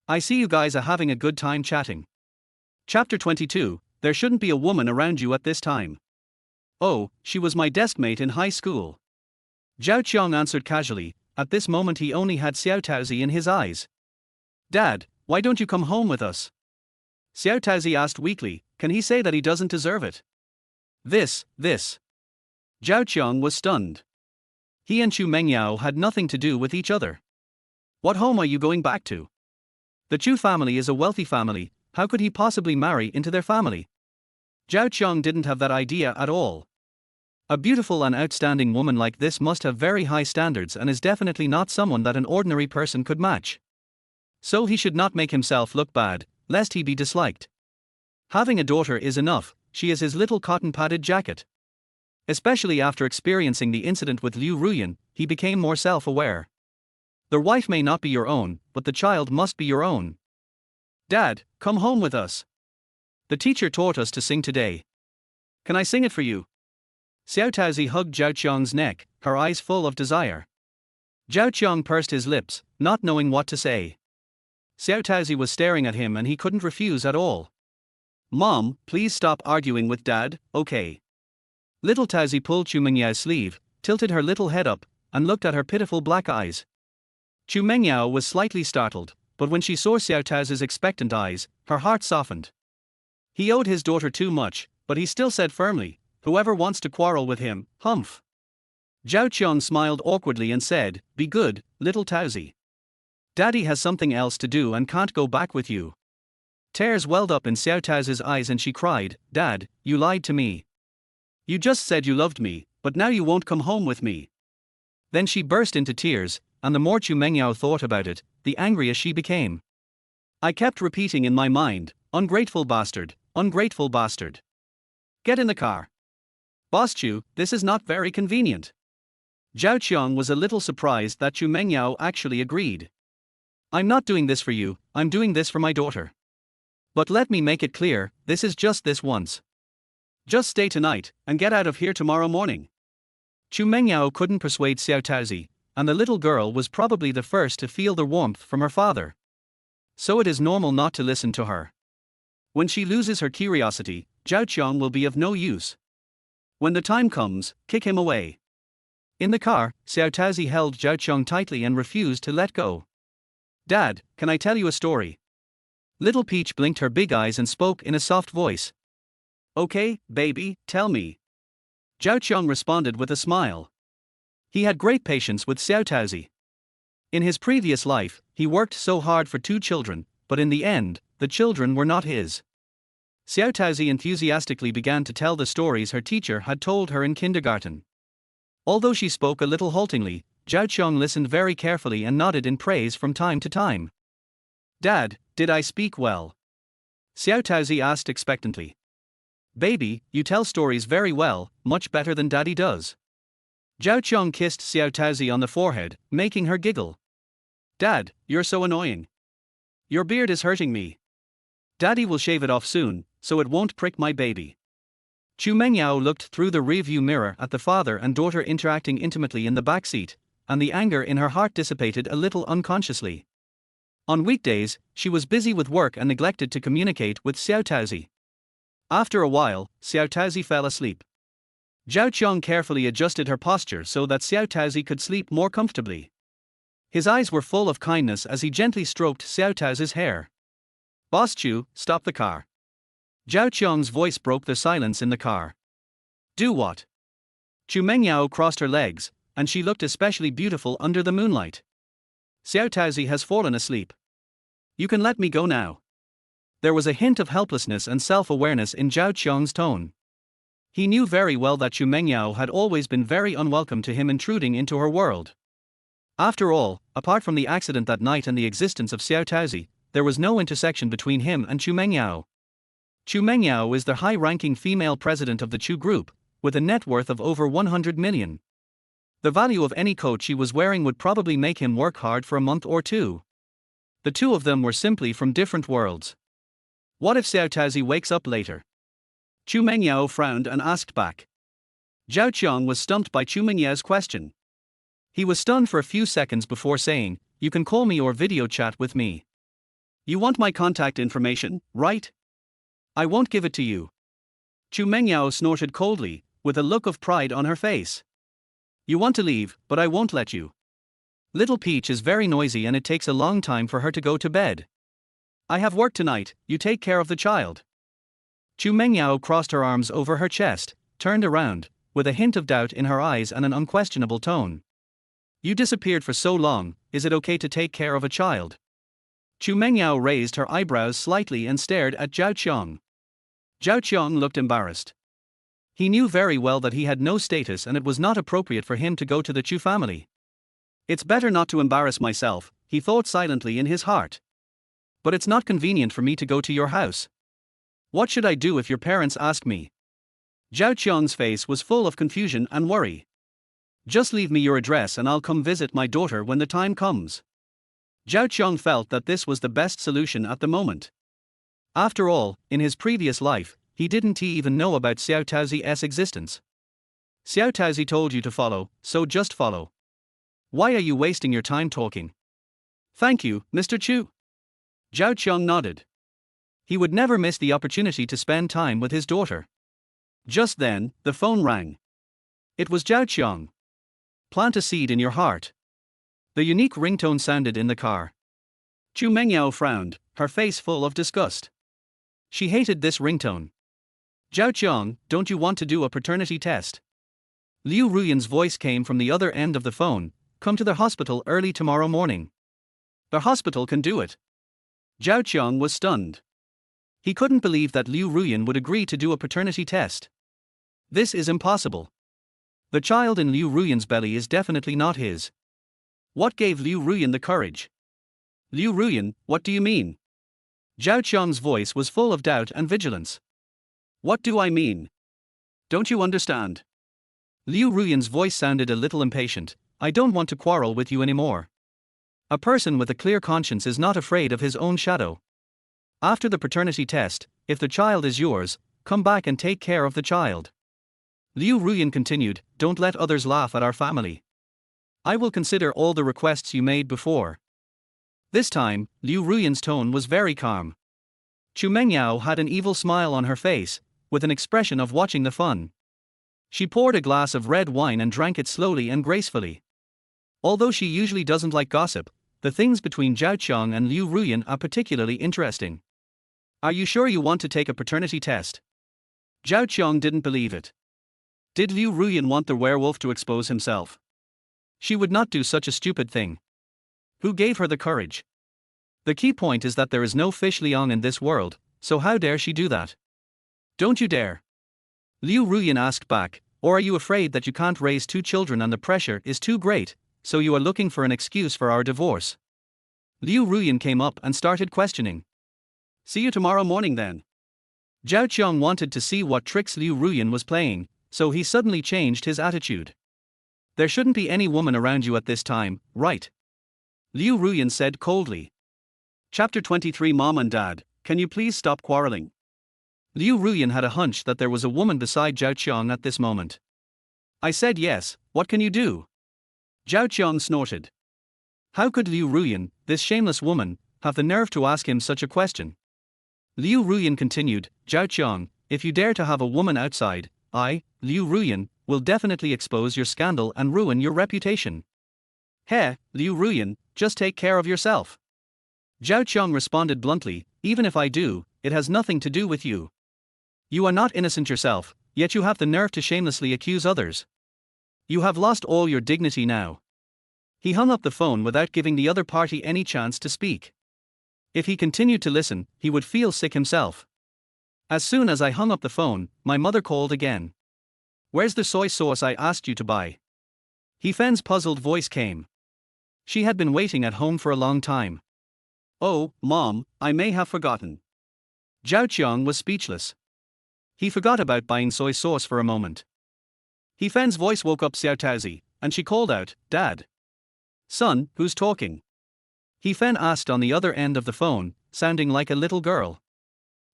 I see you guys are having a good time chatting. Chapter 22, There shouldn't be a woman around you at this time. Oh, she was my deskmate in high school. Zhao Qiang answered casually. At this moment he only had Xiao Taozi in his eyes. Dad, why don't you come home with us? Xiao Taozi asked weakly. Can he say that he doesn't deserve it? This. Zhao Qiang was stunned. He and Chu Mengyao had nothing to do with each other. What home are you going back to? The Chu family is a wealthy family, how could he possibly marry into their family? Zhao Qiang didn't have that idea at all. A beautiful and outstanding woman like this must have very high standards and is definitely not someone that an ordinary person could match. So he should not make himself look bad, lest he be disliked. Having a daughter is enough, she is his little cotton-padded jacket. Especially after experiencing the incident with Liu Ruyan, he became more self-aware. The wife may not be your own, but the child must be your own. Dad, come home with us. The teacher taught us to sing today. Can I sing it for you? Xiao Taozi hugged Zhao Qiang's neck, her eyes full of desire. Zhao Qiang pursed his lips, not knowing what to say. Xiao Taozi was staring at him and he couldn't refuse at all. Mom, please stop arguing with Dad, okay? Little Taozi pulled Chu Mengyao's sleeve, tilted her little head up, and looked at her pitiful black eyes. Chu Mengyao was slightly startled, but when she saw Xiao Taozi's expectant eyes, her heart softened. He owed his daughter too much, but he still said firmly, whoever wants to quarrel with him, humph. Zhao Qiang smiled awkwardly and said, be good, little Taozi. Daddy has something else to do and can't go back with you. Tears welled up in Xiao Taozi's eyes and she cried, Dad, you lied to me. You just said you loved me, but now you won't come home with me. Then she burst into tears, and the more Chu Mengyao thought about it, the angrier she became. I kept repeating in my mind, ungrateful bastard, ungrateful bastard. Get in the car. Boss Chu, this is not very convenient. Zhao Qiang was a little surprised that Chu Mengyao actually agreed. I'm not doing this for you, I'm doing this for my daughter. But let me make it clear, this is just this once. Just stay tonight, and get out of here tomorrow morning. Chu Mengyao couldn't persuade Xiao Taozi, and the little girl was probably the first to feel the warmth from her father. So it is normal not to listen to her. When she loses her curiosity, Zhao Qiang will be of no use. When the time comes, kick him away. In the car, Xiao Taozi held Zhao Qiang tightly and refused to let go. Dad, can I tell you a story? Little Peach blinked her big eyes and spoke in a soft voice. Okay, baby, tell me. Zhao Qiang responded with a smile. He had great patience with Xiao Taozi. In his previous life, he worked so hard for 2 children, but in the end, the children were not his. Xiao Taozi enthusiastically began to tell the stories her teacher had told her in kindergarten. Although she spoke a little haltingly, Zhao Qiang listened very carefully and nodded in praise from time to time. Dad, did I speak well? Xiao Taozi asked expectantly. Baby, you tell stories very well, much better than Daddy does. Zhao Qiang kissed Xiao Taozi on the forehead, making her giggle. Dad, you're so annoying. Your beard is hurting me. Daddy will shave it off soon, so it won't prick my baby. Chu Mengyao looked through the rearview mirror at the father and daughter interacting intimately in the back seat, and the anger in her heart dissipated a little unconsciously. On weekdays, she was busy with work and neglected to communicate with Xiao Taozi. After a while, Xiao Taozi fell asleep. Zhao Qiang carefully adjusted her posture so that Xiao Taozi could sleep more comfortably. His eyes were full of kindness as he gently stroked Xiao Taozi's hair. Boss Chu, stop the car. Zhao Qiang's voice broke the silence in the car. Do what? Chu Mengyao crossed her legs, and she looked especially beautiful under the moonlight. Xiao Taozi has fallen asleep. You can let me go now. There was a hint of helplessness and self-awareness in Zhao Qiang's tone. He knew very well that Chu Mengyao had always been very unwelcome to him intruding into her world. After all, apart from the accident that night and the existence of Xiao Taozi, there was no intersection between him and Chu Mengyao. Chu Mengyao is the high-ranking female president of the Chu Group, with a net worth of over 100 million. The value of any coat she was wearing would probably make him work hard for a month or 2. The two of them were simply from different worlds. What if Xiao Taozi wakes up later? Chu Mengyao frowned and asked back. Zhao Qiang was stumped by Chu Mengyao's question. He was stunned for a few seconds before saying, "You can call me or video chat with me. You want my contact information, right? I won't give it to you." Chu Mengyao snorted coldly, with a look of pride on her face. "You want to leave, but I won't let you. Little Peach is very noisy and it takes a long time for her to go to bed. I have work tonight, you take care of the child." Chu Mengyao crossed her arms over her chest, turned around, with a hint of doubt in her eyes and an unquestionable tone. "You disappeared for so long, is it okay to take care of a child?" Chu Mengyao raised her eyebrows slightly and stared at Zhao Qiang. Zhao Qiang looked embarrassed. He knew very well that he had no status and it was not appropriate for him to go to the Chu family. "It's better not to embarrass myself," he thought silently in his heart. "But it's not convenient for me to go to your house. What should I do if your parents ask me?" Zhao Qiang's face was full of confusion and worry. "Just leave me your address and I'll come visit my daughter when the time comes." Zhao Qiang felt that this was the best solution at the moment. After all, in his previous life, he didn't even know about Xiao Taozi's existence. "Xiao Taozi told you to follow, so just follow. Why are you wasting your time talking?" "Thank you, Mr. Chu." Zhao Qiang nodded. He would never miss the opportunity to spend time with his daughter. Just then, the phone rang. It was Zhao Qiang. "Plant a seed in your heart." The unique ringtone sounded in the car. Chu Mengyao frowned, her face full of disgust. She hated this ringtone. "Zhao Qiang, don't you want to do a paternity test?" Liu Ruyan's voice came from the other end of the phone. "Come to the hospital early tomorrow morning. The hospital can do it." Zhao Qiang was stunned. He couldn't believe that Liu Ruyan would agree to do a paternity test. This is impossible. The child in Liu Ruyan's belly is definitely not his. What gave Liu Ruyan the courage? "Liu Ruyan, what do you mean?" Zhao Qiang's voice was full of doubt and vigilance. "What do I mean? Don't you understand?" Liu Ruyan's voice sounded a little impatient. "I don't want to quarrel with you anymore. A person with a clear conscience is not afraid of his own shadow. After the paternity test, if the child is yours, come back and take care of the child." Liu Ruyan continued, "Don't let others laugh at our family. I will consider all the requests you made before." This time, Liu Ruyan's tone was very calm. Chu Mengyao had an evil smile on her face, with an expression of watching the fun. She poured a glass of red wine and drank it slowly and gracefully. Although she usually doesn't like gossip, the things between Zhao Qiang and Liu Ruyan are particularly interesting. "Are you sure you want to take a paternity test?" Zhao Qiang didn't believe it. Did Liu Ruyan want the werewolf to expose himself? She would not do such a stupid thing. Who gave her the courage? The key point is that there is no fish Liang in this world, so how dare she do that? "Don't you dare." Liu Ruyan asked back, "Or are you afraid that you can't raise two children and the pressure is too great, so you are looking for an excuse for our divorce?" Liu Ruyan came up and started questioning. "See you tomorrow morning then." Zhao Qiang wanted to see what tricks Liu Ruyan was playing, so he suddenly changed his attitude. "There shouldn't be any woman around you at this time, right?" Liu Ruyan said coldly. Chapter 23 Mom and Dad, can you please stop quarreling? Liu Ruyan had a hunch that there was a woman beside Zhao Qiang at this moment. "I said yes, what can you do?" Zhao Qiang snorted. How could Liu Ruyan, this shameless woman, have the nerve to ask him such a question? Liu Ruyan continued, "Zhao Qiang, if you dare to have a woman outside, I, Liu Ruyan, will definitely expose your scandal and ruin your reputation." "Heh, Liu Ruyan, just take care of yourself." Zhao Qiang responded bluntly, "Even if I do, it has nothing to do with you. You are not innocent yourself, yet you have the nerve to shamelessly accuse others. You have lost all your dignity now." He hung up the phone without giving the other party any chance to speak. If he continued to listen, he would feel sick himself. "As soon as I hung up the phone, my mother called again. 'Where's the soy sauce I asked you to buy?' He Fen's puzzled voice came. She had been waiting at home for a long time. "Oh, Mom, I may have forgotten." Zhao Qiang was speechless. He forgot about buying soy sauce for a moment. He Fen's voice woke up Xiao Taozi, and she called out, "Dad." "Son, who's talking?" He Fen asked on the other end of the phone, sounding like a little girl.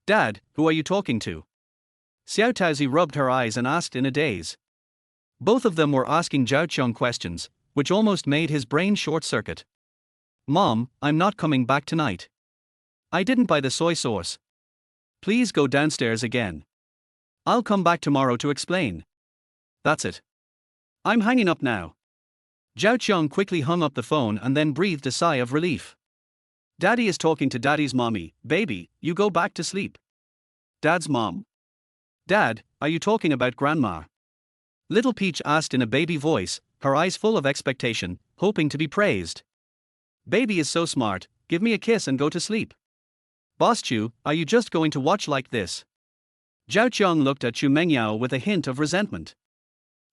Dad, who are you talking to? Xiao Taozi rubbed her eyes and asked in a daze. Both of them were asking Zhao Qiang questions, which almost made his brain short-circuit. Mom, I'm not coming back tonight. I didn't buy the soy sauce. Please go downstairs again. I'll come back tomorrow to explain. That's it. I'm hanging up now. Zhao Qiang quickly hung up the phone and then breathed a sigh of relief. Daddy is talking to Daddy's mommy. Baby, you go back to sleep. Dad's mom. Dad, are you talking about Grandma? Little Peach asked in a baby voice, her eyes full of expectation, hoping to be praised. Baby is so smart, give me a kiss and go to sleep. Boss Chu, are you just going to watch like this? Zhao Qiang looked at Chu Mengyao with a hint of resentment.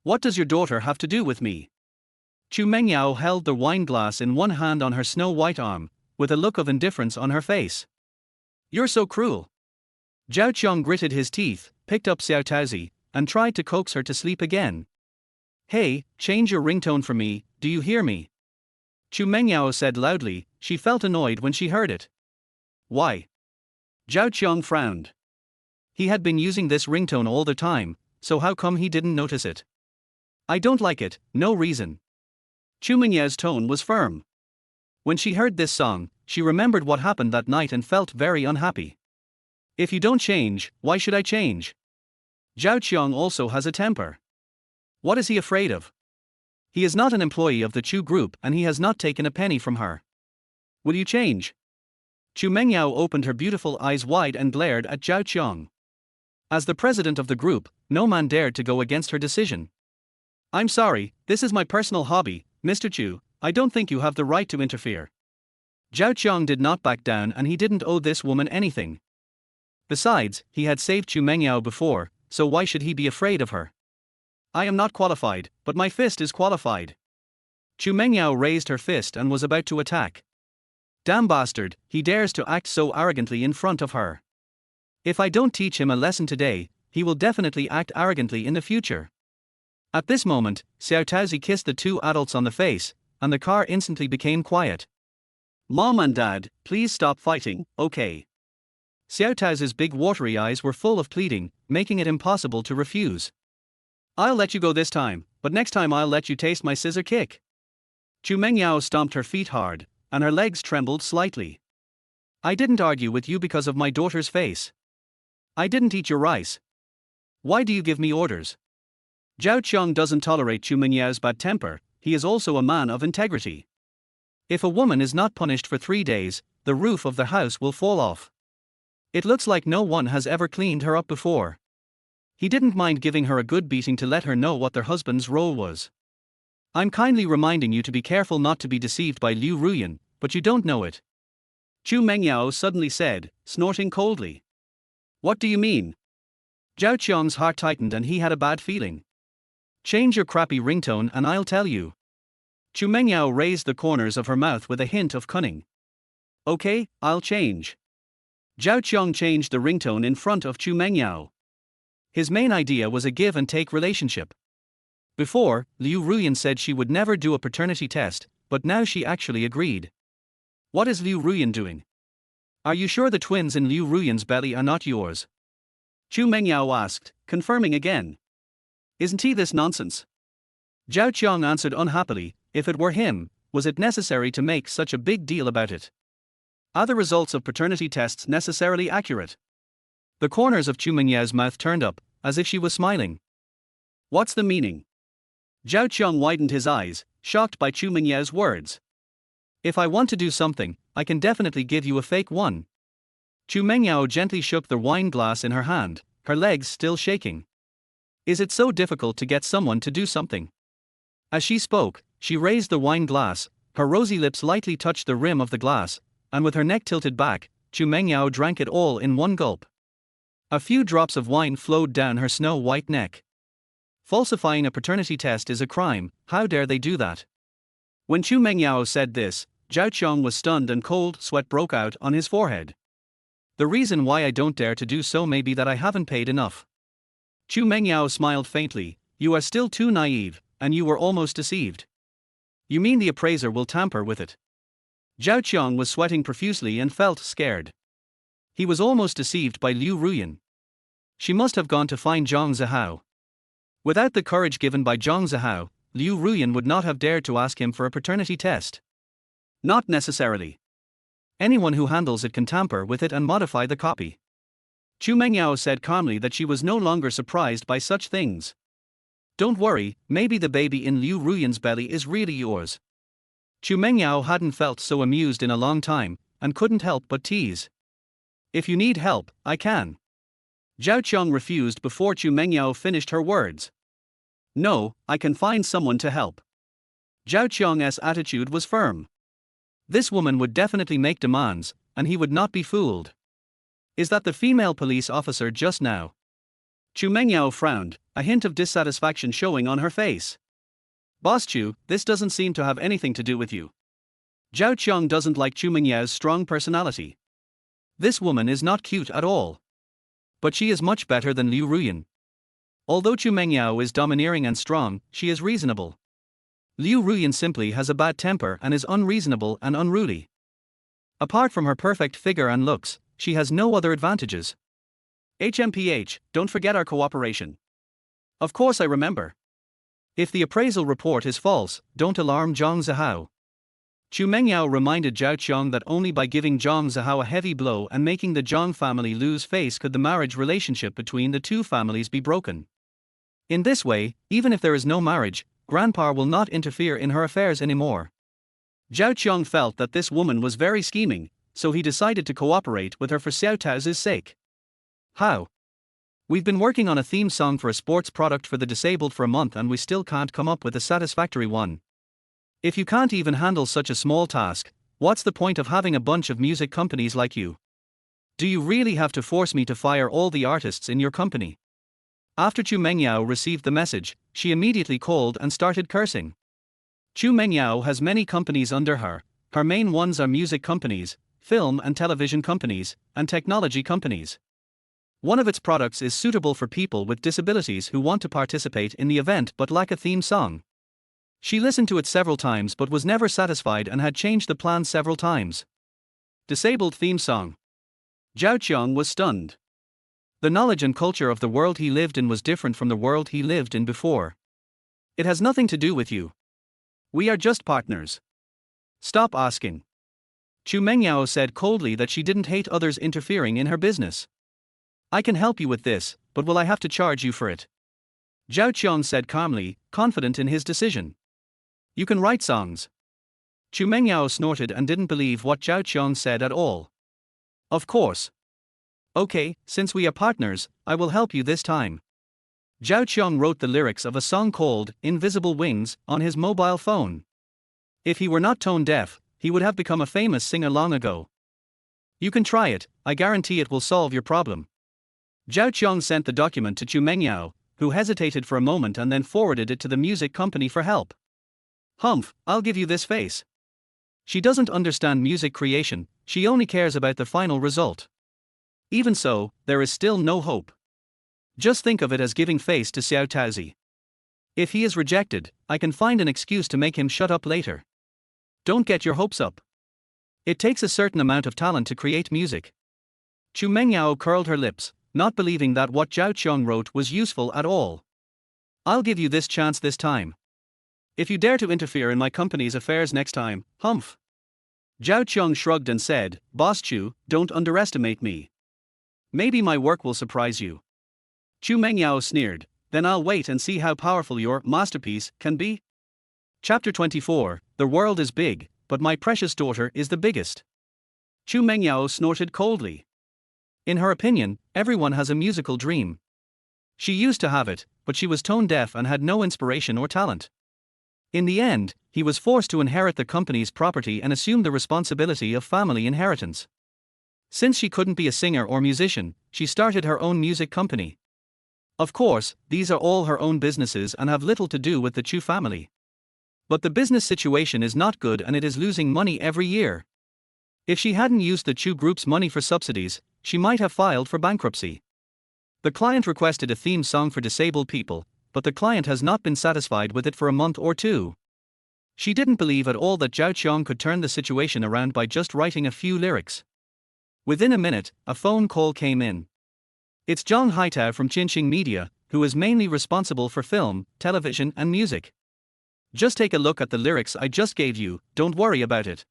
What does your daughter have to do with me? Chu Mengyao held the wine glass in one hand on her snow-white arm, with a look of indifference on her face. You're so cruel. Zhao Qiang gritted his teeth, picked up Xiao Taozi, and tried to coax her to sleep again. Hey, change your ringtone for me, do you hear me? Chu Mengyao said loudly. She felt annoyed when she heard it. Why? Zhao Qiang frowned. He had been using this ringtone all the time, so how come he didn't notice it? I don't like it, no reason. Chu Mengyao's tone was firm. When she heard this song, she remembered what happened that night and felt very unhappy. If you don't change, why should I change? Zhao Qiang also has a temper. What is he afraid of? He is not an employee of the Chu group and he has not taken a penny from her. Will you change? Chu Mengyao opened her beautiful eyes wide and glared at Zhao Qiang. As the president of the group, no man dared to go against her decision. I'm sorry, this is my personal hobby, Mr. Chu, I don't think you have the right to interfere. Zhao Qiang did not back down and he didn't owe this woman anything. Besides, he had saved Chu Mengyao before, so why should he be afraid of her? I am not qualified, but my fist is qualified. Chu Mengyao raised her fist and was about to attack. Damn bastard, he dares to act so arrogantly in front of her. If I don't teach him a lesson today, he will definitely act arrogantly in the future. At this moment, Xiao Taozi kissed the two adults on the face, and the car instantly became quiet. Mom and Dad, please stop fighting, okay? Xiao Taozi's big watery eyes were full of pleading, making it impossible to refuse. I'll let you go this time, but next time I'll let you taste my scissor kick. Chu Mengyao stomped her feet hard, and her legs trembled slightly. I didn't argue with you because of my daughter's face. I didn't eat your rice. Why do you give me orders? Zhao Qiang doesn't tolerate Chu Mengyao's bad temper, he is also a man of integrity. If a woman is not punished for 3 days, the roof of the house will fall off. It looks like no one has ever cleaned her up before. He didn't mind giving her a good beating to let her know what their husband's role was. I'm kindly reminding you to be careful not to be deceived by Liu Ruyan, but you don't know it. Chu Mengyao suddenly said, snorting coldly. What do you mean? Zhao Qiang's heart tightened and he had a bad feeling. Change your crappy ringtone and I'll tell you. Chu Mengyao raised the corners of her mouth with a hint of cunning. Okay, I'll change. Zhao Qiang changed the ringtone in front of Chu Mengyao. His main idea was a give-and-take relationship. Before, Liu Ruyan said she would never do a paternity test, but now she actually agreed. What is Liu Ruyan doing? Are you sure the twins in Liu Ruyan's belly are not yours? Chu Mengyao asked, confirming again. Isn't he this nonsense? Zhao Qiang answered unhappily, if it were him, was it necessary to make such a big deal about it? Are the results of paternity tests necessarily accurate? The corners of Chu Mengyao's mouth turned up, as if she was smiling. What's the meaning? Zhao Qiang widened his eyes, shocked by Chu Mengyao's words. If I want to do something, I can definitely give you a fake one. Chu Mengyao gently shook the wine glass in her hand, her legs still shaking. Is it so difficult to get someone to do something? As she spoke, she raised the wine glass, her rosy lips lightly touched the rim of the glass, and with her neck tilted back, Chu Mengyao drank it all in one gulp. A few drops of wine flowed down her snow-white neck. Falsifying a paternity test is a crime, how dare they do that? When Chu Mengyao said this, Zhao Qiang was stunned and cold sweat broke out on his forehead. The reason why I don't dare to do so may be that I haven't paid enough. Chu Mengyao smiled faintly, you are still too naive, and you were almost deceived. You mean the appraiser will tamper with it? Zhao Qiang was sweating profusely and felt scared. He was almost deceived by Liu Ruyan. She must have gone to find Zhang Zihao. Without the courage given by Zhang Zihao, Liu Ruyan would not have dared to ask him for a paternity test. Not necessarily. Anyone who handles it can tamper with it and modify the copy. Chu Mengyao said calmly that she was no longer surprised by such things. Don't worry, maybe the baby in Liu Ruyan's belly is really yours. Chu Mengyao hadn't felt so amused in a long time, and couldn't help but tease. If you need help, I can. Zhao Qiang refused before Chu Mengyao finished her words. No, I can find someone to help. Zhao Qiang's attitude was firm. This woman would definitely make demands, and he would not be fooled. Is that the female police officer just now? Chu Mengyao frowned, a hint of dissatisfaction showing on her face. Boss Chu, this doesn't seem to have anything to do with you. Zhao Qiang doesn't like Chu Mengyao's strong personality. This woman is not cute at all. But she is much better than Liu Ruyan. Although Chu Mengyao is domineering and strong, she is reasonable. Liu Ruyan simply has a bad temper and is unreasonable and unruly. Apart from her perfect figure and looks, she has no other advantages. HMPH, don't forget our cooperation. Of course I remember. If the appraisal report is false, don't alarm Zhang Zihao. Chu Mengyao reminded Zhao Qiang that only by giving Zhang Zihao a heavy blow and making the Zhang family lose face could the marriage relationship between the two families be broken. In this way, even if there is no marriage, Grandpa will not interfere in her affairs anymore. Zhao Qiang felt that this woman was very scheming, so he decided to cooperate with her for Xiao Tao's sake. How? We've been working on a theme song for a sports product for the disabled for a month and we still can't come up with a satisfactory one. If you can't even handle such a small task, what's the point of having a bunch of music companies like you? Do you really have to force me to fire all the artists in your company? After Chu Mengyao received the message, she immediately called and started cursing. Chu Mengyao has many companies under her. Her main ones are music companies, film and television companies, and technology companies. One of its products is suitable for people with disabilities who want to participate in the event but lack a theme song. She listened to it several times but was never satisfied and had changed the plan several times. Disabled theme song. Zhao Qiang was stunned. The knowledge and culture of the world he lived in was different from the world he lived in before. It has nothing to do with you. We are just partners. Stop asking. Chu Mengyao said coldly that she didn't hate others interfering in her business. I can help you with this, but will I have to charge you for it? Zhao Qiang said calmly, confident in his decision. You can write songs. Chu Mengyao snorted and didn't believe what Zhao Qiang said at all. Of course. Okay, since we are partners, I will help you this time. Zhao Qiang wrote the lyrics of a song called Invisible Wings on his mobile phone. If he were not tone deaf, he would have become a famous singer long ago. You can try it, I guarantee it will solve your problem. Zhao Qiang sent the document to Chu Mengyao, who hesitated for a moment and then forwarded it to the music company for help. Humph, I'll give you this face. She doesn't understand music creation, she only cares about the final result. Even so, there is still no hope. Just think of it as giving face to Xiao Taozi. If he is rejected, I can find an excuse to make him shut up later. Don't get your hopes up. It takes a certain amount of talent to create music. Chu Mengyao curled her lips, not believing that what Zhao Qiang wrote was useful at all. I'll give you this chance this time. If you dare to interfere in my company's affairs next time, humph. Zhao Qiang shrugged and said, Boss Chu, don't underestimate me. Maybe my work will surprise you. Chu Mengyao sneered, then I'll wait and see how powerful your masterpiece can be. Chapter 24, The world is big, but my precious daughter is the biggest. Chu Mengyao snorted coldly. In her opinion, everyone has a musical dream. She used to have it, but she was tone deaf and had no inspiration or talent. In the end, he was forced to inherit the company's property and assume the responsibility of family inheritance. Since she couldn't be a singer or musician, she started her own music company. Of course, these are all her own businesses and have little to do with the Chu family. But the business situation is not good and it is losing money every year. If she hadn't used the Chu group's money for subsidies, she might have filed for bankruptcy. The client requested a theme song for disabled people, but the client has not been satisfied with it for a month or two. She didn't believe at all that Zhao Qiang could turn the situation around by just writing a few lyrics. Within a minute, a phone call came in. It's Zhang Haitao from Qinxing Media, who is mainly responsible for film, television and music. Just take a look at the lyrics I just gave you, don't worry about it.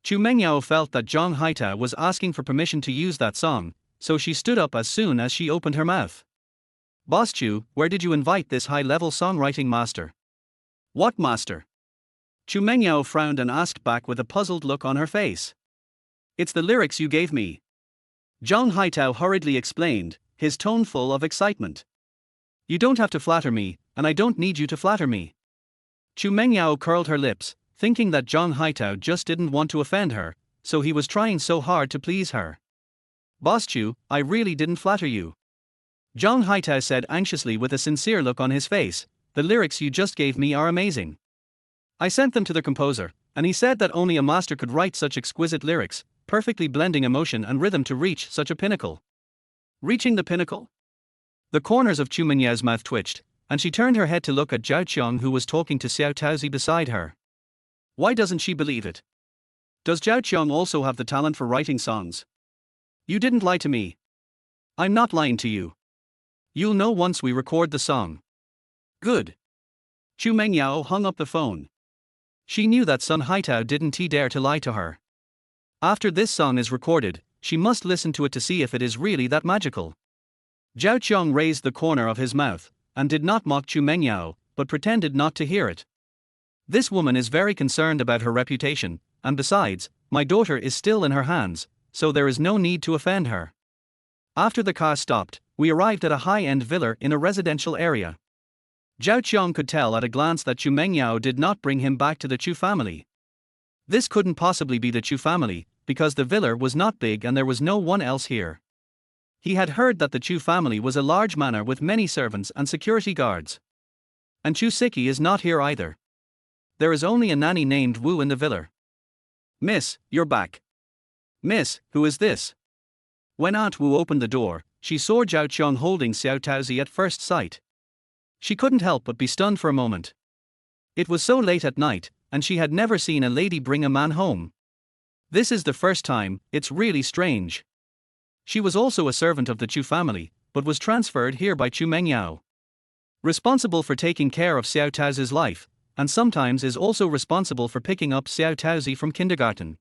Chu Mengyao felt that Zhang Haitao was asking for permission to use that song, so she stood up as soon as she opened her mouth. Boss Chu, where did you invite this high-level songwriting master? What master? Chu Mengyao frowned and asked back with a puzzled look on her face. It's the lyrics you gave me. Zhang Haitao hurriedly explained, his tone full of excitement. You don't have to flatter me, and I don't need you to flatter me. Chu Mengyao curled her lips, thinking that Zhang Haitao just didn't want to offend her, so he was trying so hard to please her. Boss Chu, I really didn't flatter you. Zhang Haitao said anxiously with a sincere look on his face, the lyrics you just gave me are amazing. I sent them to the composer, and he said that only a master could write such exquisite lyrics, perfectly blending emotion and rhythm to reach such a pinnacle. Reaching the pinnacle? The corners of Chu Menyao's mouth twitched, and she turned her head to look at Zhao Qiang, who was talking to Xiao Taozi beside her. Why doesn't she believe it? Does Zhao Qiang also have the talent for writing songs? You didn't lie to me. I'm not lying to you. You'll know once we record the song. Good. Chu Mengyao hung up the phone. She knew that Sun Haitao didn't dare to lie to her. After this song is recorded, she must listen to it to see if it is really that magical. Zhao Qiang raised the corner of his mouth, and did not mock Chu Mengyao, but pretended not to hear it. This woman is very concerned about her reputation, and besides, my daughter is still in her hands, so there is no need to offend her. After the car stopped, we arrived at a high-end villa in a residential area. Zhao Qiang could tell at a glance that Chu Mengyao did not bring him back to the Chu family. This couldn't possibly be the Chu family, because the villa was not big and there was no one else here. He had heard that the Chu family was a large manor with many servants and security guards. And Chu Siki is not here either. There is only a nanny named Wu in the villa. Miss, you're back. Miss, who is this? When Aunt Wu opened the door, she saw Zhao Qiang holding Xiao Taozi at first sight. She couldn't help but be stunned for a moment. It was so late at night, and she had never seen a lady bring a man home. This is the first time, it's really strange. She was also a servant of the Chu family, but was transferred here by Chu Mengyao. Responsible for taking care of Xiao Taozi's life, and sometimes is also responsible for picking up Xiao Taozi from kindergarten.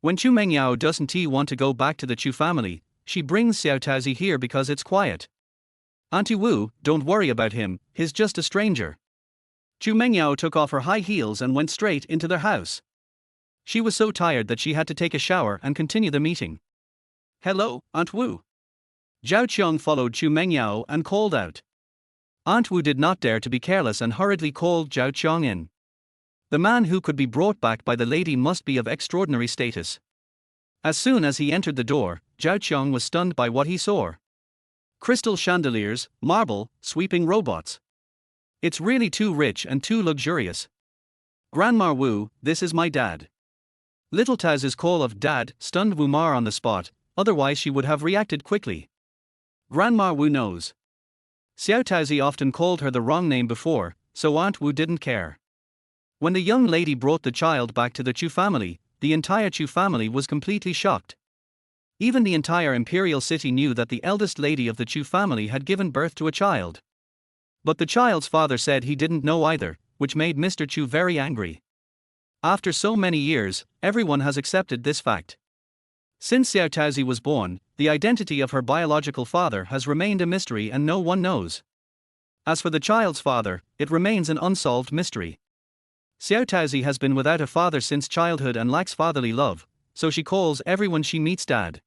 When Chu Mengyao doesn't want to go back to the Chu family, she brings Xiao Taozi here because it's quiet. Auntie Wu, don't worry about him, he's just a stranger. Chu Mengyao took off her high heels and went straight into their house. She was so tired that she had to take a shower and continue the meeting. Hello, Aunt Wu. Zhao Qiang followed Chu Mengyao and called out. Aunt Wu did not dare to be careless and hurriedly called Zhao Qiang in. The man who could be brought back by the lady must be of extraordinary status. As soon as he entered the door, Zhao Qiang was stunned by what he saw. Crystal chandeliers, marble, sweeping robots. It's really too rich and too luxurious. Grandma Wu, this is my dad. Little Taozi's call of dad stunned Wu Ma on the spot, otherwise she would have reacted quickly. Grandma Wu knows. Xiao Taozi often called her the wrong name before, so Aunt Wu didn't care. When the young lady brought the child back to the Chu family, the entire Chu family was completely shocked. Even the entire imperial city knew that the eldest lady of the Chu family had given birth to a child. But the child's father said he didn't know either, which made Mr. Chu very angry. After so many years, everyone has accepted this fact. Since Xiao Taozi was born, the identity of her biological father has remained a mystery and no one knows. As for the child's father, it remains an unsolved mystery. Xiao Taozi has been without a father since childhood and lacks fatherly love, so she calls everyone she meets dad.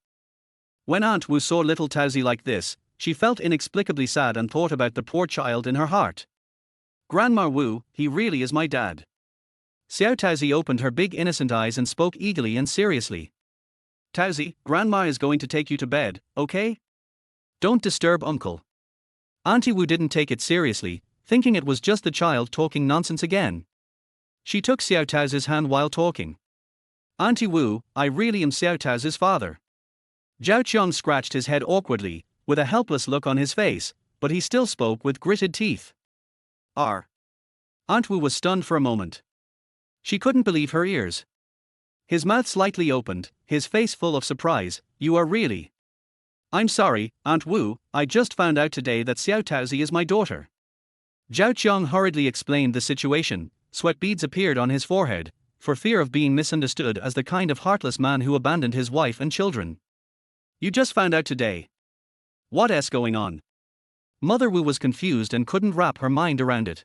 When Aunt Wu saw little Taozi like this, she felt inexplicably sad and thought about the poor child in her heart. Grandma Wu, he really is my dad. Xiao Taozi opened her big innocent eyes and spoke eagerly and seriously. Taozi, Grandma is going to take you to bed, okay? Don't disturb Uncle. Auntie Wu didn't take it seriously, thinking it was just the child talking nonsense again. She took Xiao Taozi's hand while talking. Auntie Wu, I really am Xiao Taozi's father. Zhao Qiang scratched his head awkwardly, with a helpless look on his face, but he still spoke with gritted teeth. Aunt Wu was stunned for a moment. She couldn't believe her ears. His mouth slightly opened, his face full of surprise. "You are really?" "I'm sorry, Aunt Wu, I just found out today that Xiao Taozi is my daughter." Zhao Qiang hurriedly explained the situation. Sweat beads appeared on his forehead, for fear of being misunderstood as the kind of heartless man who abandoned his wife and children. "You just found out today? What's going on?" Mother Wu was confused and couldn't wrap her mind around it.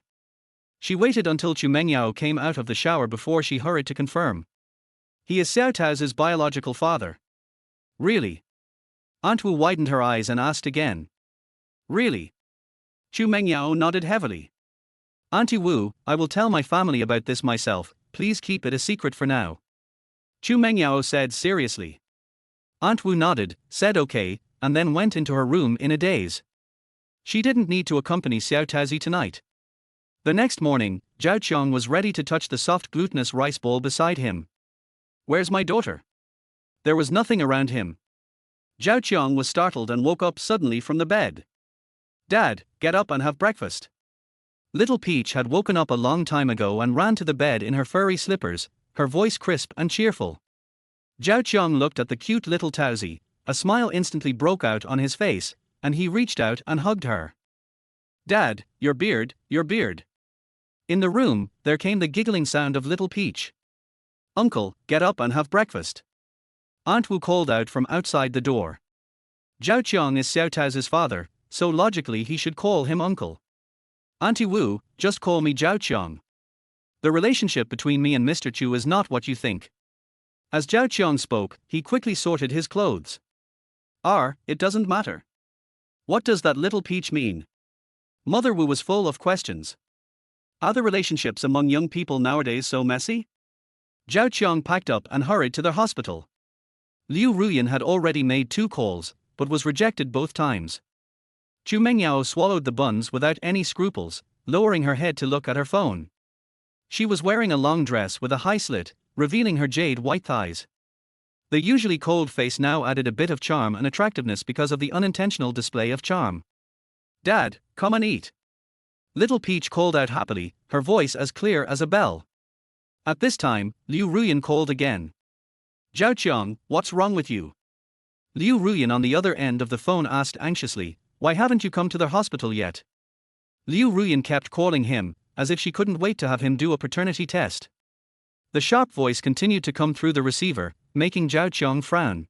She waited until Chu Mengyao came out of the shower before she hurried to confirm. "He is Xiao Tao's biological father." "Really?" Aunt Wu widened her eyes and asked again. "Really?" Chu Mengyao nodded heavily. "Auntie Wu, I will tell my family about this myself, please keep it a secret for now," Chu Mengyao said seriously. Aunt Wu nodded, said okay, and then went into her room in a daze. She didn't need to accompany Xiao Taozi tonight. The next morning, Zhao Qiang was ready to touch the soft glutinous rice bowl beside him. "Where's my daughter?" There was nothing around him. Zhao Qiang was startled and woke up suddenly from the bed. "Dad, get up and have breakfast." Little Peach had woken up a long time ago and ran to the bed in her furry slippers, her voice crisp and cheerful. Zhao Qiang looked at the cute little Taozi, a smile instantly broke out on his face, and he reached out and hugged her. "Dad, your beard, your beard." In the room, there came the giggling sound of Little Peach. "Uncle, get up and have breakfast." Aunt Wu called out from outside the door. Zhao Qiang is Xiao Tao's father, so logically he should call him uncle. "Auntie Wu, just call me Zhao Qiang. The relationship between me and Mr. Chu is not what you think." As Zhao Qiang spoke, he quickly sorted his clothes. It doesn't matter. What does that Little Peach mean?" Mother Wu was full of questions. Are the relationships among young people nowadays so messy? Zhao Qiang packed up and hurried to their hospital. Liu Ruyan had already made 2 calls, but was rejected both times. Chu Mengyao swallowed the buns without any scruples, lowering her head to look at her phone. She was wearing a long dress with a high slit, revealing her jade white thighs. The usually cold face now added a bit of charm and attractiveness because of the unintentional display of charm. "Dad, come and eat." Little Peach called out happily, her voice as clear as a bell. At this time, Liu Ruyan called again. "Zhao Qiang, what's wrong with you?" Liu Ruyan on the other end of the phone asked anxiously, "Why haven't you come to the hospital yet?" Liu Ruyan kept calling him, as if she couldn't wait to have him do a paternity test. The sharp voice continued to come through the receiver, making Zhao Qiang frown.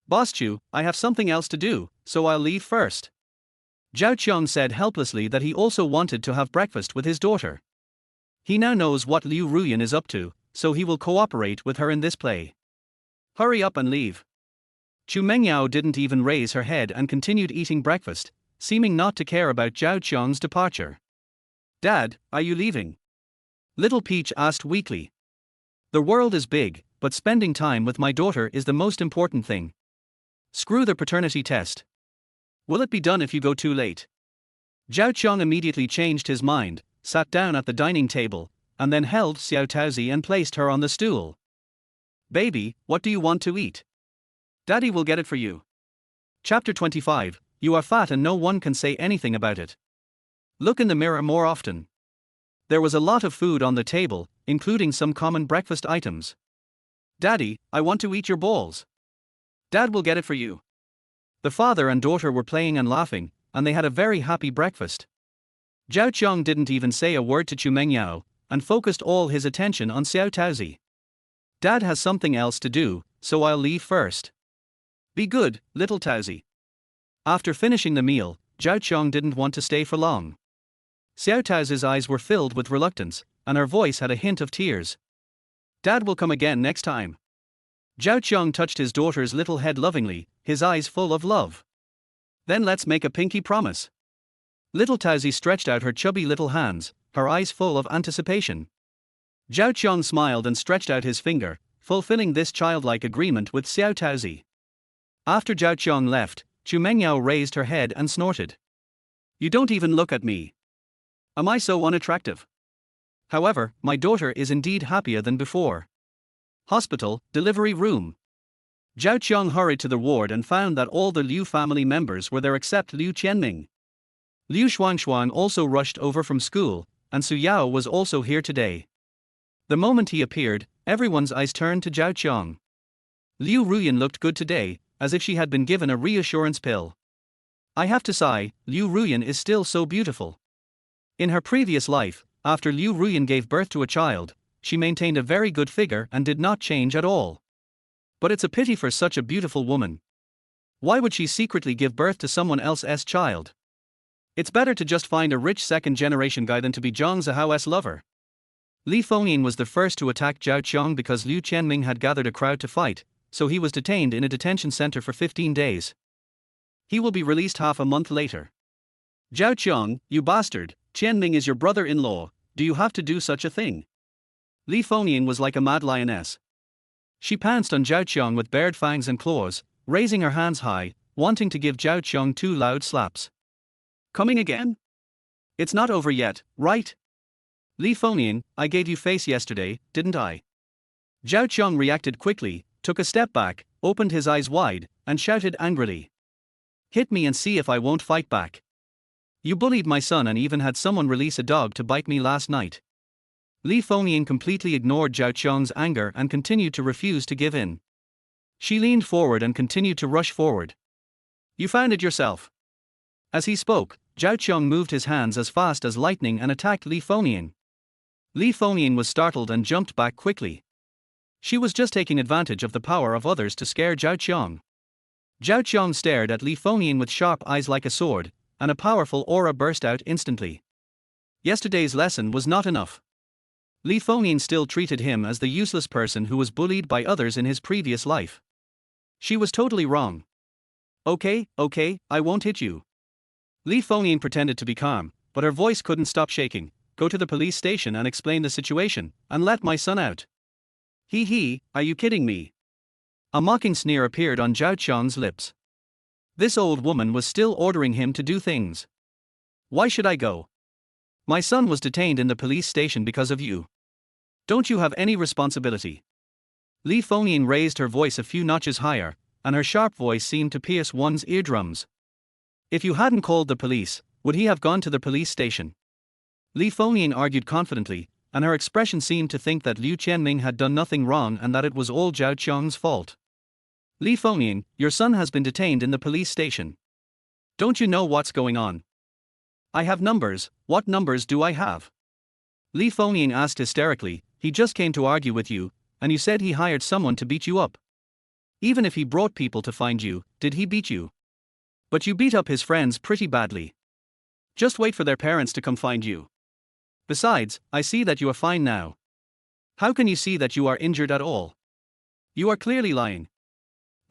"Boss Chu, I have something else to do, so I'll leave first." Zhao Qiang said helplessly that he also wanted to have breakfast with his daughter. He now knows what Liu Ruyan is up to, so he will cooperate with her in this play. "Hurry up and leave." Chu Mengyao didn't even raise her head and continued eating breakfast, seeming not to care about Zhao Qiang's departure. "Dad, are you leaving?" Little Peach asked weakly. "The world is big, but spending time with my daughter is the most important thing. Screw the paternity test. Will it be done if you go too late?" Zhao Qiang immediately changed his mind, sat down at the dining table, and then held Xiao Taozi and placed her on the stool. "Baby, what do you want to eat? Daddy will get it for you." Chapter 25, You are fat and no one can say anything about it. Look in the mirror more often. There was a lot of food on the table, including some common breakfast items. "Daddy, I want to eat your balls." "Dad will get it for you." The father and daughter were playing and laughing, and they had a very happy breakfast. Zhao Qiang didn't even say a word to Chu Mengyao, and focused all his attention on Xiao Taozi. "Dad has something else to do, so I'll leave first." "Be good, little Taozi." After finishing the meal, Zhao Qiang didn't want to stay for long. Xiao Taozi's eyes were filled with reluctance, and her voice had a hint of tears. "Dad will come again next time." Zhao Qiang touched his daughter's little head lovingly, his eyes full of love. "Then let's make a pinky promise." Little Taozi stretched out her chubby little hands, her eyes full of anticipation. Zhao Qiang smiled and stretched out his finger, fulfilling this childlike agreement with Xiao Taozi. After Zhao Qiang left, Chu Mengyao raised her head and snorted. "You don't even look at me. Am I so unattractive?" However, my daughter is indeed happier than before. Hospital, delivery room. Zhao Qiang hurried to the ward and found that all the Liu family members were there except Liu Qianming. Liu Xuanxuan also rushed over from school, and Su Yao was also here today. The moment he appeared, everyone's eyes turned to Zhao Qiang. Liu Ruyan looked good today, as if she had been given a reassurance pill. I have to sigh, Liu Ruyan is still so beautiful. In her previous life, after Liu Ruyan gave birth to a child, she maintained a very good figure and did not change at all. But it's a pity for such a beautiful woman. Why would she secretly give birth to someone else's child? It's better to just find a rich second-generation guy than to be Zhang Zihao's lover. Li Fengyin was the first to attack Zhao Qiang because Liu Qianming had gathered a crowd to fight, so he was detained in a detention center for 15 days. He will be released half a month later. Zhao Qiang, you bastard, Qianming is your brother-in-law, do you have to do such a thing? Li Fengyin was like a mad lioness. She pounced on Zhao Qiang with bared fangs and claws, raising her hands high, wanting to give Zhao Qiang 2 loud slaps. Coming again? It's not over yet, right? Li Fengyin, I gave you face yesterday, didn't I? Zhao Qiang reacted quickly, took a step back, opened his eyes wide, and shouted angrily. Hit me and see if I won't fight back. You bullied my son and even had someone release a dog to bite me last night. Li Fengyin completely ignored Zhao Qiang's anger and continued to refuse to give in. She leaned forward and continued to rush forward. You found it yourself. As he spoke, Zhao Qiang moved his hands as fast as lightning and attacked Li Fengyin. Li Fengyin was startled and jumped back quickly. She was just taking advantage of the power of others to scare Zhao Qiang. Zhao Qiang stared at Li Fengyin with sharp eyes like a sword, and a powerful aura burst out instantly. Yesterday's lesson was not enough. Li Fengyin still treated him as the useless person who was bullied by others in his previous life. She was totally wrong. Okay, I won't hit you. Li Fengyin pretended to be calm, but her voice couldn't stop shaking. Go to the police station and explain the situation, and let my son out. Are you kidding me? A mocking sneer appeared on Zhao Qiang's lips. This old woman was still ordering him to do things. Why should I go? My son was detained in the police station because of you. Don't you have any responsibility? Li Fengyin raised her voice a few notches higher, and her sharp voice seemed to pierce one's eardrums. If you hadn't called the police, would he have gone to the police station? Li Fengyin argued confidently, and her expression seemed to think that Liu Qianming had done nothing wrong and that it was all Zhao Qiang's fault. Li Fengyin, your son has been detained in the police station. Don't you know what's going on? I have numbers, what numbers do I have? Li Fengyin asked hysterically, he just came to argue with you, and you said he hired someone to beat you up. Even if he brought people to find you, did he beat you? But you beat up his friends pretty badly. Just wait for their parents to come find you. Besides, I see that you are fine now. How can you see that you are injured at all? You are clearly lying.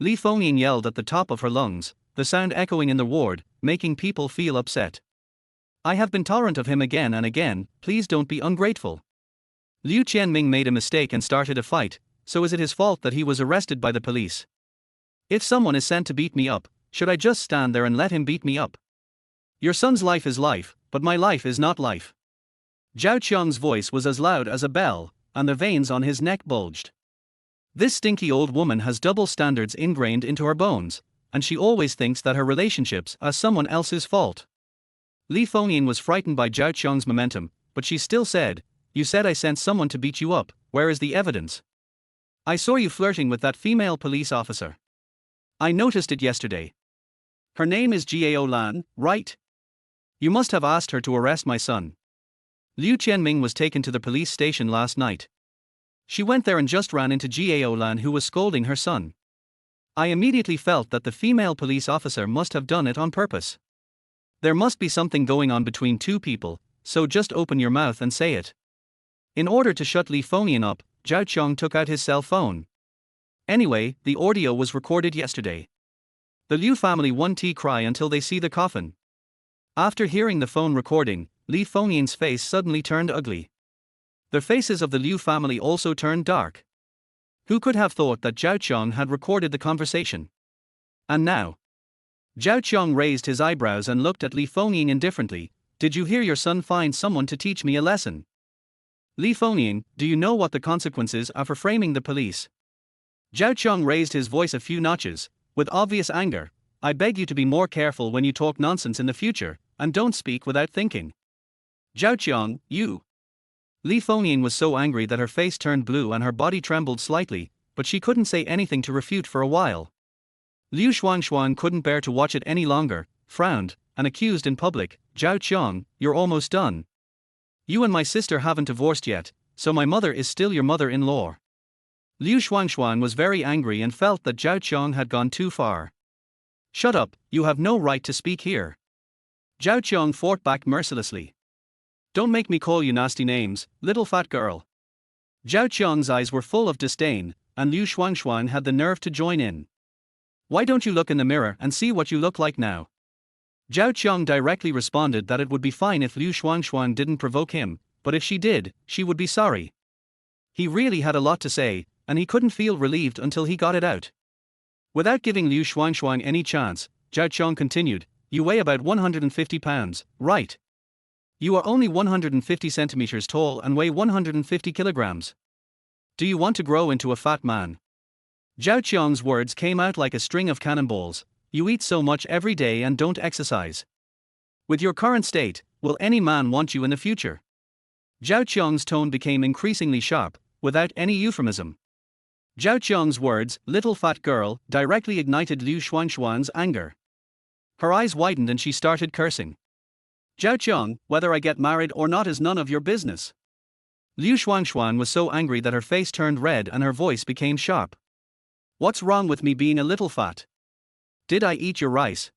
Li Fengyin yelled at the top of her lungs, the sound echoing in the ward, making people feel upset. I have been tolerant of him again and again, please don't be ungrateful. Liu Qianming made a mistake and started a fight, so is it his fault that he was arrested by the police? If someone is sent to beat me up, should I just stand there and let him beat me up? Your son's life is life, but my life is not life. Zhao Qiang's voice was as loud as a bell, and the veins on his neck bulged. This stinky old woman has double standards ingrained into her bones, and she always thinks that her relationships are someone else's fault. Li Fengyin was frightened by Zhao Qiang's momentum, but she still said, you said I sent someone to beat you up, where is the evidence? I saw you flirting with that female police officer. I noticed it yesterday. Her name is Jiao Lan, right? You must have asked her to arrest my son. Liu Qianming was taken to the police station last night. She went there and just ran into Jiao Lan, who was scolding her son. I immediately felt that the female police officer must have done it on purpose. There must be something going on between two people, so just open your mouth and say it. In order to shut Li Fengyin up, Zhao Qiang took out his cell phone. Anyway, the audio was recorded yesterday. The Liu family won't cry until they see the coffin. After hearing the phone recording, Li Fengyin's face suddenly turned ugly. The faces of the Liu family also turned dark. Who could have thought that Zhao Qiang had recorded the conversation? And now? Zhao Qiang raised his eyebrows and looked at Li Fengyin indifferently. Did you hear your son find someone to teach me a lesson? Li Fengyin, do you know what the consequences are for framing the police? Zhao Qiang raised his voice a few notches, with obvious anger. I beg you to be more careful when you talk nonsense in the future, and don't speak without thinking. Zhao Qiang, you. Li Fengyin was so angry that her face turned blue and her body trembled slightly, but she couldn't say anything to refute for a while. Liu Shuangshuang couldn't bear to watch it any longer, frowned, and accused in public, "Zhao Qiang, you're almost done. You and my sister haven't divorced yet, so my mother is still your mother-in-law." Liu Shuangshuang was very angry and felt that Zhao Qiang had gone too far. "Shut up, you have no right to speak here." Zhao Qiang fought back mercilessly. "Don't make me call you nasty names, little fat girl." Zhao Qiang's eyes were full of disdain, and Liu Shuangshuang had the nerve to join in. "Why don't you look in the mirror and see what you look like now?" Zhao Qiang directly responded that it would be fine if Liu Shuangshuang didn't provoke him, but if she did, she would be sorry. He really had a lot to say, and he couldn't feel relieved until he got it out. Without giving Liu Shuangshuang any chance, Zhao Qiang continued, "You weigh about 150 pounds, right? You are only 150 centimeters tall and weigh 150 kilograms. Do you want to grow into a fat man?" Zhao Qiang's words came out like a string of cannonballs. "You eat so much every day and don't exercise. With your current state, will any man want you in the future?" Zhao Qiang's tone became increasingly sharp, without any euphemism. Zhao Qiang's words, "little fat girl," directly ignited Liu Shuangshuang's anger. Her eyes widened and she started cursing. "Zhao Qiang, whether I get married or not is none of your business." Liu Shuangshuang was so angry that her face turned red and her voice became sharp. "What's wrong with me being a little fat? Did I eat your rice?"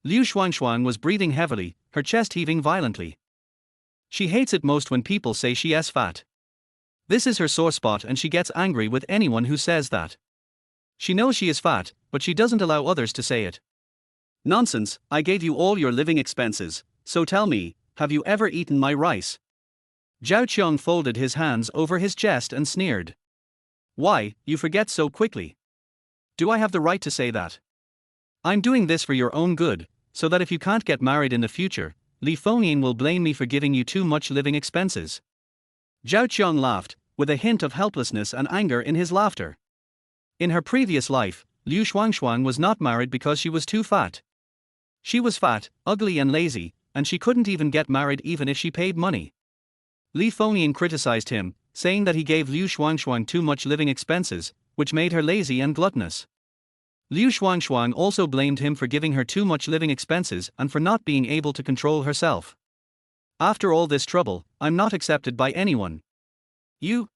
Liu Shuangshuang was breathing heavily, her chest heaving violently. She hates it most when people say she is fat. This is her sore spot and she gets angry with anyone who says that. She knows she is fat, but she doesn't allow others to say it. "Nonsense, I gave you all your living expenses, so tell me, have you ever eaten my rice?" Zhao Qiang folded his hands over his chest and sneered. "Why, you forget so quickly. Do I have the right to say that? I'm doing this for your own good, so that if you can't get married in the future, Li Fengyin will blame me for giving you too much living expenses." Zhao Qiang laughed, with a hint of helplessness and anger in his laughter. In her previous life, Liu Shuangshuang was not married because she was too fat. She was fat, ugly and lazy, and she couldn't even get married even if she paid money. Li Fengyin criticized him, saying that he gave Liu Shuangshuang too much living expenses, which made her lazy and gluttonous. Liu Shuangshuang also blamed him for giving her too much living expenses and for not being able to control herself. "After all this trouble, I'm not accepted by anyone. You?"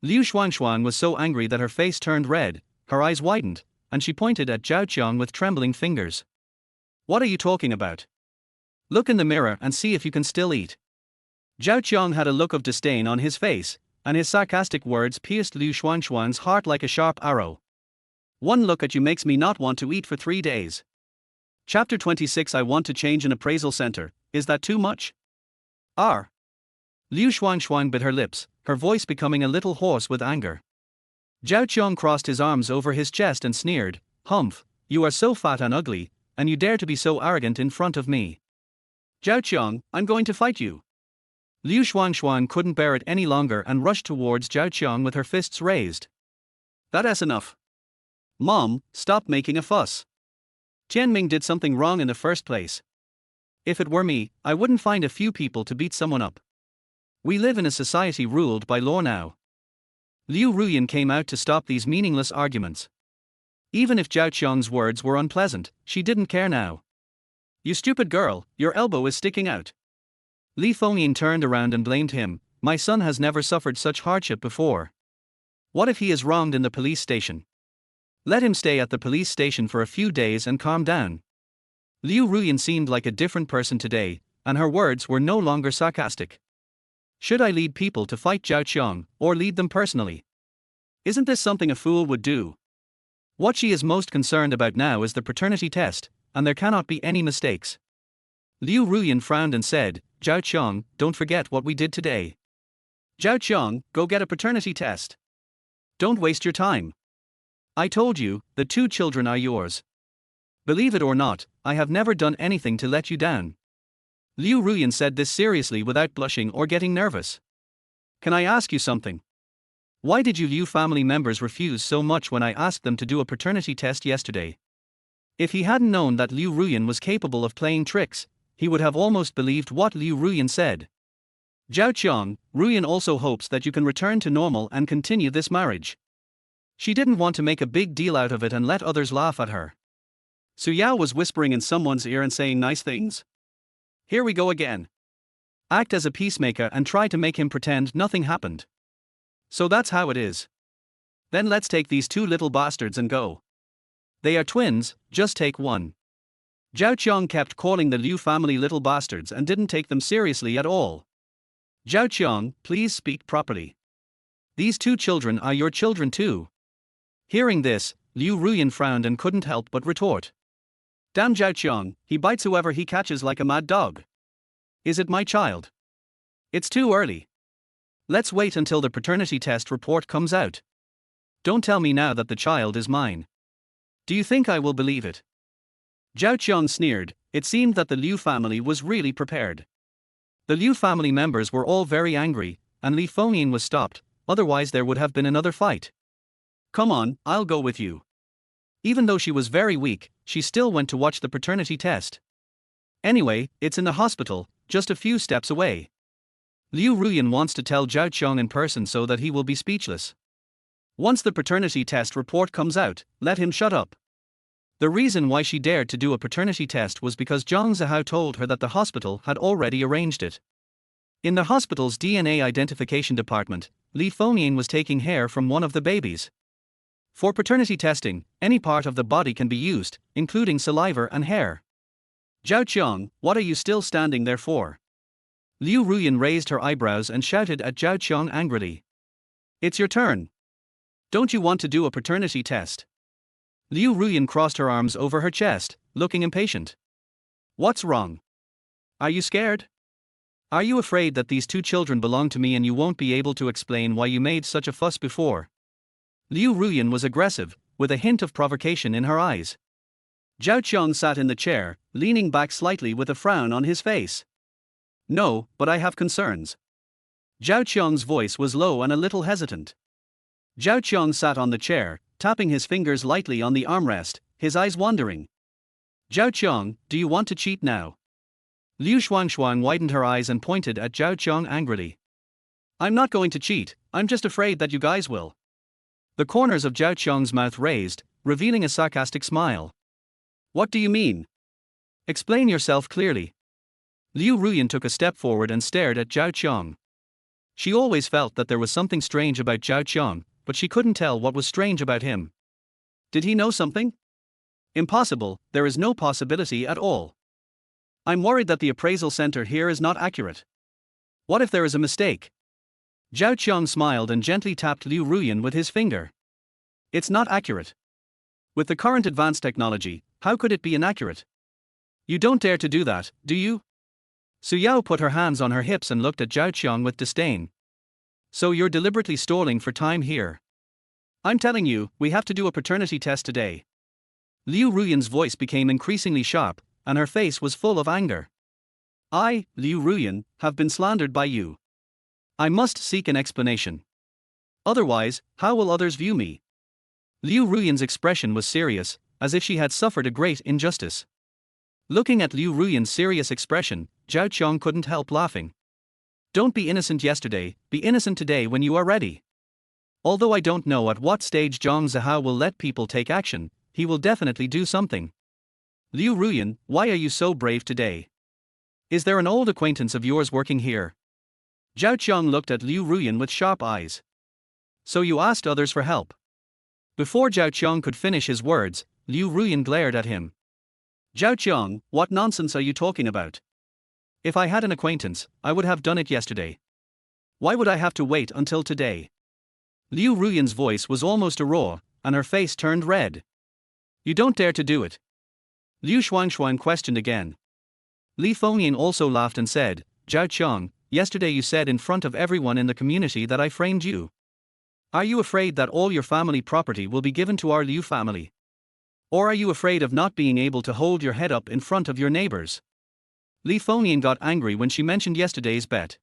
Liu Shuangshuang was so angry that her face turned red, her eyes widened, and she pointed at Zhao Qiang with trembling fingers. "What are you talking about? Look in the mirror and see if you can still eat." Zhao Qiang had a look of disdain on his face, and his sarcastic words pierced Liu Shuangshuang's heart like a sharp arrow. "One look at you makes me not want to eat for 3 days. Chapter 26. I want to change an appraisal center, is that too much? R. Liu Shuangshuang bit her lips, her voice becoming a little hoarse with anger. Zhao Qiang crossed his arms over his chest and sneered, "Humph, you are so fat and ugly, and you dare to be so arrogant in front of me. Zhao Qiang, I'm going to fight you." Liu Shuangshuang couldn't bear it any longer and rushed towards Zhao Qiang with her fists raised. "That's enough. Mom, stop making a fuss. Jianming did something wrong in the first place. If it were me, I wouldn't find a few people to beat someone up. We live in a society ruled by law now." Liu Ruyan came out to stop these meaningless arguments. Even if Zhao Qiang's words were unpleasant, she didn't care now. "You stupid girl, your elbow is sticking out." Li Fengyin turned around and blamed him. "My son has never suffered such hardship before. What if he is wronged in the police station? Let him stay at the police station for a few days and calm down." Liu Ruyan seemed like a different person today, and her words were no longer sarcastic. "Should I lead people to fight Zhao Qiang, or lead them personally? Isn't this something a fool would do? What she is most concerned about now is the paternity test, and there cannot be any mistakes." Liu Ruyan frowned and said, "Zhao Qiang, don't forget what we did today. Zhao Qiang, go get a paternity test. Don't waste your time. I told you, the 2 children are yours. Believe it or not, I have never done anything to let you down." Liu Ruyan said this seriously without blushing or getting nervous. "Can I ask you something? Why did you Liu family members refuse so much when I asked them to do a paternity test yesterday?" If he hadn't known that Liu Ruyan was capable of playing tricks, he would have almost believed what Liu Ruyan said. Zhao Qiang, Ruyan also hopes that you can return to normal and continue this marriage. She didn't want to make a big deal out of it and let others laugh at her. Su Yao was whispering in someone's ear and saying nice things. Here we go again. Act as a peacemaker and try to make him pretend nothing happened. So that's how it is. Then let's take these two little bastards and go. They are twins, just take one. Zhao Qiang kept calling the Liu family little bastards and didn't take them seriously at all. Zhao Qiang, please speak properly. These two children are your children too. Hearing this, Liu Ruyan frowned and couldn't help but retort. Damn Zhao Qiang, he bites whoever he catches like a mad dog. Is it my child? It's too early. Let's wait until the paternity test report comes out. Don't tell me now that the child is mine. Do you think I will believe it? Zhao Qiang sneered. It seemed that the Liu family was really prepared. The Liu family members were all very angry, and Li Fengyin was stopped, otherwise there would have been another fight. Come on, I'll go with you. Even though she was very weak, she still went to watch the paternity test. Anyway, it's in the hospital, just a few steps away. Liu Ruyan wants to tell Zhao Qiang in person so that he will be speechless. Once the paternity test report comes out, let him shut up. The reason why she dared to do a paternity test was because Zhang Zihao told her that the hospital had already arranged it. In the hospital's DNA identification department, Li Fengyin was taking hair from one of the babies. For paternity testing, any part of the body can be used, including saliva and hair. Zhao Qiang, what are you still standing there for? Liu Ruyan raised her eyebrows and shouted at Zhao Qiang angrily. It's your turn. Don't you want to do a paternity test? Liu Ruyan crossed her arms over her chest, looking impatient. What's wrong? Are you scared? Are you afraid that these two children belong to me and you won't be able to explain why you made such a fuss before? Liu Ruyan was aggressive, with a hint of provocation in her eyes. Zhao Qiang sat in the chair, leaning back slightly with a frown on his face. No, but I have concerns. Zhao Qiang's voice was low and a little hesitant. Zhao Qiang sat on the chair, tapping his fingers lightly on the armrest, his eyes wandering. Zhao Qiang, do you want to cheat now? Liu Shuangshuang widened her eyes and pointed at Zhao Qiang angrily. I'm not going to cheat, I'm just afraid that you guys will. The corners of Zhao Qiang's mouth raised, revealing a sarcastic smile. What do you mean? Explain yourself clearly. Liu Ruyan took a step forward and stared at Zhao Qiang. She always felt that there was something strange about Zhao Qiang, but she couldn't tell what was strange about him. Did he know something? Impossible, there is no possibility at all. I'm worried that the appraisal center here is not accurate. What if there is a mistake? Zhao Qiang smiled and gently tapped Liu Ruyan with his finger. It's not accurate. With the current advanced technology, how could it be inaccurate? You don't dare to do that, do you? Su Yao put her hands on her hips and looked at Zhao Qiang with disdain. So you're deliberately stalling for time here. I'm telling you, we have to do a paternity test today. Liu Ruyan's voice became increasingly sharp, and her face was full of anger. I, Liu Ruyan, have been slandered by you. I must seek an explanation. Otherwise, how will others view me? Liu Ruyan's expression was serious, as if she had suffered a great injustice. Looking at Liu Ruyan's serious expression, Zhao Qiang couldn't help laughing. Don't be innocent yesterday, be innocent today when you are ready. Although I don't know at what stage Zhang Zihao will let people take action, he will definitely do something. Liu Ruyan, why are you so brave today? Is there an old acquaintance of yours working here? Zhao Qiang looked at Liu Ruyan with sharp eyes. So you asked others for help. Before Zhao Qiang could finish his words, Liu Ruyan glared at him. Zhao Qiang, what nonsense are you talking about? If I had an acquaintance, I would have done it yesterday. Why would I have to wait until today? Liu Ruyan's voice was almost a roar, and her face turned red. You don't dare to do it. Liu Shuangshuang questioned again. Li Fengyin also laughed and said, Zhao Qiang, yesterday you said in front of everyone in the community that I framed you. Are you afraid that all your family property will be given to our Liu family? Or are you afraid of not being able to hold your head up in front of your neighbors? Li Fengyin got angry when she mentioned yesterday's bet.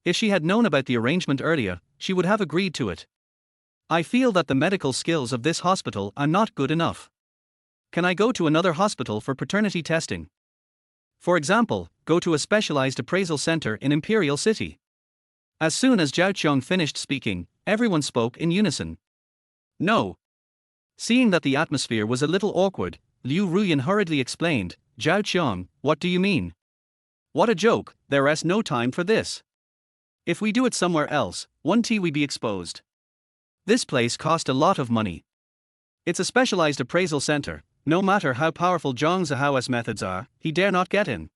If she had known about the arrangement earlier, she would have agreed to it. I feel that the medical skills of this hospital are not good enough. Can I go to another hospital for paternity testing? For example, go to a specialized appraisal center in Imperial City. As soon as Zhao Qiang finished speaking, everyone spoke in unison. No. Seeing that the atmosphere was a little awkward, Liu Ruyan hurriedly explained, Zhao Qiang, what do you mean? What a joke, there's no time for this. If we do it somewhere else, we be exposed. This place cost a lot of money. It's a specialized appraisal center, no matter how powerful Zhang Zihao's methods are, he dare not get in.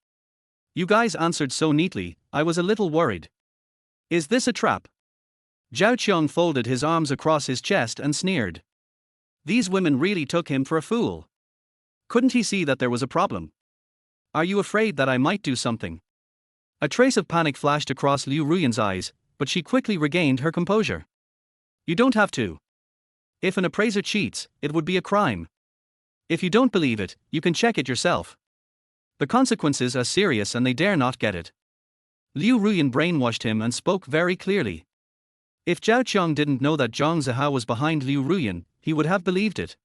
You guys answered so neatly, I was a little worried. Is this a trap? Zhao Qiang folded his arms across his chest and sneered. These women really took him for a fool. Couldn't he see that there was a problem? Are you afraid that I might do something? A trace of panic flashed across Liu Ruyan's eyes, but she quickly regained her composure. You don't have to. If an appraiser cheats, it would be a crime. If you don't believe it, you can check it yourself. The consequences are serious and they dare not get it. Liu Ruyan brainwashed him and spoke very clearly. If Zhao Qiang didn't know that Zhang Zihao was behind Liu Ruyan, he would have believed it.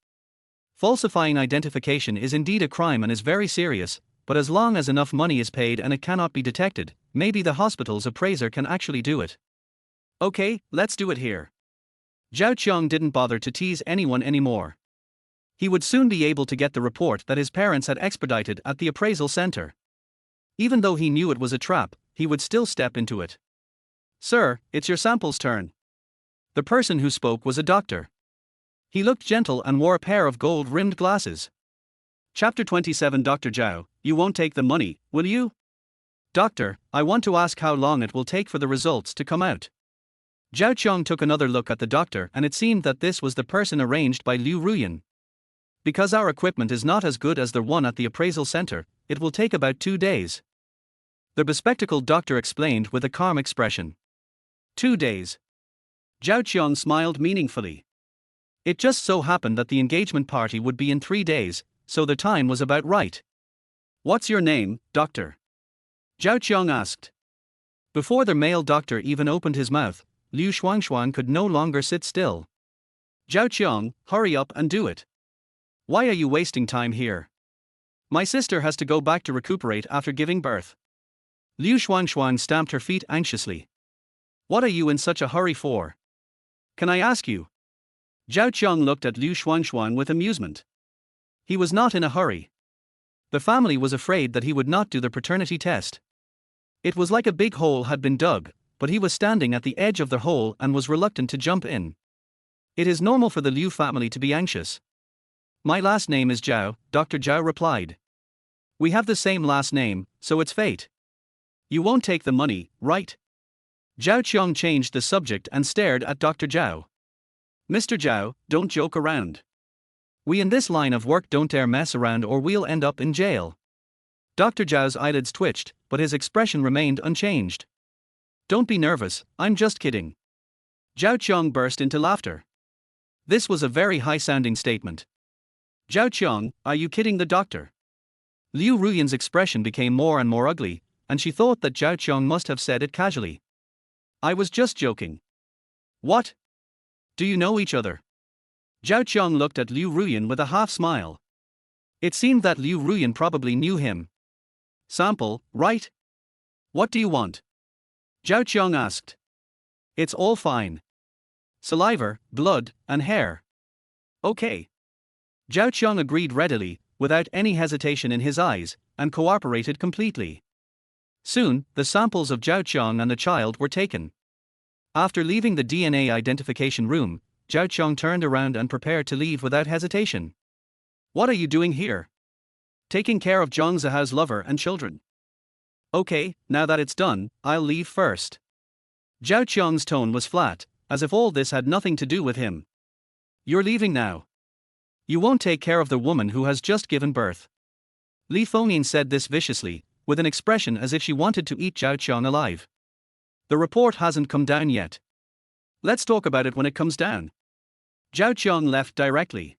Falsifying identification is indeed a crime and is very serious, but as long as enough money is paid and it cannot be detected, maybe the hospital's appraiser can actually do it. Okay, let's do it here. Zhao Qiang didn't bother to tease anyone anymore. He would soon be able to get the report that his parents had expedited at the appraisal center. Even though he knew it was a trap, he would still step into it. Sir, it's your sample's turn. The person who spoke was a doctor. He looked gentle and wore a pair of gold-rimmed glasses. Chapter 27 Dr. Zhao, you won't take the money, will you? Doctor, I want to ask how long it will take for the results to come out. Zhao Qiang took another look at the doctor and it seemed that this was the person arranged by Liu Ruyan. Because our equipment is not as good as the one at the appraisal center, it will take about 2 days. The bespectacled doctor explained with a calm expression. 2 days. Zhao Qiang smiled meaningfully. It just so happened that the engagement party would be in 3 days, so the time was about right. What's your name, doctor? Zhao Qiang asked. Before the male doctor even opened his mouth, Liu Shuangshuang could no longer sit still. Zhao Qiang, hurry up and do it. Why are you wasting time here? My sister has to go back to recuperate after giving birth. Liu Shuangshuang stamped her feet anxiously. What are you in such a hurry for? Can I ask you? Zhao Qiang looked at Liu Shuangshuang with amusement. He was not in a hurry. The family was afraid that he would not do the paternity test. It was like a big hole had been dug, but he was standing at the edge of the hole and was reluctant to jump in. It is normal for the Liu family to be anxious. My last name is Zhao, Dr. Zhao replied. We have the same last name, so it's fate. You won't take the money, right? Zhao Qiang changed the subject and stared at Dr. Zhao. Mr. Zhao, don't joke around. We in this line of work don't dare mess around or we'll end up in jail. Dr. Zhao's eyelids twitched, but his expression remained unchanged. Don't be nervous, I'm just kidding. Zhao Qiang burst into laughter. This was a very high-sounding statement. Zhao Qiang, are you kidding the doctor? Liu Ruyan's expression became more and more ugly, and she thought that Zhao Qiang must have said it casually. I was just joking. What? Do you know each other? Zhao Qiang looked at Liu Ruyan with a half-smile. It seemed that Liu Ruyan probably knew him. Sample, right? What do you want? Zhao Qiang asked. It's all fine. Saliva, blood, and hair. Okay. Zhao Qiang agreed readily, without any hesitation in his eyes, and cooperated completely. Soon, the samples of Zhao Qiang and the child were taken. After leaving the DNA identification room, Zhao Qiang turned around and prepared to leave without hesitation. What are you doing here? Taking care of Zhang Zihao's lover and children. Okay, now that it's done, I'll leave first. Zhao Qiang's tone was flat, as if all this had nothing to do with him. You're leaving now. You won't take care of the woman who has just given birth. Li Fengyin said this viciously, with an expression as if she wanted to eat Zhao Qiang alive. The report hasn't come down yet. Let's talk about it when it comes down. Zhao Qiang left directly.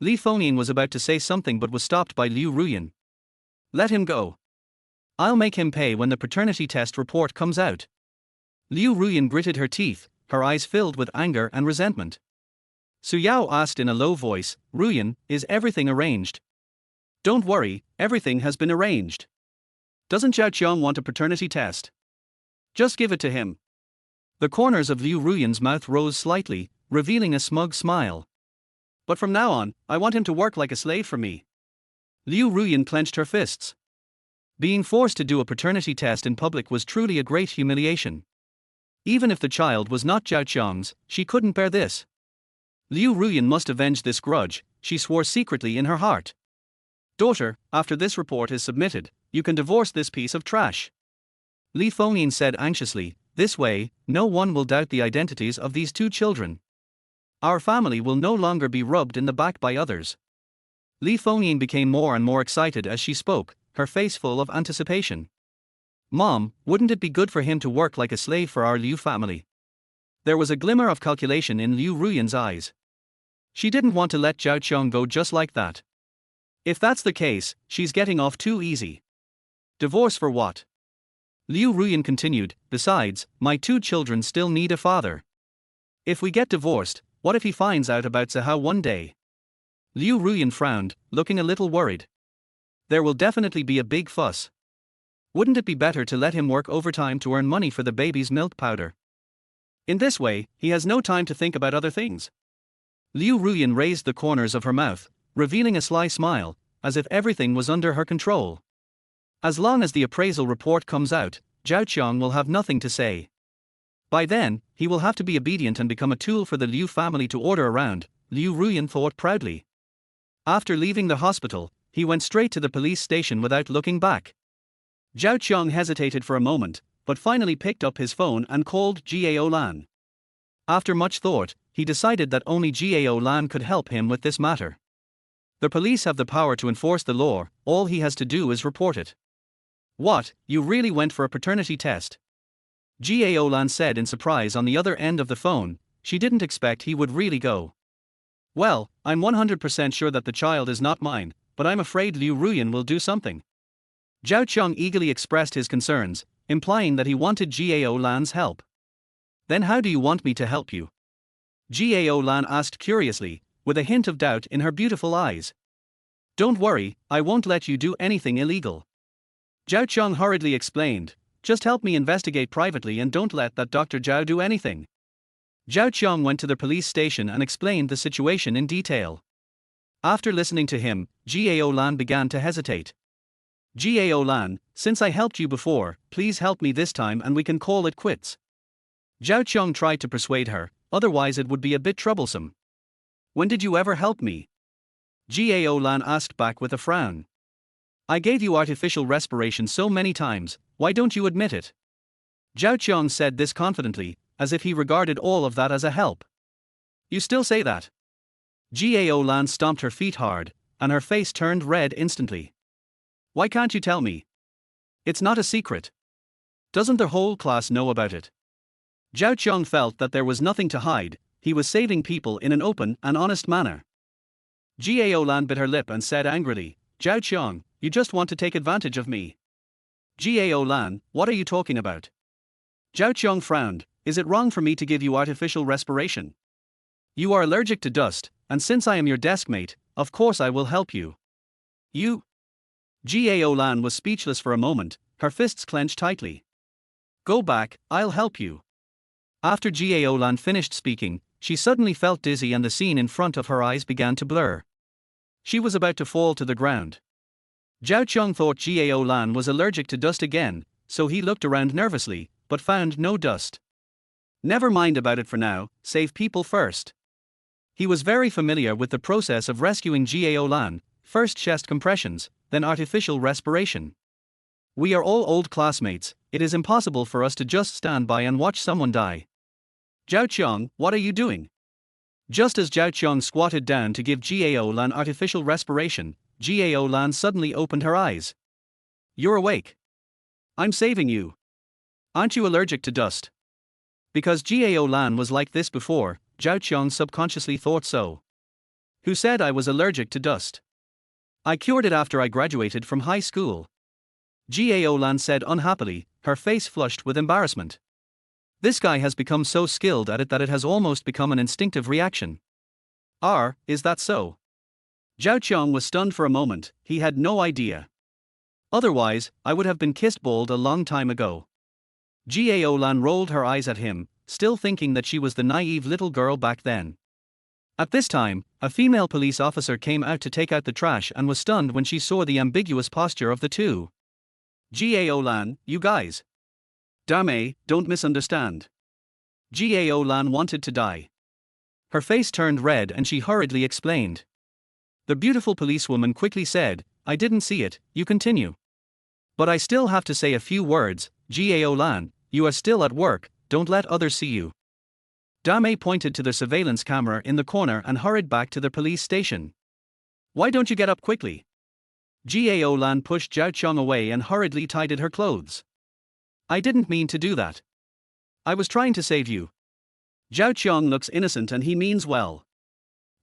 Li Fengyin was about to say something but was stopped by Liu Ruyan. Let him go. I'll make him pay when the paternity test report comes out. Liu Ruyan gritted her teeth, her eyes filled with anger and resentment. Su Yao asked in a low voice, Ruyan, is everything arranged? Don't worry, everything has been arranged. Doesn't Zhao Qiang want a paternity test? Just give it to him. The corners of Liu Ruyan's mouth rose slightly, revealing a smug smile. But from now on, I want him to work like a slave for me. Liu Ruyan clenched her fists. Being forced to do a paternity test in public was truly a great humiliation. Even if the child was not Zhao Qiang's, she couldn't bear this. Liu Ruyan must avenge this grudge, she swore secretly in her heart. Daughter, after this report is submitted, you can divorce this piece of trash. Li Fengyin said anxiously, this way, no one will doubt the identities of these two children. Our family will no longer be rubbed in the back by others. Li Fengyin became more and more excited as she spoke, her face full of anticipation. Mom, wouldn't it be good for him to work like a slave for our Liu family? There was a glimmer of calculation in Liu Ruyan's eyes. She didn't want to let Zhao Qiang go just like that. If that's the case, she's getting off too easy. Divorce for what? Liu Ruyan continued, besides, my two children still need a father. If we get divorced, what if he finds out about Zihao one day? Liu Ruyan frowned, looking a little worried. There will definitely be a big fuss. Wouldn't it be better to let him work overtime to earn money for the baby's milk powder? In this way, he has no time to think about other things. Liu Ruyan raised the corners of her mouth, revealing a sly smile, as if everything was under her control. As long as the appraisal report comes out, Zhao Qiang will have nothing to say. By then, he will have to be obedient and become a tool for the Liu family to order around, Liu Ruyan thought proudly. After leaving the hospital, he went straight to the police station without looking back. Zhao Qiang hesitated for a moment, but finally picked up his phone and called Gao Lan. After much thought, he decided that only Gao Lan could help him with this matter. The police have the power to enforce the law, all he has to do is report it. What, you really went for a paternity test? Gao Lan said in surprise on the other end of the phone, she didn't expect he would really go. Well, I'm 100% sure that the child is not mine, but I'm afraid Liu Ruyan will do something. Zhao Qiang eagerly expressed his concerns, implying that he wanted Gao Lan's help. Then how do you want me to help you? Gao Lan asked curiously, with a hint of doubt in her beautiful eyes. Don't worry, I won't let you do anything illegal. Zhao Qiang hurriedly explained, just help me investigate privately and don't let that Dr. Zhao do anything. Zhao Qiang went to the police station and explained the situation in detail. After listening to him, Gao Lan began to hesitate. Gao Lan, since I helped you before, please help me this time and we can call it quits. Zhao Qiang tried to persuade her, otherwise it would be a bit troublesome. When did you ever help me? Gao Lan asked back with a frown. I gave you artificial respiration so many times, why don't you admit it? Zhao Qiang said this confidently, as if he regarded all of that as a help. You still say that? Gao Lan stomped her feet hard, and her face turned red instantly. Why can't you tell me? It's not a secret. Doesn't the whole class know about it? Zhao Qiang felt that there was nothing to hide, he was saving people in an open and honest manner. Gao Lan bit her lip and said angrily, Zhao Qiang, you just want to take advantage of me. Gao Lan, what are you talking about? Zhao Qiang frowned, is it wrong for me to give you artificial respiration? You are allergic to dust, and since I am your deskmate, of course I will help you. You? Gao Lan was speechless for a moment, her fists clenched tightly. Go back, I'll help you. After Gao Lan finished speaking, she suddenly felt dizzy and the scene in front of her eyes began to blur. She was about to fall to the ground. Zhao Qiang thought Gao Lan was allergic to dust again, so he looked around nervously, but found no dust. Never mind about it for now, save people first. He was very familiar with the process of rescuing Gao Lan, first chest compressions, then artificial respiration. We are all old classmates, it is impossible for us to just stand by and watch someone die. Zhao Qiang, what are you doing? Just as Zhao Qiang squatted down to give Gao Lan artificial respiration, Gao Lan suddenly opened her eyes. You're awake. I'm saving you. Aren't you allergic to dust? Because Gao Lan was like this before, Zhao Qiang subconsciously thought so. Who said I was allergic to dust? I cured it after I graduated from high school. Gao Lan said unhappily, her face flushed with embarrassment. This guy has become so skilled at it that it has almost become an instinctive reaction. Is that so? Zhao Qiang was stunned for a moment, he had no idea. Otherwise, I would have been kissed bald a long time ago. Gao Lan rolled her eyes at him, still thinking that she was the naive little girl back then. At this time, a female police officer came out to take out the trash and was stunned when she saw the ambiguous posture of the two. Gao Lan, you guys. Dame, don't misunderstand. Gao Lan wanted to die. Her face turned red and she hurriedly explained. The beautiful policewoman quickly said, I didn't see it, you continue. But I still have to say a few words. Gao Lan, you are still at work, don't let others see you. Dame pointed to the surveillance camera in the corner and hurried back to the police station. Why don't you get up quickly? Gao Lan pushed Zhao Qiang away and hurriedly tidied her clothes. I didn't mean to do that. I was trying to save you. Zhao Qiang looks innocent and he means well.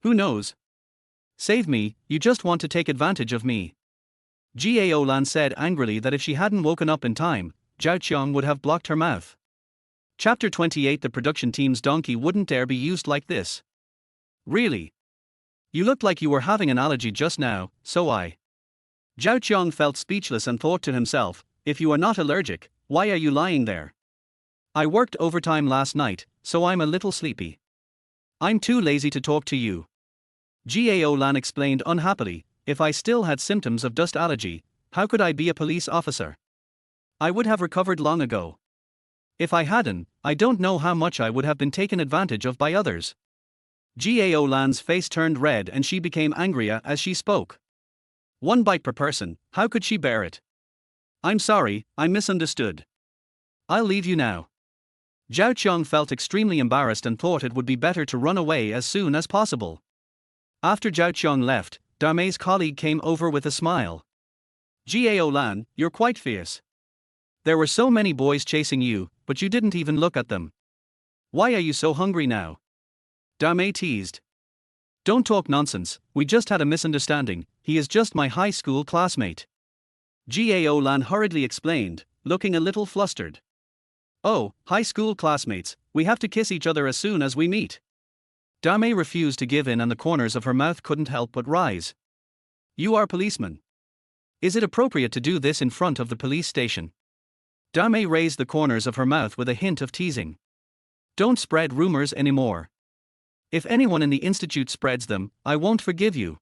Who knows? Save me, you just want to take advantage of me. Gao Lan said angrily that if she hadn't woken up in time, Zhao Qiang would have blocked her mouth. Chapter 28. The production team's donkey wouldn't dare be used like this. Really? You looked like you were having an allergy just now, so I. Zhao Qiang felt speechless and thought to himself, if you are not allergic, why are you lying there? I worked overtime last night, so I'm a little sleepy. I'm too lazy to talk to you. Gao Lan explained unhappily, if I still had symptoms of dust allergy, how could I be a police officer? I would have recovered long ago. If I hadn't, I don't know how much I would have been taken advantage of by others. Gao Lan's face turned red and she became angrier as she spoke. 1 bite per person, how could she bear it? I'm sorry, I misunderstood. I'll leave you now. Zhao Qiang felt extremely embarrassed and thought it would be better to run away as soon as possible. After Zhao Qiang left, Dame's colleague came over with a smile. Gao Lan, you're quite fierce. There were so many boys chasing you, but you didn't even look at them. Why are you so hungry now? Dame teased. Don't talk nonsense, we just had a misunderstanding, he is just my high school classmate. Gao Lan hurriedly explained, looking a little flustered. Oh, high school classmates, we have to kiss each other as soon as we meet. Dame refused to give in and the corners of her mouth couldn't help but rise. You are policeman. Is it appropriate to do this in front of the police station? Dame raised the corners of her mouth with a hint of teasing. Don't spread rumors anymore. If anyone in the institute spreads them, I won't forgive you.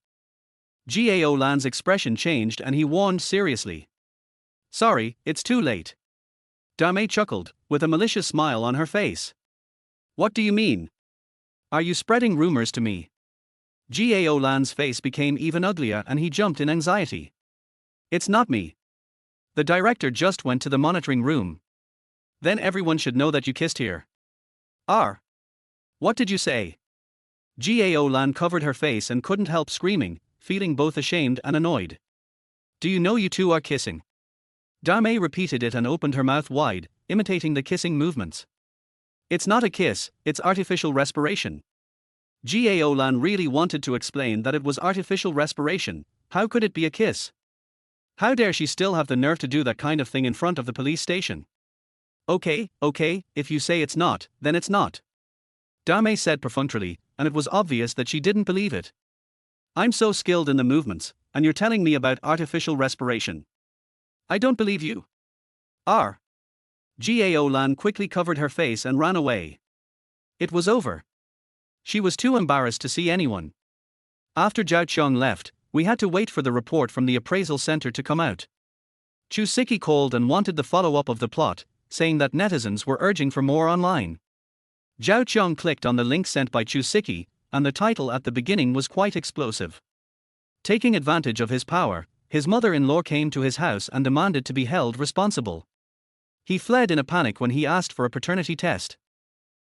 Gao Lan's expression changed and he warned seriously. Sorry, it's too late. Dame chuckled, with a malicious smile on her face. What do you mean? Are you spreading rumors to me? Gao Lan's face became even uglier and he jumped in anxiety. It's not me. The director just went to the monitoring room. Then everyone should know that you kissed here. What did you say? Gao Lan covered her face and couldn't help screaming, feeling both ashamed and annoyed. Do you know you two are kissing? Dame repeated it and opened her mouth wide, imitating the kissing movements. It's not a kiss, it's artificial respiration. Gao Lan really wanted to explain that it was artificial respiration. How could it be a kiss? How dare she still have the nerve to do that kind of thing in front of the police station? Okay, if you say it's not, then it's not. Dame said perfunctorily, and it was obvious that she didn't believe it. I'm so skilled in the movements, and you're telling me about artificial respiration. I don't believe you. Gao Lan quickly covered her face and ran away. It was over. She was too embarrassed to see anyone. After Zhao Qiang left, we had to wait for the report from the appraisal center to come out. Chu Siki called and wanted the follow-up of the plot, saying that netizens were urging for more online. Zhao Qiang clicked on the link sent by Chu Siki, and the title at the beginning was quite explosive. Taking advantage of his power, his mother-in-law came to his house and demanded to be held responsible. He fled in a panic when he asked for a paternity test.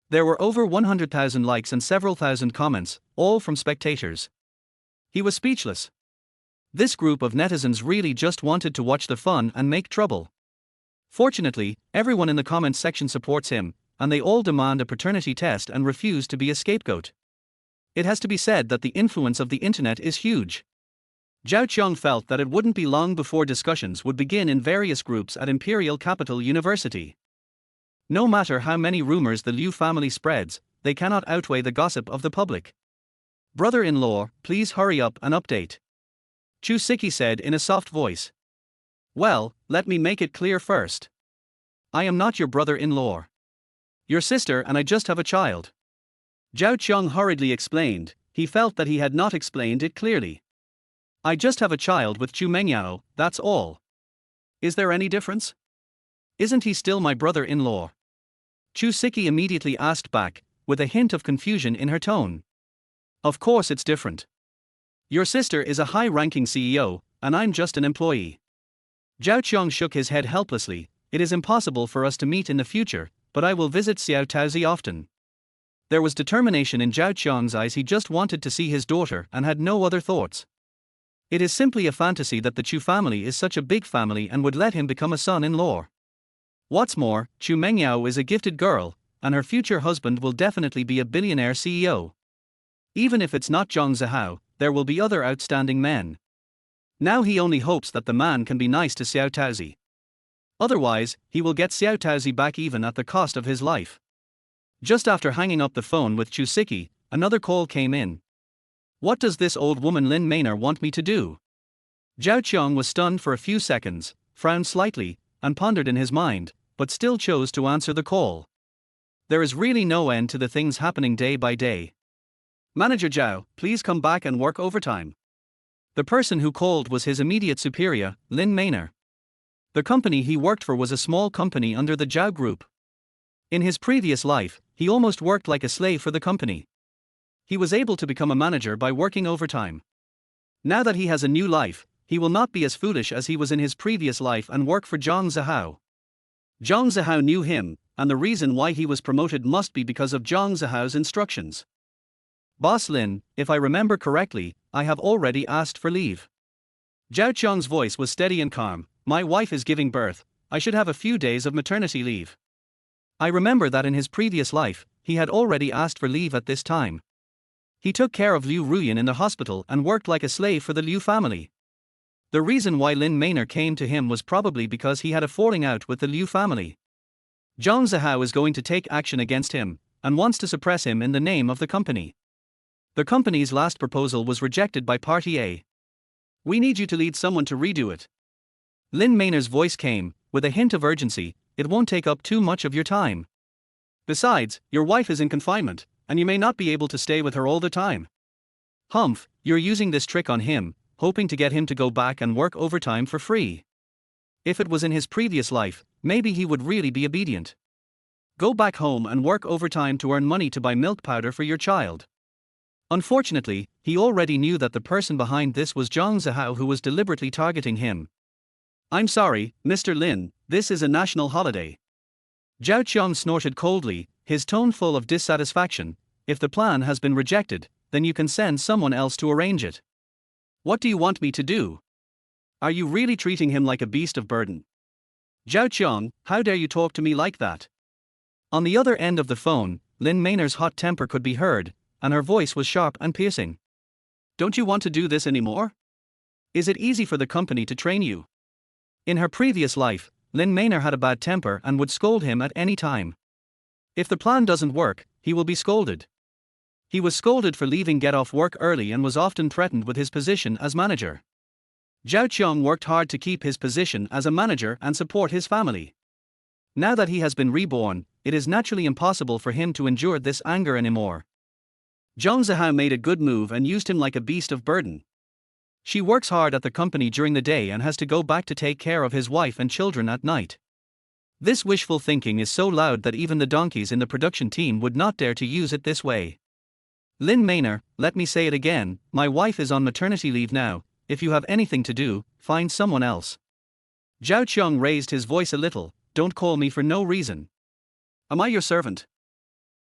There were over 100,000 likes and several thousand comments, all from spectators. He was speechless. This group of netizens really just wanted to watch the fun and make trouble. Fortunately, everyone in the comments section supports him, and they all demand a paternity test and refuse to be a scapegoat. It has to be said that the influence of the internet is huge. Zhao Qiang felt that it wouldn't be long before discussions would begin in various groups at Imperial Capital University. No matter how many rumors the Liu family spreads, they cannot outweigh the gossip of the public. Brother-in-law, please hurry up and update. Chu Siki said in a soft voice. Well, let me make it clear first. I am not your brother-in-law. Your sister and I just have a child. Zhao Qiang hurriedly explained. He felt that he had not explained it clearly. I just have a child with Chu Mengyao, that's all. Is there any difference? Isn't he still my brother-in-law? Chu Siki immediately asked back, with a hint of confusion in her tone. Of course it's different. Your sister is a high-ranking CEO, and I'm just an employee. Zhao Qiang shook his head helplessly. It is impossible for us to meet in the future, but I will visit Xiao Taozi often. There was determination in Zhao Qiang's eyes. He just wanted to see his daughter and had no other thoughts. It is simply a fantasy that the Chu family is such a big family and would let him become a son-in-law. What's more, Chu Mengyao is a gifted girl, and her future husband will definitely be a billionaire CEO. Even if it's not Zhang Zihao, there will be other outstanding men. Now he only hopes that the man can be nice to Xiao Taozi. Otherwise, he will get Xiao Taozi back even at the cost of his life. Just after hanging up the phone with Chu Siki, another call came in. What does this old woman Lin Maynard want me to do? Zhao Qiang was stunned for a few seconds, frowned slightly, and pondered in his mind, but still chose to answer the call. There is really no end to the things happening day by day. Manager Zhao, please come back and work overtime. The person who called was his immediate superior, Lin Maynard. The company he worked for was a small company under the Zhao Group. In his previous life, he almost worked like a slave for the company. He was able to become a manager by working overtime. Now that he has a new life, he will not be as foolish as he was in his previous life and work for Zhang Zihao. Zhang Zihao knew him, and the reason why he was promoted must be because of Zhang Zihao's instructions. Boss Lin, if I remember correctly, I have already asked for leave. Zhao Qiang's voice was steady and calm. My wife is giving birth, I should have a few days of maternity leave. I remember that in his previous life, he had already asked for leave at this time. He took care of Liu Ruyan in the hospital and worked like a slave for the Liu family. The reason why Lin Maynard came to him was probably because he had a falling out with the Liu family. Zhang Zihao is going to take action against him, and wants to suppress him in the name of the company. The company's last proposal was rejected by Party A. We need you to lead someone to redo it. Lin Maynard's voice came, with a hint of urgency. It won't take up too much of your time. Besides, your wife is in confinement, and you may not be able to stay with her all the time. Humph, you're using this trick on him, hoping to get him to go back and work overtime for free. If it was in his previous life, maybe he would really be obedient. Go back home and work overtime to earn money to buy milk powder for your child. Unfortunately, he already knew that the person behind this was Zhang Zihao, who was deliberately targeting him. I'm sorry, Mr. Lin, this is a national holiday. Zhao Qiang snorted coldly, his tone full of dissatisfaction. If the plan has been rejected, then you can send someone else to arrange it. What do you want me to do? Are you really treating him like a beast of burden? Zhao Qiang, how dare you talk to me like that? On the other end of the phone, Lin Maynard's hot temper could be heard, and her voice was sharp and piercing. Don't you want to do this anymore? Is it easy for the company to train you? In her previous life, Lin Maynard had a bad temper and would scold him at any time. If the plan doesn't work, he will be scolded. He was scolded for leaving get off work early and was often threatened with his position as manager. Zhao Qiang worked hard to keep his position as a manager and support his family. Now that he has been reborn, it is naturally impossible for him to endure this anger anymore. Zhang Zihao made a good move and used him like a beast of burden. She works hard at the company during the day and has to go back to take care of his wife and children at night. This wishful thinking is so loud that even the donkeys in the production team would not dare to use it this way. Lin Maynard, let me say it again, my wife is on maternity leave now. If you have anything to do, find someone else. Zhao Qiang raised his voice a little. Don't call me for no reason. Am I your servant?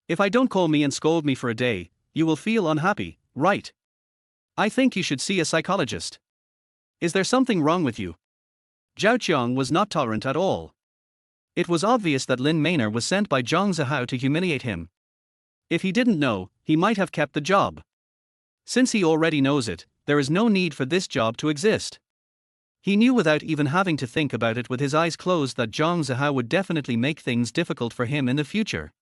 If I don't call me and scold me for a day, you will feel unhappy, right? I think you should see a psychologist. Is there something wrong with you? Zhao Qiang was not tolerant at all. It was obvious that Lin Maynard was sent by Zhang Zihao to humiliate him. If he didn't know, he might have kept the job. Since he already knows it, there is no need for this job to exist. He knew without even having to think about it with his eyes closed that Zhang Zihao would definitely make things difficult for him in the future.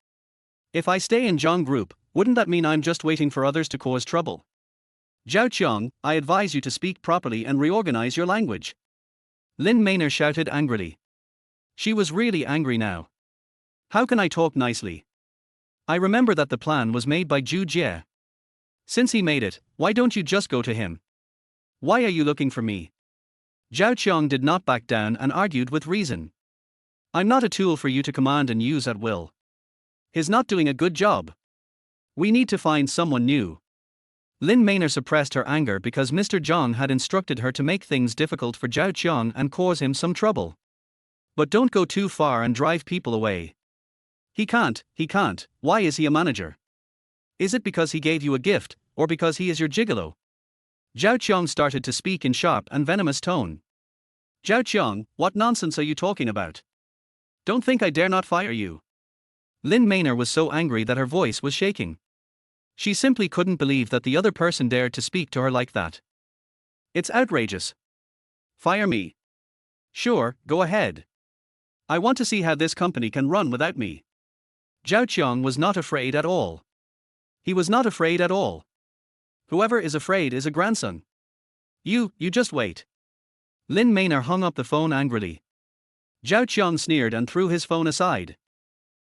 If I stay in Zhang Group, wouldn't that mean I'm just waiting for others to cause trouble? Zhao Qiang, I advise you to speak properly and reorganize your language. Lin Maynard shouted angrily. She was really angry now. How can I talk nicely? I remember that the plan was made by Zhu Jie. Since he made it, why don't you just go to him? Why are you looking for me? Zhao Qiang did not back down and argued with reason. I'm not a tool for you to command and use at will. He's not doing a good job. We need to find someone new. Lin Maynard suppressed her anger because Mr. Zhang had instructed her to make things difficult for Zhao Qiang and cause him some trouble. But don't go too far and drive people away. He can't. Why is he a manager? Is it because he gave you a gift, or because he is your gigolo? Zhao Qiang started to speak in sharp and venomous tone. Zhao Qiang, what nonsense are you talking about? Don't think I dare not fire you. Lin Maynard was so angry that her voice was shaking. She simply couldn't believe that the other person dared to speak to her like that. It's outrageous. Fire me. Sure, go ahead. I want to see how this company can run without me. Zhao Qiang was not afraid at all. He was not afraid at all. Whoever is afraid is a grandson. You just wait. Lin Maynard hung up the phone angrily. Zhao Qiang sneered and threw his phone aside.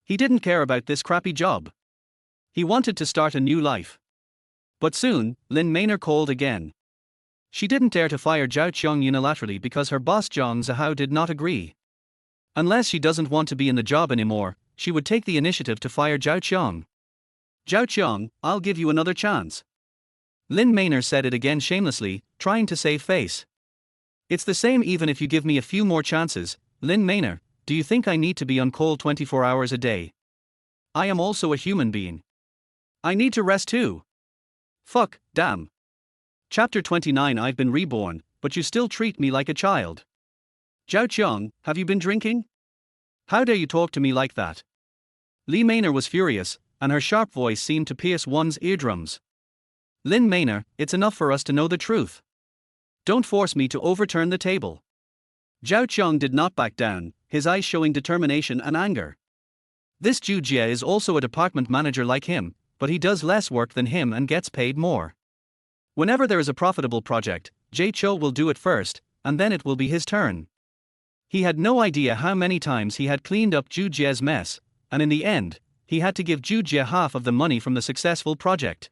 He didn't care about this crappy job. He wanted to start a new life. But soon, Lin Maynard called again. She didn't dare to fire Zhao Qiang unilaterally because her boss Zhang Zihao did not agree. Unless she doesn't want to be in the job anymore, she would take the initiative to fire Zhao Qiang. Zhao Qiang, I'll give you another chance. Lin Maynard said it again shamelessly, trying to save face. It's the same even if you give me a few more chances. Lin Maynard, do you think I need to be on call 24 hours a day? I am also a human being. I need to rest too. Fuck, damn. Chapter 29. I've been reborn, but you still treat me like a child. Zhao Qiang, have you been drinking? How dare you talk to me like that? Li Maynard was furious, and her sharp voice seemed to pierce one's eardrums. Lin Maynard, it's enough for us to know the truth. Don't force me to overturn the table. Zhao Qiang did not back down, his eyes showing determination and anger. This Zhu Jie is also a department manager like him, but he does less work than him and gets paid more. Whenever there is a profitable project, Jie Chou will do it first, and then it will be his turn. He had no idea how many times he had cleaned up Zhu Jie's mess, and in the end, he had to give Zhu Jie half of the money from the successful project.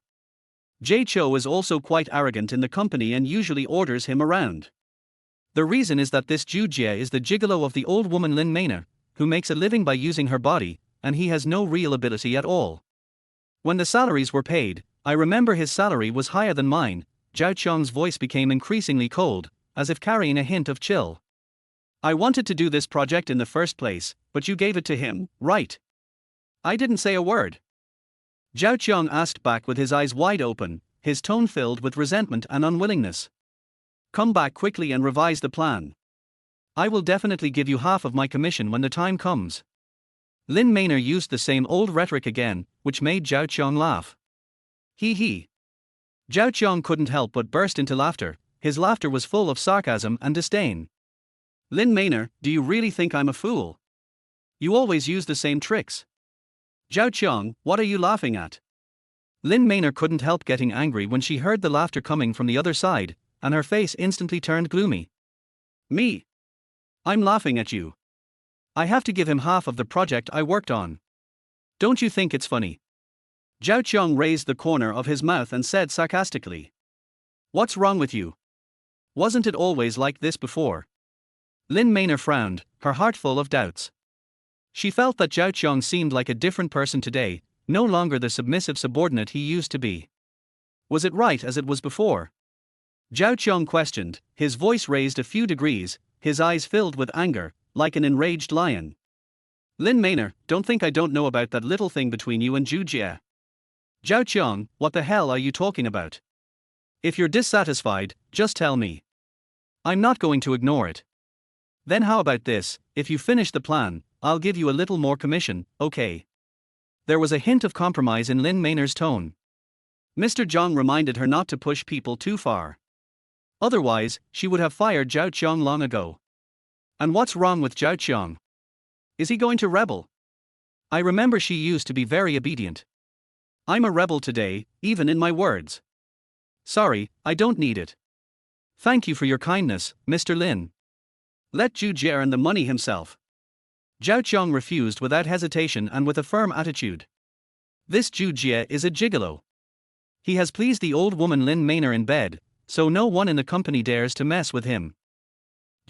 Jie Chou is also quite arrogant in the company and usually orders him around. The reason is that this Zhu Jie is the gigolo of the old woman Lin Maynard, who makes a living by using her body, and he has no real ability at all. When the salaries were paid, I remember his salary was higher than mine. Zhao Qiang's voice became increasingly cold, as if carrying a hint of chill. I wanted to do this project in the first place, but you gave it to him, right? I didn't say a word. Zhao Qiang asked back with his eyes wide open, his tone filled with resentment and unwillingness. Come back quickly and revise the plan. I will definitely give you half of my commission when the time comes. Lin Maynard used the same old rhetoric again, which made Zhao Qiang laugh. He. Zhao Qiang couldn't help but burst into laughter. His laughter was full of sarcasm and disdain. Lin Maynard, do you really think I'm a fool? You always use the same tricks. Zhao Qiang, what are you laughing at? Lin Maynard couldn't help getting angry when she heard the laughter coming from the other side, and her face instantly turned gloomy. Me? I'm laughing at you. I have to give him half of the project I worked on. Don't you think it's funny? Zhao Qiang raised the corner of his mouth and said sarcastically. What's wrong with you? Wasn't it always like this before? Lin Maynard frowned, her heart full of doubts. She felt that Zhao Qiang seemed like a different person today, no longer the submissive subordinate he used to be. Was it right as it was before? Zhao Qiang questioned, his voice raised a few degrees, his eyes filled with anger, like an enraged lion. Lin Maynard, don't think I don't know about that little thing between you and Zhu Jie. Zhao Qiang, what the hell are you talking about? If you're dissatisfied, just tell me. I'm not going to ignore it. Then how about this, if you finish the plan, I'll give you a little more commission, okay? There was a hint of compromise in Lin Maynard's tone. Mr. Zhang reminded her not to push people too far. Otherwise, she would have fired Zhao Qiang long ago. And what's wrong with Zhao Qiang? Is he going to rebel? I remember she used to be very obedient. I'm a rebel today, even in my words. Sorry, I don't need it. Thank you for your kindness, Mr. Lin. Let Zhu Jie earn the money himself. Zhao Qiang refused without hesitation and with a firm attitude. This Zhu Jie is a gigolo. He has pleased the old woman Lin Maynor in bed, so no one in the company dares to mess with him.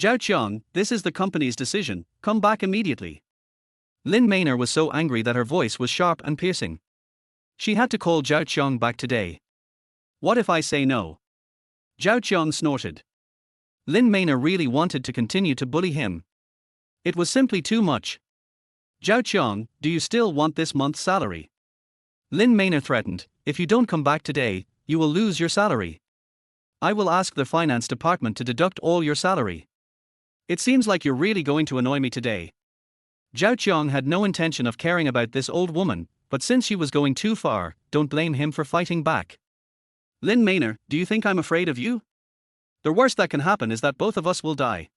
Zhao Qiang, this is the company's decision, come back immediately. Lin Maynor was so angry that her voice was sharp and piercing. She had to call Zhao Qiang back today. What if I say no? Zhao Qiang snorted. Lin Maynor really wanted to continue to bully him. It was simply too much. Zhao Qiang, do you still want this month's salary? Lin Maynor threatened, if you don't come back today, you will lose your salary. I will ask the finance department to deduct all your salary. It seems like you're really going to annoy me today. Zhao Qiang had no intention of caring about this old woman, but since she was going too far, don't blame him for fighting back. Lin Maynor, do you think I'm afraid of you? The worst that can happen is that both of us will die.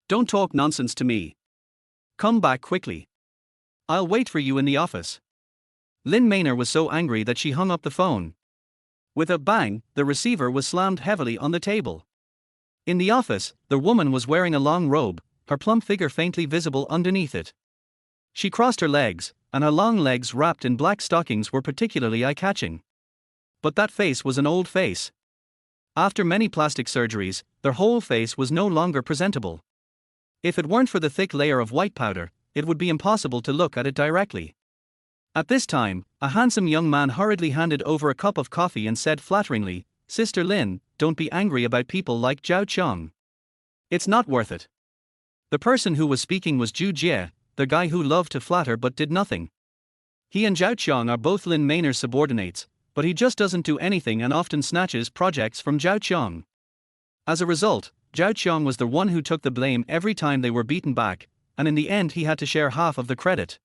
Don't talk nonsense to me. Come back quickly. I'll wait for you in the office. Lin Maynor was so angry that she hung up the phone. With a bang, the receiver was slammed heavily on the table. In the office, the woman was wearing a long robe, her plump figure faintly visible underneath it. She crossed her legs, and her long legs wrapped in black stockings were particularly eye-catching. But that face was an old face. After many plastic surgeries, their whole face was no longer presentable. If it weren't for the thick layer of white powder, it would be impossible to look at it directly. At this time, a handsome young man hurriedly handed over a cup of coffee and said flatteringly, Sister Lin, don't be angry about people like Zhao Qiang. It's not worth it. The person who was speaking was Zhu Jie, the guy who loved to flatter but did nothing. He and Zhao Qiang are both Lin Maynor's subordinates, but he just doesn't do anything and often snatches projects from Zhao Qiang. As a result, Zhao Qiang was the one who took the blame every time they were beaten back, and in the end he had to share half of the credit.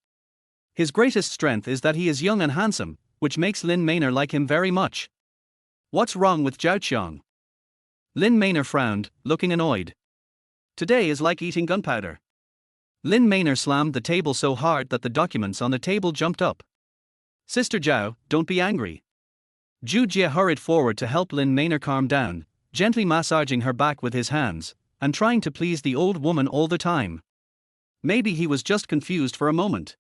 His greatest strength is that he is young and handsome, which makes Lin Maynor like him very much. What's wrong with Zhao Qiang? Lin Maynor frowned, looking annoyed. Today is like eating gunpowder. Lin Maynor slammed the table so hard that the documents on the table jumped up. Sister Zhao, don't be angry. Zhu Jie hurried forward to help Lin Maynor calm down, gently massaging her back with his hands, and trying to please the old woman all the time. Maybe he was just confused for a moment.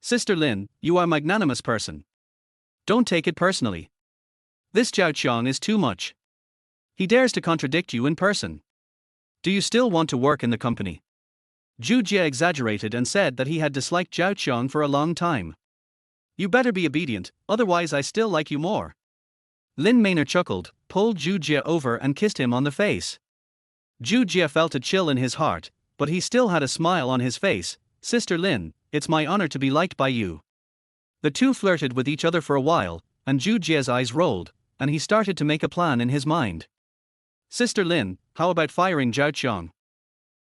Sister Lin, you are a magnanimous person. Don't take it personally. This Zhao Qiang is too much. He dares to contradict you in person. Do you still want to work in the company? Zhu Jie exaggerated and said that he had disliked Zhao Qiang for a long time. You better be obedient, otherwise I still like you more. Lin Maynor chuckled, pulled Zhu Jie over and kissed him on the face. Zhu Jie felt a chill in his heart, but he still had a smile on his face. Sister Lin, it's my honor to be liked by you. The two flirted with each other for a while, and Zhu Jie's eyes rolled, and he started to make a plan in his mind. Sister Lin, how about firing Zhao Qiang?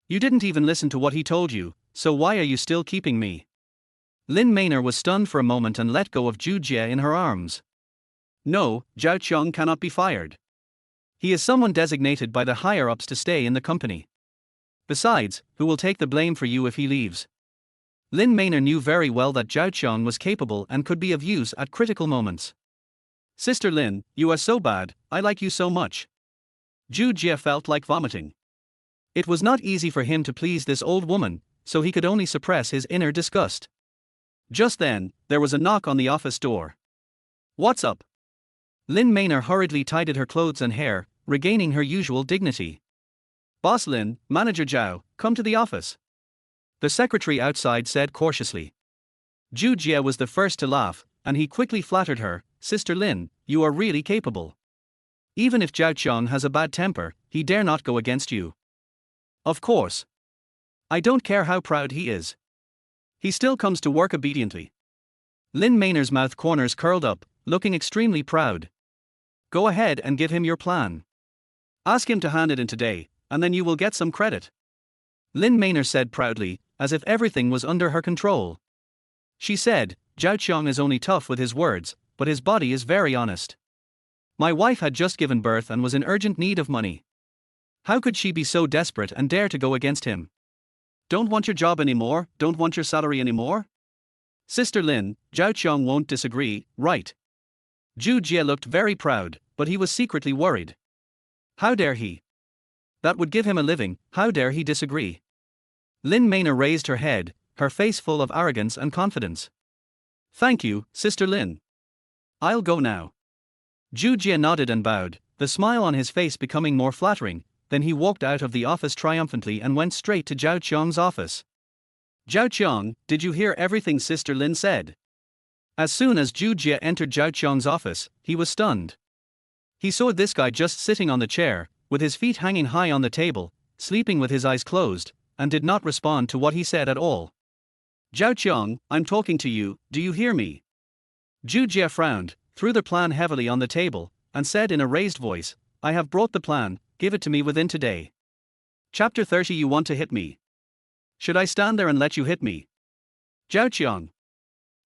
You didn't even listen to what he told you, so why are you still keeping me? Lin Maynor was stunned for a moment and let go of Zhu Jie in her arms. No, Zhao Qiang cannot be fired. He is someone designated by the higher-ups to stay in the company. Besides, who will take the blame for you if he leaves? Lin Maynor knew very well that Zhao Qiang was capable and could be of use at critical moments. Sister Lin, you are so bad, I like you so much. Zhu Jie felt like vomiting. It was not easy for him to please this old woman, so he could only suppress his inner disgust. Just then, there was a knock on the office door. What's up? Lin Maynor hurriedly tidied her clothes and hair, regaining her usual dignity. Boss Lin, Manager Zhao, come to the office. The secretary outside said cautiously. Zhu Jie was the first to laugh, and he quickly flattered her, Sister Lin, you are really capable. Even if Zhao Qiang has a bad temper, he dare not go against you. Of course. I don't care how proud he is. He still comes to work obediently. Lin Maynor's mouth corners curled up, looking extremely proud. Go ahead and give him your plan. Ask him to hand it in today, and then you will get some credit. Lin Maynor said proudly, as if everything was under her control. She said, Zhao Qiang is only tough with his words, but his body is very honest. My wife had just given birth and was in urgent need of money. How could she be so desperate and dare to go against him? Don't want your job anymore, don't want your salary anymore? Sister Lin, Zhao Qiang won't disagree, right? Zhu Jie looked very proud, but he was secretly worried. How dare he? That would give him a living, how dare he disagree? Lin Maynor raised her head, her face full of arrogance and confidence. Thank you, Sister Lin. I'll go now. Zhu Jie nodded and bowed, the smile on his face becoming more flattering. Then he walked out of the office triumphantly and went straight to Zhao Qiang's office. Zhao Qiang, did you hear everything Sister Lin said? As soon as Zhu Jie entered Zhao Qiang's office, he was stunned. He saw this guy just sitting on the chair, with his feet hanging high on the table, sleeping with his eyes closed, and did not respond to what he said at all. Zhao Qiang, I'm talking to you, do you hear me? Zhu Jie frowned, threw the plan heavily on the table, and said in a raised voice, I have brought the plan, give it to me within today. Chapter 30. You want to hit me? Should I stand there and let you hit me? Zhao Qiang.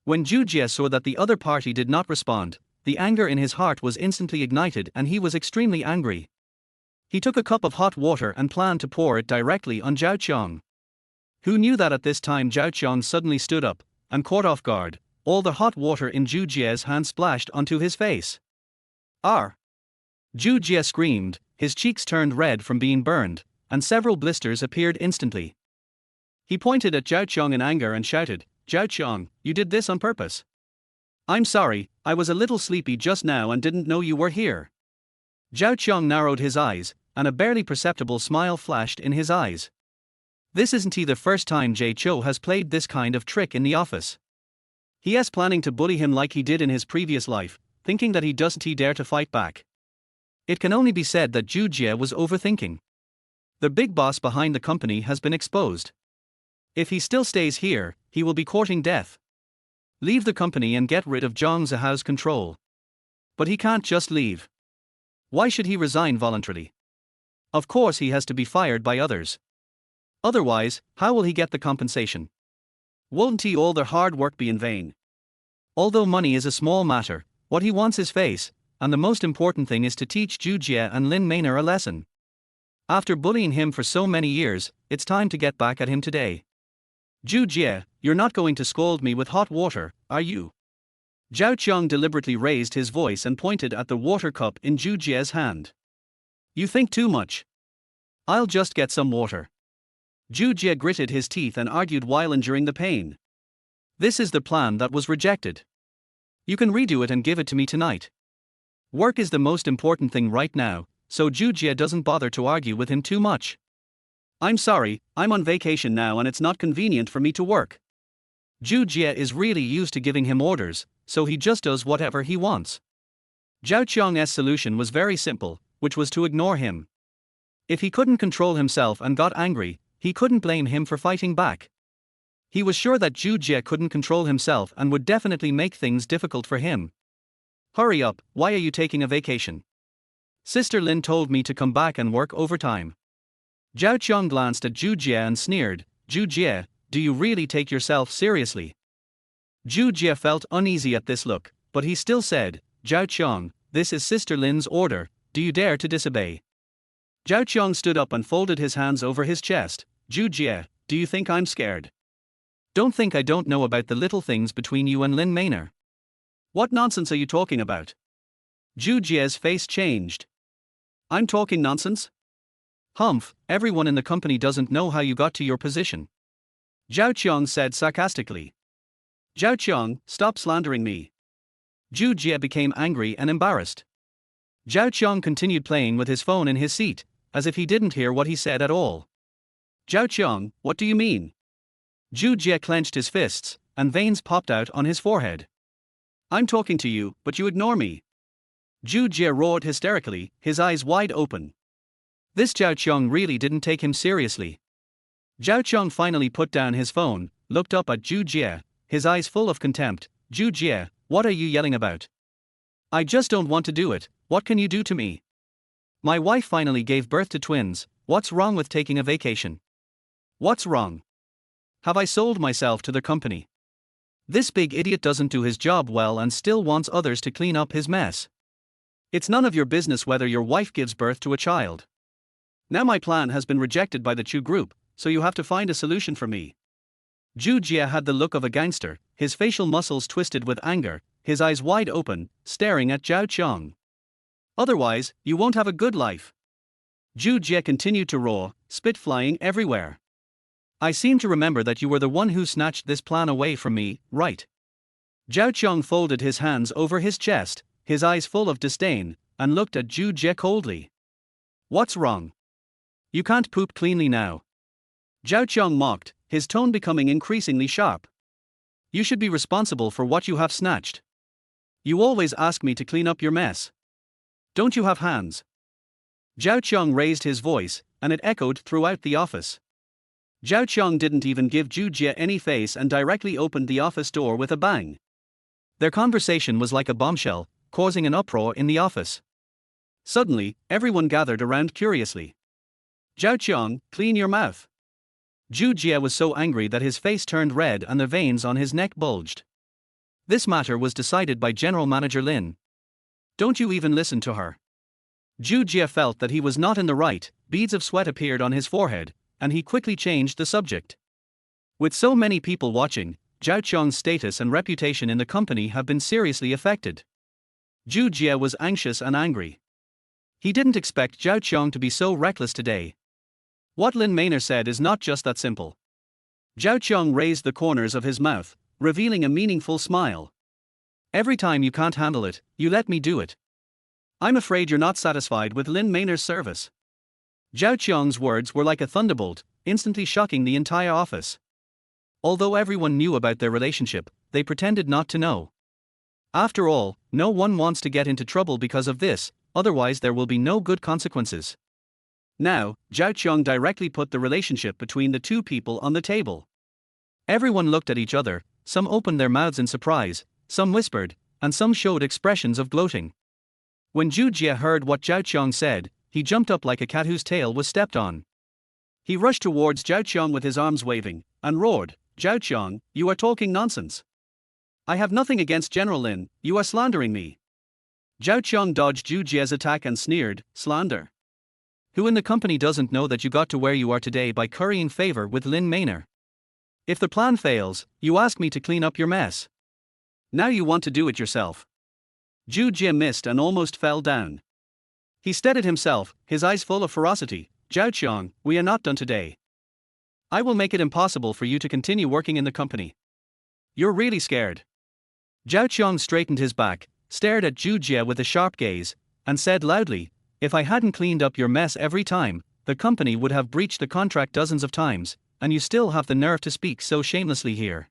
When Zhu Jie saw that the other party did not respond, the anger in his heart was instantly ignited and he was extremely angry. He took a cup of hot water and planned to pour it directly on Zhao Qiang. Who knew that at this time Zhao Qiang suddenly stood up, and caught off guard, all the hot water in Zhu Jie's hand splashed onto his face. Arr! Zhu Jie screamed, his cheeks turned red from being burned, and several blisters appeared instantly. He pointed at Zhao Qiang in anger and shouted, Zhao Qiang, you did this on purpose. I'm sorry, I was a little sleepy just now and didn't know you were here. Zhao Qiang narrowed his eyes, and a barely perceptible smile flashed in his eyes. This isn't the first time Jie Chou has played this kind of trick in the office. He is planning to bully him like he did in his previous life, thinking that he doesn't dare to fight back. It can only be said that Zhu Jie was overthinking. The big boss behind the company has been exposed. If he still stays here, he will be courting death. Leave the company and get rid of Zhang Zihao's control. But he can't just leave. Why should he resign voluntarily? Of course he has to be fired by others. Otherwise, how will he get the compensation? Won't all their hard work be in vain? Although money is a small matter, what he wants is face, and the most important thing is to teach Zhu Jie and Lin Mainer a lesson. After bullying him for so many years, it's time to get back at him today. Zhu Jie, you're not going to scold me with hot water, are you? Zhao Qiang deliberately raised his voice and pointed at the water cup in Zhu Jie's hand. You think too much. I'll just get some water. Zhu Jie gritted his teeth and argued while enduring the pain. This is the plan that was rejected. You can redo it and give it to me tonight. Work is the most important thing right now, so Zhu Jie doesn't bother to argue with him too much. I'm sorry, I'm on vacation now and it's not convenient for me to work. Zhu Jie is really used to giving him orders, so he just does whatever he wants. Zhao Qiang's solution was very simple, which was to ignore him. If he couldn't control himself and got angry, he couldn't blame him for fighting back. He was sure that Zhu Jie couldn't control himself and would definitely make things difficult for him. Hurry up, why are you taking a vacation? Sister Lin told me to come back and work overtime. Zhao Qiang glanced at Zhu Jie and sneered, Zhu Jie, do you really take yourself seriously? Zhu Jie felt uneasy at this look, but he still said, Zhao Qiang, this is Sister Lin's order, do you dare to disobey? Zhao Qiang stood up and folded his hands over his chest. Zhu Jie, do you think I'm scared? Don't think I don't know about the little things between you and Lin Mainer. What nonsense are you talking about? Zhu Jie's face changed. I'm talking nonsense? Humph, everyone in the company doesn't know how you got to your position. Zhao Qiang said sarcastically. Zhao Qiang, stop slandering me. Zhu Jie became angry and embarrassed. Zhao Qiang continued playing with his phone in his seat, as if he didn't hear what he said at all. Zhao Qiang, what do you mean? Zhu Jie clenched his fists, and veins popped out on his forehead. I'm talking to you, but you ignore me. Zhu Jie roared hysterically, his eyes wide open. This Zhao Qiang really didn't take him seriously. Zhao Qiang finally put down his phone, looked up at Zhu Jie, his eyes full of contempt. Zhu Jie, what are you yelling about? I just don't want to do it, what can you do to me? My wife finally gave birth to twins, what's wrong with taking a vacation? What's wrong? Have I sold myself to the company? This big idiot doesn't do his job well and still wants others to clean up his mess. It's none of your business whether your wife gives birth to a child. Now my plan has been rejected by the Chu group, so you have to find a solution for me. Zhu Jie had the look of a gangster, his facial muscles twisted with anger, his eyes wide open, staring at Zhao Qiang. Otherwise, you won't have a good life. Zhu Jie continued to roar, spit flying everywhere. I seem to remember that you were the one who snatched this plan away from me, right? Zhao Qiang folded his hands over his chest, his eyes full of disdain, and looked at Zhu Jie coldly. What's wrong? You can't poop cleanly now. Zhao Qiang mocked, his tone becoming increasingly sharp. You should be responsible for what you have snatched. You always ask me to clean up your mess. Don't you have hands? Zhao Qiang raised his voice, and it echoed throughout the office. Zhao Qiang didn't even give Zhu Jie any face and directly opened the office door with a bang. Their conversation was like a bombshell, causing an uproar in the office. Suddenly, everyone gathered around curiously. Zhao Qiang, clean your mouth. Zhu Jie was so angry that his face turned red and the veins on his neck bulged. This matter was decided by General Manager Lin. Don't you even listen to her. Zhu Jie felt that he was not in the right, beads of sweat appeared on his forehead, and he quickly changed the subject. With so many people watching, Zhao Qiang's status and reputation in the company have been seriously affected. Zhu Jie was anxious and angry. He didn't expect Zhao Qiang to be so reckless today. What Lin Maynard said is not just that simple. Zhao Qiang raised the corners of his mouth, revealing a meaningful smile. Every time you can't handle it, you let me do it. I'm afraid you're not satisfied with Lin Maynard's service. Zhao Qiang's words were like a thunderbolt, instantly shocking the entire office. Although everyone knew about their relationship, they pretended not to know. After all, no one wants to get into trouble because of this, otherwise there will be no good consequences. Now, Zhao Qiang directly put the relationship between the two people on the table. Everyone looked at each other, some opened their mouths in surprise, some whispered, and some showed expressions of gloating. When Zhu Jie heard what Zhao Qiang said, he jumped up like a cat whose tail was stepped on. He rushed towards Zhao Qiang with his arms waving, and roared, Zhao Qiang, you are talking nonsense. I have nothing against General Lin, you are slandering me. Zhao Qiang dodged Zhu Jie's attack and sneered, slander. Who in the company doesn't know that you got to where you are today by currying favor with Lin Maynard? If the plan fails, you ask me to clean up your mess. Now you want to do it yourself. Zhu Jie missed and almost fell down. He steadied himself, his eyes full of ferocity. Zhao Qiang, we are not done today. I will make it impossible for you to continue working in the company. You're really scared. Zhao Qiang straightened his back, stared at Zhu Jie with a sharp gaze, and said loudly, if I hadn't cleaned up your mess every time, the company would have breached the contract dozens of times, and you still have the nerve to speak so shamelessly here.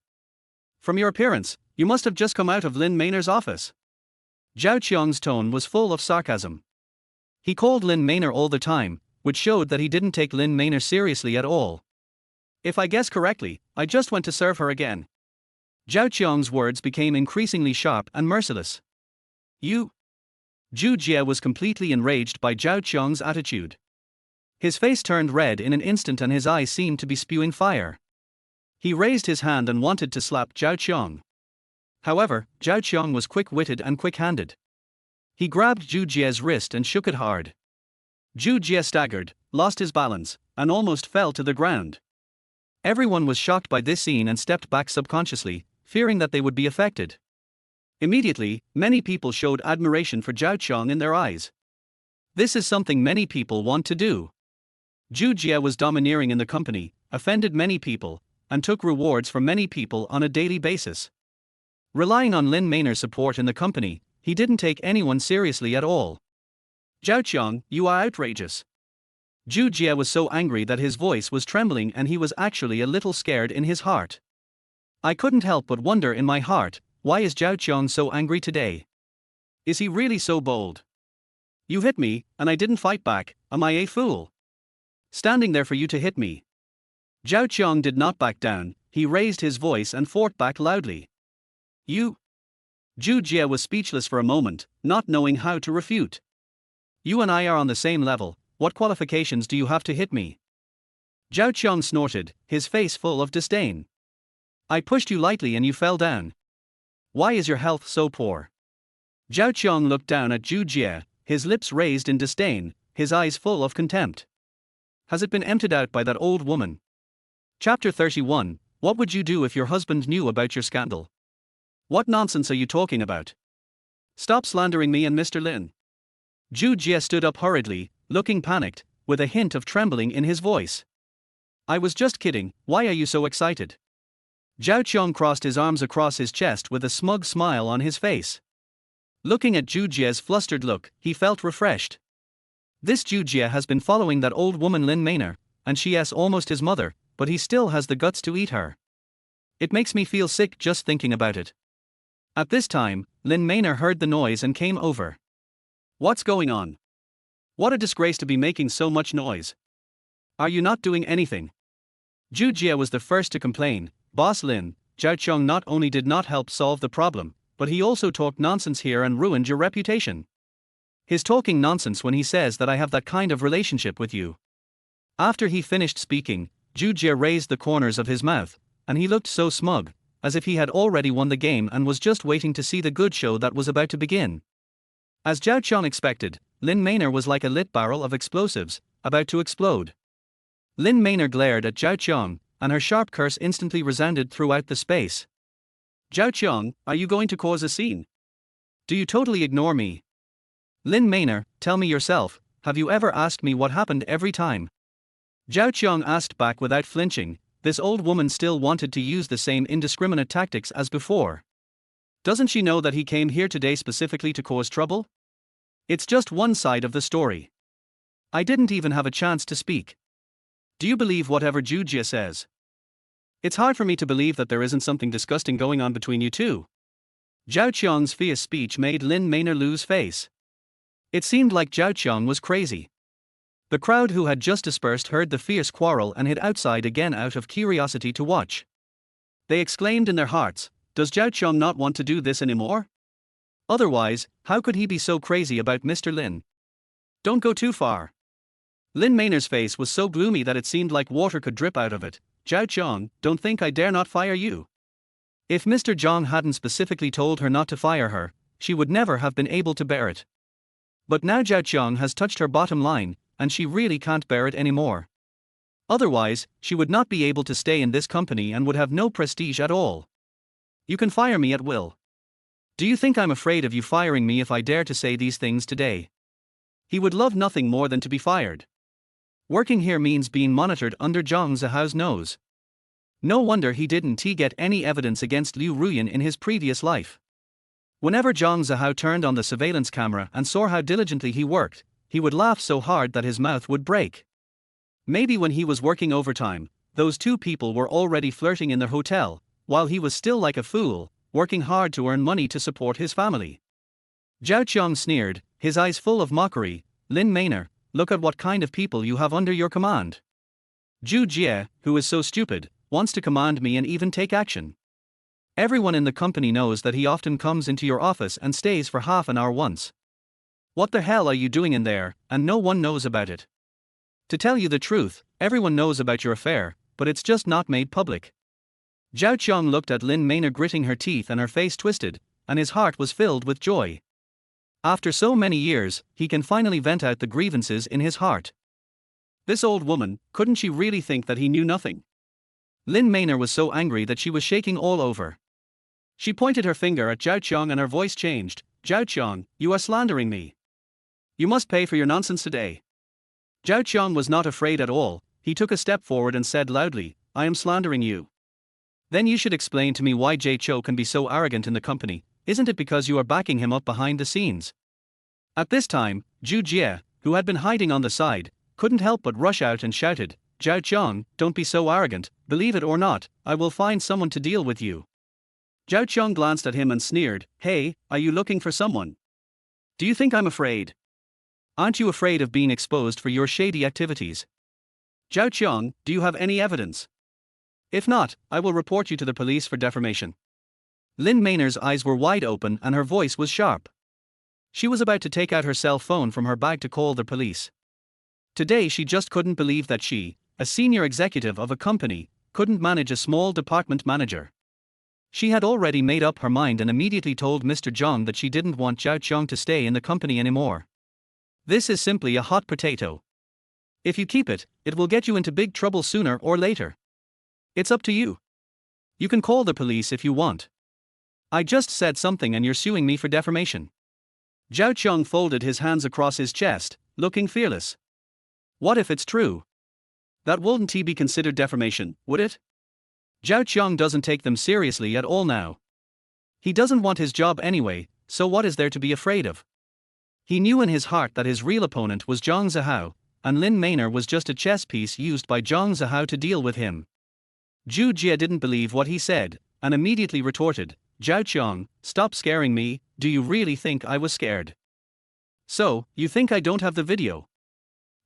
From your appearance, you must have just come out of Lin Maynard's office. Zhao Qiang's tone was full of sarcasm. He called Lin Maynard all the time, which showed that he didn't take Lin Maynard seriously at all. If I guess correctly, I just went to serve her again. Zhao Qiang's words became increasingly sharp and merciless. You? Zhu Jie was completely enraged by Zhao Qiang's attitude. His face turned red in an instant and his eyes seemed to be spewing fire. He raised his hand and wanted to slap Zhao Qiang. However, Zhao Qiang was quick-witted and quick-handed. He grabbed Zhu Jie's wrist and shook it hard. Zhu Jie staggered, lost his balance, and almost fell to the ground. Everyone was shocked by this scene and stepped back subconsciously, fearing that they would be affected. Immediately, many people showed admiration for Zhao Qiang in their eyes. This is something many people want to do. Zhu Jie was domineering in the company, offended many people, and took rewards from many people on a daily basis. Relying on Lin Maynard's support in the company, he didn't take anyone seriously at all. Zhao Qiang, you are outrageous. Zhu Jie was so angry that his voice was trembling and he was actually a little scared in his heart. I couldn't help but wonder in my heart, why is Zhao Qiang so angry today? Is he really so bold? You hit me, and I didn't fight back, am I a fool? Standing there for you to hit me. Zhao Qiang did not back down, he raised his voice and fought back loudly. You? Zhu Jie was speechless for a moment, not knowing how to refute. You and I are on the same level, what qualifications do you have to hit me? Zhao Qiang snorted, his face full of disdain. I pushed you lightly and you fell down. Why is your health so poor? Zhao Qiang looked down at Zhu Jie, his lips raised in disdain, his eyes full of contempt. Has it been emptied out by that old woman? Chapter 31, What would you do if your husband knew about your scandal? What nonsense are you talking about? Stop slandering me and Mr. Lin. Zhu Jie stood up hurriedly, looking panicked, with a hint of trembling in his voice. I was just kidding, why are you so excited? Zhao Qiang crossed his arms across his chest with a smug smile on his face. Looking at Zhu Jie's flustered look, he felt refreshed. This Zhu Jie has been following that old woman Lin Maynor, and she is almost his mother, but he still has the guts to eat her. It makes me feel sick just thinking about it. At this time, Lin Maynor heard the noise and came over. What's going on? What a disgrace to be making so much noise. Are you not doing anything? Zhu Jie was the first to complain. Boss Lin, Zhao Qiang not only did not help solve the problem, but he also talked nonsense here and ruined your reputation. He's talking nonsense when he says that I have that kind of relationship with you. After he finished speaking, Zhu Jie raised the corners of his mouth, and he looked so smug, as if he had already won the game and was just waiting to see the good show that was about to begin. As Zhao Qiang expected, Lin Maynor was like a lit barrel of explosives, about to explode. Lin Maynor glared at Zhao Qiang, and her sharp curse instantly resounded throughout the space. Zhao Qiang, are you going to cause a scene? Do you totally ignore me? Lin Maynor, tell me yourself, have you ever asked me what happened every time? Zhao Qiang asked back without flinching. This old woman still wanted to use the same indiscriminate tactics as before. Doesn't she know that he came here today specifically to cause trouble? It's just one side of the story. I didn't even have a chance to speak. Do you believe whatever Zhu Jie says? It's hard for me to believe that there isn't something disgusting going on between you two. Zhao Qiang's fierce speech made Lin Maynor lose face. It seemed like Zhao Qiang was crazy. The crowd who had just dispersed heard the fierce quarrel and hid outside again out of curiosity to watch. They exclaimed in their hearts, does Zhao Qiang not want to do this anymore? Otherwise, how could he be so crazy about Mr. Lin? Don't go too far. Lin Maynor's face was so gloomy that it seemed like water could drip out of it. Zhao Qiang, don't think I dare not fire you. If Mr. Zhang hadn't specifically told her not to fire her, she would never have been able to bear it. But now Zhao Qiang has touched her bottom line, and she really can't bear it anymore. Otherwise, she would not be able to stay in this company and would have no prestige at all. You can fire me at will. Do you think I'm afraid of you firing me if I dare to say these things today? He would love nothing more than to be fired. Working here means being monitored under Zhang Zihao's nose. No wonder he didn't get any evidence against Liu Ruyan in his previous life. Whenever Zhang Zihao turned on the surveillance camera and saw how diligently he worked, he would laugh so hard that his mouth would break. Maybe when he was working overtime, those two people were already flirting in their hotel, while he was still like a fool, working hard to earn money to support his family. Zhao Qiang sneered, his eyes full of mockery. Lin Maynor, look at what kind of people you have under your command. Zhu Jie, who is so stupid, wants to command me and even take action. Everyone in the company knows that he often comes into your office and stays for half an hour once. What the hell are you doing in there, and no one knows about it? To tell you the truth, everyone knows about your affair, but it's just not made public. Zhao Qiang looked at Lin Maynor gritting her teeth and her face twisted, and his heart was filled with joy. After so many years, he can finally vent out the grievances in his heart. This old woman, couldn't she really think that he knew nothing? Lin Maynor was so angry that she was shaking all over. She pointed her finger at Zhao Qiang and her voice changed. Zhao Qiang, you are slandering me. You must pay for your nonsense today. Zhao Qiang was not afraid at all. He took a step forward and said loudly, I am slandering you. Then you should explain to me why Jay Chou can be so arrogant in the company. Isn't it because you are backing him up behind the scenes? At this time, Zhu Jie, who had been hiding on the side, couldn't help but rush out and shouted, Zhao Qiang, don't be so arrogant, believe it or not, I will find someone to deal with you. Zhao Qiang glanced at him and sneered, hey, are you looking for someone? Do you think I'm afraid? Aren't you afraid of being exposed for your shady activities? Zhao Qiang, do you have any evidence? If not, I will report you to the police for defamation. Lin Maynor's eyes were wide open and her voice was sharp. She was about to take out her cell phone from her bag to call the police. Today she just couldn't believe that she, a senior executive of a company, couldn't manage a small department manager. She had already made up her mind and immediately told Mr. Zhang that she didn't want Zhao Qiang to stay in the company anymore. This is simply a hot potato. If you keep it, it will get you into big trouble sooner or later. It's up to you. You can call the police if you want. I just said something and you're suing me for defamation. Zhao Qiang folded his hands across his chest, looking fearless. What if it's true? That wouldn't be considered defamation, would it? Zhao Qiang doesn't take them seriously at all now. He doesn't want his job anyway, so what is there to be afraid of? He knew in his heart that his real opponent was Zhang Zihao, and Lin Maynard was just a chess piece used by Zhang Zihao to deal with him. Zhu Jie didn't believe what he said, and immediately retorted, Zhao Qiang, stop scaring me, do you really think I was scared? So, you think I don't have the video?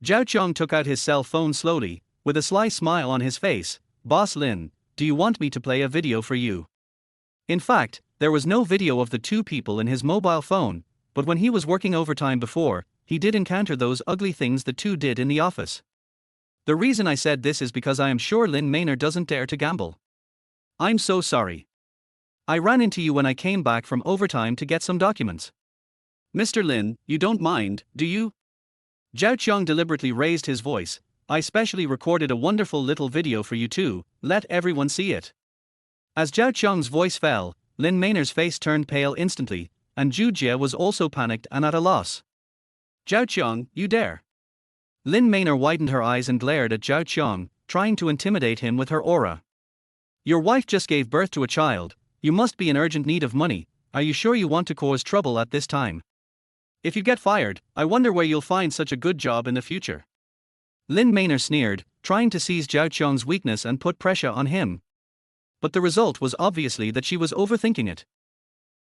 Zhao Qiang took out his cell phone slowly, with a sly smile on his face. Boss Lin, do you want me to play a video for you? In fact, there was no video of the two people in his mobile phone, but when he was working overtime before, he did encounter those ugly things the two did in the office. The reason I said this is because I am sure Lin Maynard doesn't dare to gamble. I'm so sorry. I ran into you when I came back from overtime to get some documents. Mr. Lin, you don't mind, do you? Zhao Qiang deliberately raised his voice. I specially recorded a wonderful little video for you too, let everyone see it. As Zhao Qiang's voice fell, Lin Maynard's face turned pale instantly, and Zhu Jie was also panicked and at a loss. Zhao Qiang, you dare. Lin Maynard widened her eyes and glared at Zhao Qiang, trying to intimidate him with her aura. Your wife just gave birth to a child, you must be in urgent need of money, are you sure you want to cause trouble at this time? If you get fired, I wonder where you'll find such a good job in the future. Lin Maynard sneered, trying to seize Zhao Qiang's weakness and put pressure on him. But the result was obviously that she was overthinking it.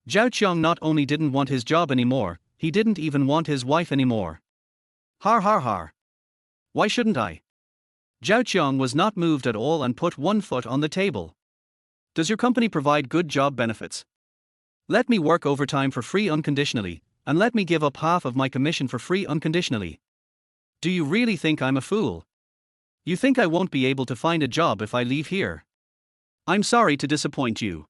Zhao Qiang not only didn't want his job anymore, he didn't even want his wife anymore. Har har har. Why shouldn't I? Zhao Qiang was not moved at all and put one foot on the table. Does your company provide good job benefits? Let me work overtime for free unconditionally, and let me give up half of my commission for free unconditionally. Do you really think I'm a fool? You think I won't be able to find a job if I leave here? I'm sorry to disappoint you.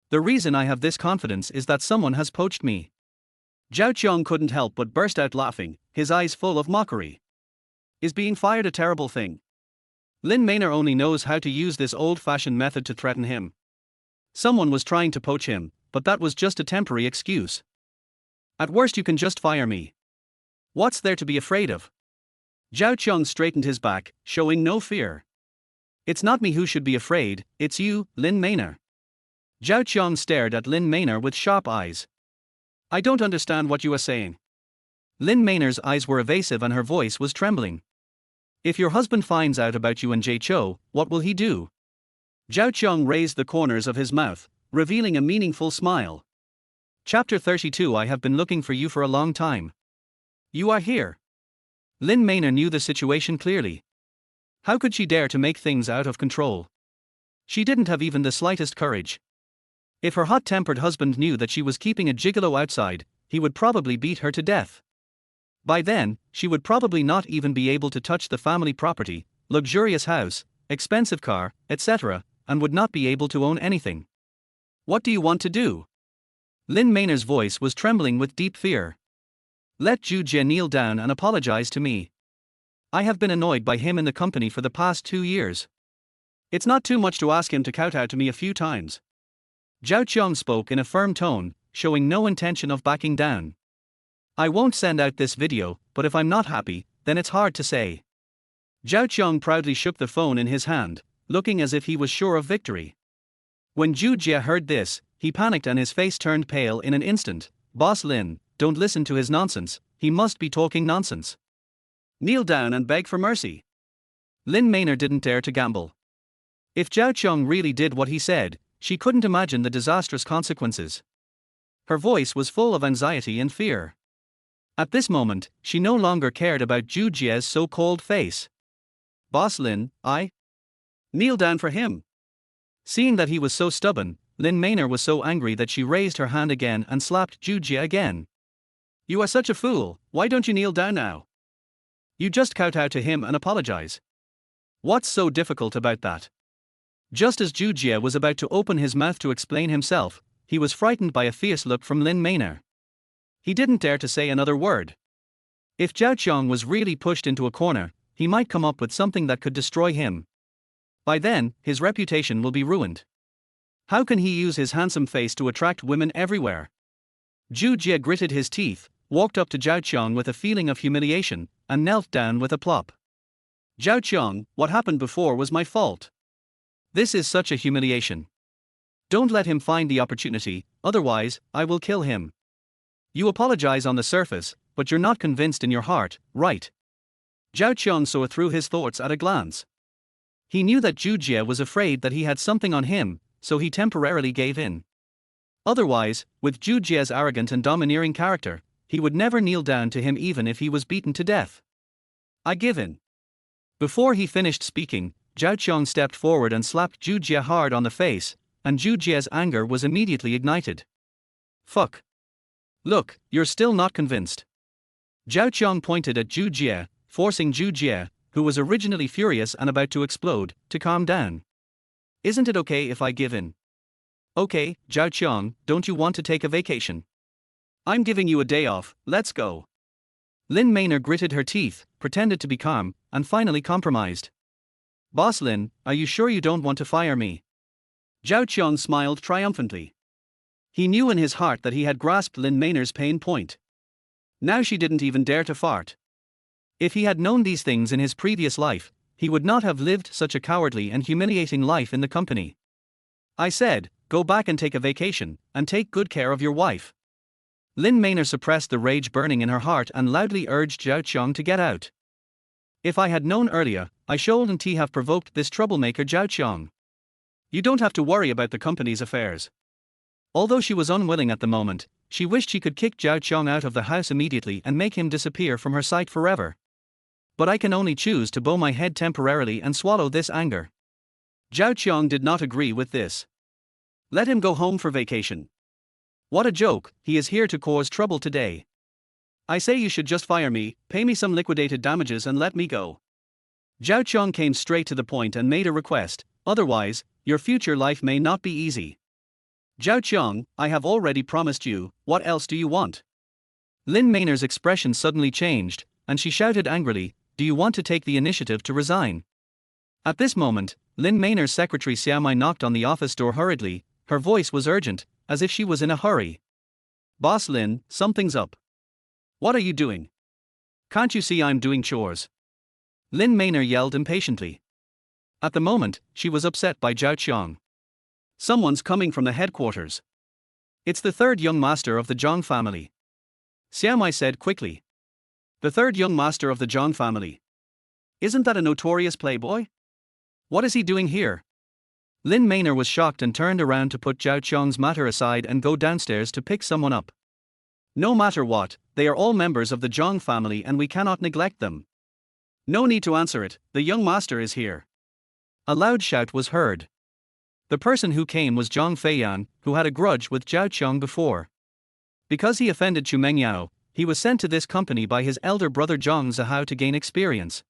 The reason I have this confidence is that someone has poached me. Zhao Qiang couldn't help but burst out laughing, his eyes full of mockery. Is being fired a terrible thing? Lin Maynard only knows how to use this old-fashioned method to threaten him. Someone was trying to poach him, but that was just a temporary excuse. At worst you can just fire me. What's there to be afraid of? Zhao Qiang straightened his back, showing no fear. It's not me who should be afraid, it's you, Lin Maynard. Zhao Qiang stared at Lin Maynard with sharp eyes. I don't understand what you are saying. Lin Maynard's eyes were evasive and her voice was trembling. If your husband finds out about you and Jay Cho, what will he do? Zhao Qiang raised the corners of his mouth, revealing a meaningful smile. Chapter 32 I have been looking for you for a long time. You are here. Lin Maynard knew the situation clearly. How could she dare to make things out of control? She didn't have even the slightest courage. If her hot-tempered husband knew that she was keeping a gigolo outside, he would probably beat her to death. By then, she would probably not even be able to touch the family property, luxurious house, expensive car, etc., and would not be able to own anything. What do you want to do? Lin Maynard's voice was trembling with deep fear. Let Zhu Jie kneel down and apologize to me. I have been annoyed by him in the company for the past 2 years. It's not too much to ask him to kowtow to me a few times. Zhao Qiang spoke in a firm tone, showing no intention of backing down. I won't send out this video, but if I'm not happy, then it's hard to say. Zhao Qiang proudly shook the phone in his hand, looking as if he was sure of victory. When Zhu Jie heard this, he panicked and his face turned pale in an instant. Boss Lin, don't listen to his nonsense, he must be talking nonsense. Kneel down and beg for mercy. Lin Maynard didn't dare to gamble. If Zhao Qiang really did what he said, she couldn't imagine the disastrous consequences. Her voice was full of anxiety and fear. At this moment, she no longer cared about Zhu Jie's so-called face. Boss Lin, I kneel down for him. Seeing that he was so stubborn, Lin Maynard was so angry that she raised her hand again and slapped Zhu Jie again. You are such a fool, why don't you kneel down now? You just kowtow to him and apologize. What's so difficult about that? Just as Zhu Jie was about to open his mouth to explain himself, he was frightened by a fierce look from Lin Maynard. He didn't dare to say another word. If Zhao Qiang was really pushed into a corner, he might come up with something that could destroy him. By then, his reputation will be ruined. How can he use his handsome face to attract women everywhere? Zhu Jie gritted his teeth, walked up to Zhao Qiang with a feeling of humiliation, and knelt down with a plop. Zhao Qiang, what happened before was my fault. This is such a humiliation. Don't let him find the opportunity, otherwise, I will kill him. You apologize on the surface, but you're not convinced in your heart, right? Zhao Qiang saw through his thoughts at a glance. He knew that Zhu Jie was afraid that he had something on him, so he temporarily gave in. Otherwise, with Zhu Jie's arrogant and domineering character, he would never kneel down to him even if he was beaten to death. I give in. Before he finished speaking, Zhao Qiang stepped forward and slapped Zhu Jie hard on the face, and Zhu Jie's anger was immediately ignited. Fuck. Look, you're still not convinced. Zhao Qiang pointed at Zhu Jie, forcing Zhu Jie, who was originally furious and about to explode, to calm down. Isn't it okay if I give in? Okay, Zhao Qiang, don't you want to take a vacation? I'm giving you a day off, let's go. Lin Maynard gritted her teeth, pretended to be calm, and finally compromised. Boss Lin, are you sure you don't want to fire me? Zhao Qiang smiled triumphantly. He knew in his heart that he had grasped Lin Maynard's pain point. Now she didn't even dare to fart. If he had known these things in his previous life, he would not have lived such a cowardly and humiliating life in the company. I said, go back and take a vacation, and take good care of your wife. Lin Maynard suppressed the rage burning in her heart and loudly urged Zhao Qiang to get out. If I had known earlier, I shouldn't have provoked this troublemaker Zhao Qiang. You don't have to worry about the company's affairs. Although she was unwilling at the moment, she wished she could kick Zhao Qiang out of the house immediately and make him disappear from her sight forever. But I can only choose to bow my head temporarily and swallow this anger. Zhao Qiang did not agree with this. Let him go home for vacation. What a joke, he is here to cause trouble today. I say you should just fire me, pay me some liquidated damages and let me go. Zhao Qiang came straight to the point and made a request, otherwise, your future life may not be easy. Zhao Qiang, I have already promised you, what else do you want? Lin Maynard's expression suddenly changed, and she shouted angrily, do you want to take the initiative to resign? At this moment, Lin Maynard's secretary Xiaomai knocked on the office door hurriedly, her voice was urgent, as if she was in a hurry. Boss Lin, something's up. What are you doing? Can't you see I'm doing chores? Lin Maynard yelled impatiently. At the moment, she was upset by Zhao Qiang. Someone's coming from the headquarters. It's the third young master of the Zhang family. Xiaomai said quickly. The third young master of the Zhang family. Isn't that a notorious playboy? What is he doing here? Lin Maynard was shocked and turned around to put Zhao Qiang's matter aside and go downstairs to pick someone up. No matter what, they are all members of the Zhang family and we cannot neglect them. No need to answer it, the young master is here. A loud shout was heard. The person who came was Zhang Feiyan, who had a grudge with Zhao Qiang before. Because he offended Chu Mengyao, he was sent to this company by his elder brother Zhang Zihao to gain experience.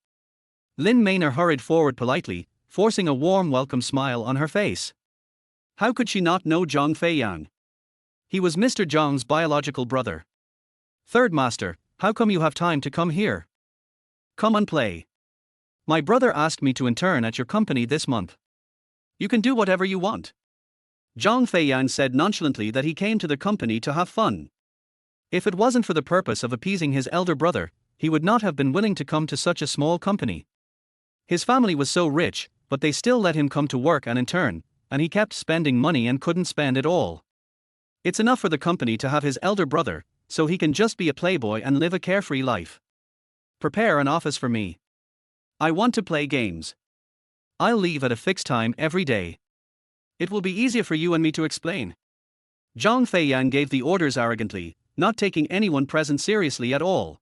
Lin Maynard hurried forward politely, forcing a warm welcome smile on her face. How could she not know Zhang Feiyan? He was Mr. Zhang's biological brother. Third master, how come you have time to come here? Come and play. My brother asked me to intern at your company this month. You can do whatever you want. Zhang Feiyan said nonchalantly that he came to the company to have fun. If it wasn't for the purpose of appeasing his elder brother, he would not have been willing to come to such a small company. His family was so rich, but they still let him come to work and intern, and he kept spending money and couldn't spend it all. It's enough for the company to have his elder brother, so he can just be a playboy and live a carefree life. Prepare an office for me. I want to play games. I'll leave at a fixed time every day. It will be easier for you and me to explain. Zhang Feiyan gave the orders arrogantly, not taking anyone present seriously at all.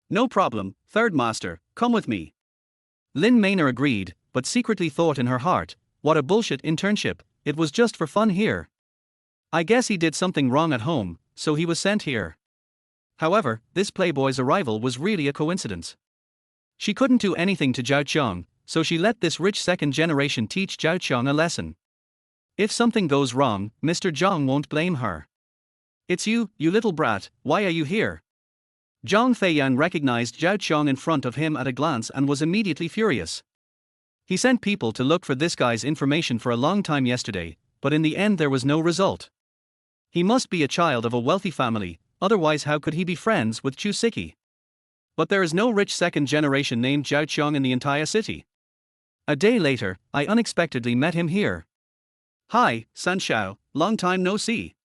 No problem, third master, come with me. Lin Maynard agreed, but secretly thought in her heart, what a bullshit internship, it was just for fun here. I guess he did something wrong at home, so he was sent here. However, this playboy's arrival was really a coincidence. She couldn't do anything to Zhao Qiang, so she let this rich second generation teach Zhao Qiang a lesson. If something goes wrong, Mr. Zhang won't blame her. It's you, you little brat, why are you here? Zhang Feiyan recognized Zhao Qiang in front of him at a glance and was immediately furious. He sent people to look for this guy's information for a long time yesterday, but in the end there was no result. He must be a child of a wealthy family, otherwise how could he be friends with Chu Siki? But there is no rich second generation named Zhao Qiang in the entire city. A day later, I unexpectedly met him here. Hi, San Shao, long time no see.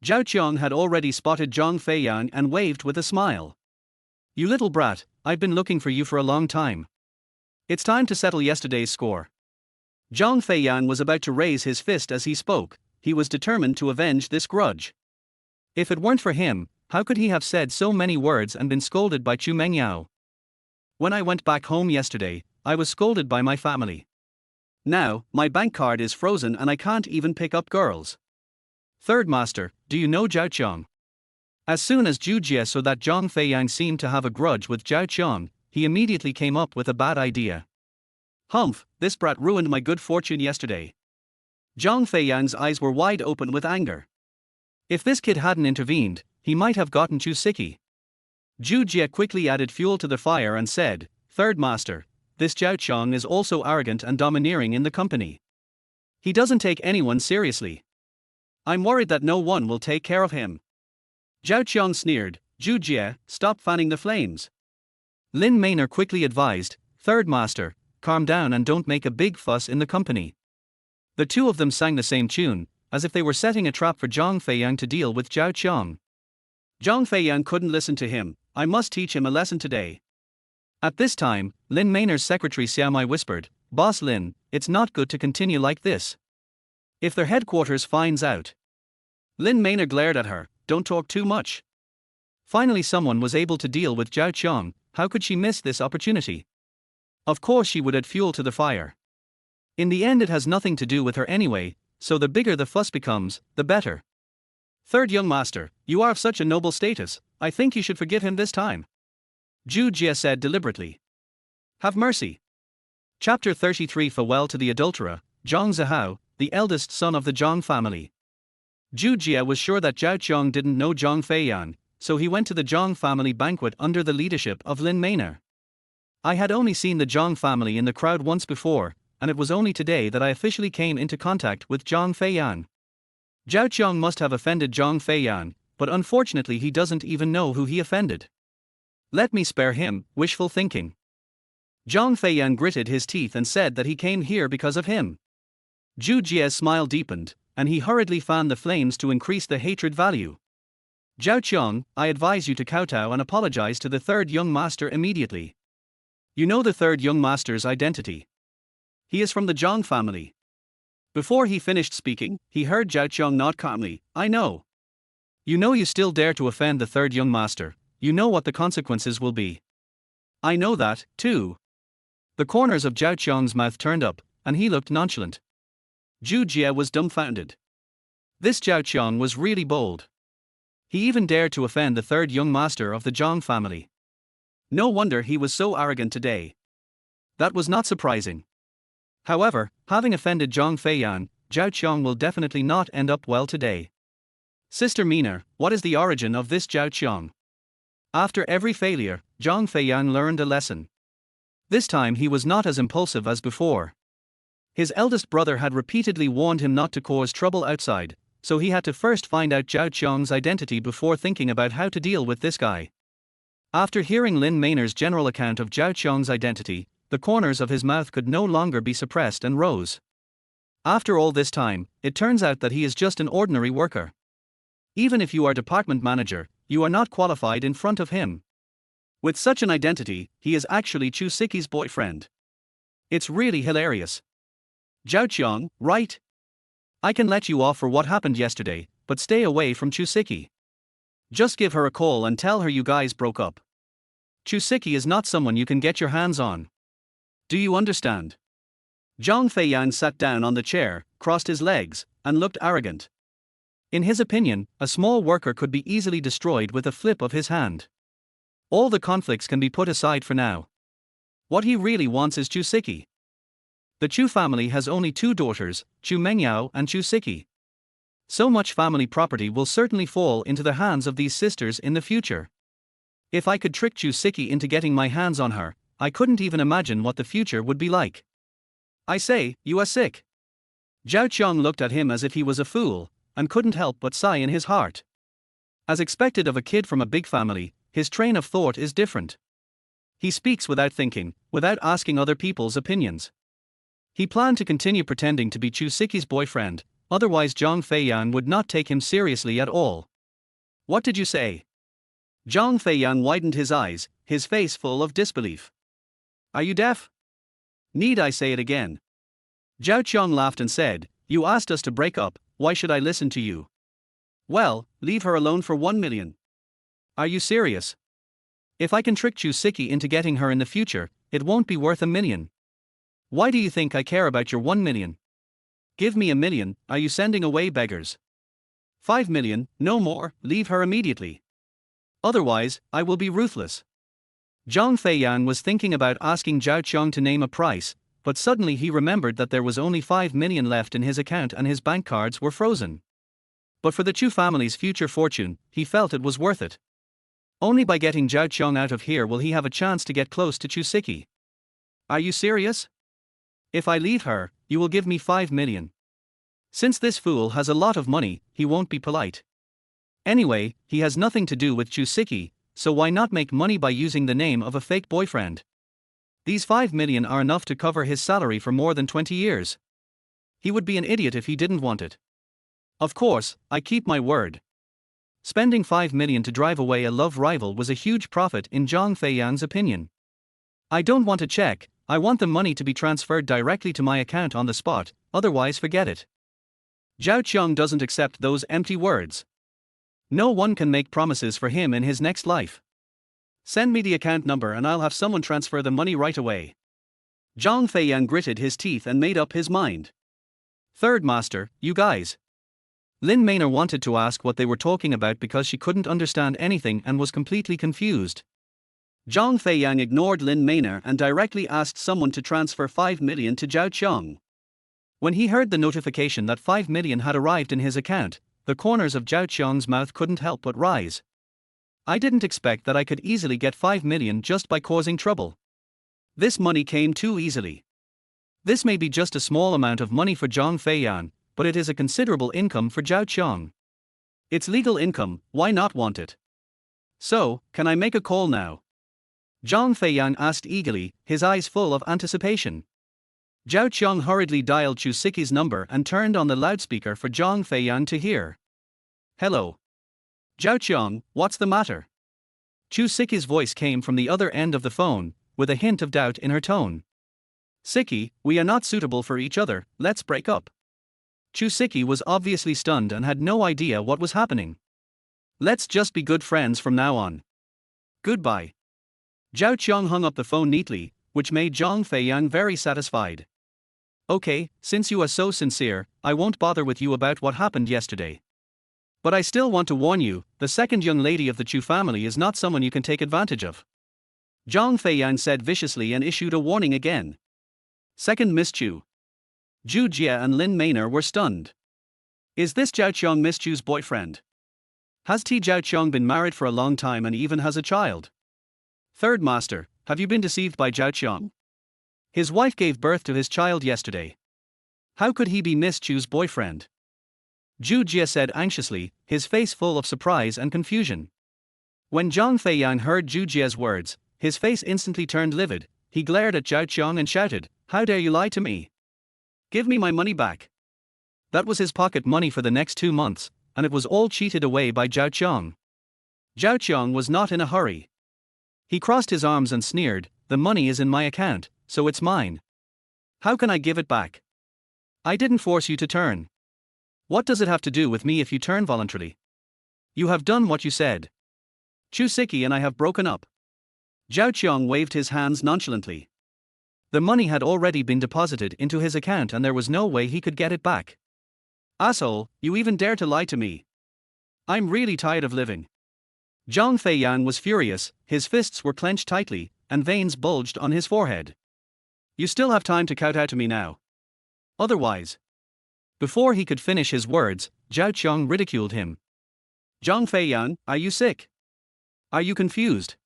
Zhao Qiang had already spotted Zhang Feiyang and waved with a smile. You little brat, I've been looking for you for a long time. It's time to settle yesterday's score. Zhang Feiyang was about to raise his fist as he spoke. He was determined to avenge this grudge. If it weren't for him, how could he have said so many words and been scolded by Chu Mengyao? When I went back home yesterday, I was scolded by my family. Now, my bank card is frozen and I can't even pick up girls. Third master, do you know Zhao Qiang? As soon as Zhu Jie saw that Zhang Feiyang seemed to have a grudge with Zhao Qiang, he immediately came up with a bad idea. Humph, this brat ruined my good fortune yesterday. Zhang Feiyang's eyes were wide open with anger. If this kid hadn't intervened, he might have gotten Chu Siki. Zhu Jie quickly added fuel to the fire and said, Third master, this Zhao Qiang is also arrogant and domineering in the company. He doesn't take anyone seriously. I'm worried that no one will take care of him. Zhao Qiang sneered, Zhu Jie, stop fanning the flames. Lin Maynard quickly advised, Third master, calm down and don't make a big fuss in the company. The two of them sang the same tune, as if they were setting a trap for Zhang Feiyang to deal with Zhao Qiang. Zhang Feiyang couldn't listen to him. I must teach him a lesson today. At this time, Lin Maynard's secretary Xiaomai whispered, Boss Lin, it's not good to continue like this. If their headquarters finds out. Lin Maynard glared at her, don't talk too much. Finally someone was able to deal with Zhao Qiang. How could she miss this opportunity? Of course she would add fuel to the fire. In the end it has nothing to do with her anyway, so the bigger the fuss becomes, the better. Third young master, you are of such a noble status, I think you should forgive him this time. Zhu Jie said deliberately. Have mercy. Chapter 33 Farewell to the adulterer, Zhang Zihao, the eldest son of the Zhang family. Zhu Jie was sure that Zhao Qiang didn't know Zhang Feiyang, so he went to the Zhang family banquet under the leadership of Lin Maynard. I had only seen the Zhang family in the crowd once before, and it was only today that I officially came into contact with Zhang Feiyang. Zhao Qiang must have offended Zhang Feiyang, but unfortunately he doesn't even know who he offended. Let me spare him, wishful thinking. Zhang Feiyang gritted his teeth and said that he came here because of him. Zhu Jie's smile deepened, and he hurriedly fanned the flames to increase the hatred value. Zhao Qiang, I advise you to kowtow and apologize to the third young master immediately. You know the third young master's identity. He is from the Zhang family. Before he finished speaking, he heard Zhao Qiang nod calmly, I know. You know you still dare to offend the third young master, you know what the consequences will be. I know that, too. The corners of Zhao Qiang's mouth turned up, and he looked nonchalant. Zhu Jie was dumbfounded. This Zhao Qiang was really bold. He even dared to offend the third young master of the Zhang family. No wonder he was so arrogant today. That was not surprising. However, having offended Zhang Feiyang, Zhao Qiang will definitely not end up well today. Sister Mina, what is the origin of this Zhao Qiang? After every failure, Zhang Feiyang learned a lesson. This time he was not as impulsive as before. His eldest brother had repeatedly warned him not to cause trouble outside, so he had to first find out Zhao Qiang's identity before thinking about how to deal with this guy. After hearing Lin Maynard's general account of Zhao Qiang's identity, the corners of his mouth could no longer be suppressed and rose. After all this time, it turns out that he is just an ordinary worker. Even if you are department manager, you are not qualified in front of him. With such an identity, he is actually Chu Siki's boyfriend. It's really hilarious. Zhao Qiang, right? I can let you off for what happened yesterday, but stay away from Chu Siki. Just give her a call and tell her you guys broke up. Chu Siki is not someone you can get your hands on. Do you understand? Zhang Feiyang sat down on the chair, crossed his legs, and looked arrogant. In his opinion, a small worker could be easily destroyed with a flip of his hand. All the conflicts can be put aside for now. What he really wants is Chu Siki. The Chu family has only two daughters, Chu Mengyao and Chu Siki. So much family property will certainly fall into the hands of these sisters in the future. If I could trick Chu Siki into getting my hands on her, I couldn't even imagine what the future would be like. I say, you are sick. Zhao Qiang looked at him as if he was a fool, and couldn't help but sigh in his heart. As expected of a kid from a big family, his train of thought is different. He speaks without thinking, without asking other people's opinions. He planned to continue pretending to be Chu Siki's boyfriend, otherwise Zhang Feiyan would not take him seriously at all. What did you say? Zhang Feiyan widened his eyes, his face full of disbelief. Are you deaf? Need I say it again? Zhao Qiang laughed and said, you asked us to break up, why should I listen to you? Well, leave her alone for 1 million. Are you serious? If I can trick Chu Siki into getting her in the future, it won't be worth 1 million. Why do you think I care about your 1 million? Give me 1 million, are you sending away beggars? 5 million, no more, leave her immediately. Otherwise, I will be ruthless. Zhang Feiyan was thinking about asking Zhao Qiang to name a price, but suddenly he remembered that there was only 5 million left in his account and his bank cards were frozen. But for the Chu family's future fortune, he felt it was worth it. Only by getting Zhao Qiang out of here will he have a chance to get close to Chu Siki. Are you serious? If I leave her, you will give me 5 million. Since this fool has a lot of money, he won't be polite. Anyway, he has nothing to do with Chu Siki, so why not make money by using the name of a fake boyfriend? These 5 million are enough to cover his salary for more than 20 years. He would be an idiot if he didn't want it. Of course, I keep my word. Spending 5 million to drive away a love rival was a huge profit in Zhang Feiyan's opinion. I don't want a check, I want the money to be transferred directly to my account on the spot, otherwise forget it. Zhao Qiang doesn't accept those empty words. No one can make promises for him in his next life. Send me the account number and I'll have someone transfer the money right away. Zhang Feiyan gritted his teeth and made up his mind. Third master, you guys. Lin Maynor wanted to ask what they were talking about because she couldn't understand anything and was completely confused. Zhang Feiyan ignored Lin Maynor and directly asked someone to transfer 5 million to Zhao Qiang. When he heard the notification that 5 million had arrived in his account, the corners of Zhao Qiang's mouth couldn't help but rise. I didn't expect that I could easily get 5 million just by causing trouble. This money came too easily. This may be just a small amount of money for Zhang Feiyan, but it is a considerable income for Zhao Qiang. It's legal income, why not want it? So, can I make a call now? Zhang Feiyan asked eagerly, his eyes full of anticipation. Zhao Qiang hurriedly dialed Chu Siki's number and turned on the loudspeaker for Zhang Feiyan to hear. Hello. Zhao Qiang, what's the matter? Chu Siki's voice came from the other end of the phone, with a hint of doubt in her tone. Siki, we are not suitable for each other, let's break up. Chu Siki was obviously stunned and had no idea what was happening. Let's just be good friends from now on. Goodbye. Zhao Qiang hung up the phone neatly, which made Zhang Feiyan very satisfied. Okay, since you are so sincere, I won't bother with you about what happened yesterday. But I still want to warn you, the second young lady of the Chu family is not someone you can take advantage of. Zhang Feiyan said viciously and issued a warning again. Second Miss Chu. Zhu Jie and Lin Maynor were stunned. Is this Zhao Qiang Miss Chu's boyfriend? Has Zhao Qiang been married for a long time and even has a child? Third master, have you been deceived by Zhao Qiang? His wife gave birth to his child yesterday. How could he be Miss Chu's boyfriend? Zhu Jie said anxiously, his face full of surprise and confusion. When Zhang Feiyan heard Zhu Jie's words, his face instantly turned livid. He glared at Zhao Qiang and shouted, "How dare you lie to me? Give me my money back." That was his pocket money for the next 2 months, and it was all cheated away by Zhao Qiang. Zhao Qiang was not in a hurry. He crossed his arms and sneered, "The money is in my account, so it's mine. How can I give it back? I didn't force you to turn. What does it have to do with me if you turn voluntarily? You have done what you said. Chu Siki and I have broken up." Zhao Qiang waved his hands nonchalantly. The money had already been deposited into his account and there was no way he could get it back. Asshole, you even dare to lie to me. I'm really tired of living. Zhang Feiyan was furious, his fists were clenched tightly, and veins bulged on his forehead. You still have time to kowtow to me now. Otherwise. Before he could finish his words, Zhao Qiang ridiculed him. Zhang Feiyan, are you sick? Are you confused?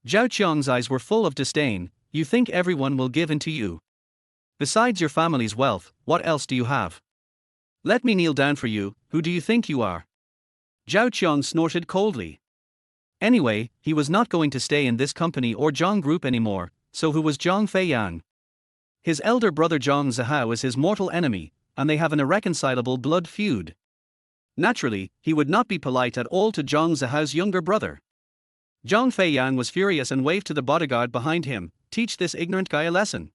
Zhao Qiang's eyes were full of disdain. You think everyone will give in to you? Besides your family's wealth, what else do you have? Let me kneel down for you, who do you think you are? Zhao Qiang snorted coldly. Anyway, he was not going to stay in this company or Zhang group anymore, so who was Zhang Feiyan? His elder brother Zhang Zihao is his mortal enemy, and they have an irreconcilable blood feud. Naturally, he would not be polite at all to Zhang Zihao's younger brother. Zhang Feiyan was furious and waved to the bodyguard behind him, "Teach this ignorant guy a lesson."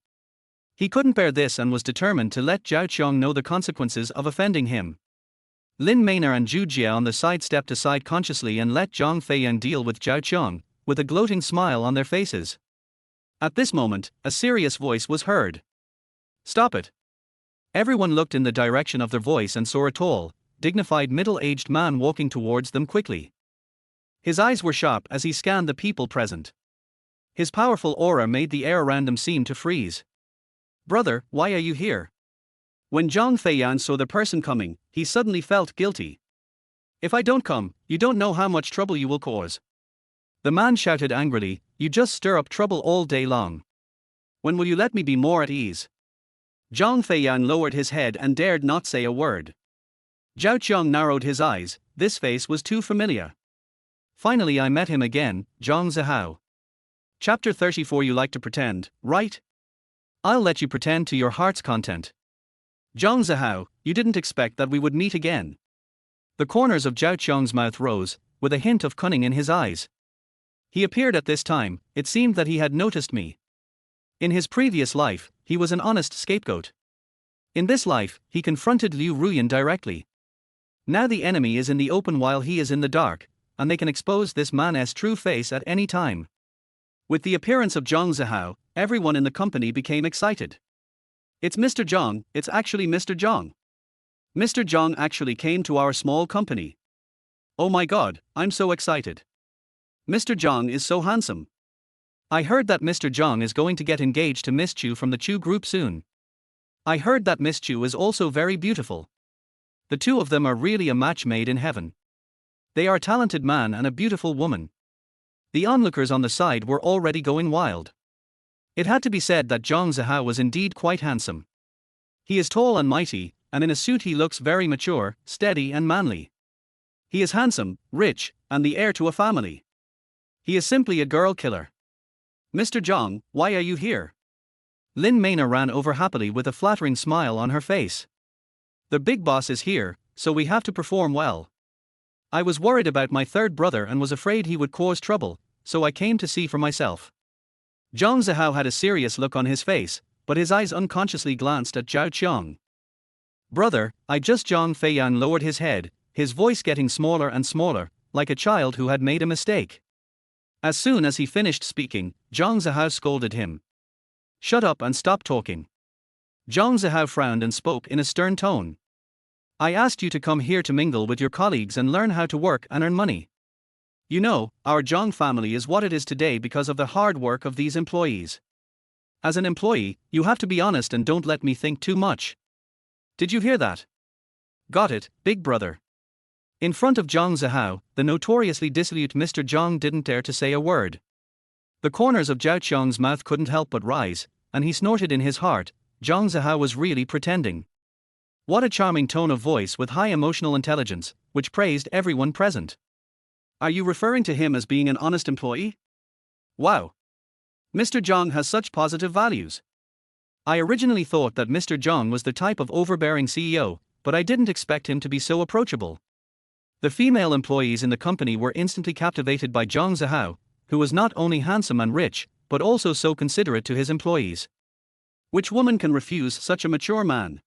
He couldn't bear this and was determined to let Zhao Qiong know the consequences of offending him. Lin Maynard and Zhu Jia on the side stepped aside consciously and let Zhang Feiyan deal with Zhao Qiong, with a gloating smile on their faces. At this moment, a serious voice was heard. "Stop it." Everyone looked in the direction of their voice and saw a tall, dignified middle-aged man walking towards them quickly. His eyes were sharp as he scanned the people present. His powerful aura made the air around him seem to freeze. "Brother, why are you here?" When Zhang Feiyan saw the person coming, he suddenly felt guilty. "If I don't come, you don't know how much trouble you will cause." The man shouted angrily, "You just stir up trouble all day long. When will you let me be more at ease?" Zhang Feiyan lowered his head and dared not say a word. Zhao Qiong narrowed his eyes, this face was too familiar. "Finally I met him again, Zhang Zihao." Chapter 34. You like to pretend, right? I'll let you pretend to your heart's content. Zhang Zihao, you didn't expect that we would meet again. The corners of Zhao Qiong's mouth rose, with a hint of cunning in his eyes. He appeared at this time, it seemed that he had noticed me. In his previous life, he was an honest scapegoat. In this life, he confronted Liu Ruyan directly. Now the enemy is in the open while he is in the dark, and they can expose this man's true face at any time. With the appearance of Zhang Zihao, everyone in the company became excited. "It's Mr. Zhang, it's actually Mr. Zhang. Mr. Zhang actually came to our small company. Oh my god, I'm so excited. Mr. Zhang is so handsome. I heard that Mr. Zhang is going to get engaged to Miss Chu from the Chu group soon. I heard that Miss Chu is also very beautiful. The two of them are really a match made in heaven. They are a talented man and a beautiful woman." The onlookers on the side were already going wild. It had to be said that Zhang Zihao was indeed quite handsome. He is tall and mighty, and in a suit he looks very mature, steady and manly. He is handsome, rich, and the heir to a family. He is simply a girl killer. "Mr. Zhang, why are you here?" Lin Maynard ran over happily with a flattering smile on her face. "The big boss is here, so we have to perform well. I was worried about my third brother and was afraid he would cause trouble, so I came to see for myself." Zhang Zihao had a serious look on his face, but his eyes unconsciously glanced at Zhao Qiong. "Brother, Zhang Feiyan lowered his head, his voice getting smaller and smaller, like a child who had made a mistake. As soon as he finished speaking, Zhang Zihao scolded him. "Shut up and stop talking." Zhang Zihao frowned and spoke in a stern tone. "I asked you to come here to mingle with your colleagues and learn how to work and earn money. You know, our Zhang family is what it is today because of the hard work of these employees. As an employee, you have to be honest and don't let me think too much. Did you hear that?" "Got it, big brother." In front of Zhang Zihao, the notoriously dissolute Mr. Zhang didn't dare to say a word. The corners of Zhao Qiong's mouth couldn't help but rise, and he snorted in his heart, Zhang Zihao was really pretending. What a charming tone of voice with high emotional intelligence, which praised everyone present. "Are you referring to him as being an honest employee? Wow. Mr. Zhang has such positive values. I originally thought that Mr. Zhang was the type of overbearing CEO, but I didn't expect him to be so approachable." The female employees in the company were instantly captivated by Zhang Zihao, who was not only handsome and rich, but also so considerate to his employees. Which woman can refuse such a mature man?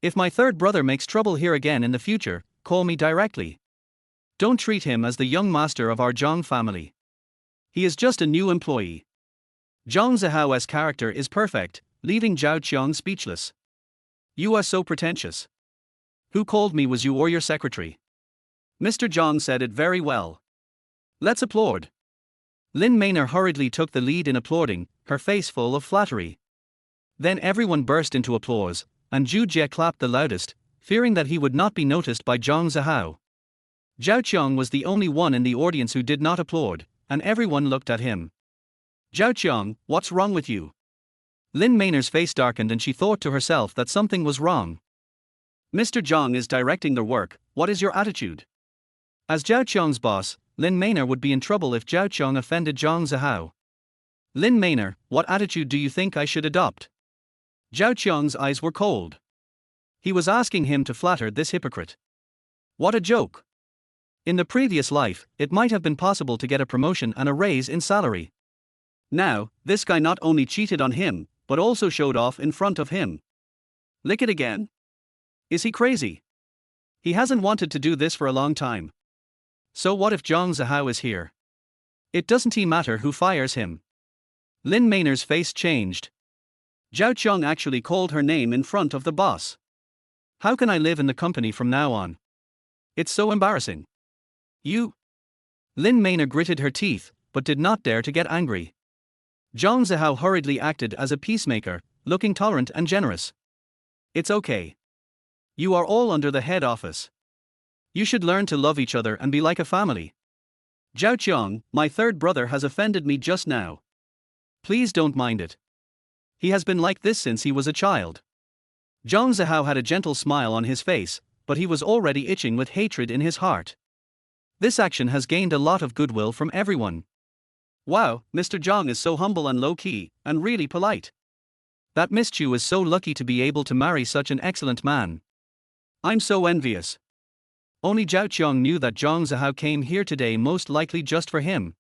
If my third brother makes trouble here again in the future, call me directly. Don't treat him as the young master of our Zhang family. He is just a new employee. Zhang Zihao's character is perfect, leaving Zhao Qiong speechless. "You are so pretentious. Who called me, was you or your secretary?" Mr. Zhang said it very well. Let's applaud. Lin Maynard hurriedly took the lead in applauding, her face full of flattery. Then everyone burst into applause, and Zhu Jie clapped the loudest, fearing that he would not be noticed by Zhang Zihao. Zhao Qiong was the only one in the audience who did not applaud, and everyone looked at him. "Zhao Qiong, what's wrong with you?" Lin Maynard's face darkened and she thought to herself that something was wrong. "Mr. Zhang is directing their work, what is your attitude?" As Zhao Qiong's boss, Lin Maynard would be in trouble if Zhao Qiong offended Zhang Zihao. "Lin Maynard, what attitude do you think I should adopt?" Zhao Qiang's eyes were cold. He was asking him to flatter this hypocrite. What a joke! In the previous life, it might have been possible to get a promotion and a raise in salary. Now, this guy not only cheated on him, but also showed off in front of him. Lick it again? Is he crazy? He hasn't wanted to do this for a long time. So what if Zhang Zihao is here? It doesn't matter who fires him. Lin Mainer's face changed. Zhao Qiang actually called her name in front of the boss. How can I live in the company from now on? It's so embarrassing. You? Lin Mainer gritted her teeth, but did not dare to get angry. Zhang Zihao hurriedly acted as a peacemaker, looking tolerant and generous. It's okay. You are all under the head office. You should learn to love each other and be like a family. Zhao Qiang, my third brother has offended me just now. Please don't mind it. He has been like this since he was a child. Zhang Zihao had a gentle smile on his face, but he was already itching with hatred in his heart. This action has gained a lot of goodwill from everyone. Wow, Mr. Zhang is so humble and low-key, and really polite. That Miss Chu is so lucky to be able to marry such an excellent man. I'm so envious. Only Zhao Qiang knew that Zhang Zihao came here today most likely just for him.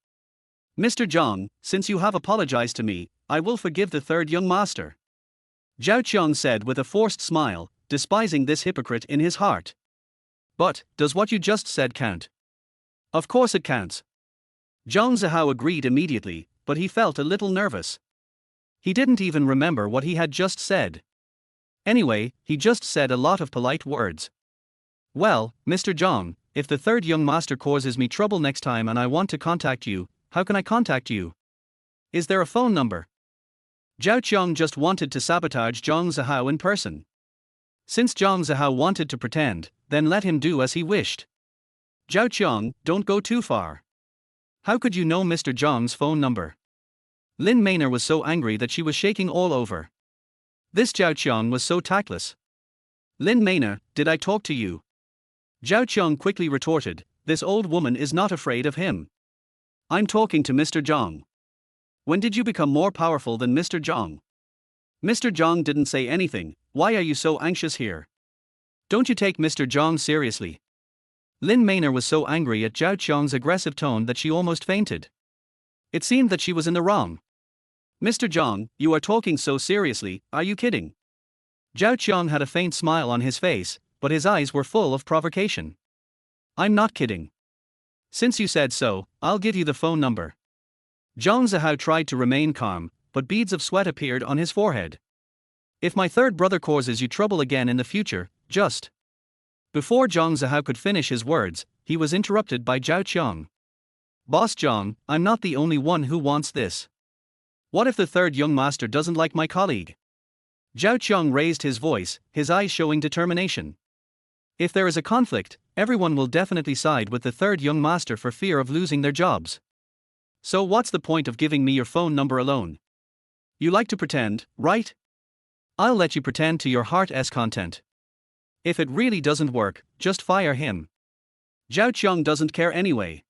Mr. Zhang, since you have apologized to me, I will forgive the third young master. Zhao Qiang said with a forced smile, despising this hypocrite in his heart. But, does what you just said count? Of course it counts. Zhang Zihao agreed immediately, but he felt a little nervous. He didn't even remember what he had just said. Anyway, he just said a lot of polite words. Well, Mr. Zhang, if the third young master causes me trouble next time and I want to contact you, how can I contact you? Is there a phone number? Zhao Qiang just wanted to sabotage Zhang Zihao in person. Since Zhang Zihao wanted to pretend, then let him do as he wished. Zhao Qiang, don't go too far. How could you know Mr. Zhang's phone number? Lin Mainer was so angry that she was shaking all over. This Zhao Qiang was so tactless. Lin Mainer, did I talk to you? Zhao Qiang quickly retorted, this old woman is not afraid of him. I'm talking to Mr. Zhang. When did you become more powerful than Mr. Zhang? Mr. Zhang didn't say anything, why are you so anxious here? Don't you take Mr. Zhang seriously? Lin Mainer was so angry at Zhao Qiang's aggressive tone that she almost fainted. It seemed that she was in the wrong. Mr. Zhang, you are talking so seriously, are you kidding? Zhao Qiang had a faint smile on his face, but his eyes were full of provocation. I'm not kidding. Since you said so, I'll give you the phone number. Zhang Zihao tried to remain calm, but beads of sweat appeared on his forehead. If my third brother causes you trouble again in the future, just... Before Zhang Zihao could finish his words, he was interrupted by Zhao Qiang. Boss Zhang, I'm not the only one who wants this. What if the third young master doesn't like my colleague? Zhao Qiang raised his voice, his eyes showing determination. If there is a conflict, everyone will definitely side with the third young master for fear of losing their jobs. So what's the point of giving me your phone number alone? You like to pretend, right? I'll let you pretend to your heart's content. If it really doesn't work, just fire him. Zhao Qiang doesn't care anyway.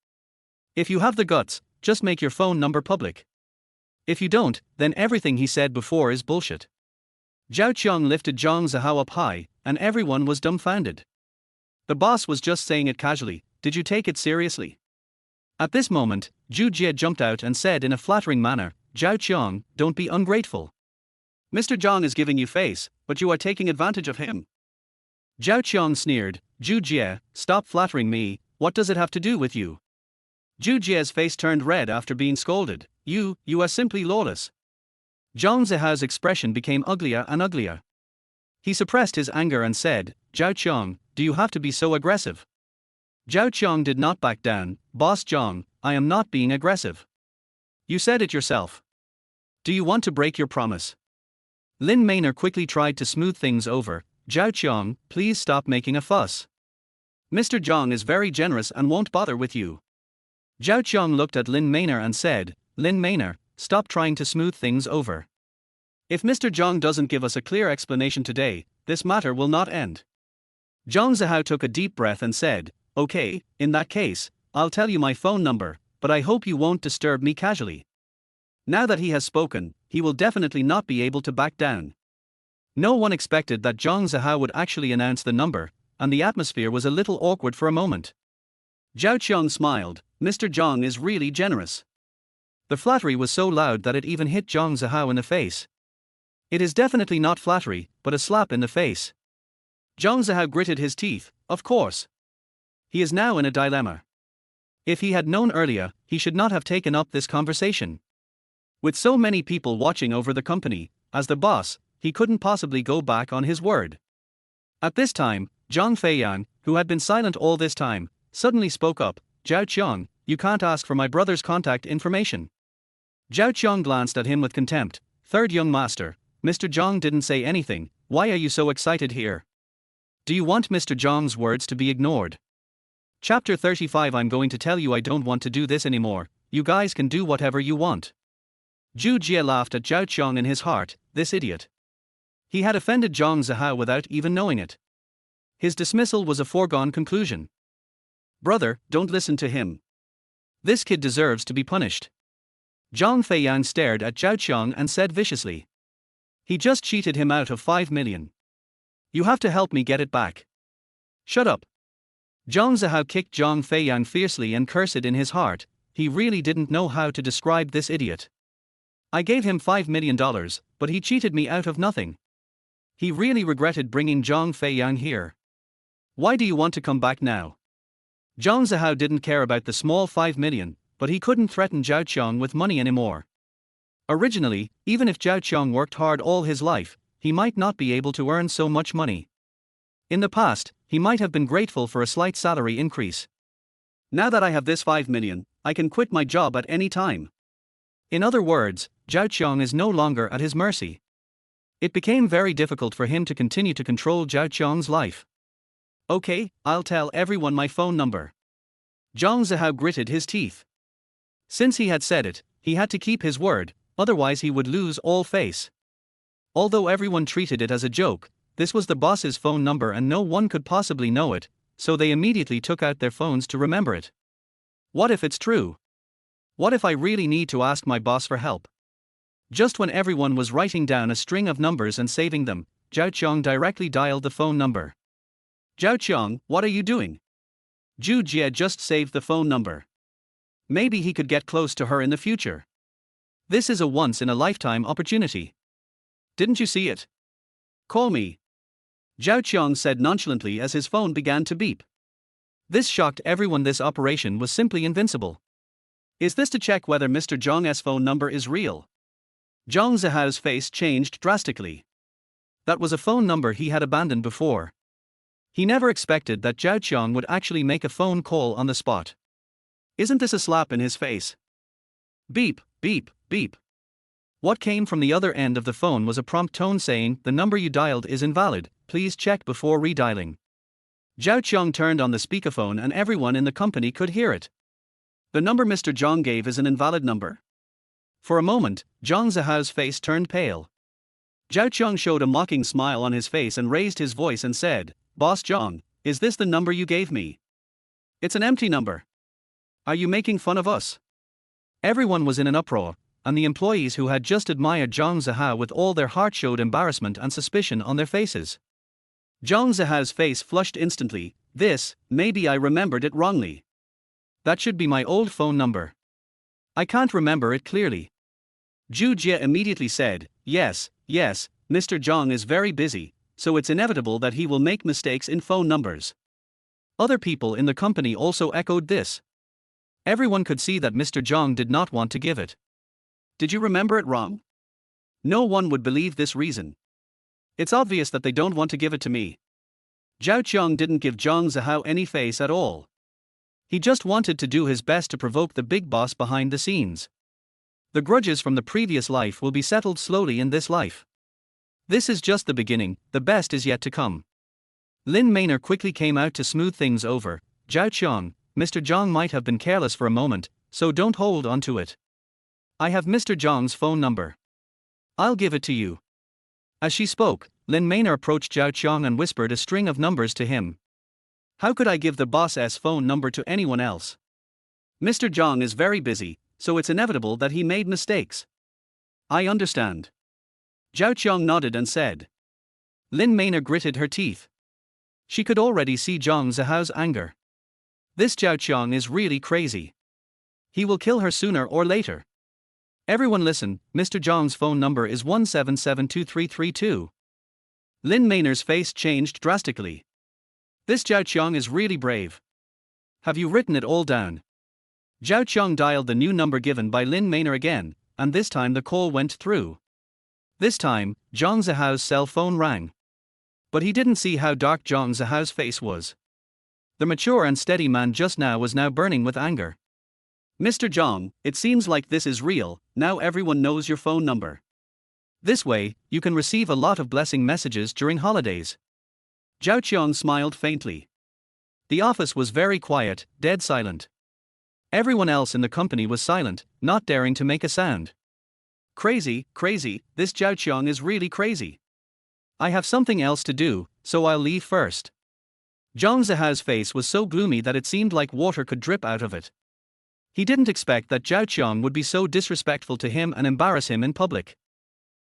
If you have the guts, just make your phone number public. If you don't, then everything he said before is bullshit. Zhao Qiang lifted Zhang Zihao up high, and everyone was dumbfounded. The boss was just saying it casually, did you take it seriously? At this moment, Zhu Jie jumped out and said in a flattering manner, Zhao Qiang, don't be ungrateful. Mr. Zhang is giving you face, but you are taking advantage of him. Zhao Qiang sneered, Zhu Jie, stop flattering me, what does it have to do with you? Zhu Jie's face turned red after being scolded, you are simply lawless. Zhang Zihao's expression became uglier and uglier. He suppressed his anger and said, Zhao Qiang, do you have to be so aggressive? Zhao Qiang did not back down, Boss Zhang, I am not being aggressive. You said it yourself. Do you want to break your promise? Lin Mainer quickly tried to smooth things over, Zhao Qiang, please stop making a fuss. Mr. Zhang is very generous and won't bother with you. Zhao Qiang looked at Lin Mainer and said, Lin Mainer, stop trying to smooth things over. If Mr. Zhang doesn't give us a clear explanation today, this matter will not end. Zhang Zihao took a deep breath and said, okay, in that case, I'll tell you my phone number, but I hope you won't disturb me casually. Now that he has spoken, he will definitely not be able to back down. No one expected that Zhang Zihao would actually announce the number, and the atmosphere was a little awkward for a moment. Zhao Qiang smiled. Mr. Zhang is really generous. The flattery was so loud that it even hit Zhang Zihao in the face. It is definitely not flattery, but a slap in the face. Zhang Zihao gritted his teeth. Of course. He is now in a dilemma. If he had known earlier, he should not have taken up this conversation. With so many people watching over the company, as the boss, he couldn't possibly go back on his word. At this time, Zhang Feiyan, who had been silent all this time, suddenly spoke up. Zhao Qiang, you can't ask for my brother's contact information. Zhao Qiang glanced at him with contempt. Third young master, Mr. Zhang didn't say anything. Why are you so excited here? Do you want Mr. Zhang's words to be ignored? Chapter 35. I'm going to tell you I don't want to do this anymore. You guys can do whatever you want. Zhu Jie laughed at Zhao Qiang in his heart. This idiot. He had offended Zhang Zihao without even knowing it. His dismissal was a foregone conclusion. Brother, don't listen to him. This kid deserves to be punished. Zhang Feiyan stared at Zhao Qiang and said viciously. He just cheated him out of 5 million. You have to help me get it back. Shut up. Zhang Zihao kicked Zhang Feiyan fiercely and cursed in his heart. He really didn't know how to describe this idiot. I gave him $5 million, but he cheated me out of nothing. He really regretted bringing Zhang Feiyan here. Why do you want to come back now? Zhang Zihao didn't care about the small 5 million, but he couldn't threaten Zhao Qiang with money anymore. Originally, even if Zhao Qiang worked hard all his life, he might not be able to earn so much money. In the past, he might have been grateful for a slight salary increase. Now that I have this 5 million, I can quit my job at any time. In other words, Zhao Qiang is no longer at his mercy. It became very difficult for him to continue to control Zhao Qiang's life. Okay, I'll tell everyone my phone number. Zhang Zihao gritted his teeth. Since he had said it, he had to keep his word, otherwise he would lose all face. Although everyone treated it as a joke, this was the boss's phone number and no one could possibly know it, so they immediately took out their phones to remember it. What if it's true? What if I really need to ask my boss for help? Just when everyone was writing down a string of numbers and saving them, Zhao Qiang directly dialed the phone number. Zhao Qiang, what are you doing? Zhu Jie just saved the phone number. Maybe he could get close to her in the future. This is a once-in-a-lifetime opportunity. Didn't you see it? Call me. Zhao Qiang said nonchalantly as his phone began to beep. This shocked everyone. This operation was simply invincible. Is this to check whether Mr. Zhang's phone number is real? Zhang Zihao's face changed drastically. That was a phone number he had abandoned before. He never expected that Zhao Qiang would actually make a phone call on the spot. Isn't this a slap in his face? Beep, beep, beep. What came from the other end of the phone was a prompt tone saying, the number you dialed is invalid, please check before redialing. Zhao Qiang turned on the speakerphone and everyone in the company could hear it. The number Mr. Zhang gave is an invalid number. For a moment, Zhang Zihao's face turned pale. Zhao Qiang showed a mocking smile on his face and raised his voice and said, Boss Zhang, is this the number you gave me? It's an empty number. Are you making fun of us? Everyone was in an uproar, and the employees who had just admired Zhang Zihao with all their heart showed embarrassment and suspicion on their faces. Zhang Zihao's face flushed instantly. Maybe I remembered it wrongly. That should be my old phone number. I can't remember it clearly. Zhu Jie immediately said, yes, Mr. Zhang is very busy, so it's inevitable that he will make mistakes in phone numbers. Other people in the company also echoed this. Everyone could see that Mr. Zhang did not want to give it. Did you remember it wrong? No one would believe this reason. It's obvious that they don't want to give it to me. Zhao Qiang didn't give Zhang Zihao any face at all. He just wanted to do his best to provoke the big boss behind the scenes. The grudges from the previous life will be settled slowly in this life. This is just the beginning, the best is yet to come. Lin Maynard quickly came out to smooth things over. Zhao Qiang, Mr. Zhang might have been careless for a moment, so don't hold on to it. I have Mr. Zhang's phone number. I'll give it to you. As she spoke, Lin Maynard approached Zhao Qiang and whispered a string of numbers to him. How could I give the boss's phone number to anyone else? Mr. Zhang is very busy, so it's inevitable that he made mistakes. I understand. Zhao Qiang nodded and said. Lin Maynard gritted her teeth. She could already see Zhang Zihao's anger. This Zhao Qiang is really crazy. He will kill her sooner or later. Everyone listen, Mr. Zhang's phone number is 1772332. Lin Maynard's face changed drastically. This Zhao Qiang is really brave. Have you written it all down? Zhao Qiang dialed the new number given by Lin Maynard again, and this time the call went through. This time, Zhang Zihao's cell phone rang. But he didn't see how dark Zhang Zihao's face was. The mature and steady man just now was now burning with anger. Mr. Zhang, it seems like this is real, now everyone knows your phone number. This way, you can receive a lot of blessing messages during holidays. Zhao Qiang smiled faintly. The office was very quiet, dead silent. Everyone else in the company was silent, not daring to make a sound. Crazy, this Zhao Qiang is really crazy. I have something else to do, so I'll leave first. Zhang Zihao's face was so gloomy that it seemed like water could drip out of it. He didn't expect that Zhao Qiang would be so disrespectful to him and embarrass him in public.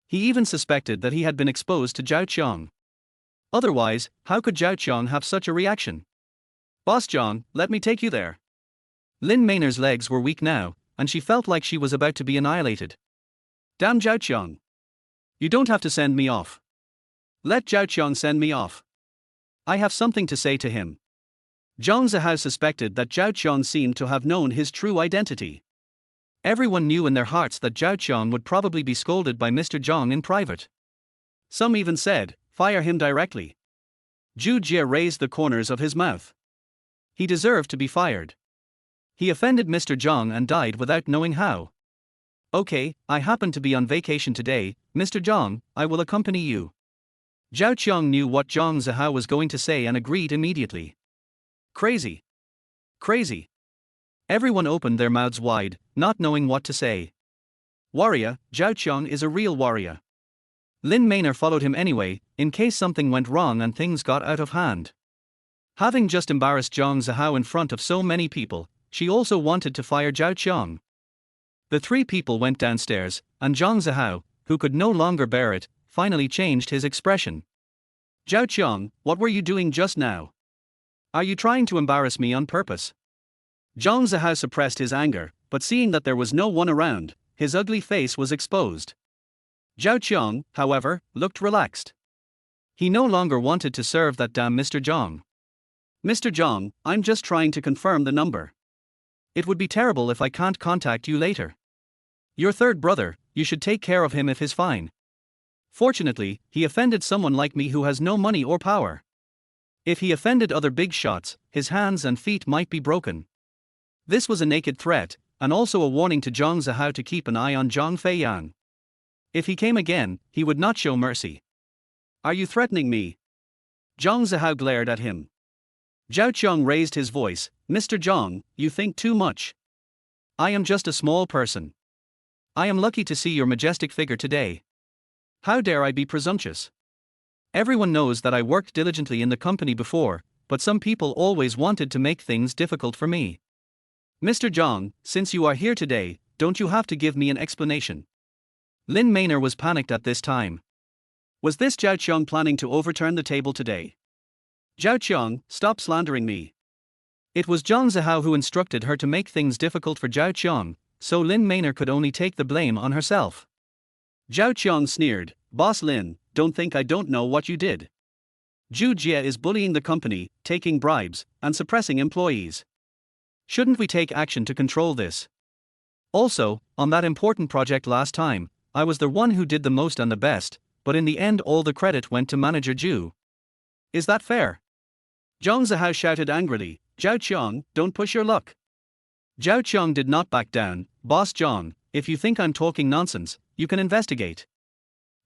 He even suspected that he had been exposed to Zhao Qiang. Otherwise, how could Zhao Qiang have such a reaction? Boss Zhang, let me take you there. Lin Maynard's legs were weak now, and she felt like she was about to be annihilated. Damn Zhao Qiang. You don't have to send me off. Let Zhao Qiang send me off. I have something to say to him. Zhang Zihao suspected that Zhao Qiang seemed to have known his true identity. Everyone knew in their hearts that Zhao Qiang would probably be scolded by Mr. Zhang in private. Some even said, fire him directly. Zhu Jie raised the corners of his mouth. He deserved to be fired. He offended Mr. Zhang and died without knowing how. Okay, I happen to be on vacation today, Mr. Zhang, I will accompany you. Zhao Qiang knew what Zhang Zihao was going to say and agreed immediately. Crazy. Everyone opened their mouths wide, not knowing what to say. Warrior, Zhao Qiang is a real warrior. Lin Maynard followed him anyway, in case something went wrong and things got out of hand. Having just embarrassed Zhang Zihao in front of so many people, she also wanted to fire Zhao Qiang. The three people went downstairs, and Zhang Zihao, who could no longer bear it, finally changed his expression. Zhao Qiang, what were you doing just now? Are you trying to embarrass me on purpose? Zhang Zihao suppressed his anger, but seeing that there was no one around, his ugly face was exposed. Zhao Qiang, however, looked relaxed. He no longer wanted to serve that damn Mr. Zhang. Mr. Zhang, I'm just trying to confirm the number. It would be terrible if I can't contact you later. Your third brother, you should take care of him if he's fine. Fortunately, he offended someone like me who has no money or power. If he offended other big shots, his hands and feet might be broken. This was a naked threat, and also a warning to Zhang Zihao to keep an eye on Zhang Feiyang. If he came again, he would not show mercy. Are you threatening me? Zhang Zihao glared at him. Zhao Qiang raised his voice, Mr. Zhang, you think too much. I am just a small person. I am lucky to see your majestic figure today. How dare I be presumptuous? Everyone knows that I worked diligently in the company before, but some people always wanted to make things difficult for me. Mr. Zhang, since you are here today, don't you have to give me an explanation? Lin Maynard was panicked at this time. Was this Zhao Qiang planning to overturn the table today? Zhao Qiang, stop slandering me. It was Zhang Zihao who instructed her to make things difficult for Zhao Qiang, so Lin Maynard could only take the blame on herself. Zhao Qiang sneered, Boss Lin, don't think I don't know what you did. Zhu Jie is bullying the company, taking bribes, and suppressing employees. Shouldn't we take action to control this? Also, on that important project last time, I was the one who did the most and the best, but in the end all the credit went to Manager Zhu. Is that fair? Zhang Zihao shouted angrily, Zhao Qiang, don't push your luck. Zhao Qiang did not back down, Boss Zhang, if you think I'm talking nonsense, you can investigate.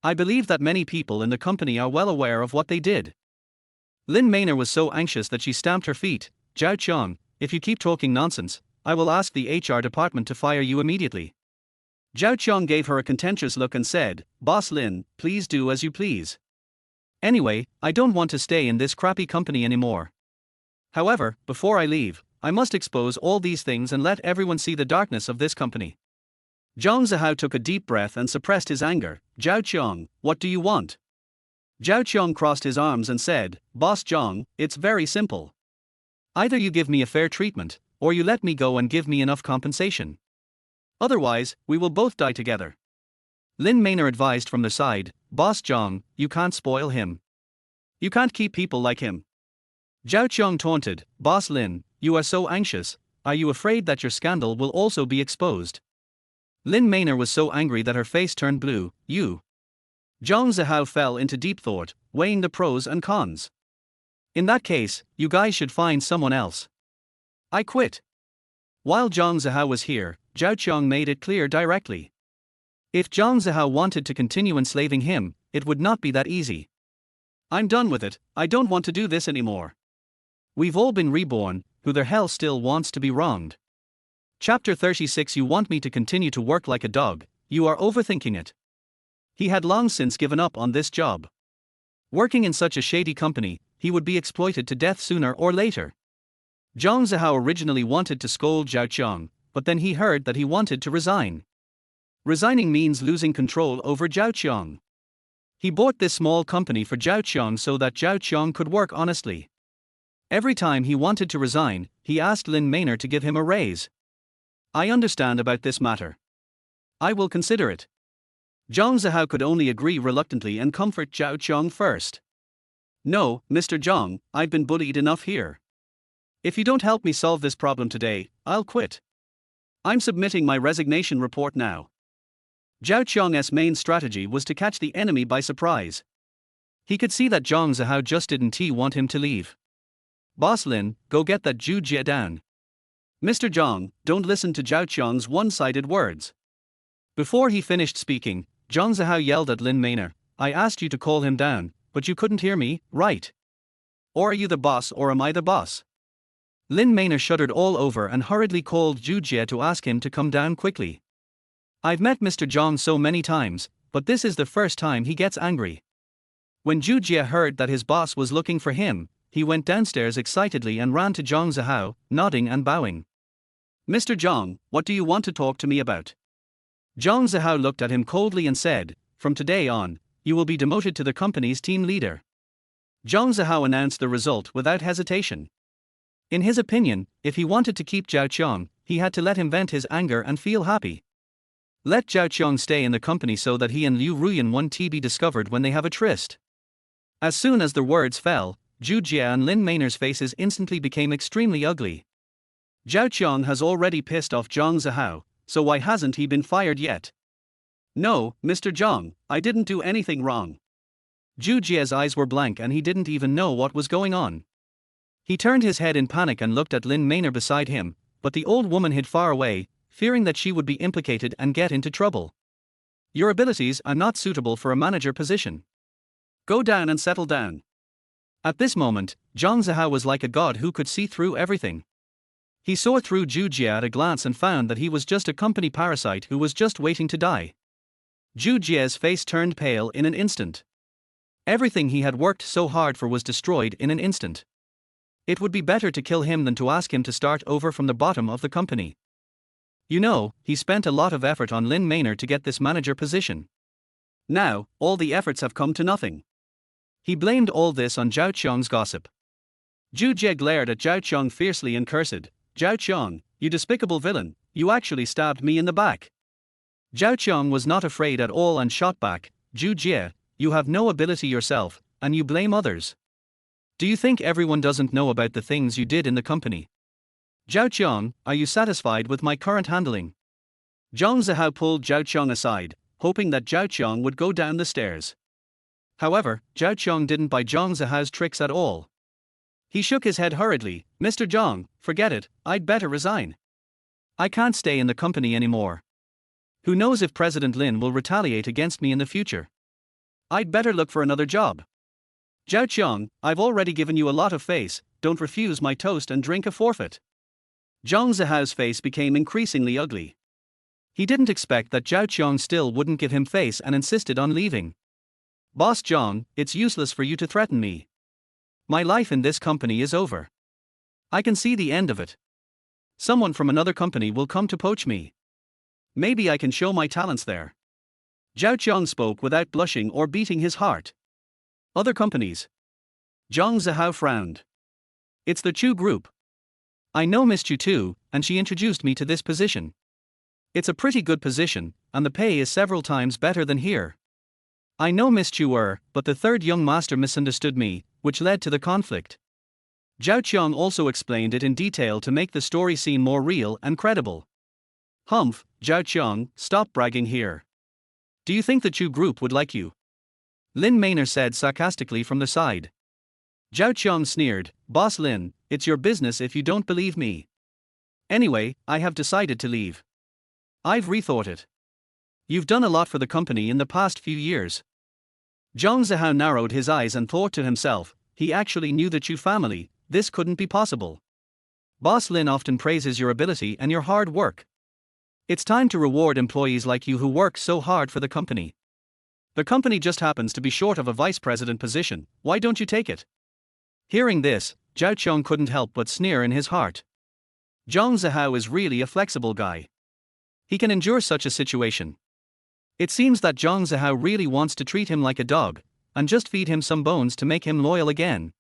I believe that many people in the company are well aware of what they did. Lin Maynard was so anxious that she stamped her feet, Zhao Qiang, if you keep talking nonsense, I will ask the HR department to fire you immediately. Zhao Qiang gave her a contentious look and said, Boss Lin, please do as you please. Anyway, I don't want to stay in this crappy company anymore. However, before I leave, I must expose all these things and let everyone see the darkness of this company. Zhang Zihao took a deep breath and suppressed his anger. Zhao Qiang, what do you want? Zhao Qiang crossed his arms and said, Boss Zhang, it's very simple. Either you give me a fair treatment, or you let me go and give me enough compensation. Otherwise, we will both die together. Lin Maynard advised from the side, Boss Zhang, you can't spoil him. You can't keep people like him. Zhao Qiang taunted, Boss Lin, you are so anxious, are you afraid that your scandal will also be exposed? Lin Maynard was so angry that her face turned blue. You. Zhang Zihao fell into deep thought, weighing the pros and cons. In that case, you guys should find someone else. I quit. While Zhang Zihao was here, Zhao Qiang made it clear directly. If Zhang Zihao wanted to continue enslaving him, it would not be that easy. I'm done with it, I don't want to do this anymore. We've all been reborn, who the hell still wants to be wronged? Chapter 36. You want me to continue to work like a dog, you are overthinking it. He had long since given up on this job. Working in such a shady company, he would be exploited to death sooner or later. Zhang Zihao originally wanted to scold Zhao Qiang, but then he heard that he wanted to resign. Resigning means losing control over Zhao Qiang. He bought this small company for Zhao Qiang so that Zhao Qiang could work honestly. Every time he wanted to resign, he asked Lin Maynard to give him a raise. I understand about this matter. I will consider it. Zhang Zihao could only agree reluctantly and comfort Zhao Qiang first. No, Mr. Zhang, I've been bullied enough here. If you don't help me solve this problem today, I'll quit. I'm submitting my resignation report now. Zhao Qiang's main strategy was to catch the enemy by surprise. He could see that Zhang Zihao just didn't want him to leave. Boss Lin, go get that Zhu Jie down. Mr. Zhang, don't listen to Zhao Qiang's one-sided words. Before he finished speaking, Zhang Zihao yelled at Lin Maynard, I asked you to call him down, but you couldn't hear me, right? Or are you the boss or am I the boss? Lin Maynard shuddered all over and hurriedly called Zhu Jie to ask him to come down quickly. I've met Mr. Zhang so many times, but this is the first time he gets angry. When Zhu Jie heard that his boss was looking for him, he went downstairs excitedly and ran to Zhang Zihao, nodding and bowing. Mr. Zhang, what do you want to talk to me about? Zhang Zihao looked at him coldly and said, from today on, you will be demoted to the company's team leader. Zhang Zihao announced the result without hesitation. In his opinion, if he wanted to keep Zhao Qiang, he had to let him vent his anger and feel happy. Let Zhao Qiang stay in the company so that he and Liu Ruyan won't be discovered when they have a tryst. As soon as the words fell, Zhu Jie and Lin Maynard's faces instantly became extremely ugly. Zhao Qiang has already pissed off Zhang Zihao, so why hasn't he been fired yet? No, Mr. Zhang, I didn't do anything wrong. Zhu Jie's eyes were blank and he didn't even know what was going on. He turned his head in panic and looked at Lin Maynard beside him, but the old woman hid far away, fearing that she would be implicated and get into trouble. Your abilities are not suitable for a manager position. Go down and settle down. At this moment, Zhang Zihao was like a god who could see through everything. He saw through Zhu Jie at a glance and found that he was just a company parasite who was just waiting to die. Zhu Jie's face turned pale in an instant. Everything he had worked so hard for was destroyed in an instant. It would be better to kill him than to ask him to start over from the bottom of the company. You know, he spent a lot of effort on Lin Maynard to get this manager position. Now, all the efforts have come to nothing. He blamed all this on Zhao Qiang's gossip. Zhu Jie glared at Zhao Qiang fiercely and cursed, Zhao Qiang, you despicable villain, you actually stabbed me in the back. Zhao Qiang was not afraid at all and shot back, Zhu Jie, you have no ability yourself, and you blame others. Do you think everyone doesn't know about the things you did in the company? Zhao Qiang, are you satisfied with my current handling? Zhang Zihao pulled Zhao Qiang aside, hoping that Zhao Qiang would go down the stairs. However, Zhao Qiang didn't buy Zhang Zihao's tricks at all. He shook his head hurriedly, Mr. Zhang, forget it, I'd better resign. I can't stay in the company anymore. Who knows if President Lin will retaliate against me in the future? I'd better look for another job. Zhao Qiang, I've already given you a lot of face, don't refuse my toast and drink a forfeit. Zhang Zihao's face became increasingly ugly. He didn't expect that Zhao Qiang still wouldn't give him face and insisted on leaving. Boss Zhang, it's useless for you to threaten me. My life in this company is over. I can see the end of it. Someone from another company will come to poach me. Maybe I can show my talents there. Zhao Qiang spoke without blushing or beating his heart. Other companies. Zhang Zihao frowned. It's the Chu Group. I know Miss Chu too, and she introduced me to this position. It's a pretty good position, and the pay is several times better than here. I know Miss Chu but the third young master misunderstood me, which led to the conflict. Zhao Qiang also explained it in detail to make the story seem more real and credible. Humph, Zhao Qiang, stop bragging here. Do you think the Chu Group would like you? Lin Maynor said sarcastically from the side. Zhao Qiang sneered, Boss Lin, it's your business if you don't believe me. Anyway, I have decided to leave. I've rethought it. You've done a lot for the company in the past few years. Zhang Zihao narrowed his eyes and thought to himself, he actually knew the Chu family, this couldn't be possible. Boss Lin often praises your ability and your hard work. It's time to reward employees like you who work so hard for the company. The company just happens to be short of a vice president position, why don't you take it? Hearing this, Zhao Qiang couldn't help but sneer in his heart. Zhang Zihao is really a flexible guy. He can endure such a situation. It seems that Zhang Zihao really wants to treat him like a dog, and just feed him some bones to make him loyal again.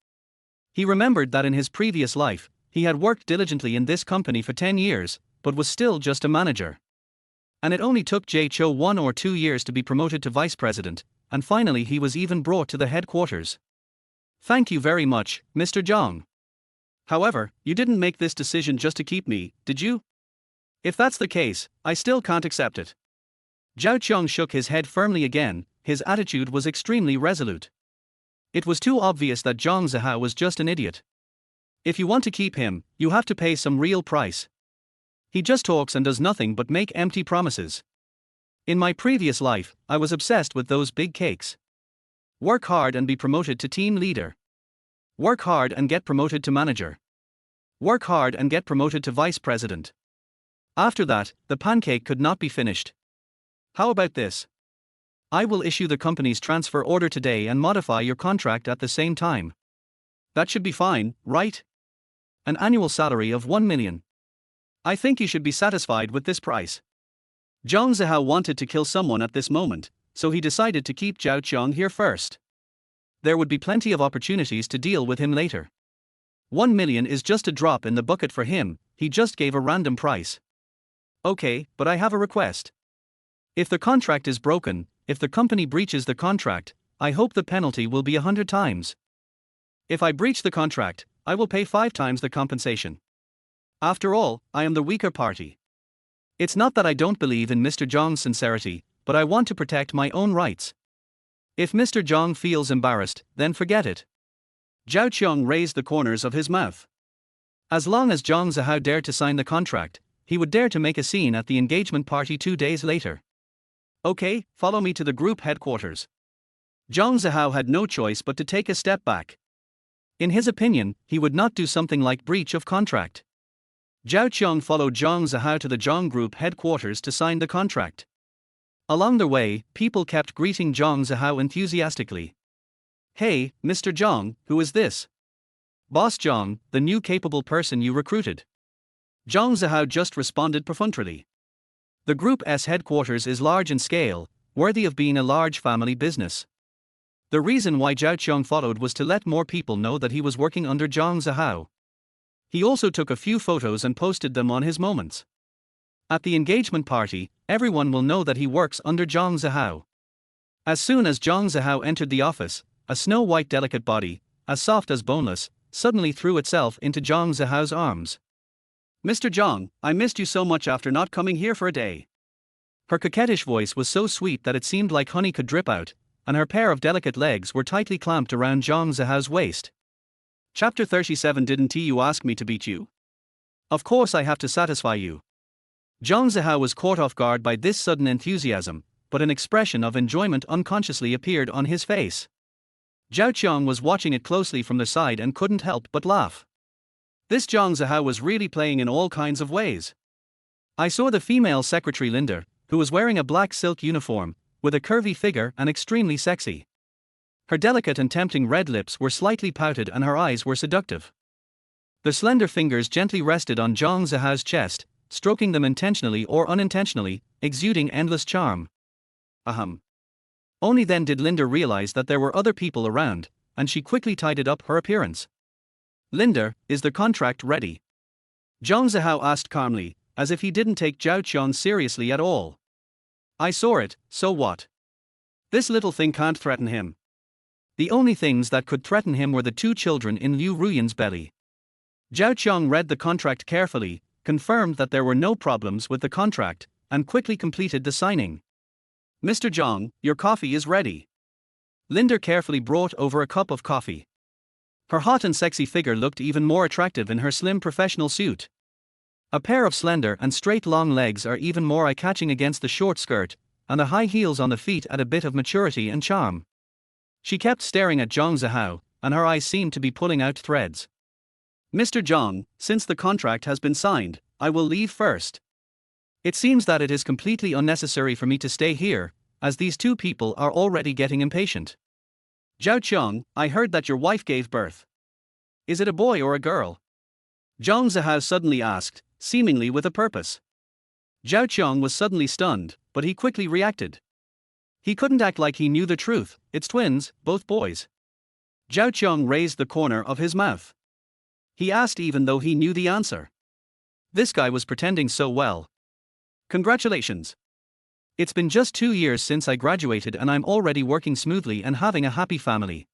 He remembered that in his previous life, he had worked diligently in this company for 10 years, but was still just a manager. And it only took Jay Cho 1 or 2 years to be promoted to vice president, and finally he was even brought to the headquarters. Thank you very much, Mr. Zhang. However, you didn't make this decision just to keep me, did you? If that's the case, I still can't accept it. Zhao Qiang shook his head firmly again, his attitude was extremely resolute. It was too obvious that Zhang Zihao was just an idiot. If you want to keep him, you have to pay some real price. He just talks and does nothing but make empty promises. In my previous life, I was obsessed with those big cakes. Work hard and be promoted to team leader. Work hard and get promoted to manager. Work hard and get promoted to vice president. After that, the pancake could not be finished. How about this? I will issue the company's transfer order today and modify your contract at the same time. That should be fine, right? An annual salary of 1 million. I think you should be satisfied with this price. Zhang Zihao wanted to kill someone at this moment, so he decided to keep Zhao Qiang here first. There would be plenty of opportunities to deal with him later. 1 million is just a drop in the bucket for him, he just gave a random price. Okay, but I have a request. If the contract is broken, if the company breaches the contract, I hope the penalty will be 100 times. If I breach the contract, I will pay 5 times the compensation. After all, I am the weaker party. It's not that I don't believe in Mr. Zhang's sincerity, but I want to protect my own rights. If Mr. Zhang feels embarrassed, then forget it. Zhao Qiang raised the corners of his mouth. As long as Zhang Zihao dared to sign the contract, he would dare to make a scene at the engagement party 2 days later. Okay, follow me to the group headquarters. Zhang Zihao had no choice but to take a step back. In his opinion, he would not do something like breach of contract. Zhao Qiang followed Zhang Zihao to the Zhang Group headquarters to sign the contract. Along the way, people kept greeting Zhang Zihao enthusiastically. Hey, Mr. Zhang, who is this? Boss Zhang, the new capable person you recruited. Zhang Zihao just responded perfunctorily. The Group's headquarters is large in scale, worthy of being a large family business. The reason why Zhao Qiang followed was to let more people know that he was working under Zhang Zihao. He also took a few photos and posted them on his moments. At the engagement party, everyone will know that he works under Zhang Zihao. As soon as Zhang Zihao entered the office, a snow-white delicate body, as soft as boneless, suddenly threw itself into Zhang Zihao's arms. Mr. Zhang, I missed you so much after not coming here for a day. Her coquettish voice was so sweet that it seemed like honey could drip out, and her pair of delicate legs were tightly clamped around Zhang Zihao's waist. Chapter 37. Didn't you ask me to beat you? Of course I have to satisfy you. Zhang Zihao was caught off guard by this sudden enthusiasm, but an expression of enjoyment unconsciously appeared on his face. Zhao Qiang was watching it closely from the side and couldn't help but laugh. This Zhang Zihao was really playing in all kinds of ways. I saw the female secretary Linda, who was wearing a black silk uniform, with a curvy figure and extremely sexy. Her delicate and tempting red lips were slightly pouted and her eyes were seductive. The slender fingers gently rested on Zhang Zihao's chest, stroking them intentionally or unintentionally, exuding endless charm. Ahem. Only then did Linda realize that there were other people around, and she quickly tidied up her appearance. Linda, is the contract ready? Zhang Zihao asked calmly, as if he didn't take Zhao Qiang seriously at all. I saw it, so what? This little thing can't threaten him. The only things that could threaten him were the two children in Liu Ruyan's belly. Zhao Qiang read the contract carefully, confirmed that there were no problems with the contract, and quickly completed the signing. Mr. Zhang, your coffee is ready. Linda carefully brought over a cup of coffee. Her hot and sexy figure looked even more attractive in her slim professional suit. A pair of slender and straight long legs are even more eye-catching against the short skirt, and the high heels on the feet add a bit of maturity and charm. She kept staring at Zhang Zihao, and her eyes seemed to be pulling out threads. Mr. Zhang, since the contract has been signed, I will leave first. It seems that it is completely unnecessary for me to stay here, as these two people are already getting impatient. Zhao Qiang, I heard that your wife gave birth. Is it a boy or a girl? Zhang Zihao suddenly asked, seemingly with a purpose. Zhao Qiang was suddenly stunned, but he quickly reacted. He couldn't act like he knew the truth. It's twins, both boys. Zhao Qiang raised the corner of his mouth. He asked even though he knew the answer. This guy was pretending so well. Congratulations. It's been just 2 years since I graduated and I'm already working smoothly and having a happy family.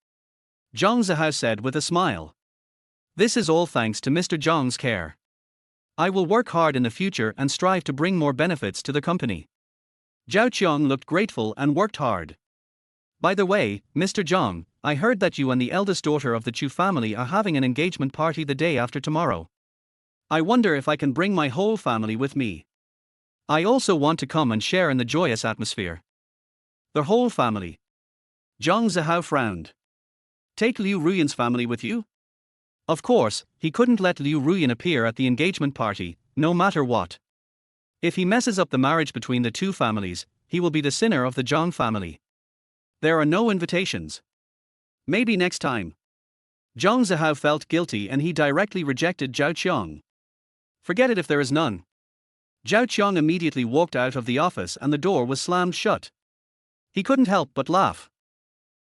Zhang Zihao said with a smile. This is all thanks to Mr. Zhang's care. I will work hard in the future and strive to bring more benefits to the company. Zhao Qiang looked grateful and worked hard. By the way, Mr. Zhang, I heard that you and the eldest daughter of the Chu family are having an engagement party the day after tomorrow. I wonder if I can bring my whole family with me. I also want to come and share in the joyous atmosphere. The whole family. Zhang Zihao frowned. Take Liu Ruyan's family with you? Of course, he couldn't let Liu Ruyan appear at the engagement party, no matter what. If he messes up the marriage between the two families, he will be the sinner of the Zhang family. There are no invitations. Maybe next time. Zhang Zihao felt guilty and he directly rejected Zhao Qiang. Forget it if there is none. Zhao Qiang immediately walked out of the office and the door was slammed shut. He couldn't help but laugh.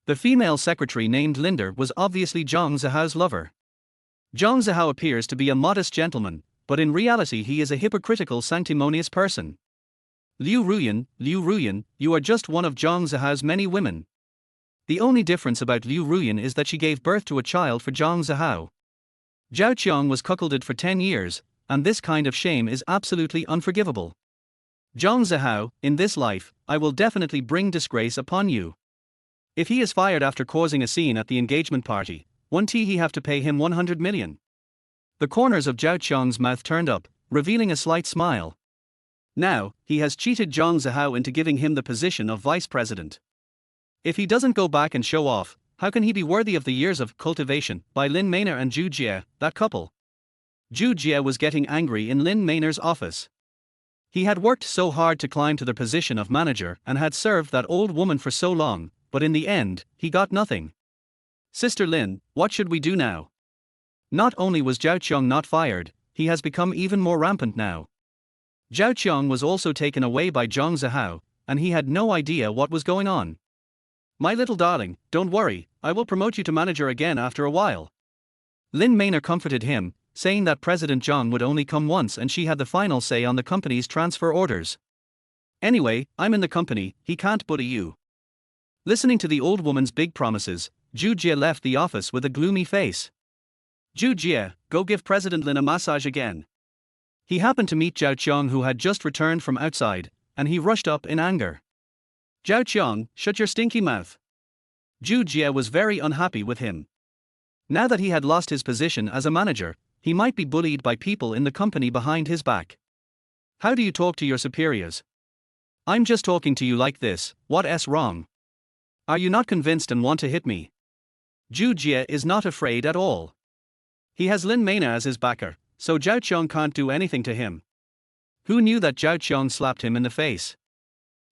The female secretary named Linda was obviously Zhang Zihao's lover. Zhang Zihao appears to be a modest gentleman, but in reality he is a hypocritical sanctimonious person. Liu Ruyan, you are just one of Zhang Zihao's many women. The only difference about Liu Ruyan is that she gave birth to a child for Zhang Zihao. Zhao Qiang was cuckolded for 10 years, and this kind of shame is absolutely unforgivable. Zhang Zihao, in this life, I will definitely bring disgrace upon you. If he is fired after causing a scene at the engagement party, he have to pay him 100 million. The corners of Zhao Qiang's mouth turned up, revealing a slight smile. Now, he has cheated Zhang Zihao into giving him the position of vice president. If he doesn't go back and show off, how can he be worthy of the years of cultivation by Lin Maynard and Zhu Jie, that couple? Zhu Jie was getting angry in Lin Maynard's office. He had worked so hard to climb to the position of manager and had served that old woman for so long, but in the end, he got nothing. Sister Lin, what should we do now? Not only was Zhao Qiang not fired, he has become even more rampant now. Zhao Qiang was also taken away by Zhang Zihao, and he had no idea what was going on. My little darling, don't worry, I will promote you to manager again after a while. Lin Maynard comforted him, saying that President Zhang would only come once and she had the final say on the company's transfer orders. Anyway, I'm in the company, he can't bully you. Listening to the old woman's big promises, Zhu Jie left the office with a gloomy face. Zhu Jie, go give President Lin a massage again. He happened to meet Zhao Qiang who had just returned from outside, and he rushed up in anger. Zhao Qiang, shut your stinky mouth. Zhu Jie was very unhappy with him. Now that he had lost his position as a manager, he might be bullied by people in the company behind his back. How do you talk to your superiors? I'm just talking to you like this, what's wrong? Are you not convinced and want to hit me? Zhu Jie is not afraid at all. He has Lin Maynard as his backer, so Zhao Qiang can't do anything to him. Who knew that Zhao Qiang slapped him in the face?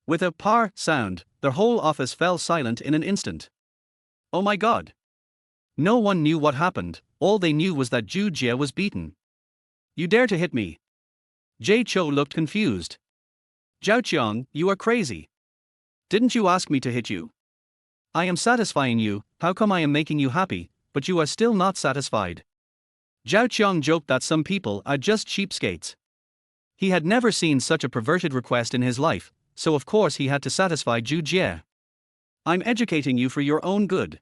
With a par sound, the whole office fell silent in an instant. Oh my god! No one knew what happened, all they knew was that Zhu Jie was beaten. You dare to hit me? Jie Chou looked confused. Zhao Qiang, you are crazy. Didn't you ask me to hit you? I am satisfying you, how come I am making you happy, but you are still not satisfied? Zhao Qiang joked that some people are just cheapskates. He had never seen such a perverted request in his life, so of course he had to satisfy Zhu Jie. I'm educating you for your own good.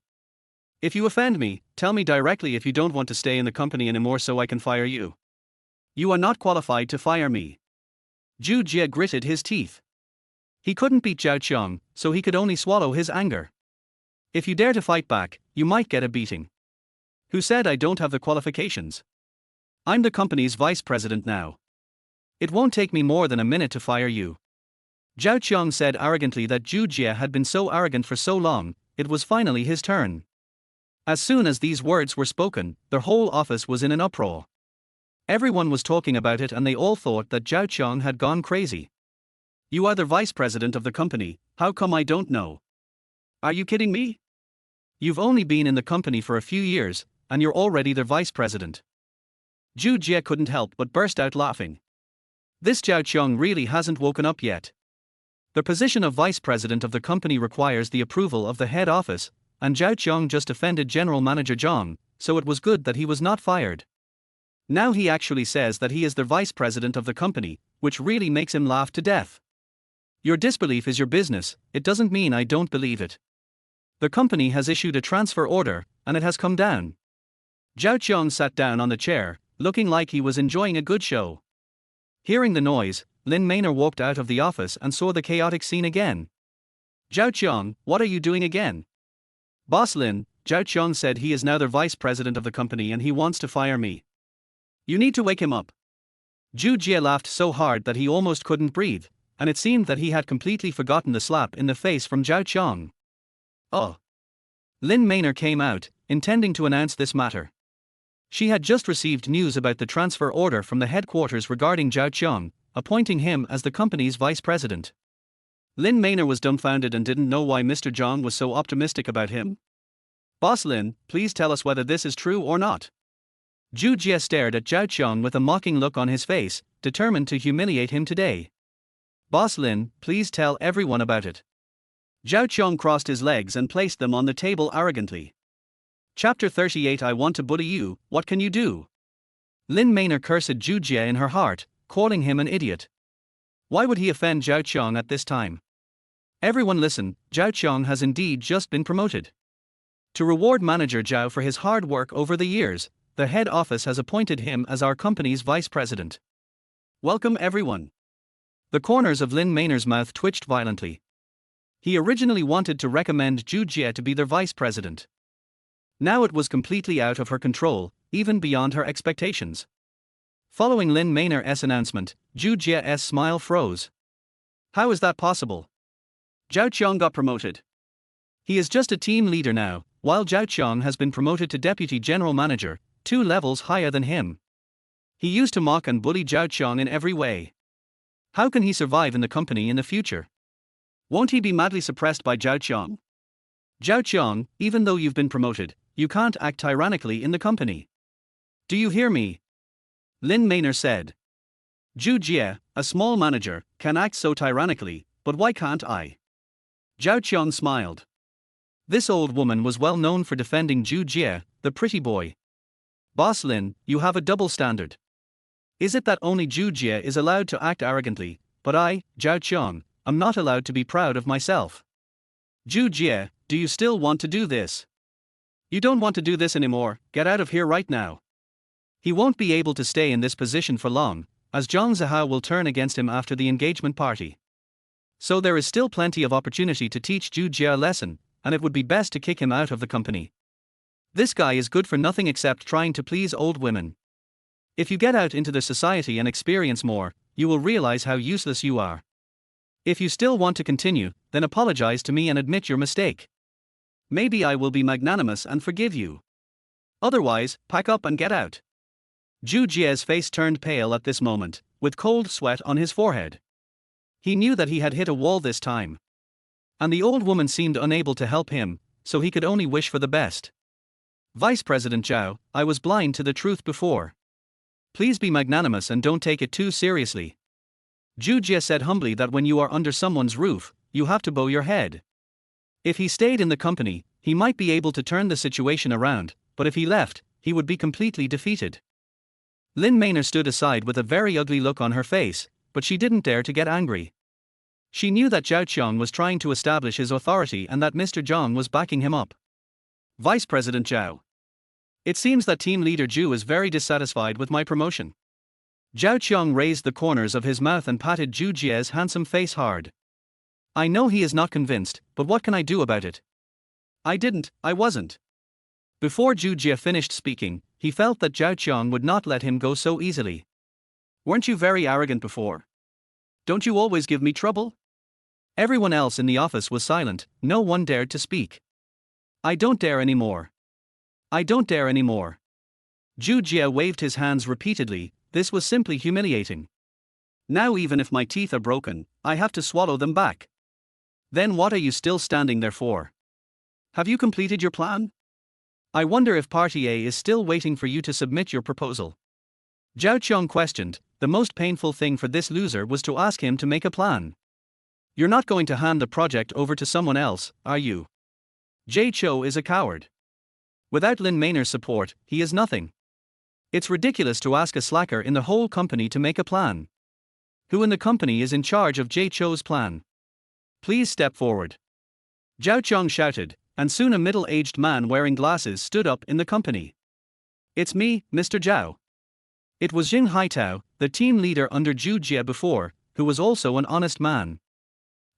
If you offend me, tell me directly if you don't want to stay in the company anymore so I can fire you. You are not qualified to fire me. Zhu Jie gritted his teeth. He couldn't beat Zhao Qiang, so he could only swallow his anger. If you dare to fight back, you might get a beating. Who said I don't have the qualifications? I'm the company's vice president now. It won't take me more than a minute to fire you. Zhao Qiang said arrogantly that Zhu Jie had been so arrogant for so long, it was finally his turn. As soon as these words were spoken, their whole office was in an uproar. Everyone was talking about it and they all thought that Zhao Qiang had gone crazy. You are the vice president of the company, how come I don't know? Are you kidding me? You've only been in the company for a few years, and you're already the vice president. Zhu Jie couldn't help but burst out laughing. This Zhao Qiang really hasn't woken up yet. The position of vice president of the company requires the approval of the head office, and Zhao Qiang just offended General Manager Zhang, so it was good that he was not fired. Now he actually says that he is the vice president of the company, which really makes him laugh to death. Your disbelief is your business, it doesn't mean I don't believe it. The company has issued a transfer order, and it has come down. Zhao Qiang sat down on the chair, looking like he was enjoying a good show. Hearing the noise, Lin Maynor walked out of the office and saw the chaotic scene again. Zhao Qiang, what are you doing again? Boss Lin, Zhao Qiang said he is now the vice president of the company and he wants to fire me. You need to wake him up. Zhu Jie laughed so hard that he almost couldn't breathe, and it seemed that he had completely forgotten the slap in the face from Zhao Qiang. Oh. Lin Maynor came out, intending to announce this matter. She had just received news about the transfer order from the headquarters regarding Zhao Qiang, appointing him as the company's vice president. Lin Maynor was dumbfounded and didn't know why Mr. Zhang was so optimistic about him. Boss Lin, please tell us whether this is true or not. Zhu Jie stared at Zhao Qiang with a mocking look on his face, determined to humiliate him today. Boss Lin, please tell everyone about it. Zhao Qiang crossed his legs and placed them on the table arrogantly. Chapter 38 I want to bully you, what can you do? Lin Maynor cursed Zhu Jie in her heart, calling him an idiot. Why would he offend Zhao Qiang at this time? Everyone listen, Zhao Qiang has indeed just been promoted. To reward manager Zhao for his hard work over the years, the head office has appointed him as our company's vice president. Welcome everyone. The corners of Lin Maynor's mouth twitched violently. He originally wanted to recommend Zhu Jie to be their vice president. Now it was completely out of her control, even beyond her expectations. Following Lin Maynor's announcement, Zhu Jie's smile froze. How is that possible? Zhao Qiang got promoted. He is just a team leader now, while Zhao Qiang has been promoted to deputy general manager, 2 levels higher than him. He used to mock and bully Zhao Qiang in every way. How can he survive in the company in the future? Won't he be madly suppressed by Zhao Qiang? Zhao Qiang, even though you've been promoted, you can't act tyrannically in the company. Do you hear me? Lin Maynor said. Zhu Jie, a small manager, can act so tyrannically, but why can't I? Zhao Qiang smiled. This old woman was well known for defending Zhu Jie, the pretty boy. Boss Lin, you have a double standard. Is it that only Zhu Jie is allowed to act arrogantly, but I, Zhao Qiang, am not allowed to be proud of myself? Zhu Jie, do you still want to do this? You don't want to do this anymore, get out of here right now. He won't be able to stay in this position for long, as Zhang Zihao will turn against him after the engagement party. So there is still plenty of opportunity to teach Zhu Jie a lesson, and it would be best to kick him out of the company. This guy is good for nothing except trying to please old women. If you get out into the society and experience more, you will realize how useless you are. If you still want to continue, then apologize to me and admit your mistake. Maybe I will be magnanimous and forgive you. Otherwise, pack up and get out. Zhu Jie's face turned pale at this moment, with cold sweat on his forehead. He knew that he had hit a wall this time. And the old woman seemed unable to help him, so he could only wish for the best. Vice President Zhao, I was blind to the truth before. Please be magnanimous and don't take it too seriously. Zhu Jie said humbly that when you are under someone's roof, you have to bow your head. If he stayed in the company, he might be able to turn the situation around, but if he left, he would be completely defeated. Lynn Maynor stood aside with a very ugly look on her face, but she didn't dare to get angry. She knew that Zhao Qiang was trying to establish his authority and that Mr. Zhang was backing him up. Vice President Zhao. It seems that Team Leader Zhu is very dissatisfied with my promotion. Zhao Qiang raised the corners of his mouth and patted Zhu Jie's handsome face hard. I know he is not convinced, but what can I do about it? I wasn't. Before Zhu Jie finished speaking, he felt that Zhao Qiang would not let him go so easily. Weren't you very arrogant before? Don't you always give me trouble? Everyone else in the office was silent, no one dared to speak. I don't dare anymore. I don't dare anymore. Zhu Jie waved his hands repeatedly. This was simply humiliating. Now even if my teeth are broken, I have to swallow them back. Then what are you still standing there for? Have you completed your plan? I wonder if Party A is still waiting for you to submit your proposal. Zhao Qiang questioned. The most painful thing for this loser was to ask him to make a plan. You're not going to hand the project over to someone else, are you? Jay Chou is a coward. Without Lin Maynor's support, he is nothing. It's ridiculous to ask a slacker in the whole company to make a plan. Who in the company is in charge of Jay Chou's plan? Please step forward. Zhao Qiang shouted, and soon a middle-aged man wearing glasses stood up in the company. It's me, Mr. Zhao. It was Jing Haitao, the team leader under Zhu Jie before, who was also an honest man.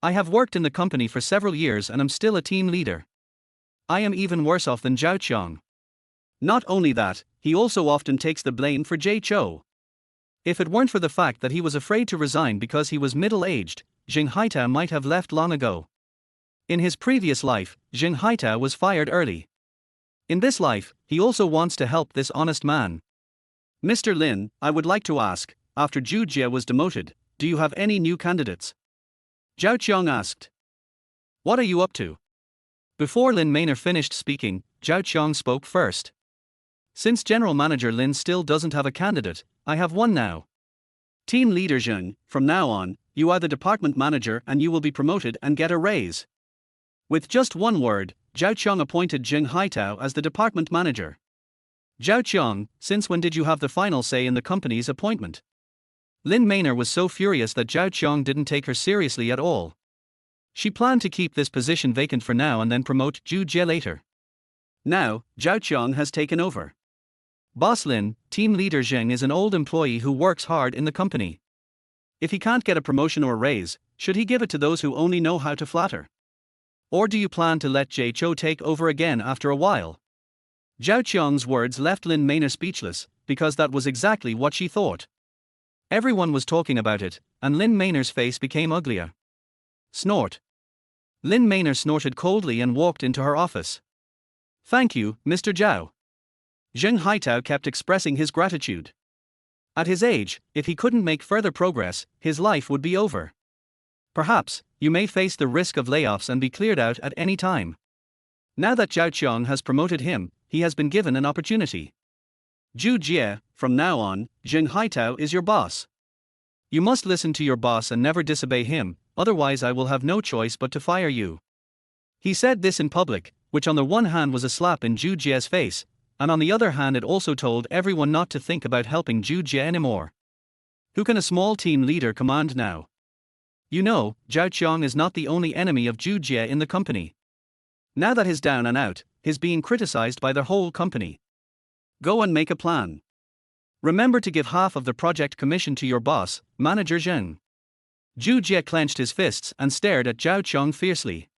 I have worked in the company for several years and am still a team leader. I am even worse off than Zhao Qiang. Not only that, he also often takes the blame for Jay Chou. If it weren't for the fact that he was afraid to resign because he was middle-aged, Jing Haitao might have left long ago. In his previous life, Jing Haitao was fired early. In this life, he also wants to help this honest man. Mr. Lin, I would like to ask, after Zhu Jie was demoted, do you have any new candidates? Zhao Qiang asked. What are you up to? Before Lin Maynor finished speaking, Zhao Qiang spoke first. Since General Manager Lin still doesn't have a candidate, I have one now. Team Leader Zheng, from now on, you are the department manager and you will be promoted and get a raise. With just one word, Zhao Qiang appointed Jing Haitao as the department manager. Zhao Qiang, since when did you have the final say in the company's appointment? Lin Maynor was so furious that Zhao Qiang didn't take her seriously at all. She planned to keep this position vacant for now and then promote Zhu Jie later. Now, Zhao Qiang has taken over. Boss Lin, team leader Zheng is an old employee who works hard in the company. If he can't get a promotion or raise, should he give it to those who only know how to flatter? Or do you plan to let Jay Chou take over again after a while? Zhao Qiang's words left Lin Maynor speechless, because that was exactly what she thought. Everyone was talking about it, and Lin Maynor's face became uglier. Snort. Lin Maynor snorted coldly and walked into her office. Thank you, Mr. Zhao. Zheng Haitao kept expressing his gratitude. At his age, if he couldn't make further progress, his life would be over. Perhaps, you may face the risk of layoffs and be cleared out at any time. Now that Zhao Qiang has promoted him, he has been given an opportunity. Zhu Jie, from now on, Jing Haitao is your boss. You must listen to your boss and never disobey him, otherwise I will have no choice but to fire you. He said this in public, which on the one hand was a slap in Zhu Jie's face, and on the other hand it also told everyone not to think about helping Zhu Jie anymore. Who can a small team leader command now? You know, Zhao Qiang is not the only enemy of Zhu Jie in the company. Now that he's down and out, he's being criticized by the whole company. Go and make a plan. Remember to give half of the project commission to your boss, Manager Zheng. Zhu Jie clenched his fists and stared at Zhao Qiang fiercely.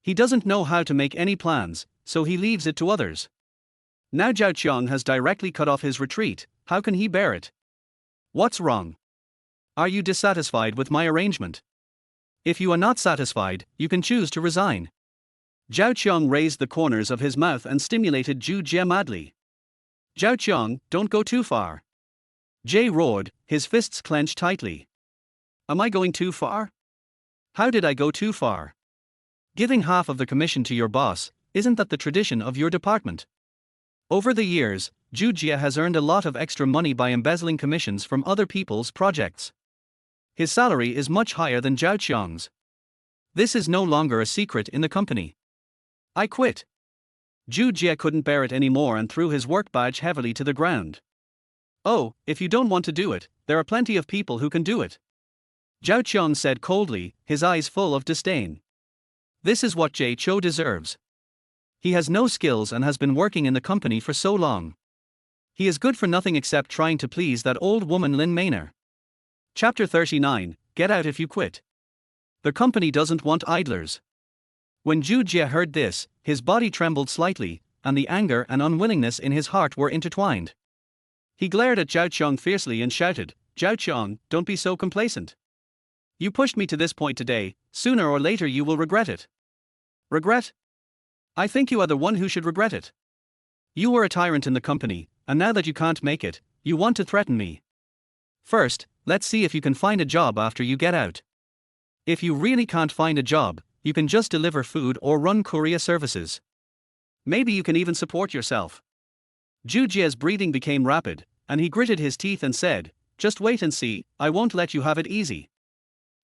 He doesn't know how to make any plans, so he leaves it to others. Now Zhao Qiang has directly cut off his retreat, how can he bear it? What's wrong? Are you dissatisfied with my arrangement? If you are not satisfied, you can choose to resign. Zhao Qiang raised the corners of his mouth and stimulated Zhu Jie madly. Zhao Qiang, don't go too far. Jay roared, his fists clenched tightly. Am I going too far? How did I go too far? Giving half of the commission to your boss, isn't that the tradition of your department? Over the years, Zhu Jie has earned a lot of extra money by embezzling commissions from other people's projects. His salary is much higher than Zhao Qiang's. This is no longer a secret in the company. I quit. Zhu Jie couldn't bear it anymore and threw his work badge heavily to the ground. Oh, if you don't want to do it, there are plenty of people who can do it. Zhao Qiang said coldly, his eyes full of disdain. This is what Jie Chou deserves. He has no skills and has been working in the company for so long. He is good for nothing except trying to please that old woman Lin Manor. Chapter 39, Get Out If You Quit. The company doesn't want idlers. When Zhu Jie heard this, his body trembled slightly, and the anger and unwillingness in his heart were intertwined. He glared at Zhao Qiang fiercely and shouted, Zhao Qiang, don't be so complacent. You pushed me to this point today, sooner or later you will regret it. Regret? I think you are the one who should regret it. You were a tyrant in the company, and now that you can't make it, you want to threaten me. First, let's see if you can find a job after you get out. If you really can't find a job, you can just deliver food or run courier services. Maybe you can even support yourself. Zhu Jie's breathing became rapid, and he gritted his teeth and said, just wait and see, I won't let you have it easy.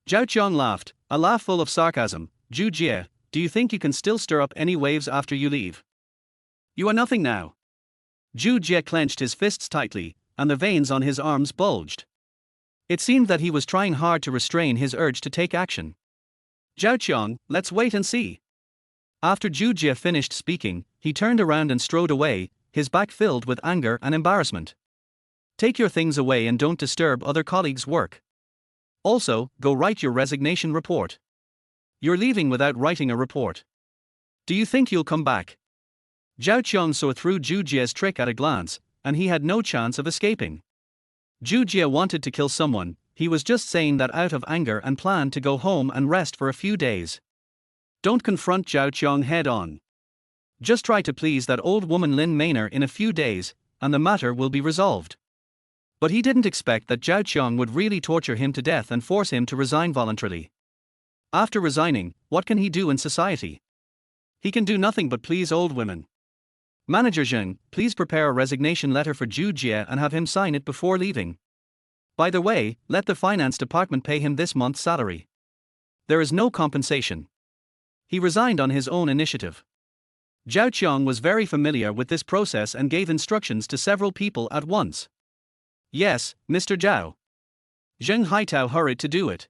Zhao Qiang laughed, a laugh full of sarcasm. Zhu Jie, do you think you can still stir up any waves after you leave? You are nothing now. Zhu Jie clenched his fists tightly, and the veins on his arms bulged. It seemed that he was trying hard to restrain his urge to take action. Zhao Qiang, let's wait and see. After Zhu Jie finished speaking, he turned around and strode away, his back filled with anger and embarrassment. Take your things away and don't disturb other colleagues' work. Also, go write your resignation report. You're leaving without writing a report. Do you think you'll come back? Zhao Qiang saw through Zhu Jie's trick at a glance, and he had no chance of escaping. Zhu Jie wanted to kill someone, he was just saying that out of anger and planned to go home and rest for a few days. Don't confront Zhao Qiang head on. Just try to please that old woman Lin Manor in a few days, and the matter will be resolved. But he didn't expect that Zhao Qiang would really torture him to death and force him to resign voluntarily. After resigning, what can he do in society? He can do nothing but please old women. Manager Zheng, please prepare a resignation letter for Zhu Jie and have him sign it before leaving. By the way, let the finance department pay him this month's salary. There is no compensation. He resigned on his own initiative. Zhao Qiang was very familiar with this process and gave instructions to several people at once. Yes, Mr. Zhao. Zheng Haitao hurried to do it.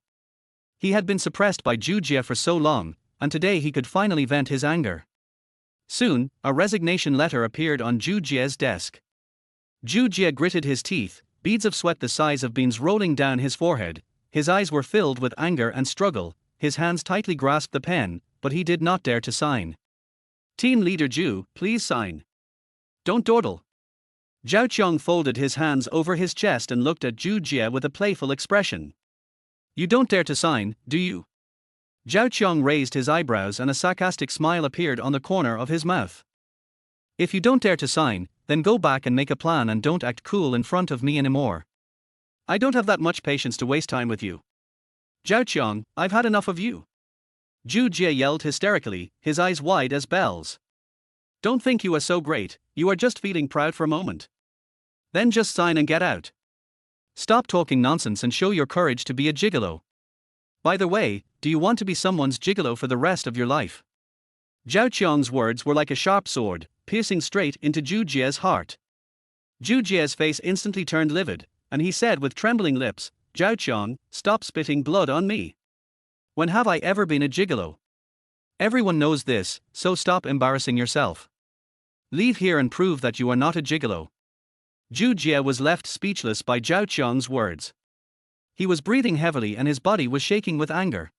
He had been suppressed by Zhu Jie for so long, and today he could finally vent his anger. Soon, a resignation letter appeared on Zhu Jie's desk. Zhu Jie gritted his teeth, beads of sweat the size of beans rolling down his forehead, his eyes were filled with anger and struggle, his hands tightly grasped the pen, but he did not dare to sign. Team leader Zhu, please sign. Don't dawdle. Zhao Qiang folded his hands over his chest and looked at Zhu Jie with a playful expression. You don't dare to sign, do you? Zhao Qiang raised his eyebrows and a sarcastic smile appeared on the corner of his mouth. If you don't dare to sign, then go back and make a plan and don't act cool in front of me anymore. I don't have that much patience to waste time with you. Zhao Qiang, I've had enough of you. Zhu Jie yelled hysterically, his eyes wide as bells. Don't think you are so great, you are just feeling proud for a moment. Then just sign and get out. Stop talking nonsense and show your courage to be a gigolo. By the way, do you want to be someone's gigolo for the rest of your life? Zhao Qiang's words were like a sharp sword, piercing straight into Zhu Jie's heart. Zhu Jie's face instantly turned livid, and he said with trembling lips, Zhao Qiang, stop spitting blood on me. When have I ever been a gigolo? Everyone knows this, so stop embarrassing yourself. Leave here and prove that you are not a gigolo. Zhu Jie was left speechless by Zhao Qiang's words. He was breathing heavily and his body was shaking with anger.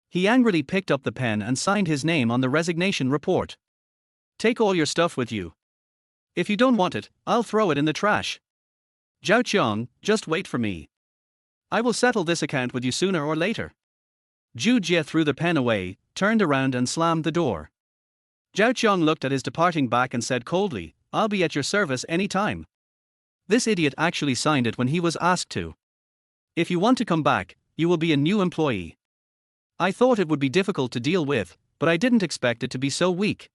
He angrily picked up the pen and signed his name on the resignation report. Take all your stuff with you. If you don't want it, I'll throw it in the trash. Zhao Qiang, just wait for me. I will settle this account with you sooner or later. Zhu Jie threw the pen away, turned around and slammed the door. Zhao Qiang looked at his departing back and said coldly, I'll be at your service any time. This idiot actually signed it when he was asked to. If you want to come back, you will be a new employee. I thought it would be difficult to deal with, but I didn't expect it to be so weak.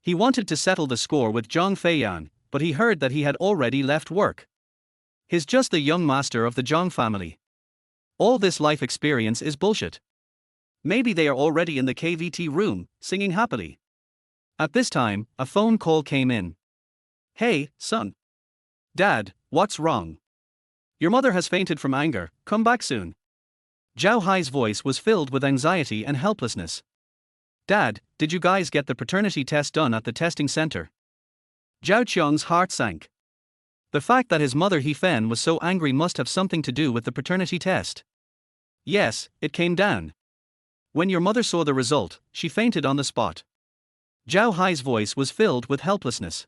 He wanted to settle the score with Zhang Feiyan, but he heard that he had already left work. He's just the young master of the Zhang family. All this life experience is bullshit. Maybe they are already in the KVT room, singing happily. At this time, a phone call came in. Hey, son. Dad, what's wrong? Your mother has fainted from anger, come back soon. Zhao Hai's voice was filled with anxiety and helplessness. Dad, did you guys get the paternity test done at the testing center? Zhao Qiang's heart sank. The fact that his mother He Fen was so angry must have something to do with the paternity test. Yes, it came down. When your mother saw the result, she fainted on the spot. Zhao Hai's voice was filled with helplessness.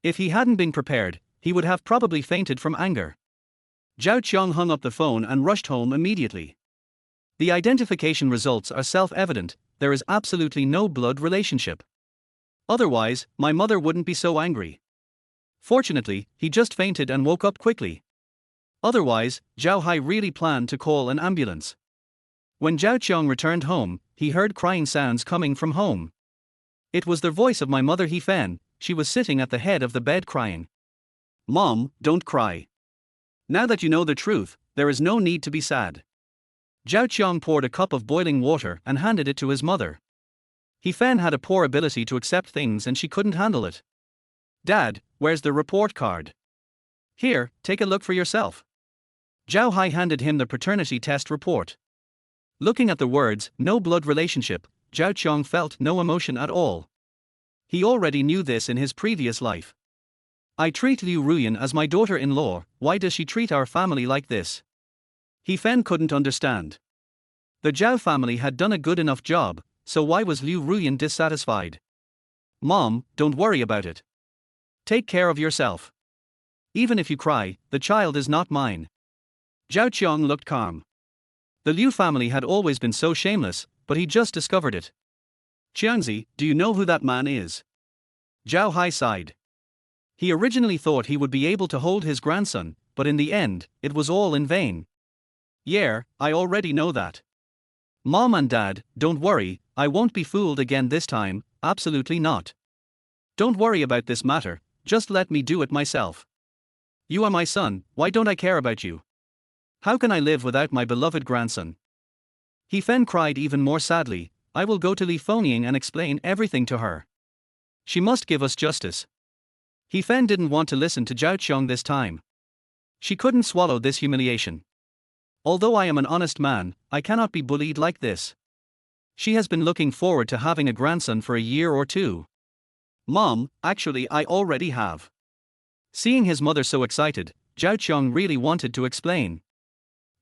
If he hadn't been prepared, he would have probably fainted from anger. Zhao Qiang hung up the phone and rushed home immediately. The identification results are self-evident, there is absolutely no blood relationship. Otherwise, my mother wouldn't be so angry. Fortunately, he just fainted and woke up quickly. Otherwise, Zhao Hai really planned to call an ambulance. When Zhao Qiang returned home, he heard crying sounds coming from home. It was the voice of my mother He Fen. She was sitting at the head of the bed crying. Mom, don't cry. Now that you know the truth, there is no need to be sad. Zhao Qiang poured a cup of boiling water and handed it to his mother. He Fen had a poor ability to accept things and she couldn't handle it. Dad, where's the report card? Here, take a look for yourself. Zhao Hai handed him the paternity test report. Looking at the words, no blood relationship, Zhao Qiang felt no emotion at all. He already knew this in his previous life. I treat Liu Ruyan as my daughter-in-law, why does she treat our family like this? He Fen couldn't understand. The Zhao family had done a good enough job, so why was Liu Ruyan dissatisfied? Mom, don't worry about it. Take care of yourself. Even if you cry, the child is not mine. Zhao Qiang looked calm. The Liu family had always been so shameless, but he just discovered it. Qiangzi, do you know who that man is? Zhao Hai sighed. He originally thought he would be able to hold his grandson, but in the end, it was all in vain. Yeah, I already know that. Mom and Dad, don't worry, I won't be fooled again this time, absolutely not. Don't worry about this matter, just let me do it myself. You are my son, why don't I care about you? How can I live without my beloved grandson? He Fen cried even more sadly, I will go to Li Fonying and explain everything to her. She must give us justice. He Fen didn't want to listen to Zhao Qiang this time. She couldn't swallow this humiliation. Although I am an honest man, I cannot be bullied like this. She has been looking forward to having a grandson for a year or two. Mom, actually I already have. Seeing his mother so excited, Zhao Qiang really wanted to explain.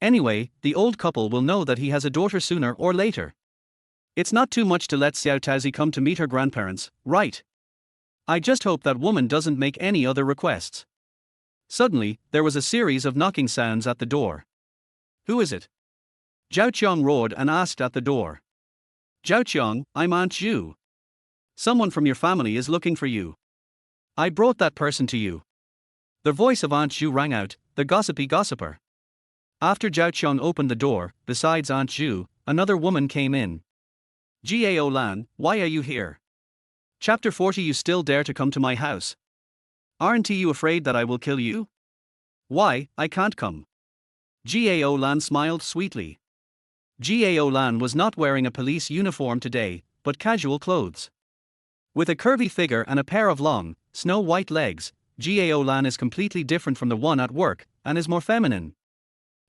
Anyway, the old couple will know that he has a daughter sooner or later. It's not too much to let Xiao Tazi come to meet her grandparents, right? I just hope that woman doesn't make any other requests. Suddenly, there was a series of knocking sounds at the door. Who is it? Zhao Qiang roared and asked at the door. Zhao Qiang, I'm Aunt Zhu. Someone from your family is looking for you. I brought that person to you. The voice of Aunt Zhu rang out, the gossipy gossiper. After Zhao Qiang opened the door, besides Aunt Zhu, another woman came in. Gao Lan, why are you here? Chapter 40. You still dare to come to my house? Aren't you afraid that I will kill you? Why, I can't come. Gao Lan smiled sweetly. Gao Lan was not wearing a police uniform today, but casual clothes. With a curvy figure and a pair of long, snow-white legs, Gao Lan is completely different from the one at work, and is more feminine.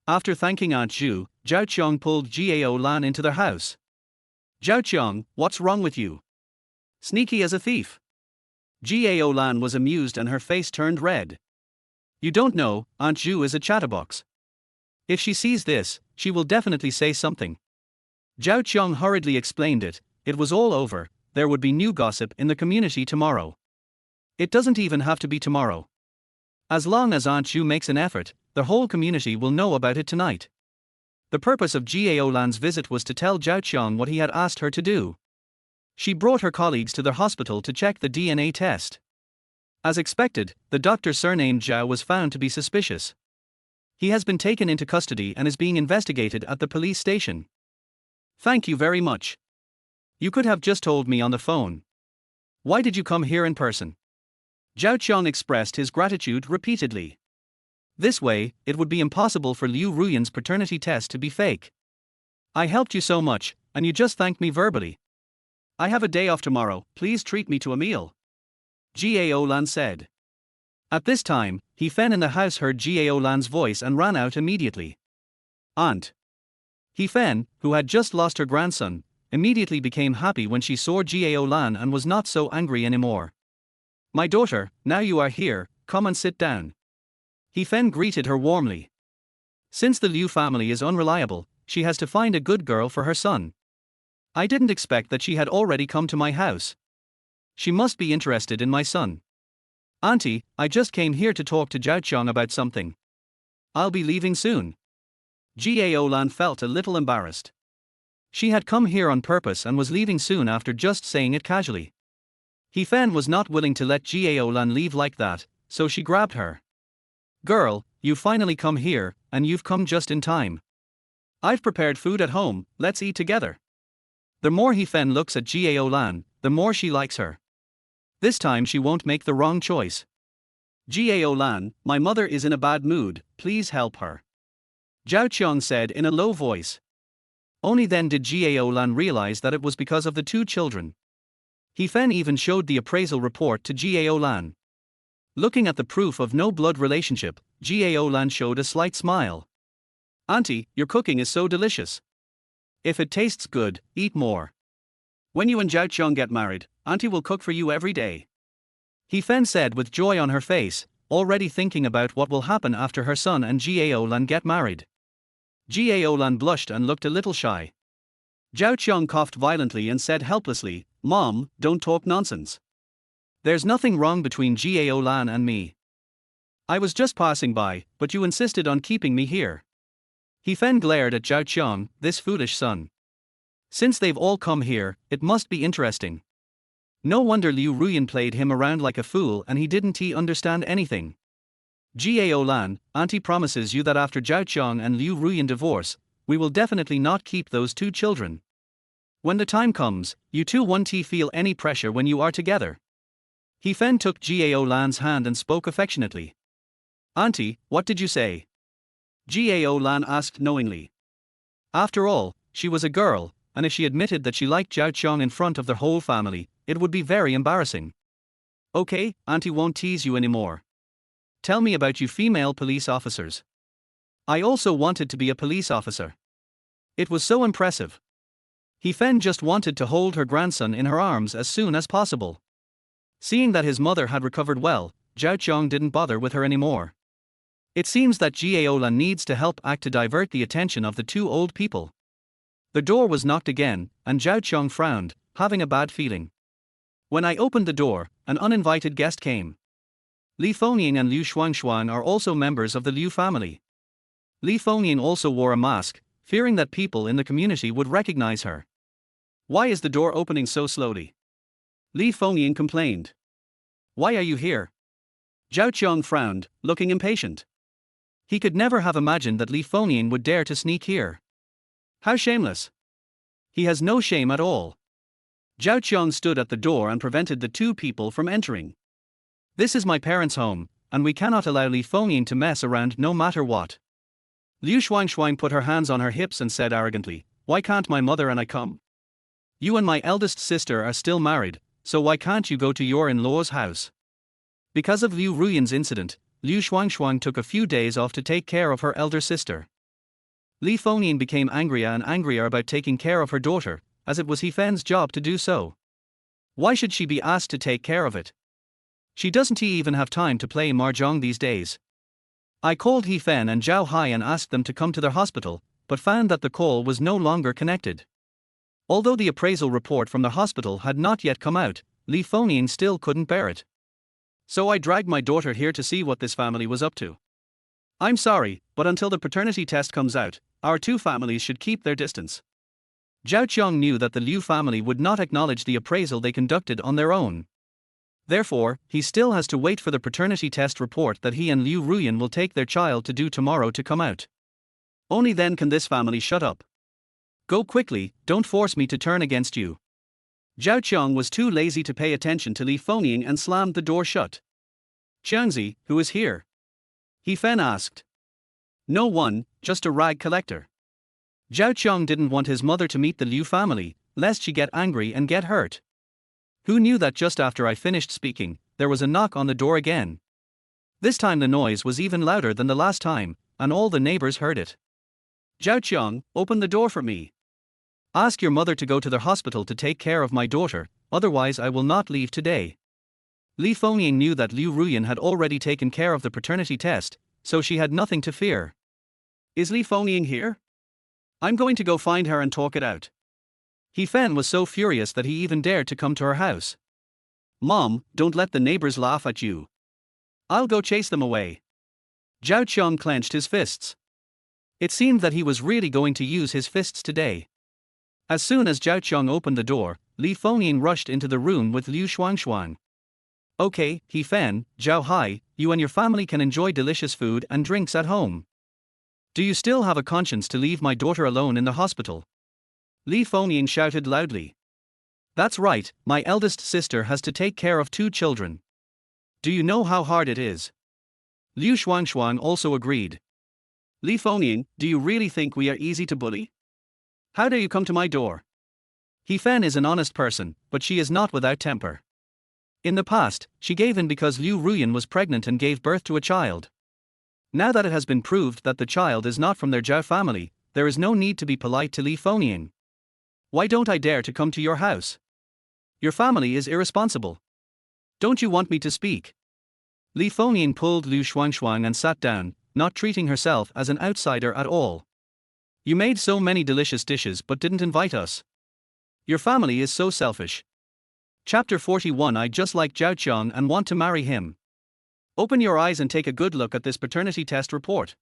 After thanking Aunt Zhu, Zhao Qiang pulled Gao Lan into their house. Zhao Qiang, what's wrong with you? Sneaky as a thief. Gao Lan was amused and her face turned red. You don't know, Aunt Zhu is a chatterbox. If she sees this, she will definitely say something. Zhao Qiang hurriedly explained it, it was all over, there would be new gossip in the community tomorrow. It doesn't even have to be tomorrow. As long as Aunt Zhu makes an effort, the whole community will know about it tonight. The purpose of Gao Lan's visit was to tell Zhao Qiang what he had asked her to do. She brought her colleagues to their hospital to check the DNA test. As expected, the doctor surnamed Zhao was found to be suspicious. He has been taken into custody and is being investigated at the police station. Thank you very much. You could have just told me on the phone. Why did you come here in person? Zhao Qiang expressed his gratitude repeatedly. This way, it would be impossible for Liu Ruyan's paternity test to be fake. I helped you so much, and you just thanked me verbally. I have a day off tomorrow, please treat me to a meal. Gao Lan said. At this time, He Fen in the house heard Gao Lan's voice and ran out immediately. Aunt. He Fen, who had just lost her grandson, immediately became happy when she saw Gao Lan and was not so angry anymore. My daughter, now you are here, come and sit down. He Fen greeted her warmly. Since the Liu family is unreliable, she has to find a good girl for her son. I didn't expect that she had already come to my house. She must be interested in my son. Auntie, I just came here to talk to Zhao Qiang about something. I'll be leaving soon. Gao Lan felt a little embarrassed. She had come here on purpose and was leaving soon after just saying it casually. He Fen was not willing to let Gao Lan leave like that, so she grabbed her. Girl, you finally come here, and you've come just in time. I've prepared food at home, let's eat together. The more He Fen looks at Gao Lan, the more she likes her. This time she won't make the wrong choice. Gao Lan, my mother is in a bad mood, please help her. Zhao Qiang said in a low voice. Only then did Gao Lan realize that it was because of the two children. He Fen even showed the appraisal report to Gao Lan. Looking at the proof of no blood relationship, Gao Lan showed a slight smile. Auntie, your cooking is so delicious. If it tastes good, eat more. When you and Zhao Qiang get married, Auntie will cook for you every day. He Fen said with joy on her face, already thinking about what will happen after her son and Gao Lan get married. Gao Lan blushed and looked a little shy. Zhao Qiang coughed violently and said helplessly, Mom, don't talk nonsense. There's nothing wrong between Gao Lan and me. I was just passing by, but you insisted on keeping me here. He Fen glared at Zhao Qiang, this foolish son. Since they've all come here, it must be interesting. No wonder Liu Ruyan played him around like a fool and he didn't understand anything. Gao Lan, Auntie promises you that after Zhao Qiang and Liu Ruyan divorce, we will definitely not keep those two children. When the time comes, you two won't feel any pressure when you are together. He Fen took Gao Lan's hand and spoke affectionately. Auntie, what did you say? Gao Lan asked knowingly. After all, she was a girl, and if she admitted that she liked Zhao Qiang in front of the whole family, it would be very embarrassing. Okay, Auntie won't tease you anymore. Tell me about you female police officers. I also wanted to be a police officer. It was so impressive. He Fen just wanted to hold her grandson in her arms as soon as possible. Seeing that his mother had recovered well, Zhao Qiang didn't bother with her anymore. It seems that Gao Lan needs to help act to divert the attention of the two old people. The door was knocked again, and Zhao Qiang frowned, having a bad feeling. When I opened the door, an uninvited guest came. Li Fengying and Liu Shuangshuang are also members of the Liu family. Li Fengying also wore a mask, fearing that people in the community would recognize her. Why is the door opening so slowly? Li Fengying complained. Why are you here? Zhao Qiang frowned, looking impatient. He could never have imagined that Li Fengying would dare to sneak here. How shameless! He has no shame at all. Zhao Qiang stood at the door and prevented the two people from entering. This is my parents' home, and we cannot allow Li Fengying to mess around no matter what. Liu Shuangshuang put her hands on her hips and said arrogantly, Why can't my mother and I come? You and my eldest sister are still married, so why can't you go to your in-law's house? Because of Liu Ruyan's incident, Liu Shuangshuang took a few days off to take care of her elder sister. Li Fengying became angrier and angrier about taking care of her daughter, as it was He Fen's job to do so. Why should she be asked to take care of it? She doesn't even have time to play mahjong these days. I called He Fen and Zhao Hai and asked them to come to their hospital, but found that the call was no longer connected. Although the appraisal report from the hospital had not yet come out, Li Fengying still couldn't bear it. So I dragged my daughter here to see what this family was up to. I'm sorry, but until the paternity test comes out, our two families should keep their distance. Zhao Qiang knew that the Liu family would not acknowledge the appraisal they conducted on their own. Therefore, he still has to wait for the paternity test report that he and Liu Ruyan will take their child to do tomorrow to come out. Only then can this family shut up. Go quickly, don't force me to turn against you. Zhao Qiang was too lazy to pay attention to Li Fengying and slammed the door shut. Qiangzi, who is here? He Fen asked. No one, just a rag collector. Zhao Qiang didn't want his mother to meet the Liu family, lest she get angry and get hurt. Who knew that just after I finished speaking, there was a knock on the door again? This time the noise was even louder than the last time, and all the neighbors heard it. Zhao Qiang, open the door for me. Ask your mother to go to the hospital to take care of my daughter, otherwise I will not leave today. Li Fengying knew that Liu Ruyan had already taken care of the paternity test, so she had nothing to fear. Is Li Fengying here? I'm going to go find her and talk it out. He Fen was so furious that he even dared to come to her house. Mom, don't let the neighbors laugh at you. I'll go chase them away. Zhao Qiang clenched his fists. It seemed that he was really going to use his fists today. As soon as Zhao Qiang opened the door, Li Fengying rushed into the room with Liu Shuangshuang. Okay, He Fen, Zhao Hai, you and your family can enjoy delicious food and drinks at home. Do you still have a conscience to leave my daughter alone in the hospital? Li Fengying shouted loudly. That's right, my eldest sister has to take care of 2 children. Do you know how hard it is? Liu Shuangshuang also agreed. Li Fengying, do you really think we are easy to bully? How dare you come to my door? He Fen is an honest person, but she is not without temper. In the past, she gave in because Liu Ruyan was pregnant and gave birth to a child. Now that it has been proved that the child is not from their Zhao family, there is no need to be polite to Li Fengying. Why don't I dare to come to your house? Your family is irresponsible. Don't you want me to speak? Li Fengying pulled Liu Shuangshuang and sat down, not treating herself as an outsider at all. You made so many delicious dishes but didn't invite us. Your family is so selfish. Chapter 41. I just like Zhao Qiang and want to marry him. Open your eyes and take a good look at this paternity test report.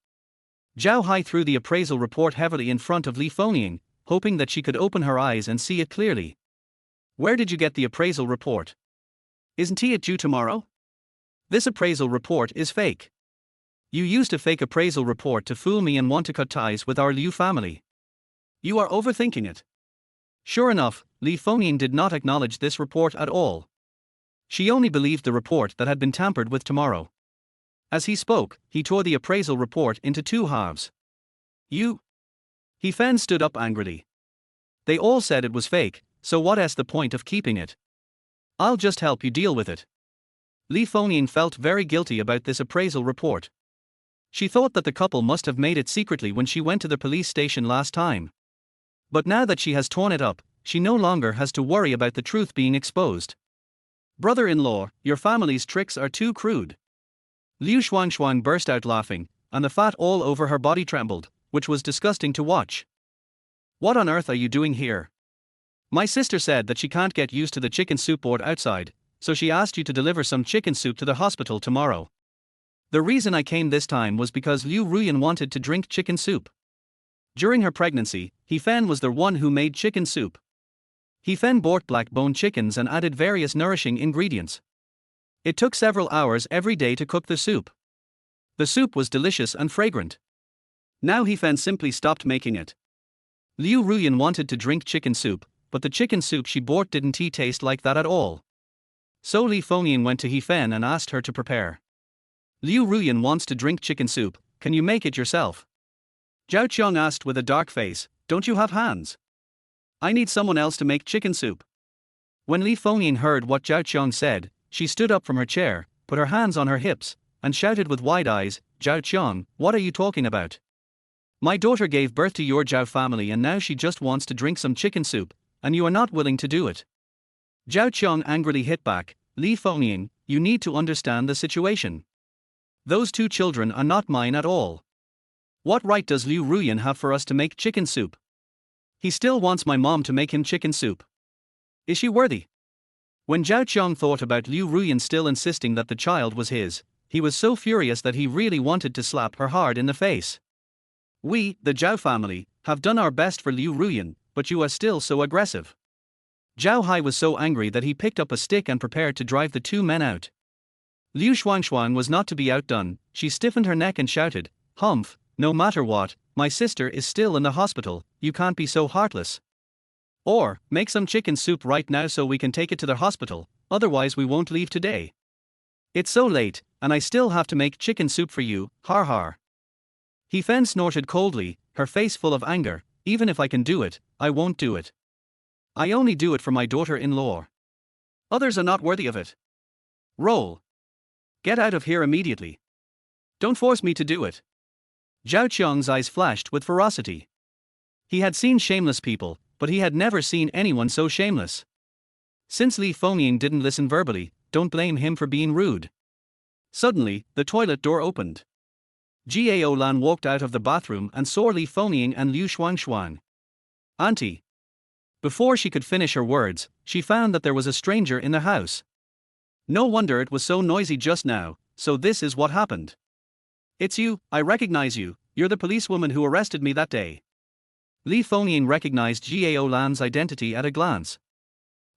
Zhao Hai threw the appraisal report heavily in front of Li Fengying, hoping that she could open her eyes and see it clearly. Where did you get the appraisal report? Isn't it due tomorrow? This appraisal report is fake. You used a fake appraisal report to fool me and want to cut ties with our Liu family. You are overthinking it. Sure enough, Li Fengying did not acknowledge this report at all. She only believed the report that had been tampered with tomorrow. As he spoke, he tore the appraisal report into 2 halves. You? He Fen stood up angrily. They all said it was fake, so what is the point of keeping it? I'll just help you deal with it. Li Fengying felt very guilty about this appraisal report. She thought that the couple must have made it secretly when she went to the police station last time. But now that she has torn it up, she no longer has to worry about the truth being exposed. Brother-in-law, your family's tricks are too crude. Liu Shuangshuang burst out laughing, and the fat all over her body trembled, which was disgusting to watch. What on earth are you doing here? My sister said that she can't get used to the chicken soup board outside, so she asked you to deliver some chicken soup to the hospital tomorrow. The reason I came this time was because Liu Ruyan wanted to drink chicken soup. During her pregnancy, He Fen was the one who made chicken soup. He Fen bought black bone chickens and added various nourishing ingredients. It took several hours every day to cook the soup. The soup was delicious and fragrant. Now He Fen simply stopped making it. Liu Ruyan wanted to drink chicken soup, but the chicken soup she bought didn't taste like that at all. So Li Fengying went to He Fen and asked her to prepare. Liu Ruyan wants to drink chicken soup, can you make it yourself? Zhao Qiang asked with a dark face, don't you have hands? I need someone else to make chicken soup. When Li Fengying heard what Zhao Qiang said, she stood up from her chair, put her hands on her hips, and shouted with wide eyes, Zhao Qiang, what are you talking about? My daughter gave birth to your Zhao family and now she just wants to drink some chicken soup, and you are not willing to do it. Zhao Qiang angrily hit back, Li Fengying, you need to understand the situation. Those 2 children are not mine at all. What right does Liu Ruyan have for us to make chicken soup? He still wants my mom to make him chicken soup. Is she worthy? When Zhao Qiang thought about Liu Ruyan still insisting that the child was his, he was so furious that he really wanted to slap her hard in the face. We, the Zhao family, have done our best for Liu Ruyan, but you are still so aggressive. Zhao Hai was so angry that he picked up a stick and prepared to drive the 2 men out. Liu Shuangshuang was not to be outdone, she stiffened her neck and shouted, Humph, no matter what, my sister is still in the hospital, you can't be so heartless. Or, make some chicken soup right now so we can take it to the hospital, otherwise we won't leave today. It's so late, and I still have to make chicken soup for you, har har. He Fen snorted coldly, her face full of anger, even if I can do it, I won't do it. I only do it for my daughter-in-law. Others are not worthy of it. Roll. Get out of here immediately. Don't force me to do it. Zhao Qiang's eyes flashed with ferocity. He had seen shameless people, but he had never seen anyone so shameless. Since Li Fengying didn't listen verbally, don't blame him for being rude. Suddenly, the toilet door opened. Gao Lan walked out of the bathroom and saw Li Fengying and Liu Xuanxuan. Auntie. Before she could finish her words, she found that there was a stranger in the house. No wonder it was so noisy just now, so this is what happened. It's you, I recognize you, you're the policewoman who arrested me that day. Li Fengying recognized Gao Lan's identity at a glance.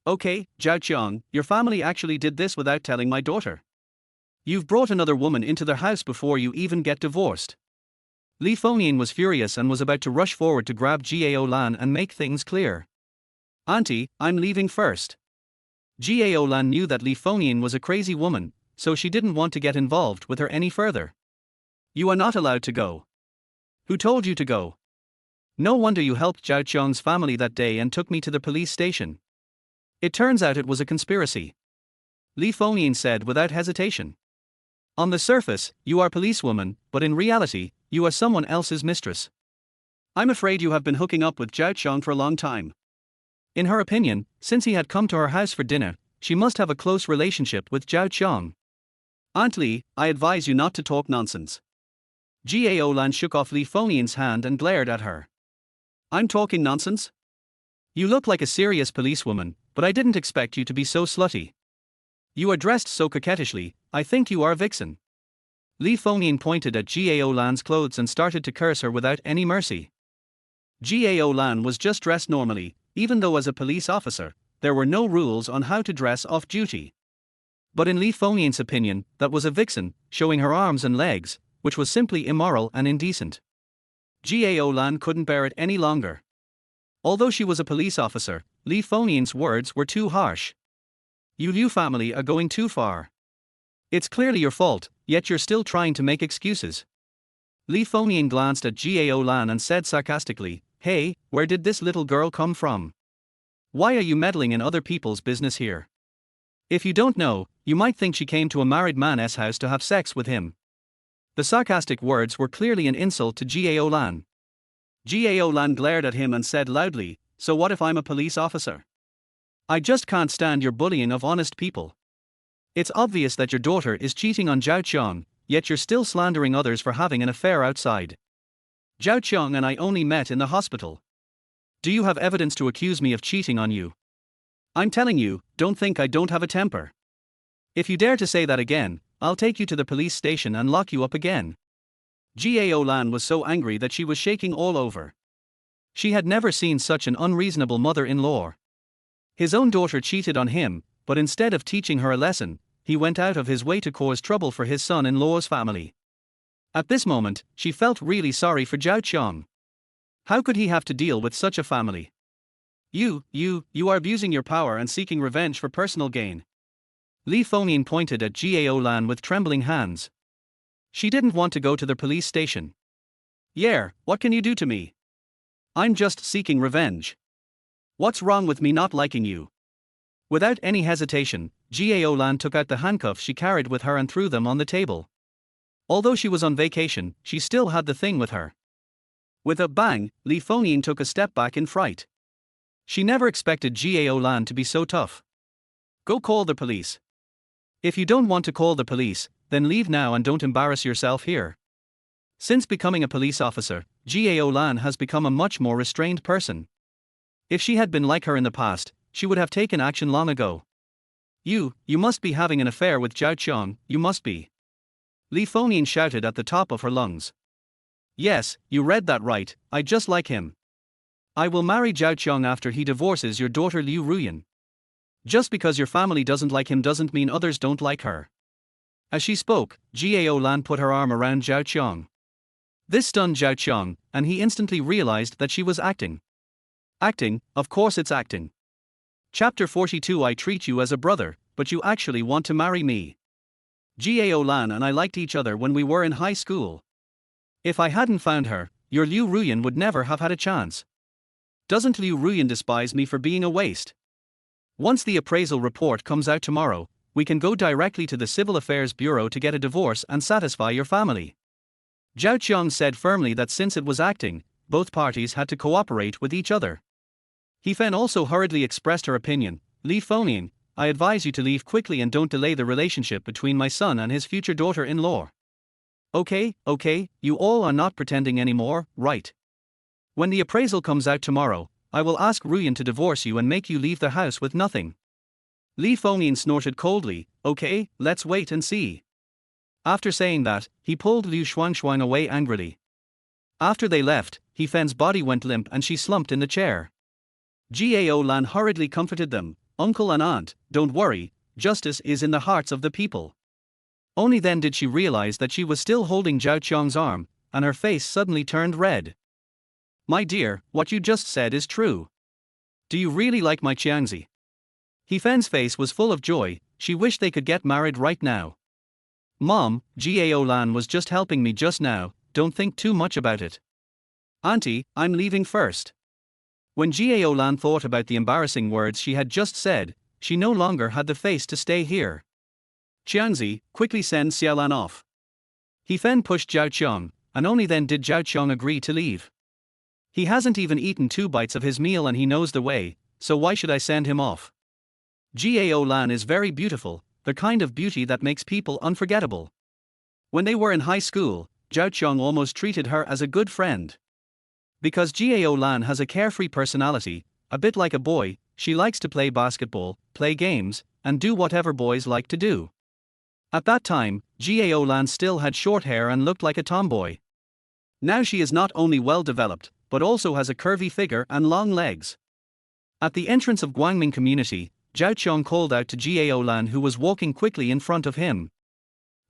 Okay, Zhao Qiang, your family actually did this without telling my daughter. You've brought another woman into their house before you even get divorced. Li Fengying was furious and was about to rush forward to grab Gao Lan and make things clear. Auntie, I'm leaving first. Gao Lan knew that Li Fengying was a crazy woman, so she didn't want to get involved with her any further. You are not allowed to go. Who told you to go? No wonder you helped Zhao Qiang's family that day and took me to the police station. It turns out it was a conspiracy. Li Fengying said without hesitation. On the surface, you are policewoman, but in reality, you are someone else's mistress. I'm afraid you have been hooking up with Zhao Qiang for a long time. In her opinion, since he had come to her house for dinner, she must have a close relationship with Zhao Qiang. Aunt Li, I advise you not to talk nonsense. Gao Lan shook off Li Fengying's hand and glared at her. I'm talking nonsense? You look like a serious policewoman, but I didn't expect you to be so slutty. You are dressed so coquettishly, I think you are a vixen. Li Fengying pointed at Gao Lan's clothes and started to curse her without any mercy. Gao Lan was just dressed normally, even though as a police officer, there were no rules on how to dress off duty. But in Li Fengying's opinion, that was a vixen, showing her arms and legs, which was simply immoral and indecent. Gao Lan couldn't bear it any longer. Although she was a police officer, Li Fengying's words were too harsh. You Liu family are going too far. It's clearly your fault, yet you're still trying to make excuses. Li Fengying glanced at Gao Lan and said sarcastically, Hey, where did this little girl come from? Why are you meddling in other people's business here? If you don't know, you might think she came to a married man's house to have sex with him. The sarcastic words were clearly an insult to Gao Lan. Gao Lan glared at him and said loudly, So what if I'm a police officer? I just can't stand your bullying of honest people. It's obvious that your daughter is cheating on Zhao Qiang, yet you're still slandering others for having an affair outside. Zhao Qiang and I only met in the hospital. Do you have evidence to accuse me of cheating on you? I'm telling you, don't think I don't have a temper. If you dare to say that again, I'll take you to the police station and lock you up again. Gao Lan was so angry that she was shaking all over. She had never seen such an unreasonable mother-in-law. His own daughter cheated on him, but instead of teaching her a lesson, he went out of his way to cause trouble for his son-in-law's family. At this moment, she felt really sorry for Zhao Qiang. How could he have to deal with such a family? You are abusing your power and seeking revenge for personal gain. Li Fengying pointed at Gao Lan with trembling hands. She didn't want to go to the police station. Yeah, what can you do to me? I'm just seeking revenge. What's wrong with me not liking you? Without any hesitation, Gao Lan took out the handcuffs she carried with her and threw them on the table. Although she was on vacation, she still had the thing with her. With a bang, Li Fengying took a step back in fright. She never expected Gao Lan to be so tough. Go call the police. If you don't want to call the police, then leave now and don't embarrass yourself here. Since becoming a police officer, Gao Lan has become a much more restrained person. If she had been like her in the past, she would have taken action long ago. You must be having an affair with Zhao Qiang, you must be. Li Fengying shouted at the top of her lungs. Yes, you read that right, I just like him. I will marry Zhao Qiang after he divorces your daughter Liu Ruyan. Just because your family doesn't like him doesn't mean others don't like her. As she spoke, Gao Lan put her arm around Zhao Qiang. This stunned Zhao Qiang, and he instantly realized that she was acting. Acting, of course it's acting. Chapter 42 I treat you as a brother, but you actually want to marry me. Gao Lan and I liked each other when we were in high school. If I hadn't found her, your Liu Ruyan would never have had a chance. Doesn't Liu Ruyan despise me for being a waste? Once the appraisal report comes out tomorrow, we can go directly to the Civil Affairs Bureau to get a divorce and satisfy your family. Zhao Qiang said firmly that since it was acting, both parties had to cooperate with each other. He Fen also hurriedly expressed her opinion. Li Fengnian, I advise you to leave quickly and don't delay the relationship between my son and his future daughter-in-law. Okay, you all are not pretending anymore, right? When the appraisal comes out tomorrow, I will ask Ruyan to divorce you and make you leave the house with nothing. Li Fengnian snorted coldly. Okay, let's wait and see. After saying that, he pulled Liu Shuangshuang away angrily. After they left, He Fen's body went limp and she slumped in the chair. Gao Lan hurriedly comforted them. Uncle and aunt, don't worry, justice is in the hearts of the people. Only then did she realize that she was still holding Zhao Qiang's arm, and her face suddenly turned red. My dear, what you just said is true. Do you really like my Qiangzi? He Fen's face was full of joy. She wished they could get married right now. Mom, Gao Lan was just helping me just now, don't think too much about it. Auntie, I'm leaving first. When Gao Lan thought about the embarrassing words she had just said, she no longer had the face to stay here. Qiangzi, quickly send Xiaolan off. He Fen pushed Zhao Qiang, and only then did Zhao Qiang agree to leave. He hasn't even eaten 2 bites of his meal and he knows the way, so why should I send him off? Gao Lan is very beautiful, the kind of beauty that makes people unforgettable. When they were in high school, Zhao Qiang almost treated her as a good friend. Because Gao Lan has a carefree personality, a bit like a boy, she likes to play basketball, play games, and do whatever boys like to do. At that time, Gao Lan still had short hair and looked like a tomboy. Now she is not only well developed, but also has a curvy figure and long legs. At the entrance of Guangming community, Zhao Qiang called out to Gao Lan who was walking quickly in front of him.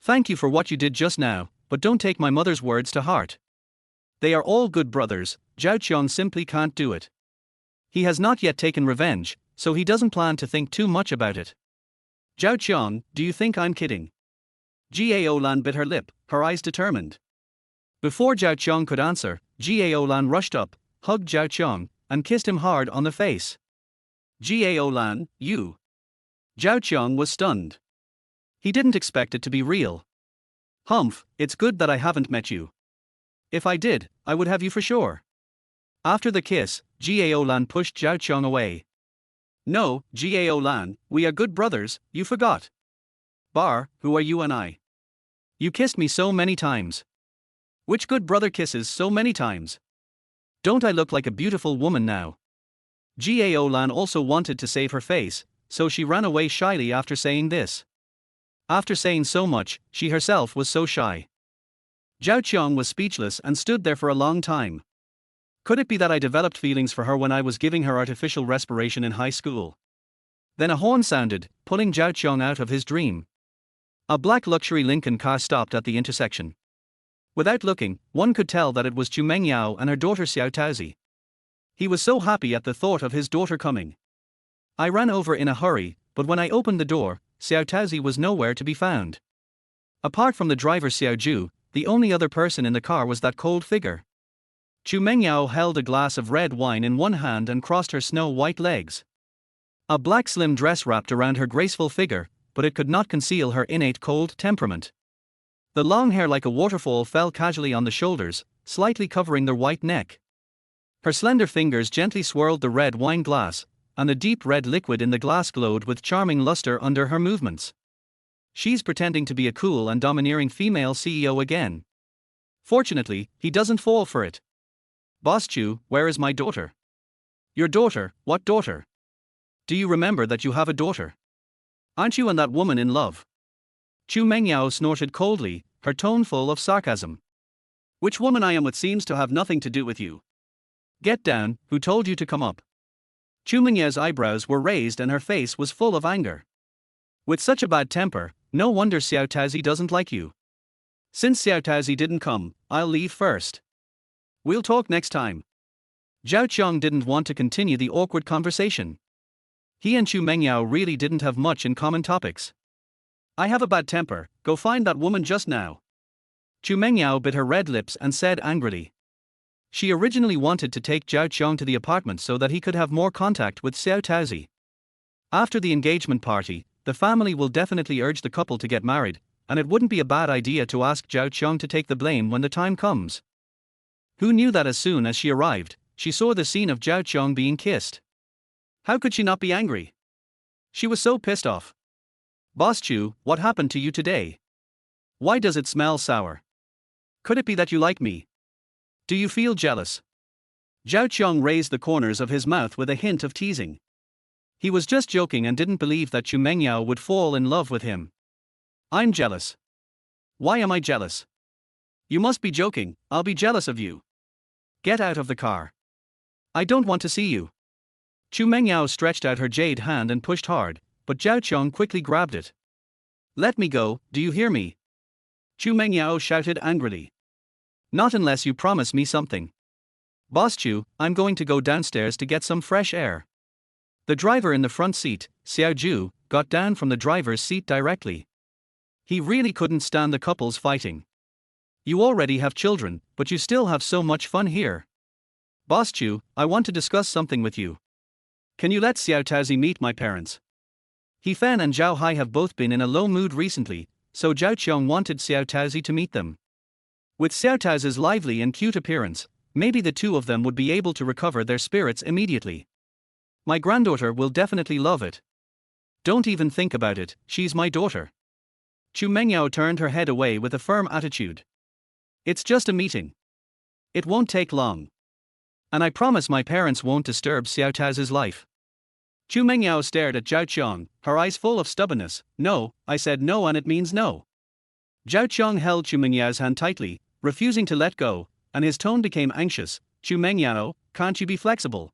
Thank you for what you did just now, but don't take my mother's words to heart. They are all good brothers, Zhao Qiang simply can't do it. He has not yet taken revenge, so he doesn't plan to think too much about it. Zhao Qiang, do you think I'm kidding? Gao Lan bit her lip, her eyes determined. Before Zhao Qiang could answer, Gao Lan rushed up, hugged Zhao Qiang, and kissed him hard on the face. Gao Lan, you. Zhao Qiang was stunned. He didn't expect it to be real. Humph, it's good that I haven't met you. If I did, I would have you for sure. After the kiss, Gao Lan pushed Zhao Qiang away. No, Gao Lan, we are good brothers, you forgot. Bar, who are you and I? You kissed me so many times. Which good brother kisses so many times? Don't I look like a beautiful woman now? Gao Lan also wanted to save her face, so she ran away shyly after saying this. After saying so much, she herself was so shy. Zhao Qiang was speechless and stood there for a long time. Could it be that I developed feelings for her when I was giving her artificial respiration in high school? Then a horn sounded, pulling Zhao Qiang out of his dream. A black luxury Lincoln car stopped at the intersection. Without looking, one could tell that it was Chu Mengyao and her daughter Xiao Taozi. He was so happy at the thought of his daughter coming. I ran over in a hurry, but when I opened the door, Xiao Taozi was nowhere to be found. Apart from the driver Xiao Ju, the only other person in the car was that cold figure. Chu Mengyao held a glass of red wine in one hand and crossed her snow-white legs. A black slim dress wrapped around her graceful figure, but it could not conceal her innate cold temperament. The long hair like a waterfall fell casually on the shoulders, slightly covering their white neck. Her slender fingers gently swirled the red wine glass, and the deep red liquid in the glass glowed with charming luster under her movements. She's pretending to be a cool and domineering female CEO again. Fortunately, he doesn't fall for it. Boss Chu, where is my daughter? Your daughter, what daughter? Do you remember that you have a daughter? Aren't you and that woman in love? Chu Mengyao snorted coldly, her tone full of sarcasm. Which woman I am with seems to have nothing to do with you. Get down, who told you to come up? Chu Mengyao's eyebrows were raised and her face was full of anger. With such a bad temper, no wonder Xiao Taozi doesn't like you. Since Xiao Taozi didn't come, I'll leave first. We'll talk next time. Zhao Qiang didn't want to continue the awkward conversation. He and Chu Mengyao really didn't have much in common topics. I have a bad temper, go find that woman just now. Chu Mengyao bit her red lips and said angrily. She originally wanted to take Zhao Qiong to the apartment so that he could have more contact with Xiao Taozi. After the engagement party, the family will definitely urge the couple to get married, and it wouldn't be a bad idea to ask Zhao Qiong to take the blame when the time comes. Who knew that as soon as she arrived, she saw the scene of Zhao Qiong being kissed? How could she not be angry? She was so pissed off. Boss Chu, what happened to you today? Why does it smell sour? Could it be that you like me? Do you feel jealous? Zhao Qiong raised the corners of his mouth with a hint of teasing. He was just joking and didn't believe that Chu Mengyao would fall in love with him. I'm jealous. Why am I jealous? You must be joking, I'll be jealous of you. Get out of the car. I don't want to see you. Chu Mengyao stretched out her jade hand and pushed hard, but Zhao Qiong quickly grabbed it. Let me go, do you hear me? Chu Mengyao shouted angrily. Not unless you promise me something. Boss Chu, I'm going to go downstairs to get some fresh air. The driver in the front seat, Xiao Ju, got down from the driver's seat directly. He really couldn't stand the couples fighting. You already have children, but you still have so much fun here. Boss Chu, I want to discuss something with you. Can you let Xiao Taozi meet my parents? He Fan and Zhao Hai have both been in a low mood recently, so Zhao Qiong wanted Xiao Taozi to meet them. With Xiao Taozi's lively and cute appearance, maybe the two of them would be able to recover their spirits immediately. My granddaughter will definitely love it. Don't even think about it, she's my daughter. Chu Mengyao turned her head away with a firm attitude. It's just a meeting. It won't take long. And I promise my parents won't disturb Xiao Taozi's life. Chu Mengyao stared at Zhao Qiong, her eyes full of stubbornness. No, I said no and it means no. Zhao Qiong held Chu Mengyao's hand tightly, refusing to let go, and his tone became anxious. Chu Mengyao, can't you be flexible?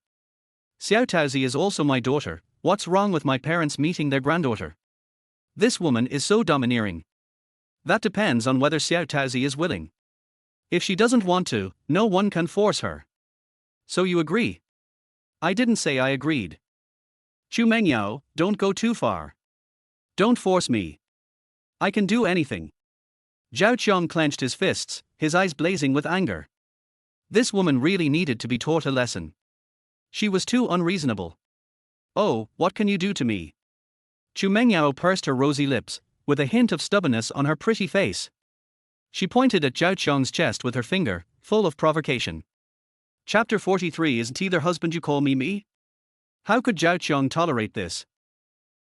Xiao Taozi is also my daughter, what's wrong with my parents meeting their granddaughter? This woman is so domineering. That depends on whether Xiao Taozi is willing. If she doesn't want to, no one can force her. So you agree? I didn't say I agreed. Chu Mengyao, don't go too far. Don't force me. I can do anything. Zhao Qiong clenched his fists, his eyes blazing with anger. This woman really needed to be taught a lesson. She was too unreasonable. Oh, what can you do to me? Chu Mengyao pursed her rosy lips, with a hint of stubbornness on her pretty face. She pointed at Zhao Qiong's chest with her finger, full of provocation. Chapter 43. Isn't he their husband you call me? How could Zhao Qiong tolerate this?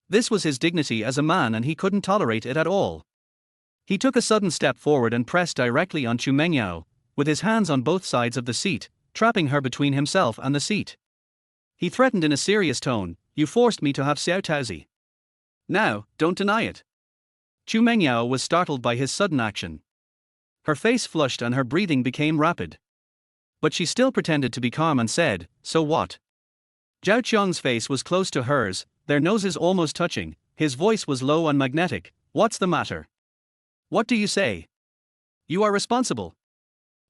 This was his dignity as a man and he couldn't tolerate it at all. He took a sudden step forward and pressed directly on Chu Mengyao, with his hands on both sides of the seat, trapping her between himself and the seat. He threatened in a serious tone, you forced me to have Xiao Taozi. Now, don't deny it. Chu Mengyao was startled by his sudden action. Her face flushed and her breathing became rapid. But she still pretended to be calm and said, so what? Zhao Qiong's face was close to hers, their noses almost touching, his voice was low and magnetic, what's the matter? What do you say? You are responsible.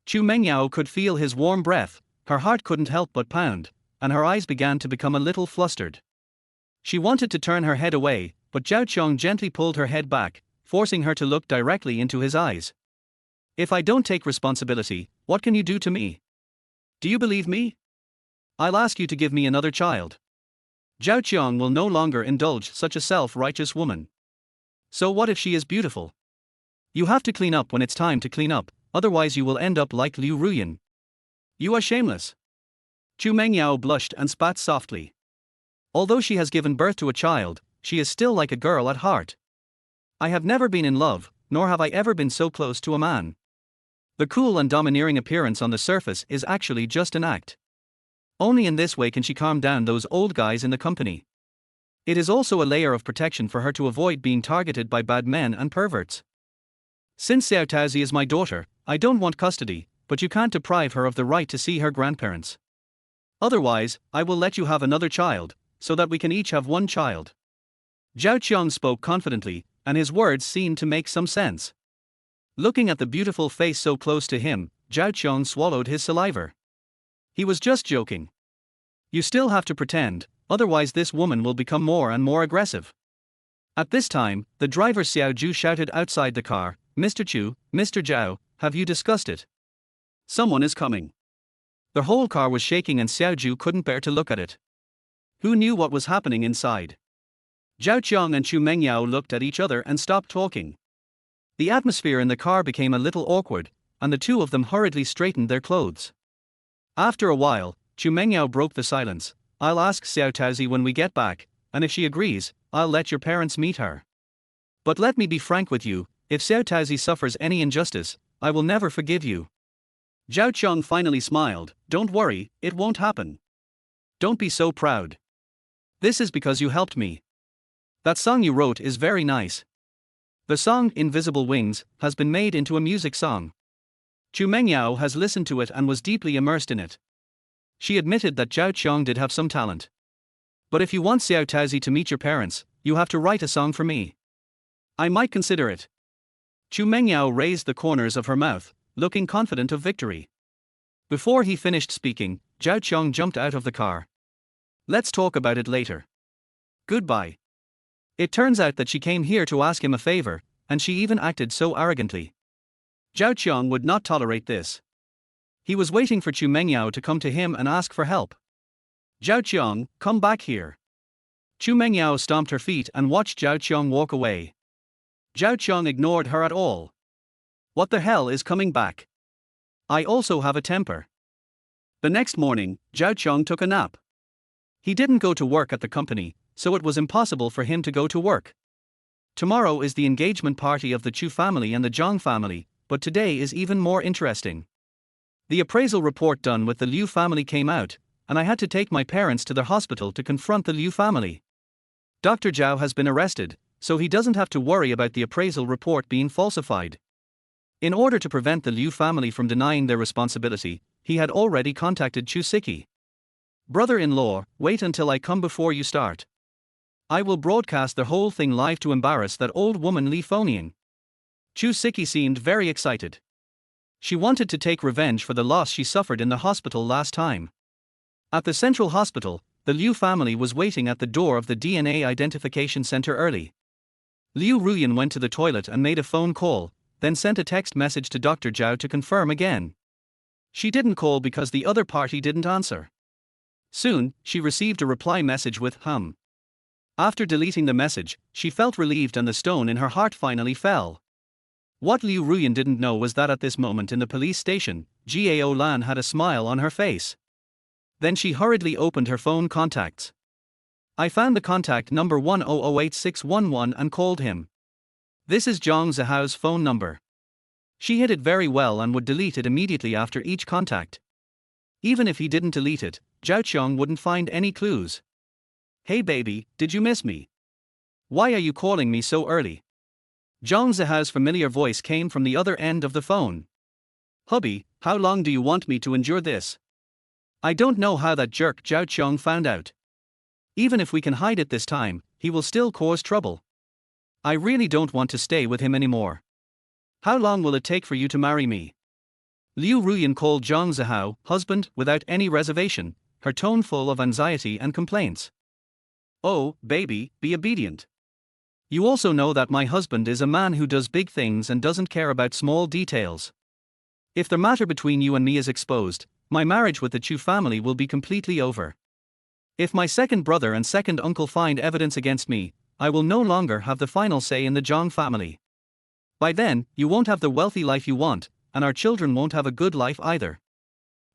Chu Mengyao could feel his warm breath, her heart couldn't help but pound, and her eyes began to become a little flustered. She wanted to turn her head away, but Zhao Qiong gently pulled her head back, forcing her to look directly into his eyes. If I don't take responsibility, what can you do to me? Do you believe me? I'll ask you to give me another child. Zhao Qiong will no longer indulge such a self-righteous woman. So what if she is beautiful? You have to clean up when it's time to clean up, otherwise you will end up like Liu Ruyan. You are shameless. Chu Mengyao blushed and spat softly. Although she has given birth to a child, she is still like a girl at heart. I have never been in love, nor have I ever been so close to a man. The cool and domineering appearance on the surface is actually just an act. Only in this way can she calm down those old guys in the company. It is also a layer of protection for her to avoid being targeted by bad men and perverts. Since Xiao Taozi is my daughter, I don't want custody, but you can't deprive her of the right to see her grandparents. Otherwise, I will let you have another child, so that we can each have one child. Zhao Qiong spoke confidently, and his words seemed to make some sense. Looking at the beautiful face so close to him, Zhao Qiong swallowed his saliva. He was just joking. You still have to pretend, otherwise this woman will become more and more aggressive. At this time, the driver Xiao Ju shouted outside the car, Mr. Chu, Mr. Zhao, have you discussed it? Someone is coming. The whole car was shaking and Xiaoju couldn't bear to look at it. Who knew what was happening inside? Zhao Qiang and Chu Mengyao looked at each other and stopped talking. The atmosphere in the car became a little awkward, and the two of them hurriedly straightened their clothes. After a while, Chu Mengyao broke the silence. I'll ask Xiao Taozi when we get back, and if she agrees, I'll let your parents meet her. But let me be frank with you, if Xiao Taozi suffers any injustice, I will never forgive you. Zhao Qiang finally smiled. Don't worry, it won't happen. Don't be so proud. This is because you helped me. That song you wrote is very nice. The song, Invisible Wings, has been made into a music song. Chu Mengyao has listened to it and was deeply immersed in it. She admitted that Zhao Qiang did have some talent. But if you want Xiao Taozi to meet your parents, you have to write a song for me. I might consider it. Chu Mengyao raised the corners of her mouth, looking confident of victory. Before he finished speaking, Zhao Qiang jumped out of the car. Let's talk about it later. Goodbye. It turns out that she came here to ask him a favor, and she even acted so arrogantly. Zhao Qiang would not tolerate this. He was waiting for Chu Mengyao to come to him and ask for help. Zhao Qiang, come back here. Chu Mengyao stomped her feet and watched Zhao Qiang walk away. Zhao Qiang ignored her at all. What the hell is coming back? I also have a temper. The next morning, Zhao Qiang took a nap. He didn't go to work at the company, so it was impossible for him to go to work. Tomorrow is the engagement party of the Chu family and the Zhang family, but today is even more interesting. The appraisal report done with the Liu family came out, and I had to take my parents to the hospital to confront the Liu family. Dr. Zhao has been arrested, so he doesn't have to worry about the appraisal report being falsified. In order to prevent the Liu family from denying their responsibility, he had already contacted Chu Siki. Brother-in-law, wait until I come before you start. I will broadcast the whole thing live to embarrass that old woman Li Fonian. Chu Siki seemed very excited. She wanted to take revenge for the loss she suffered in the hospital last time. At the central hospital, the Liu family was waiting at the door of the DNA identification center early. Liu Ruyan went to the toilet and made a phone call, then sent a text message to Dr. Zhao to confirm again. She didn't call because the other party didn't answer. Soon, she received a reply message with hum. After deleting the message, she felt relieved and the stone in her heart finally fell. What Liu Ruyan didn't know was that at this moment in the police station, Gao Lan had a smile on her face. Then she hurriedly opened her phone contacts. I found the contact number 1008-611 and called him. This is Zhang Zihao's phone number. She hid it very well and would delete it immediately after each contact. Even if he didn't delete it, Zhao Qiang wouldn't find any clues. Hey baby, did you miss me? Why are you calling me so early? Zhang Zihao's familiar voice came from the other end of the phone. Hubby, how long do you want me to endure this? I don't know how that jerk Zhao Qiang found out. Even if we can hide it this time, he will still cause trouble. I really don't want to stay with him anymore. How long will it take for you to marry me? Liu Ruyan called Zhang Zihao husband without any reservation, her tone full of anxiety and complaints. Oh, baby, be obedient. You also know that my husband is a man who does big things and doesn't care about small details. If the matter between you and me is exposed, my marriage with the Chu family will be completely over. If my second brother and second uncle find evidence against me, I will no longer have the final say in the Zhang family. By then, you won't have the wealthy life you want, and our children won't have a good life either.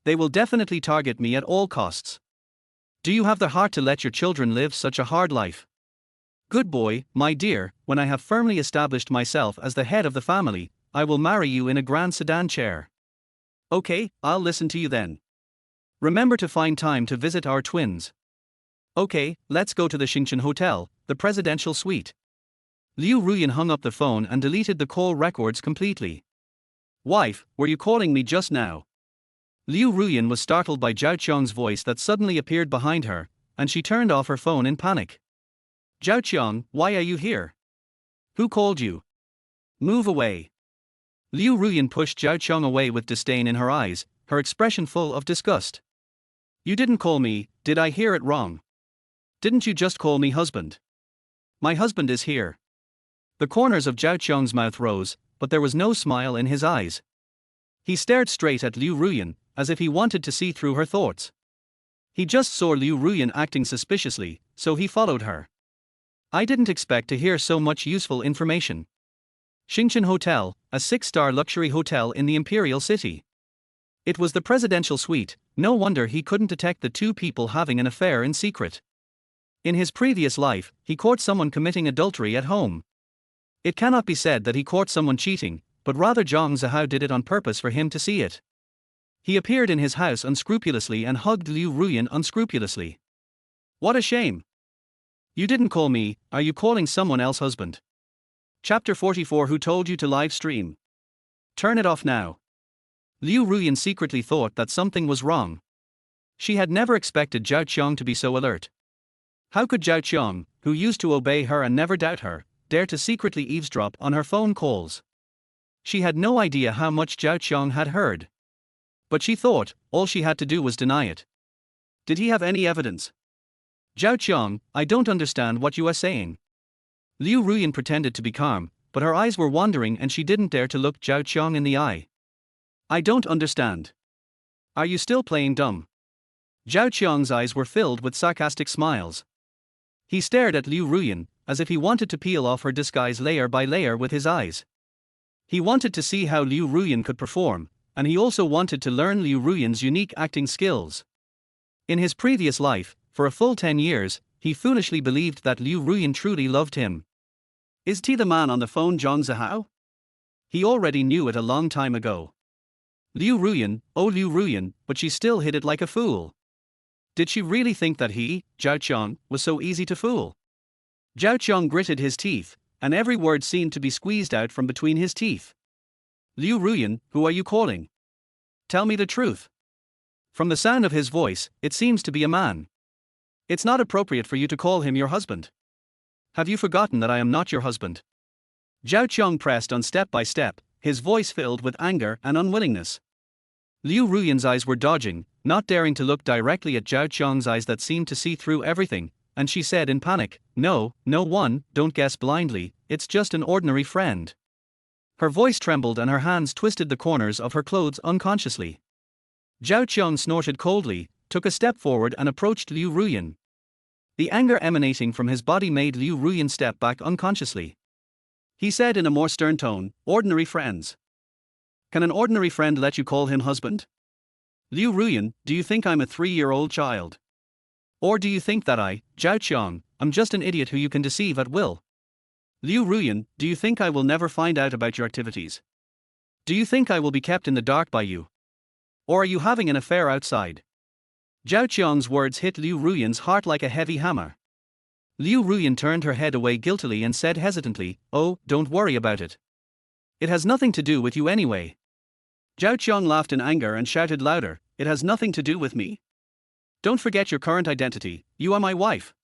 They will definitely target me at all costs. Do you have the heart to let your children live such a hard life? Good boy, my dear, when I have firmly established myself as the head of the family, I will marry you in a grand sedan chair. Okay, I'll listen to you then. Remember to find time to visit our twins. Okay, let's go to the Xingchen Hotel, the presidential suite. Liu Ruyan hung up the phone and deleted the call records completely. Wife, were you calling me just now? Liu Ruyan was startled by Zhao Qiang's voice that suddenly appeared behind her, and she turned off her phone in panic. Zhao Qiang, why are you here? Who called you? Move away. Liu Ruyan pushed Zhao Qiang away with disdain in her eyes, her expression full of disgust. You didn't call me, did I hear it wrong? Didn't you just call me husband? My husband is here. The corners of Zhao Qiang's mouth rose, but there was no smile in his eyes. He stared straight at Liu Ruyan, as if he wanted to see through her thoughts. He just saw Liu Ruyan acting suspiciously, so he followed her. I didn't expect to hear so much useful information. Xingchen Hotel, a 6-star luxury hotel in the Imperial City. It was the presidential suite, no wonder he couldn't detect the two people having an affair in secret. In his previous life, he caught someone committing adultery at home. It cannot be said that he caught someone cheating, but rather Zhang Zihao did it on purpose for him to see it. He appeared in his house unscrupulously and hugged Liu Ruyan unscrupulously. What a shame! You didn't call me, are you calling someone else husband? Chapter 44. Who told you to live stream? Turn it off now. Liu Ruyan secretly thought that something was wrong. She had never expected Zhao Qiang to be so alert. How could Zhao Qiang, who used to obey her and never doubt her, dare to secretly eavesdrop on her phone calls? She had no idea how much Zhao Qiang had heard. But she thought, all she had to do was deny it. Did he have any evidence? Zhao Qiang, I don't understand what you are saying. Liu Ruyan pretended to be calm, but her eyes were wandering and she didn't dare to look Zhao Qiang in the eye. I don't understand. Are you still playing dumb? Zhao Qiang's eyes were filled with sarcastic smiles. He stared at Liu Ruyan, as if he wanted to peel off her disguise layer by layer with his eyes. He wanted to see how Liu Ruyan could perform, and he also wanted to learn Liu Ruyan's unique acting skills. In his previous life, for a full 10 years, he foolishly believed that Liu Ruyan truly loved him. Is he the man on the phone, Zhang Zihao? He already knew it a long time ago. Liu Ruyan, oh Liu Ruyan, but she still hid it like a fool. Did she really think that he, Zhao Qiang, was so easy to fool? Zhao Qiang gritted his teeth, and every word seemed to be squeezed out from between his teeth. Liu Ruyan, who are you calling? Tell me the truth. From the sound of his voice, it seems to be a man. It's not appropriate for you to call him your husband. Have you forgotten that I am not your husband? Zhao Qiang pressed on step by step, his voice filled with anger and unwillingness. Liu Ruyan's eyes were dodging, not daring to look directly at Zhao Qiang's eyes that seemed to see through everything, and she said in panic, No, don't guess blindly, it's just an ordinary friend. Her voice trembled and her hands twisted the corners of her clothes unconsciously. Zhao Qiang snorted coldly, took a step forward and approached Liu Ruyan. The anger emanating from his body made Liu Ruyan step back unconsciously. He said in a more stern tone, Ordinary friends. Can an ordinary friend let you call him husband? Liu Ruyan, do you think I'm a 3-year-old child? Or do you think that I, Zhao Qiang, am just an idiot who you can deceive at will? Liu Ruyan, do you think I will never find out about your activities? Do you think I will be kept in the dark by you? Or are you having an affair outside? Zhao Qiang's words hit Liu Ruyan's heart like a heavy hammer. Liu Ruyan turned her head away guiltily and said hesitantly, Oh, don't worry about it. It has nothing to do with you anyway. Zhao Qiang laughed in anger and shouted louder, It has nothing to do with me. Don't forget your current identity, you are my wife.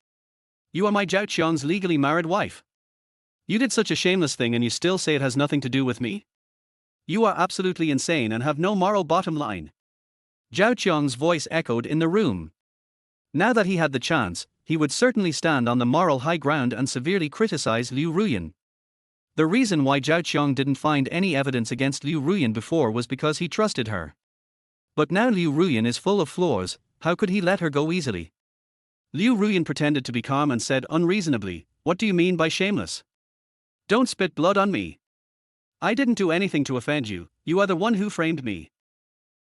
You are my Zhao Qiang's legally married wife. You did such a shameless thing and you still say it has nothing to do with me? You are absolutely insane and have no moral bottom line. Zhao Qiang's voice echoed in the room. Now that he had the chance, he would certainly stand on the moral high ground and severely criticize Liu Ruyan. The reason why Zhao Qiang didn't find any evidence against Liu Ruyan before was because he trusted her. But now Liu Ruyan is full of flaws, how could he let her go easily? Liu Ruyan pretended to be calm and said unreasonably, What do you mean by shameless? Don't spit blood on me. I didn't do anything to offend you, you are the one who framed me.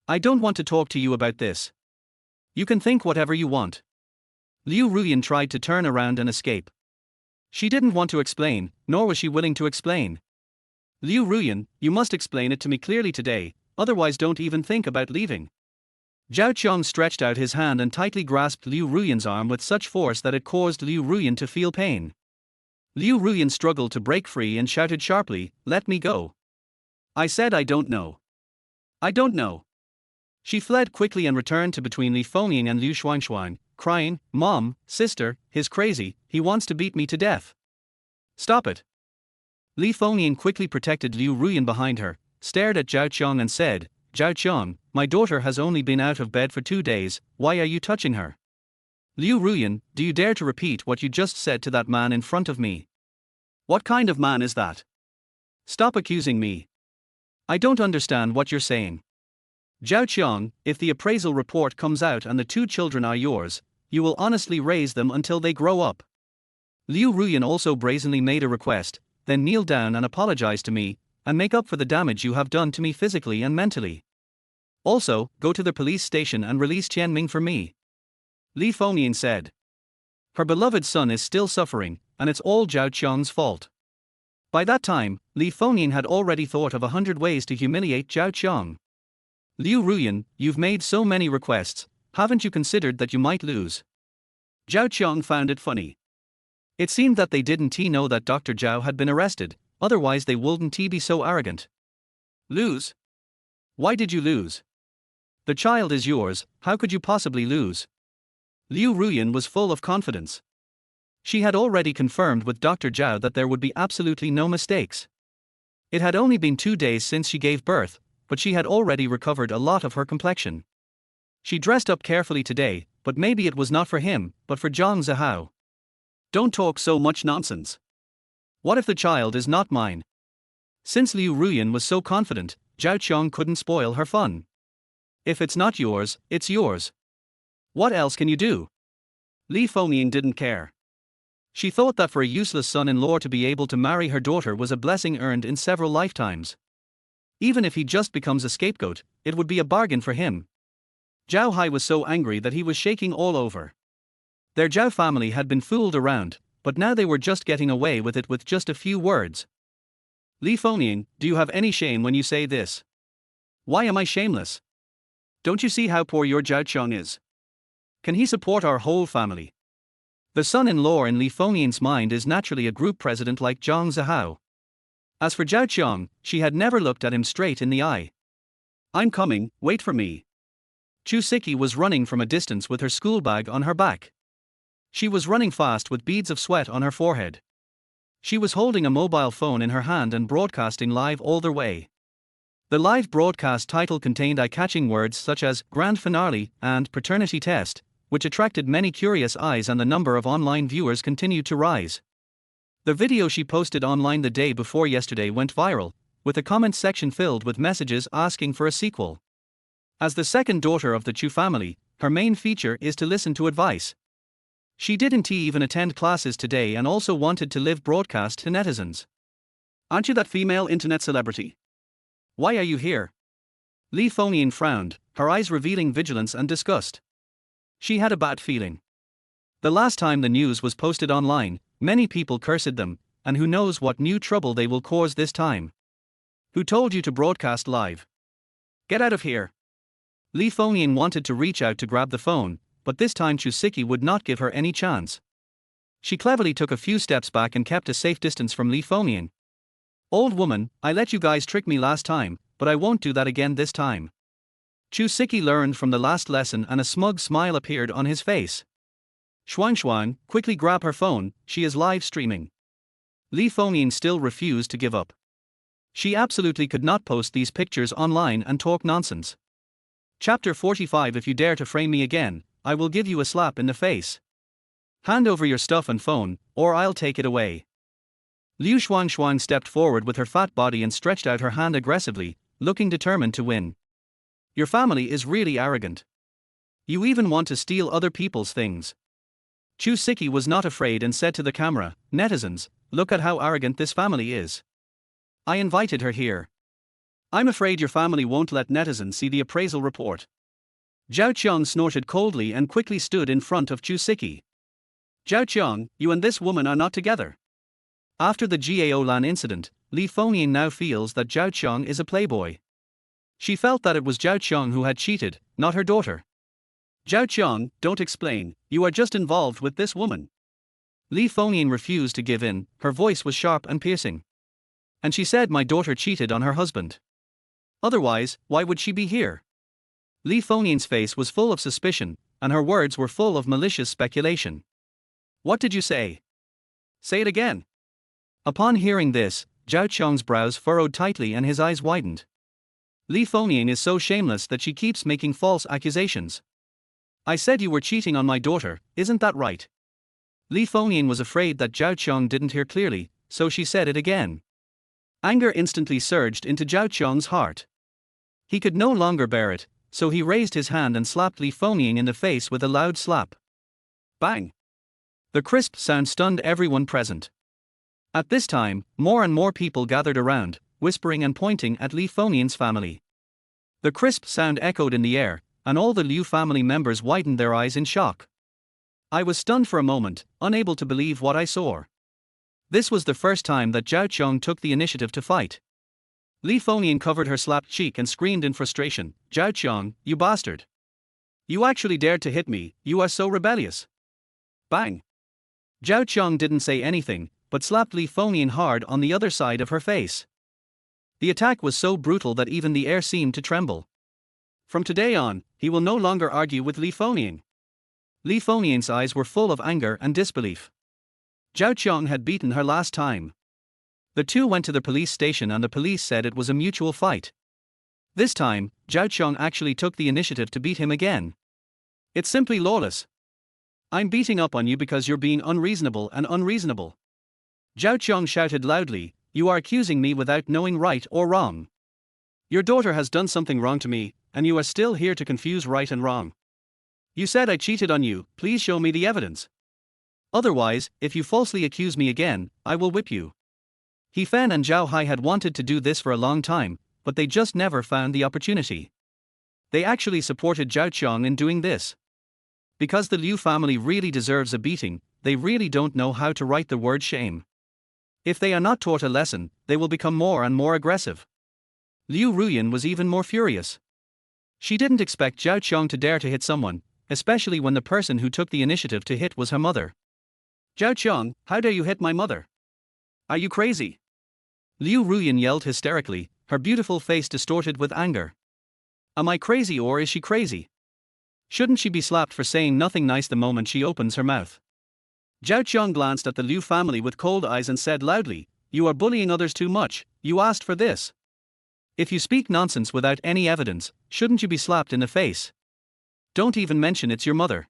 I don't want to talk to you about this. You can think whatever you want. Liu Ruyan tried to turn around and escape. She didn't want to explain, nor was she willing to explain. Liu Ruyan, you must explain it to me clearly today, otherwise don't even think about leaving. Zhao Qiang stretched out his hand and tightly grasped Liu Ruyan's arm with such force that it caused Liu Ruyan to feel pain. Liu Ruyan struggled to break free and shouted sharply, Let me go. I said I don't know. I don't know. She fled quickly and returned to between Li Fengying and Liu Shuangshuang, crying, Mom, sister, he's crazy, he wants to beat me to death. Stop it. Li Fengying quickly protected Liu Ruyan behind her, stared at Zhao Qiang and said, Zhao Qiang, my daughter has only been out of bed for 2 days, why are you touching her? Liu Ruyan, do you dare to repeat what you just said to that man in front of me? What kind of man is that? Stop accusing me. I don't understand what you're saying. Zhao Qiang, if the appraisal report comes out and the two children are yours, you will honestly raise them until they grow up. Liu Ruyan also brazenly made a request, then kneel down and apologize to me, and make up for the damage you have done to me physically and mentally. Also, go to the police station and release Tianming for me. Li Fengyan said. Her beloved son is still suffering, and it's all Zhao Qiang's fault. By that time, Li Fengyan had already thought of 100 ways to humiliate Zhao Qiang. Liu Ruyan, you've made so many requests, haven't you considered that you might lose? Zhao Qiang found it funny. It seemed that they didn't know that Dr. Zhao had been arrested, otherwise they wouldn't be so arrogant. Lose? Why did you lose? The child is yours, how could you possibly lose? Liu Ruyan was full of confidence. She had already confirmed with Dr. Zhao that there would be absolutely no mistakes. It had only been 2 days since she gave birth, but she had already recovered a lot of her complexion. She dressed up carefully today, but maybe it was not for him, but for Zhang Zihao. Don't talk so much nonsense. What if the child is not mine? Since Liu Ruyan was so confident, Zhao Qiang couldn't spoil her fun. If it's not yours, it's yours. What else can you do? Li Fengyan didn't care. She thought that for a useless son-in-law to be able to marry her daughter was a blessing earned in several lifetimes. Even if he just becomes a scapegoat, it would be a bargain for him. Zhao Hai was so angry that he was shaking all over. Their Zhao family had been fooled around, but now they were just getting away with it with just a few words. Li Fengyan, do you have any shame when you say this? Why am I shameless? Don't you see how poor your Zhao Qiang is? Can he support our whole family? The son-in-law in Li Fengyan's mind is naturally a group president like Zhang Zihao. As for Zhao Qiang, she had never looked at him straight in the eye. I'm coming, wait for me. Chu Siki was running from a distance with her school bag on her back. She was running fast with beads of sweat on her forehead. She was holding a mobile phone in her hand and broadcasting live all the way. The live broadcast title contained eye-catching words such as Grand Finale and Paternity Test, which attracted many curious eyes, and the number of online viewers continued to rise. The video she posted online the day before yesterday went viral, with a comment section filled with messages asking for a sequel. As the second daughter of the Chu family, her main feature is to listen to advice. She didn't even attend classes today and also wanted to live broadcast to netizens. Aren't you that female internet celebrity? Why are you here? Li Fengyan frowned, her eyes revealing vigilance and disgust. She had a bad feeling. The last time the news was posted online, many people cursed them, and who knows what new trouble they will cause this time. Who told you to broadcast live? Get out of here. Li Fengyan wanted to reach out to grab the phone, but this time Chu Siki would not give her any chance. She cleverly took a few steps back and kept a safe distance from Li Fengyan. Old woman, I let you guys trick me last time, but I won't do that again this time. Chu Siki learned from the last lesson and a smug smile appeared on his face. Shuang, quickly grab her phone, she is live streaming. Li Fengyan still refused to give up. She absolutely could not post these pictures online and talk nonsense. Chapter 45. If you dare to frame me again, I will give you a slap in the face. Hand over your stuff and phone, or I'll take it away. Liu Shuang stepped forward with her fat body and stretched out her hand aggressively, looking determined to win. Your family is really arrogant. You even want to steal other people's things. Chu Siki was not afraid and said to the camera, netizens, look at how arrogant this family is. I invited her here. I'm afraid your family won't let netizens see the appraisal report. Zhao Qiang snorted coldly and quickly stood in front of Chu Siki. Zhao Qiang, you and this woman are not together. After the Gao Lan incident, Li Fengyan now feels that Zhao Qiang is a playboy. She felt that it was Zhao Qiang who had cheated, not her daughter. Zhao Qiang, don't explain, you are just involved with this woman. Li Fengyan refused to give in, her voice was sharp and piercing. And she said my daughter cheated on her husband. Otherwise, why would she be here? Li Fengyan's face was full of suspicion, and her words were full of malicious speculation. What did you say? Say it again. Upon hearing this, Zhao Qiang's brows furrowed tightly and his eyes widened. Li Fengyan is so shameless that she keeps making false accusations. I said you were cheating on my daughter, isn't that right? Li Fengyan was afraid that Zhao Qiang didn't hear clearly, so she said it again. Anger instantly surged into Zhao Qiang's heart. He could no longer bear it, so he raised his hand and slapped Li Fengyan in the face with a loud slap. Bang! The crisp sound stunned everyone present. At this time, more and more people gathered around, whispering and pointing at Li Fengyan's family. The crisp sound echoed in the air, and all the Liu family members widened their eyes in shock. I was stunned for a moment, unable to believe what I saw. This was the first time that Zhao Qiong took the initiative to fight. Li Fengyan covered her slapped cheek and screamed in frustration, "Zhao Qiong, you bastard! You actually dared to hit me, you are so rebellious!" Bang! Zhao Qiong didn't say anything, but slapped Li Fengyan hard on the other side of her face. The attack was so brutal that even the air seemed to tremble. From today on, he will no longer argue with Li Fengyan. Li Fengyan's eyes were full of anger and disbelief. Zhao Qiong had beaten her last time. The two went to the police station and the police said it was a mutual fight. This time, Zhao Qiong actually took the initiative to beat him again. It's simply lawless. I'm beating up on you because you're being unreasonable and unreasonable. Zhao Qiong shouted loudly, "You are accusing me without knowing right or wrong. Your daughter has done something wrong to me, and you are still here to confuse right and wrong. You said I cheated on you, please show me the evidence. Otherwise, if you falsely accuse me again, I will whip you." He Fan and Zhao Hai had wanted to do this for a long time, but they just never found the opportunity. They actually supported Zhao Qiong in doing this. Because the Liu family really deserves a beating, they really don't know how to write the word shame. If they are not taught a lesson, they will become more and more aggressive. Liu Ruyan was even more furious. She didn't expect Zhao Qiong to dare to hit someone, especially when the person who took the initiative to hit was her mother. "Zhao Qiong, how dare you hit my mother? Are you crazy?" Liu Ruyan yelled hysterically, her beautiful face distorted with anger. "Am I crazy or is she crazy? Shouldn't she be slapped for saying nothing nice the moment she opens her mouth?" Zhao Qiong glanced at the Liu family with cold eyes and said loudly, "You are bullying others too much, you asked for this. If you speak nonsense without any evidence, shouldn't you be slapped in the face? Don't even mention it's your mother.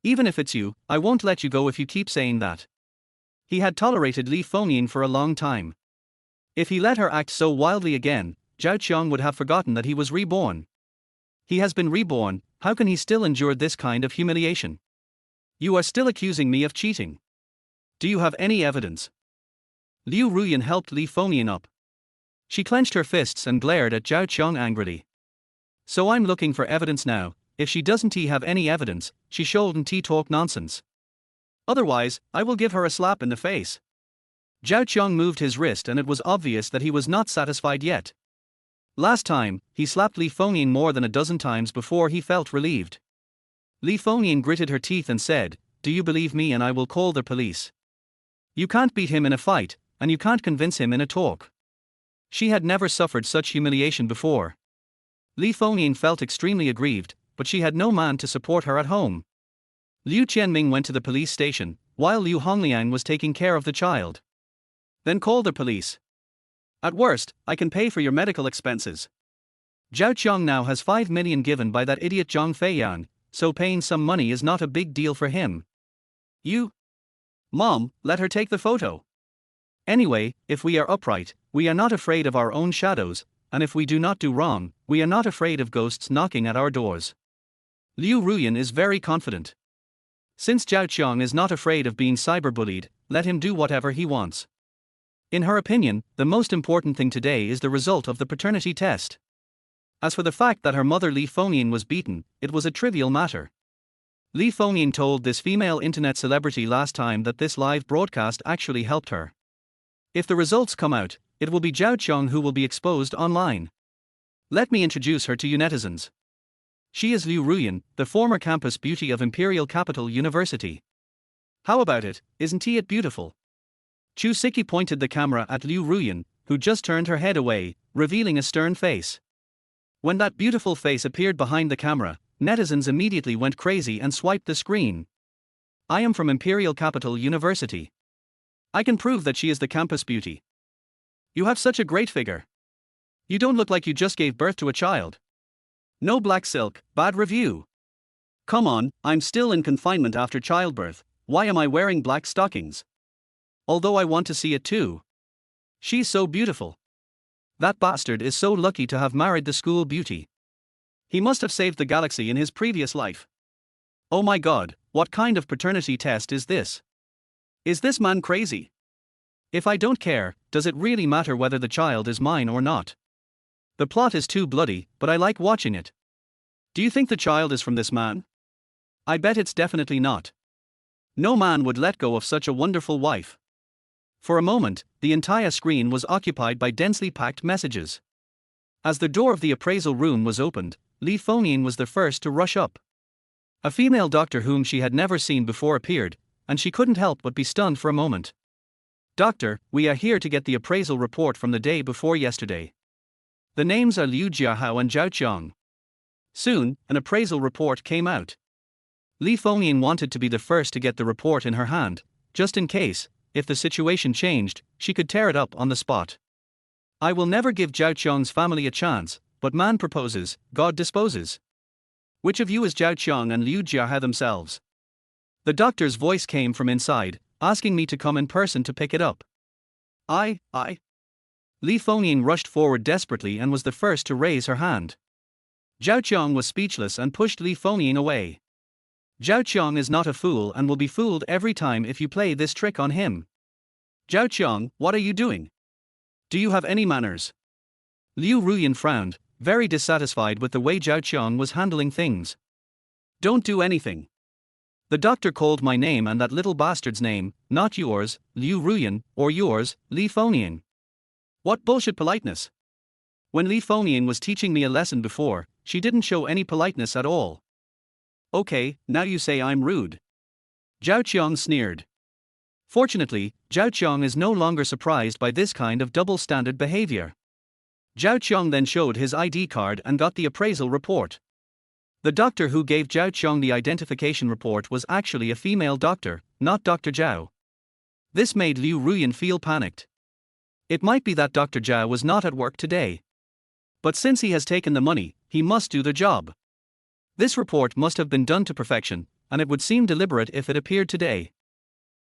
Even if it's you, I won't let you go if you keep saying that." He had tolerated Li Fengyan for a long time. If he let her act so wildly again, Zhao Qiong would have forgotten that he was reborn. He has been reborn, how can he still endure this kind of humiliation? "You are still accusing me of cheating. Do you have any evidence?" Liu Ruyan helped Li Fengyan up. She clenched her fists and glared at Zhao Qiong angrily. "So I'm looking for evidence now, if she doesn't have any evidence, she shouldn't talk nonsense. Otherwise, I will give her a slap in the face." Zhao Qiong moved his wrist and it was obvious that he was not satisfied yet. Last time, he slapped Li Fengyan more than a dozen times before he felt relieved. Li Fengyan gritted her teeth and said, "Do you believe me and I will call the police. You can't beat him in a fight, and you can't convince him in a talk." She had never suffered such humiliation before. Li Fengyan felt extremely aggrieved, but she had no man to support her at home. Liu Qianming went to the police station, while Liu Hongliang was taking care of the child. "Then call the police. At worst, I can pay for your medical expenses. Zhao Qiong now has 5 million given by that idiot Zhang Feiyan, so paying some money is not a big deal for him." "You? Mom, let her take the photo. Anyway, if we are upright, we are not afraid of our own shadows, and if we do not do wrong, we are not afraid of ghosts knocking at our doors." Liu Ruyan is very confident. Since Zhao Qiong is not afraid of being cyberbullied, let him do whatever he wants. In her opinion, the most important thing today is the result of the paternity test. As for the fact that her mother Li Fengyan was beaten, it was a trivial matter. Li Fengyan told this female internet celebrity last time that this live broadcast actually helped her. If the results come out, it will be Zhao Qiong who will be exposed online. Let me introduce her to you netizens. She is Liu Ruyan, the former campus beauty of Imperial Capital University. How about it, isn't it beautiful? Chu Siki pointed the camera at Liu Ruyan, who just turned her head away, revealing a stern face. When that beautiful face appeared behind the camera, netizens immediately went crazy and swiped the screen. "I am from Imperial Capital University. I can prove that she is the campus beauty. You have such a great figure. You don't look like you just gave birth to a child. No black silk, bad review. Come on, I'm still in confinement after childbirth, why am I wearing black stockings? Although I want to see it too. She's so beautiful. That bastard is so lucky to have married the school beauty. He must have saved the galaxy in his previous life. Oh my god, what kind of paternity test is this? Is this man crazy? If I don't care, does it really matter whether the child is mine or not? The plot is too bloody, but I like watching it. Do you think the child is from this man? I bet it's definitely not. No man would let go of such a wonderful wife. For a moment, the entire screen was occupied by densely packed messages. As the door of the appraisal room was opened, Liu Ruyan was the first to rush up. A female doctor whom she had never seen before appeared, and she couldn't help but be stunned for a moment. Doctor, we are here to get the appraisal report from the day before yesterday. The names are Liu Jiahao and Zhao Qiang. Soon, an appraisal report came out. Liu Ruyan wanted to be the first to get the report in her hand, just in case, if the situation changed, she could tear it up on the spot. I will never give Zhao Qiang's family a chance, but man proposes, God disposes. Which of you is Zhao Qiang and Liu Jiahao themselves? The doctor's voice came from inside, asking me to come in person to pick it up. I. Liu Ruyan rushed forward desperately and was the first to raise her hand. Zhao Qiang was speechless and pushed Liu Ruyan away. Zhao Qiang is not a fool and will be fooled every time if you play this trick on him. Zhao Qiang, what are you doing? Do you have any manners? Liu Ruyan frowned, very dissatisfied with the way Zhao Qiang was handling things. Don't do anything. The doctor called my name and that little bastard's name, not yours, Liu Ruyan, or yours, Liu Ruyan. What bullshit politeness. When Liu Ruyan was teaching me a lesson before, she didn't show any politeness at all. Okay, now you say I'm rude. Zhao Qiang sneered. Fortunately, Zhao Qiang is no longer surprised by this kind of double-standard behavior. Zhao Qiang then showed his ID card and got the appraisal report. The doctor who gave Zhao Qiang the identification report was actually a female doctor, not Dr. Zhao. This made Liu Ruyan feel panicked. It might be that Dr. Zhao was not at work today. But since he has taken the money, he must do the job. This report must have been done to perfection, and it would seem deliberate if it appeared today.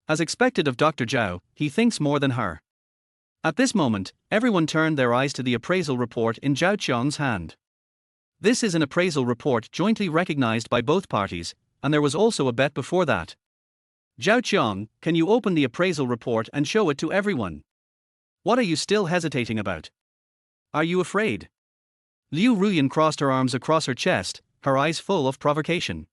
As expected of Dr. Zhao, he thinks more than her. At this moment, everyone turned their eyes to the appraisal report in Zhao Qiang's hand. This is an appraisal report jointly recognized by both parties, and there was also a bet before that. Zhao Qiang, can you open the appraisal report and show it to everyone? What are you still hesitating about? Are you afraid? Liu Ruyan crossed her arms across her chest, her eyes full of provocation.